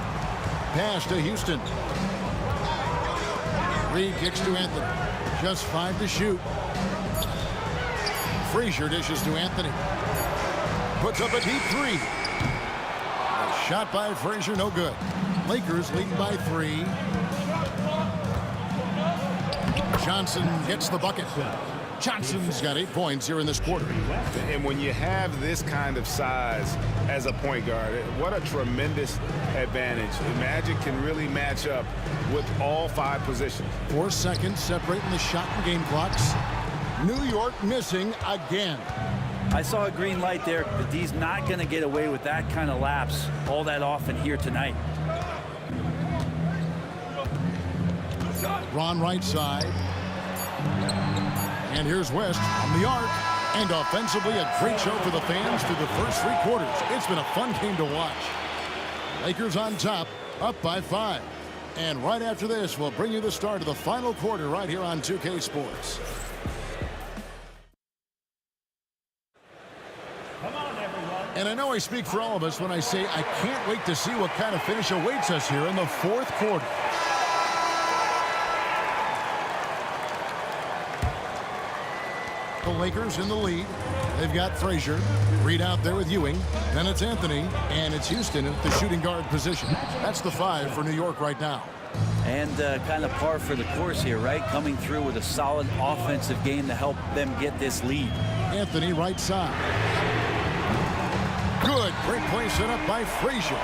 S7: Pass to Houston. Reed kicks to Anthony. Just 5 to shoot. Frazier dishes to Anthony. Puts up a deep 3. A shot by Frazier, no good. Lakers leading by 3. Johnson hits the bucket. Johnson's got 8 points here in this quarter.
S8: And when you have this kind of size as a point guard, what a tremendous advantage. The Magic can really match up with all 5 positions.
S7: 4 seconds separating the shot and game clocks. New York missing again.
S10: I saw a green light there, but D's not going to get away with that kind of lapse all that often here tonight.
S7: Ron right side. And here's West on the arc. And offensively, a great show for the fans through the first 3 quarters. It's been a fun game to watch. Lakers on top, up by 5. And right after this, we'll bring you the start of the final quarter right here on 2K Sports. And I know I speak for all of us when I say I can't wait to see what kind of finish awaits us here in the 4th quarter. The Lakers in the lead. They've got Frazier. Reed out there with Ewing. Then it's Anthony. And it's Houston at the shooting guard position. That's the 5 for New York right now.
S10: And kind of par for the course here, right? Coming through with a solid offensive game to help them get this lead.
S7: Anthony right side. Good. Great play set up by Frazier.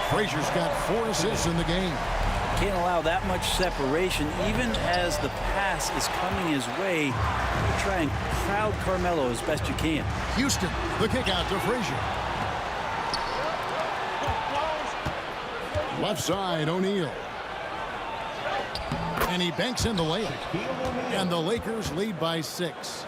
S7: Frazier's got 4 assists in the game.
S10: Can't allow that much separation, even as the pass is coming his way. Try and crowd Carmelo as best you can.
S7: Houston, the kick out to Frazier. Left side, O'Neal. And he banks in the layup. And the Lakers lead by 6.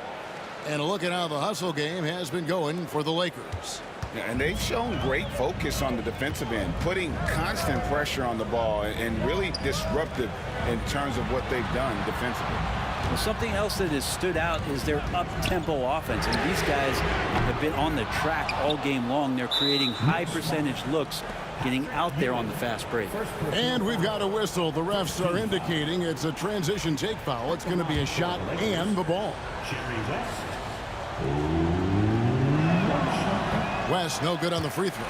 S7: And look at how the hustle game has been going for the Lakers.
S8: Yeah, and they've shown great focus on the defensive end, putting constant pressure on the ball and really disruptive in terms of what they've done defensively.
S10: Well, something else that has stood out is their up-tempo offense. And these guys have been on the track all game long. They're creating high-percentage looks, getting out there on the fast break.
S7: And we've got a whistle. The refs are indicating it's a transition take foul. It's going to be a shot and the ball. West no good on the free throw.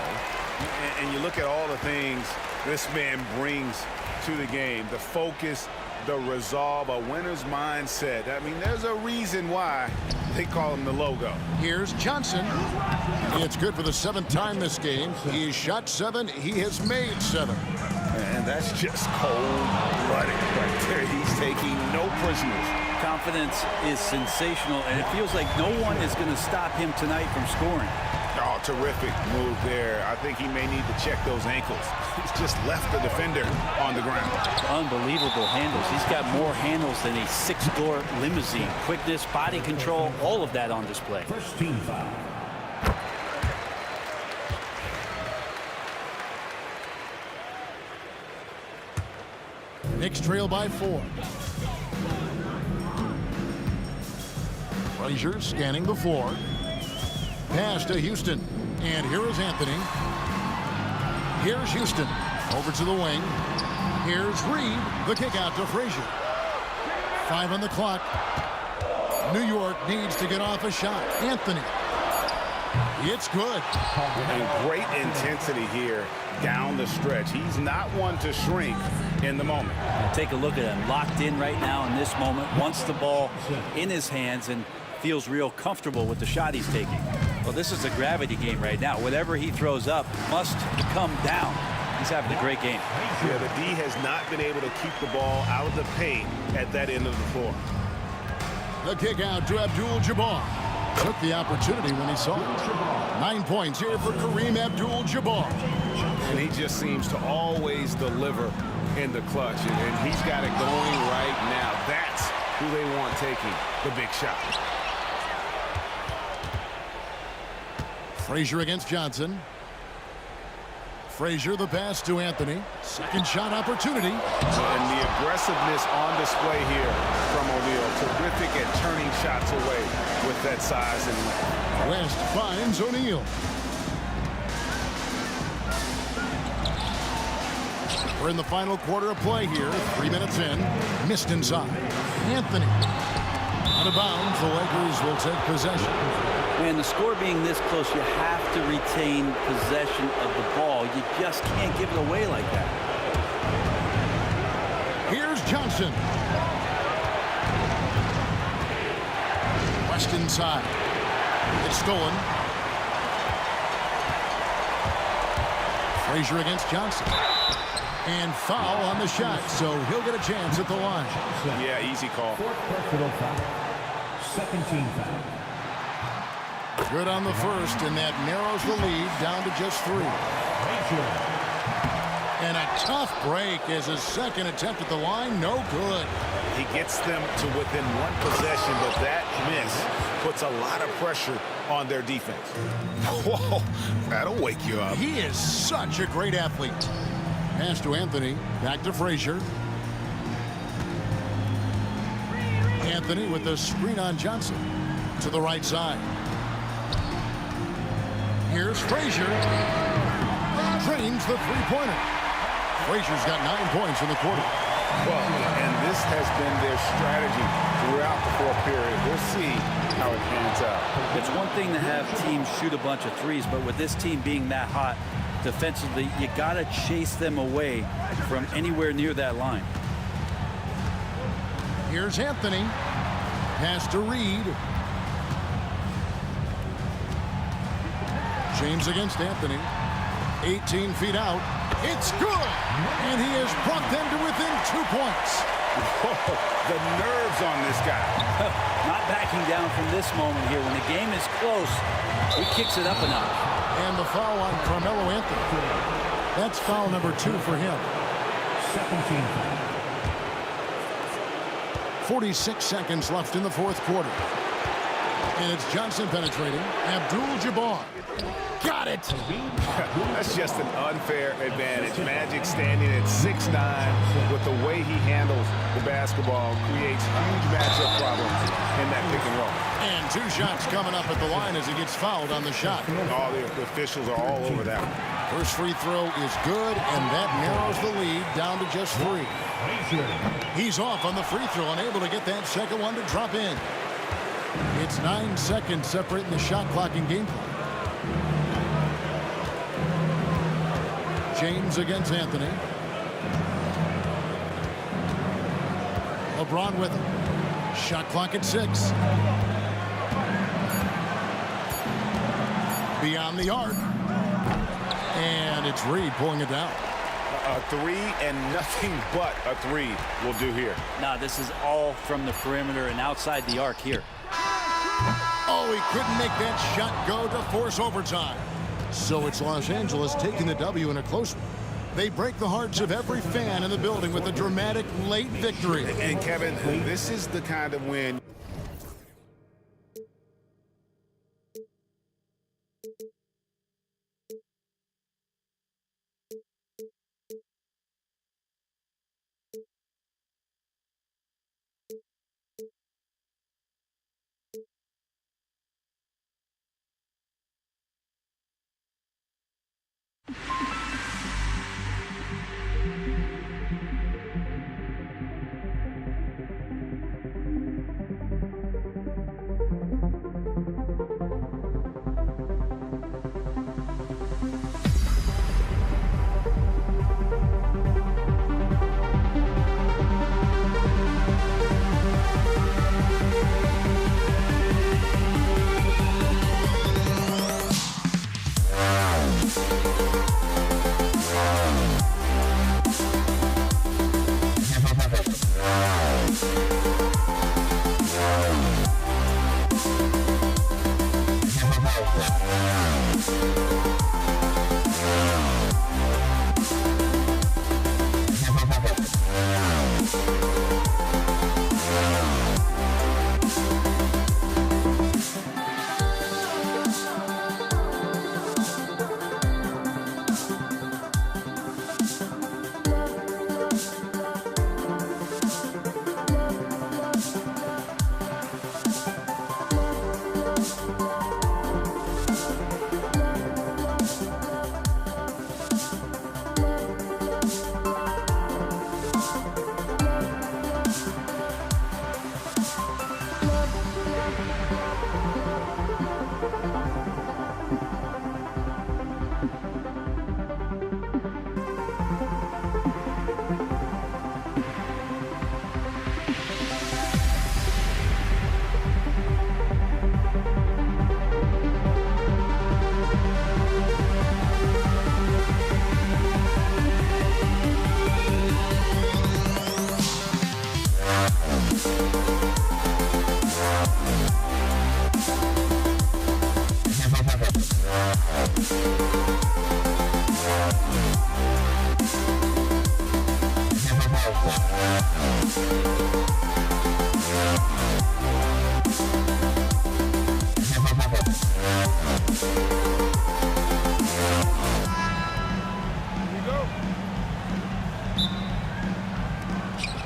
S8: And you look at all the things this man brings to the game. The focus, the resolve, a winner's mindset. I mean, there's a reason why they call him the logo.
S7: Here's Johnson. It's good for the 7th time this game. He's shot 7. He has made 7.
S8: And that's just cold-blooded right there. He's taking no prisoners.
S10: Confidence is sensational, and it feels like no one is going to stop him tonight from scoring.
S8: Oh, terrific move there. I think he may need to check those ankles. He's just left the defender on the ground.
S10: Unbelievable handles. He's got more handles than a 6-door limousine. Quickness, body control, all of that on display.
S5: First team foul.
S7: Knicks trail by 4. Frazier scanning the floor. Pass to Houston. And here is Anthony. Here's Houston. Over to the wing. Here's Reed. The kick out to Frazier. 5 on the clock. New York needs to get off a shot. Anthony. It's good.
S8: And great intensity here down the stretch. He's not one to shrink in the moment.
S10: Take a look at him. Locked in right now in this moment. Wants the ball in his hands and feels real comfortable with the shot he's taking. Well, this is a gravity game right now. Whatever he throws up must come down. He's having a great game.
S8: Yeah, the D has not been able to keep the ball out of the paint at that end of the floor.
S7: The kick out to Abdul-Jabbar. Took the opportunity when he saw it. 9 points here for Kareem Abdul-Jabbar.
S8: And he just seems to always deliver in the clutch. And he's got it going right now. That's who they want taking the big shot.
S7: Frazier against Johnson. Frazier the pass to Anthony. Second shot opportunity.
S8: And the aggressiveness on display here from O'Neal. Terrific at turning shots away with that size and length.
S7: West finds O'Neal. We're in the final quarter of play here. 3 minutes in. Missed inside. Anthony. Out of bounds. The Lakers will take possession.
S10: And the score being this close, you have to retain possession of the ball. You just can't give it away like that.
S7: Here's Johnson. West inside. It's stolen. Frazier against Johnson. And foul on the shot, so he'll get a chance at the line.
S8: Yeah, easy call.
S5: Second team foul.
S7: Good on the first, and that narrows the lead down to just 3. And a tough break as a second attempt at the line. No good.
S8: He gets them to within 1 possession, but that miss puts a lot of pressure on their defense. Whoa, that'll wake you up.
S7: He is such a great athlete. Pass to Anthony. Back to Frazier. Anthony with the screen on Johnson. To the right side. Here's Frazier. Drains the three-pointer. Frazier's got 9 points in the quarter.
S8: Well, and this has been their strategy throughout the fourth period. We'll see how it pans out.
S10: It's one thing to have teams shoot a bunch of threes, but with this team being that hot defensively, you got to chase them away from anywhere near that line.
S7: Here's Anthony. Pass to Reed. James against Anthony. 18 feet out. It's good! And he has brought them to within 2 points.
S8: Whoa, the nerves on this guy.
S10: Not backing down from this moment here. When the game is close, he kicks it up a notch.
S7: And the foul on Carmelo Anthony. That's foul number 2 for him.
S5: Second team foul.
S7: 46 seconds left in the fourth quarter. And it's Johnson penetrating. Abdul-Jabbar. Got it.
S8: That's just an unfair advantage. Magic standing at 6'9", with the way he handles the basketball creates huge matchup problems in that pick and roll.
S7: And 2 shots coming up at the line as he gets fouled on the shot.
S8: All the officials are all over that one.
S7: First free throw is good, and that narrows the lead down to just 3. He's off on the free throw, unable to get that second one to drop in. It's 9 seconds separating the shot clock and game clock. James against Anthony. LeBron with him. Shot clock at 6. Beyond the arc. And it's Reed pulling it down.
S8: A 3 and nothing but a 3 will do here.
S10: Now this is all from the perimeter and outside the arc here.
S7: Oh, he couldn't make that shot go to force overtime. So it's Los Angeles taking the W in a close one. They break the hearts of every fan in the building with a dramatic late victory.
S8: And Kevin, this is the kind of win.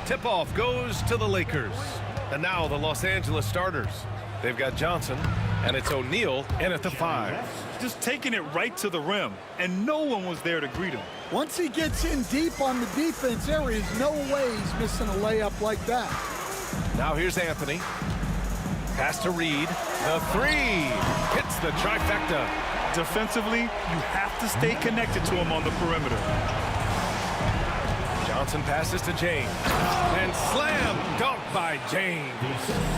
S2: Tip-off goes to the Lakers. And now the Los Angeles starters. They've got Johnson, and it's O'Neal in at the 5.
S4: Just taking it right to the rim, and no one was there to greet him.
S11: Once he gets in deep on the defense, there is no way he's missing a layup like that.
S2: Now here's Anthony. Pass to Reed. The 3 hits the trifecta.
S4: Defensively, you have to stay connected to him on the perimeter.
S2: Johnson passes to James. And slam dunk by James.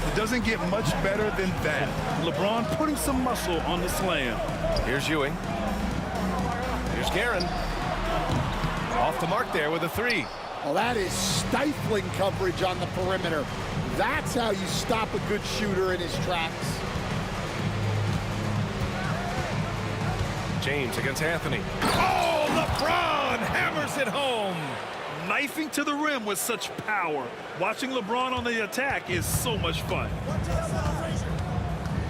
S4: It doesn't get much better than that. LeBron putting some muscle on the slam.
S2: Here's Ewing. Here's Guerin. Off the mark there with a 3.
S11: Well, that is stifling coverage on the perimeter. That's how you stop a good shooter in his tracks.
S2: James against Anthony. Oh, LeBron hammers it home.
S4: knifing to the rim with such power. Watching LeBron on the attack is so much fun.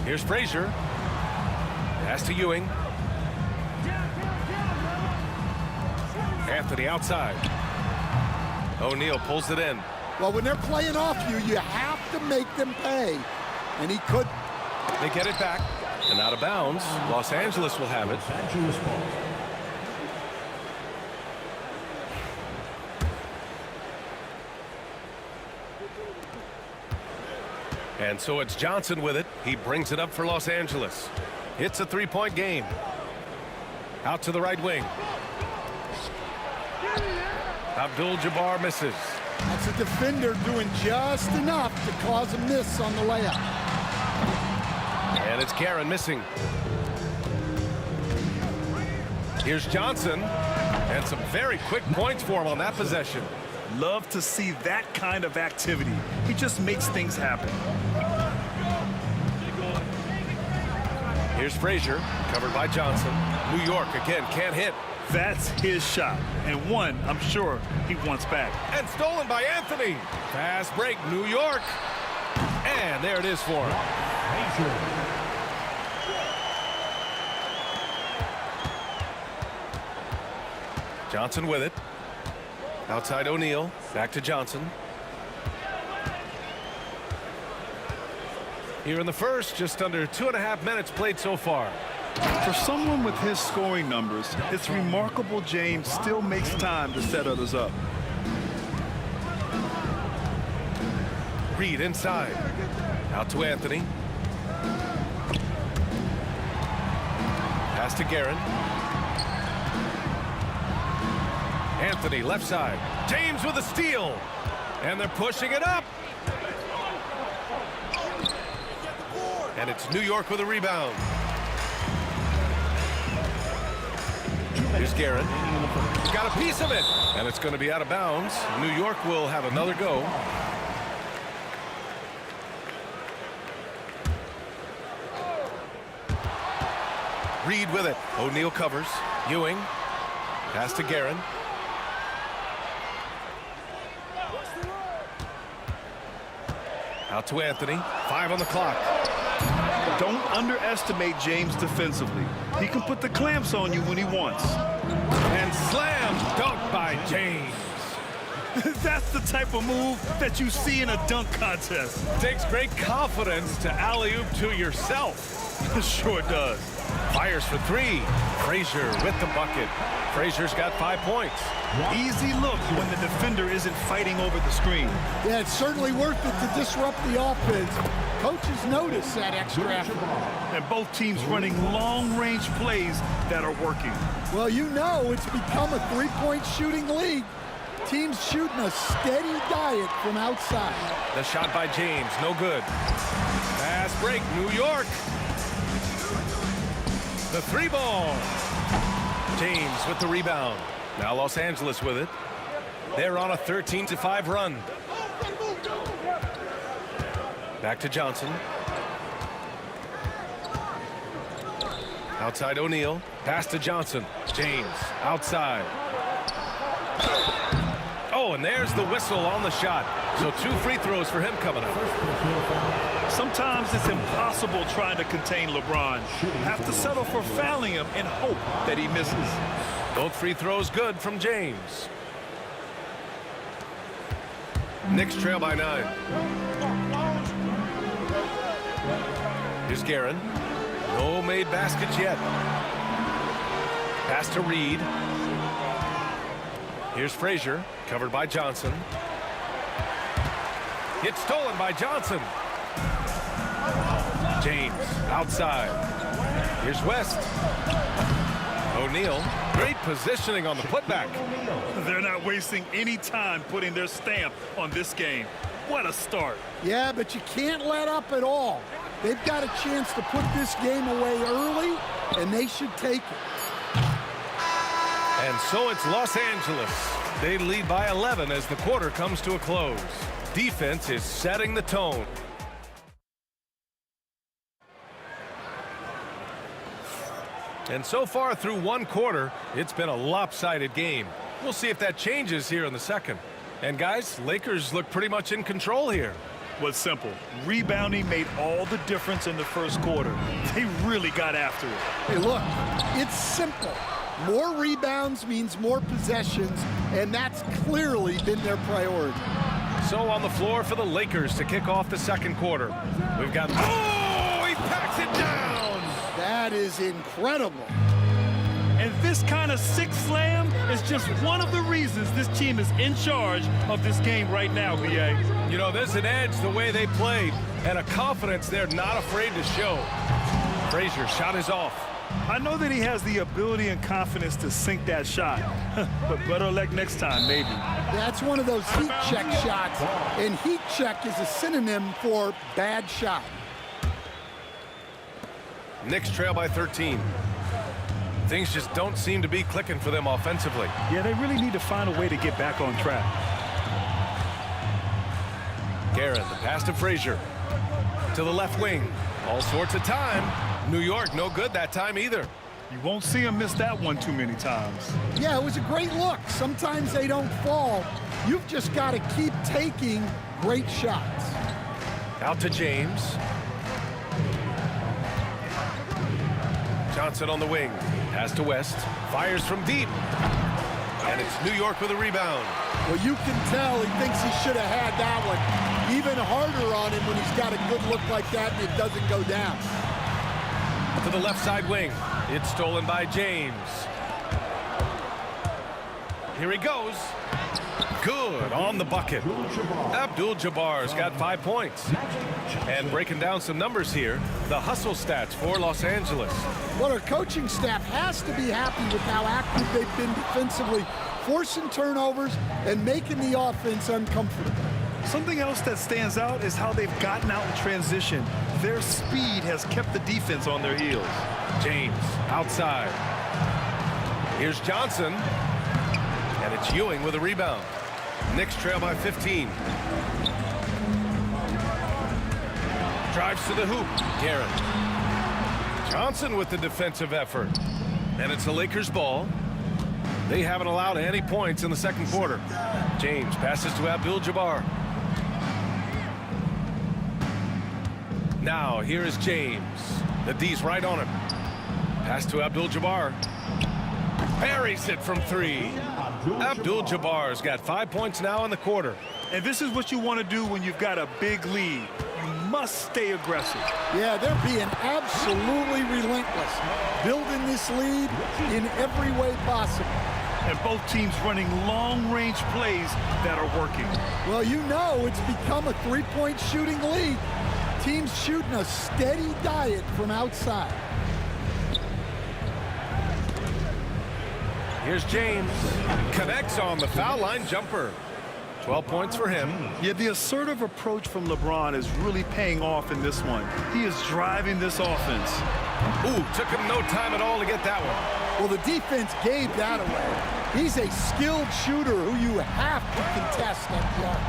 S2: Here's Frazier. Pass to Ewing. Anthony outside. O'Neal pulls it in.
S11: Well, when they're playing off you, you have to make them pay. And he could.
S2: They get it back. And out of bounds. Los Angeles will have it. And so it's Johnson with it. He brings it up for Los Angeles. It's a three-point game. Out to the right wing. Abdul-Jabbar misses.
S11: That's a defender doing just enough to cause a miss on the layup.
S2: And it's Karen missing. Here's Johnson. And some very quick points for him on that possession.
S4: Love to see that kind of activity. He just makes things happen.
S2: Here's Frazier, covered by Johnson. New York, again, can't hit.
S4: That's his shot, and one I'm sure he wants back.
S2: And stolen by Anthony. Fast break, New York. And there it is for him. Johnson with it. Outside O'Neal, back to Johnson. Here in the first, just under 2.5 minutes played so far.
S4: For someone with his scoring numbers, it's remarkable James still makes time to set others up.
S2: Reed inside. Out to Anthony. Pass to Guerin. Anthony left side. James with a steal. And they're pushing it up. And it's New York with a rebound. Here's Guerin. He's got a piece of it. And it's going to be out of bounds. New York will have another go. Reed with it. O'Neal covers. Ewing. Pass to Guerin. Out to Anthony. 5 on the clock.
S4: Don't underestimate James defensively. He can put the clamps on you when he wants.
S2: And slam dunk by James.
S4: That's the type of move that you see in a dunk contest.
S2: Takes great confidence to alley-oop to yourself.
S4: Sure does.
S2: Fires for 3. Frazier with the bucket. Frazier's got 5 points.
S4: Easy look when the defender isn't fighting over the screen.
S11: Yeah, it's certainly worth it to disrupt the offense. Coaches notice that extra effort.
S4: And both teams running long-range plays that are working.
S11: Well, you know it's become a three-point shooting league. Teams shooting a steady diet from outside.
S2: The shot by James, no good. Fast break, New York. The 3 ball. James with the rebound. Now Los Angeles with it. They're on a 13-5 run. Back to Johnson. Outside O'Neal. Pass to Johnson. James outside. Oh, and there's the whistle on the shot. So 2 free throws for him coming up.
S4: Sometimes it's impossible trying to contain LeBron. Have to settle for fouling him and hope that he misses.
S2: Both free throws good from James. Knicks trail by 9. Here's Guerin. No made baskets yet. Pass to Reed. Here's Frazier, covered by Johnson. Gets stolen by Johnson. James outside. Here's West. O'Neal. Great positioning on the putback.
S4: They're not wasting any time putting their stamp on this game. What a start.
S11: Yeah, but you can't let up at all. They've got a chance to put this game away early, and they should take it.
S2: And so it's Los Angeles. They lead by 11 as the quarter comes to a close. Defense is setting the tone. And so far through one quarter, it's been a lopsided game. We'll see if that changes here in the second. And guys, Lakers look pretty much in control here.
S4: Was simple. Rebounding made all the difference in the first quarter. They really got after it.
S11: Hey, look, it's simple. More rebounds means more possessions, and that's clearly been their priority.
S2: So on the floor for the Lakers to kick off the second quarter. We've got... Oh, he packs it down!
S11: That is incredible.
S4: And this kind of sick slam is just one of the reasons this team is in charge of this game right now, B.A.
S2: You know, there's an edge the way they played and a confidence they're not afraid to show. Frazier, shot is off.
S4: I know that he has the ability and confidence to sink that shot, but better luck next time, maybe.
S11: That's one of those heat check shots, and heat check is a synonym for bad shot.
S2: Knicks trail by 13. Things just don't seem to be clicking for them offensively.
S4: Yeah, they really need to find a way to get back on track.
S2: Garrett, the pass to Frazier. To the left wing. All sorts of time. New York, no good that time either.
S4: You won't see him miss that one too many times.
S11: Yeah, it was a great look. Sometimes they don't fall. You've just got to keep taking great shots.
S2: Out to James. Johnson on the wing. Pass to West. Fires from deep. And it's New York with a rebound.
S11: Well, you can tell he thinks he should have had that one. Even harder on him when he's got a good look like that and it doesn't go down.
S2: To the left side wing. It's stolen by James. Here he goes. Good on the bucket. Abdul-Jabbar's got 5 points. And breaking down some numbers here, the hustle stats for Los Angeles.
S11: Well, our coaching staff has to be happy with how active they've been defensively, forcing turnovers and making the offense uncomfortable.
S4: Something else that stands out is how they've gotten out in transition. Their speed has kept the defense on their heels.
S2: James outside. Here's Johnson. And it's Ewing with a rebound. Knicks trail by 15. Drives to the hoop. Garrett. Johnson with the defensive effort. And it's the Lakers' ball. They haven't allowed any points in the second quarter. James passes to Abdul-Jabbar. Now here is James. The D's right on him. Pass to Abdul-Jabbar. Buries it from three. Abdul-Jabbar's got 5 points now in the quarter.
S4: And this is what you want to do when you've got a big lead. You must stay aggressive.
S11: Yeah, they're being absolutely relentless, building this lead in every way possible.
S4: And both teams running long-range plays that are working.
S11: Well, you know it's become a three-point shooting league. Teams shooting a steady diet from outside.
S2: Here's James. Connects on the foul line jumper. 12 points for him.
S4: Yeah, the assertive approach from LeBron is really paying off in this one. He is driving this offense.
S2: Ooh, took him no time at all to get that one.
S11: Well, the defense gave that away. He's a skilled shooter who you have to contest that block.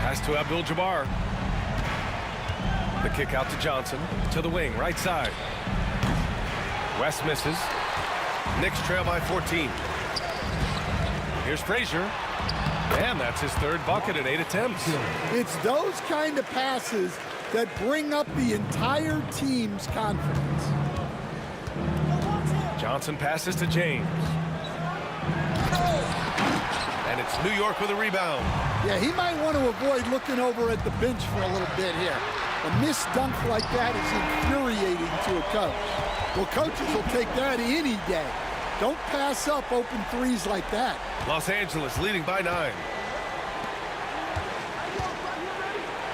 S2: Pass to Abdul-Jabbar. The kick out to Johnson. To the wing, right side. West misses. Knicks trail by 14. Here's Frazier. And that's his third bucket in 8 attempts.
S11: It's those kind of passes that bring up the entire team's confidence.
S2: Johnson passes to James. And it's New York with a rebound.
S11: Yeah, he might want to avoid looking over at the bench for a little bit here. A missed dunk like that is infuriating to a coach. Well, coaches will take that any day. Don't pass up open threes like that.
S2: Los Angeles leading by 9.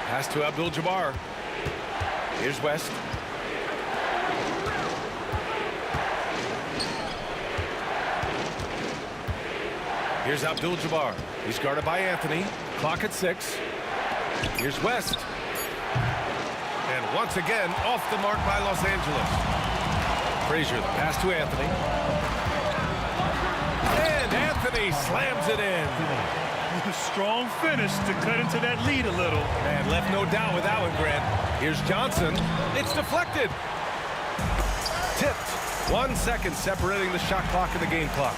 S2: Pass to Abdul-Jabbar. Here's West. Here's Abdul-Jabbar. He's guarded by Anthony. Clock at 6. Here's West. And once again, off the mark by Los Angeles. Frazier, the pass to Anthony. And Anthony slams it in.
S4: Strong finish to cut into that lead a little.
S2: And left no doubt with that one, Grant. Here's Johnson. It's deflected. Tipped. 1 second separating the shot clock and the game clock.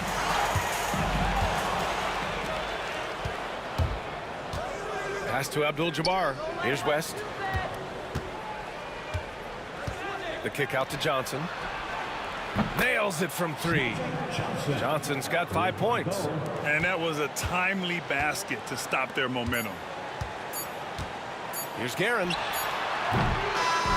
S2: Pass to Abdul-Jabbar. Here's West. The kick out to Johnson. Nails it from 3. Johnson's got 5 points.
S4: And that was a timely basket to stop their momentum.
S2: Here's Guerin.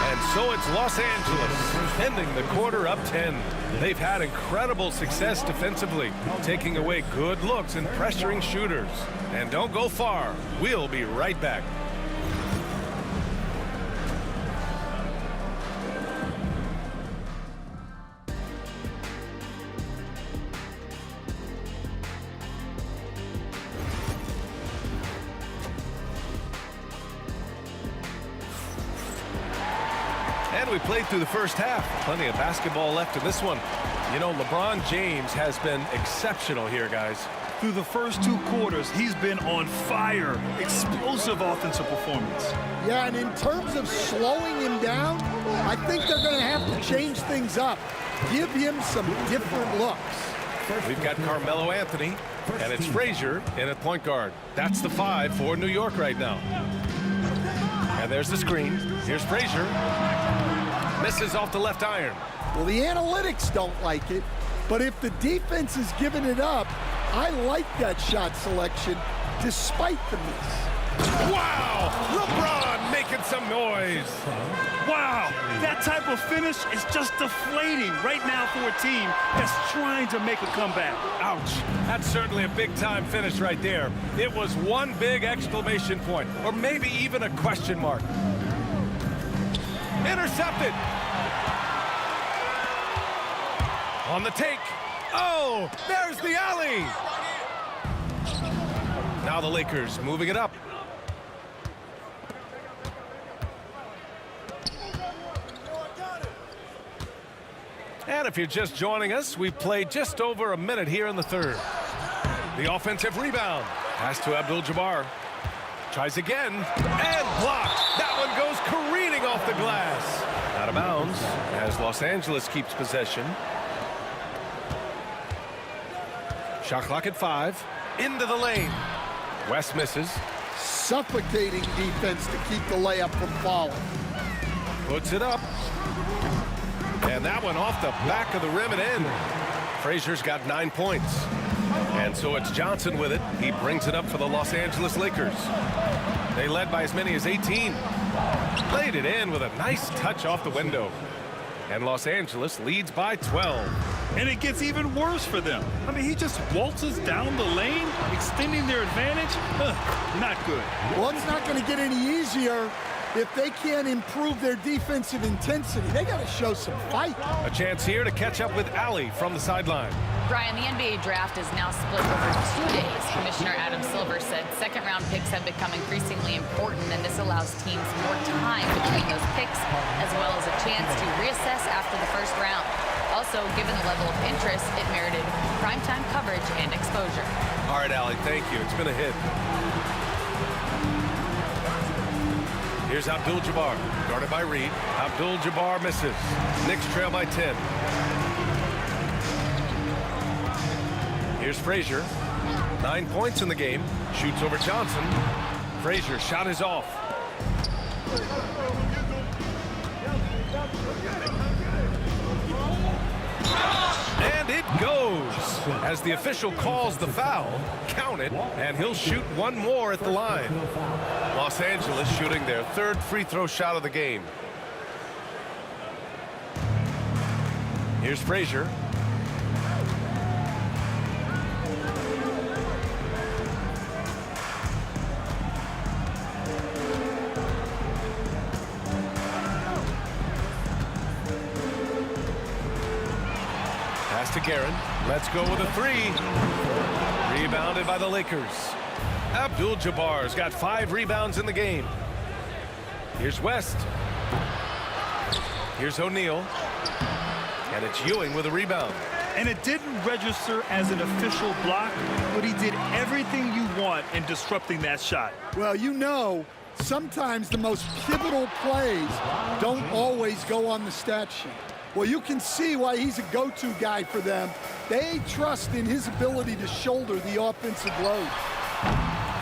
S2: And so it's Los Angeles, ending the quarter up 10. They've had incredible success defensively, taking away good looks and pressuring shooters. And don't go far. We'll be right back. And we played through the first half. Plenty of basketball left in this one. You know, LeBron James has been exceptional here, guys.
S4: Through the first 2 quarters, he's been on fire. Explosive offensive performance.
S11: Yeah, and in terms of slowing him down, I think they're going to have to change things up. Give him some different looks.
S2: We've got Carmelo Anthony, and it's Frazier in at point guard. That's the 5 for New York right now. And there's the screen. Here's Frazier. Misses off the left iron.
S11: Well, the analytics don't like it, but if the defense is giving it up, I like that shot selection despite the miss.
S2: Wow! LeBron making some noise.
S4: Wow, that type of finish is just deflating right now for a team that's trying to make a comeback.
S2: Ouch. That's certainly a big-time finish right there. It was one big exclamation point, or maybe even a question mark. Intercepted. On the take. Oh, there's the alley. Now the Lakers moving it up. And if you're just joining us, we've played just over a minute here in the third. The offensive rebound. Pass to Abdul-Jabbar. Tries again, and blocked. That one goes careening off the glass. Out of bounds as Los Angeles keeps possession. Shot clock at 5. Into the lane. West misses.
S11: Suffocating defense to keep the layup from falling.
S2: Puts it up. And that one off the back of the rim and in. Frazier's got 9 points. And so it's Johnson with it. He brings it up for the Los Angeles Lakers. They led by as many as 18. Played it in with a nice touch off the window. And Los Angeles leads by 12.
S4: And it gets even worse for them. I mean, he just waltzes down the lane, extending their advantage. Not good.
S11: Well, it's not going to get any easier if they can't improve their defensive intensity. They got to show some fight.
S2: A chance here to catch up with Allie from the sideline.
S6: Brian, the NBA draft is now split over 2 days. Commissioner Adam Silver said second-round picks have become increasingly important, and this allows teams more time between those picks, as well as a chance to reassess after the first round. Also, given the level of interest, it merited primetime coverage and exposure.
S2: All right, Allie, thank you. It's been a hit. Here's Abdul-Jabbar, guarded by Reed. Abdul-Jabbar misses. Knicks trail by 10. Here's Frazier. 9 points in the game. Shoots over Johnson. Frazier shot is off. And it goes. As the official calls the foul, count it, and he'll shoot one more at the line. Los Angeles shooting their third free throw shot of the game. Here's Frazier. Pass to Guerin. Let's go with a 3. Rebounded by the Lakers. Abdul-Jabbar's got 5 rebounds in the game. Here's West. Here's O'Neal. And it's Ewing with a rebound.
S4: And it didn't register as an official block, but he did everything you want in disrupting that shot.
S11: Well, you know, sometimes the most pivotal plays don't always go on the stat sheet. Well, you can see why he's a go-to guy for them. They trust in his ability to shoulder the offensive load.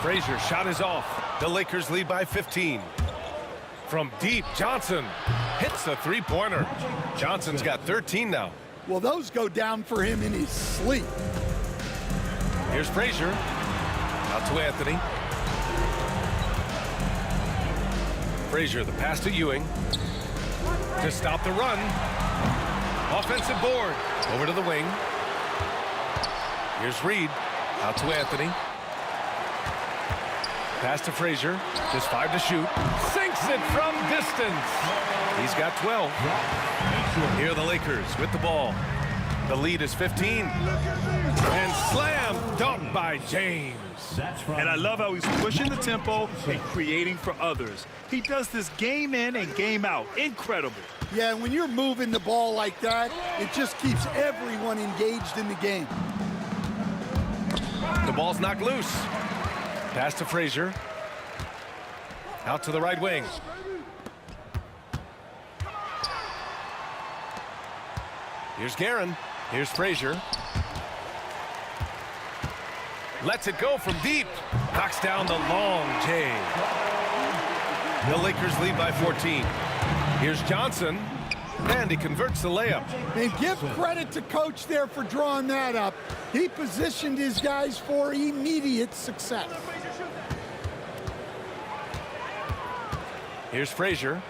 S2: Frazier shot is off. The Lakers lead by 15. From deep, Johnson hits the three-pointer. Johnson's got 13 now.
S11: Well, those go down for him in his sleep.
S2: Here's Frazier. Out to Anthony. Frazier, the pass to Ewing. To stop the run. Offensive board. Over to the wing. Here's Reed. Out to Anthony. Pass to Frazier. Just 5 to shoot. Sinks it from distance. He's got 12. Here are the Lakers with the ball. The lead is 15. And slam dunk by James.
S4: And I love how he's pushing the tempo and creating for others. He does this game in and game out. Incredible.
S11: Yeah, when you're moving the ball like that, it just keeps everyone engaged in the game.
S2: The ball's knocked loose. Pass to Frazier. Out to the right wing. Here's Guerin. Here's Frazier. Lets it go from deep. Knocks down the long J. The Lakers lead by 14. Here's Johnson. And he converts the layup.
S11: And give credit to Coach there for drawing that up. He positioned his guys for immediate success.
S2: Here's Frazier.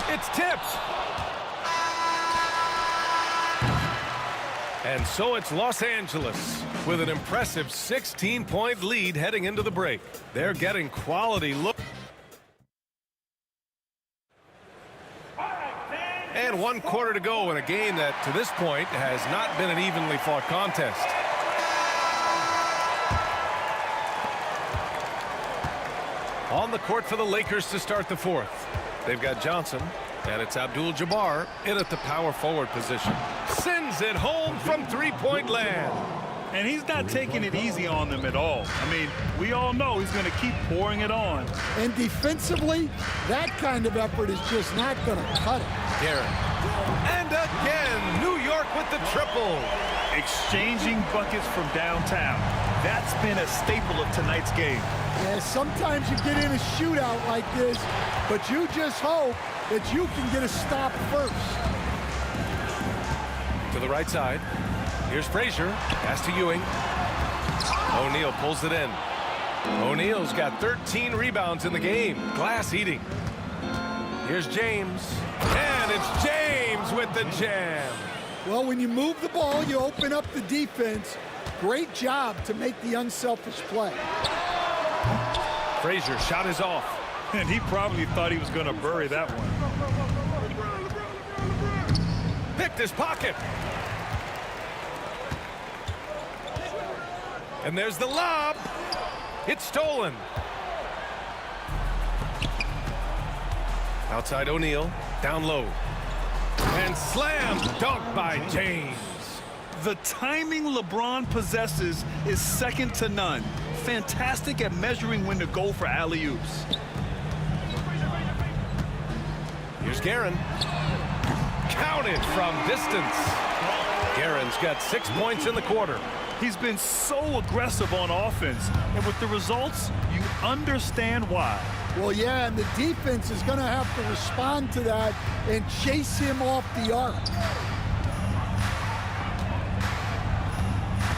S2: It's tipped. And so it's Los Angeles with an impressive 16-point lead heading into the break. They're getting quality look. And 1 quarter to go in a game that, to this point, has not been an evenly fought contest. On the court for the Lakers to start the fourth. They've got Johnson, and it's Abdul-Jabbar in at the power forward position. Sends it home from three-point land.
S4: And he's not taking it easy on them at all. I mean, we all know he's going to keep pouring it on.
S11: And defensively, that kind of effort is just not going to cut it.
S2: Guerin. And again, New York with the triple.
S4: Exchanging buckets from downtown. That's been a staple of tonight's game.
S11: Yeah, sometimes you get in a shootout like this, but you just hope that you can get a stop first.
S2: To the right side. Here's Frazier. Pass to Ewing. O'Neal pulls it in. O'Neal's got 13 rebounds in the game. Glass eating. Here's James. And it's James with the jam.
S11: Well, when you move the ball, you open up the defense. Great job to make the unselfish play.
S2: Frazier shot is off.
S4: And he probably thought he was going to bury that one.
S2: Picked his pocket. And there's the lob. It's stolen. Outside O'Neal. Down low. And slam dunk by James.
S4: The timing LeBron possesses is second to none. Fantastic at measuring when to go for alley-oops.
S2: Here's Guerin. Counted from distance. Guerin's got 6 points in the quarter.
S4: He's been so aggressive on offense, and with the results, you understand why.
S11: Well, yeah, and the defense is going to have to respond to that and chase him off the arc.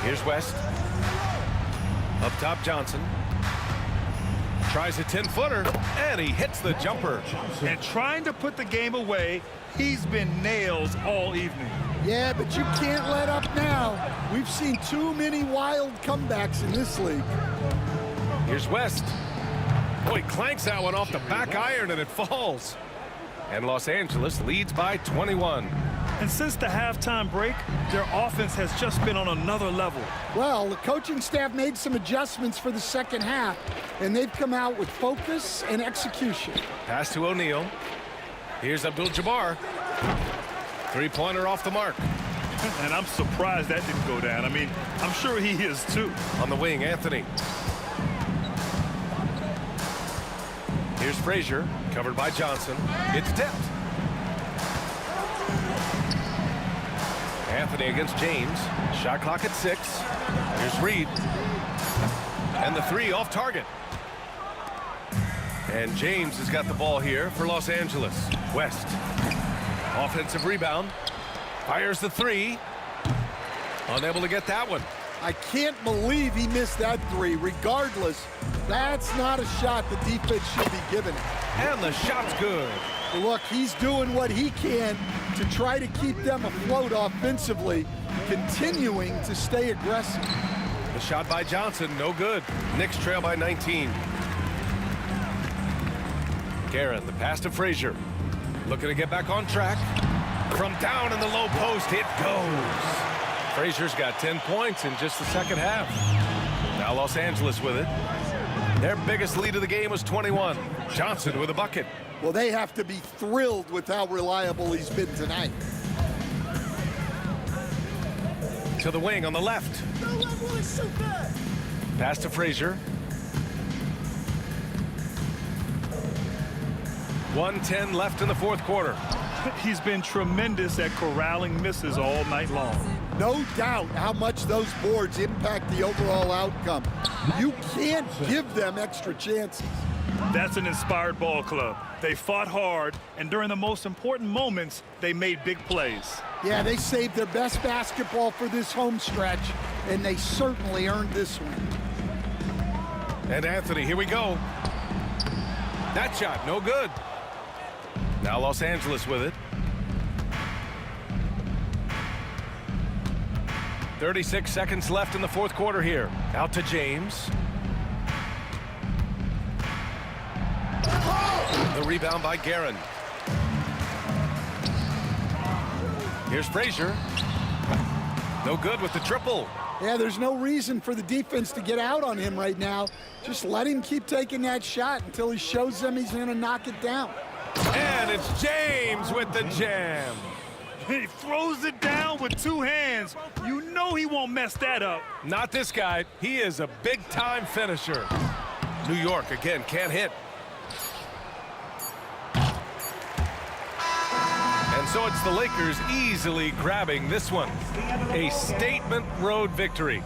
S2: Here's West. Up top, Johnson. Tries a 10-footer, and he hits the jumper.
S4: And trying to put the game away, he's been nails all evening.
S11: Yeah, but you can't let up now. We've seen too many wild comebacks in this league.
S2: Here's West. Boy, clanks that one off the back iron, and it falls. And Los Angeles leads by 21.
S4: And since the halftime break, their offense has just been on another level.
S11: Well, the coaching staff made some adjustments for the second half, and they've come out with focus and execution.
S2: Pass to O'Neal. Here's Abdul-Jabbar. Three-pointer off the mark.
S4: And I'm surprised that didn't go down. I mean, I'm sure he is too.
S2: On the wing, Anthony. Here's Frazier, covered by Johnson. It's tipped. Anthony against James. Shot clock at 6. Here's Reed. And the 3 off target. And James has got the ball here for Los Angeles. West. Offensive rebound. Fires the 3. Unable to get that one.
S11: I can't believe he missed that 3. Regardless, that's not a shot the defense should be giving him.
S2: And the shot's good.
S11: Look, he's doing what he can to try to keep them afloat offensively, continuing to stay aggressive.
S2: The shot by Johnson, no good. Knicks trail by 19. Guerin, the pass to Frazier. Looking to get back on track. From down in the low post, it goes. Frazier's got 10 points in just the second half. Now Los Angeles with it. Their biggest lead of the game was 21. Johnson with a bucket.
S11: Well, they have to be thrilled with how reliable he's been tonight.
S2: To the wing on the left. Pass to Frazier. 1:10 left in the fourth quarter.
S4: He's been tremendous at corralling misses all night long.
S11: No doubt how much those boards impact the overall outcome. You can't give them extra chances.
S4: That's an inspired ball club. They fought hard, and during the most important moments, they made big plays.
S11: Yeah, they saved their best basketball for this home stretch, and they certainly earned this one.
S2: And Anthony, here we go. That shot, no good. Now Los Angeles with it. 36 seconds left in the fourth quarter here. Out to James. The rebound by Guerin. Here's Frazier. No good with the triple.
S11: Yeah, there's no reason for the defense to get out on him right now. Just let him keep taking that shot until he shows them he's going to knock it down.
S2: And it's James with the jam.
S4: He throws it down with 2 hands. You know he won't mess that up.
S2: Not this guy. He is a big-time finisher. New York, again, can't hit. And so it's the Lakers easily grabbing this one. A statement road victory.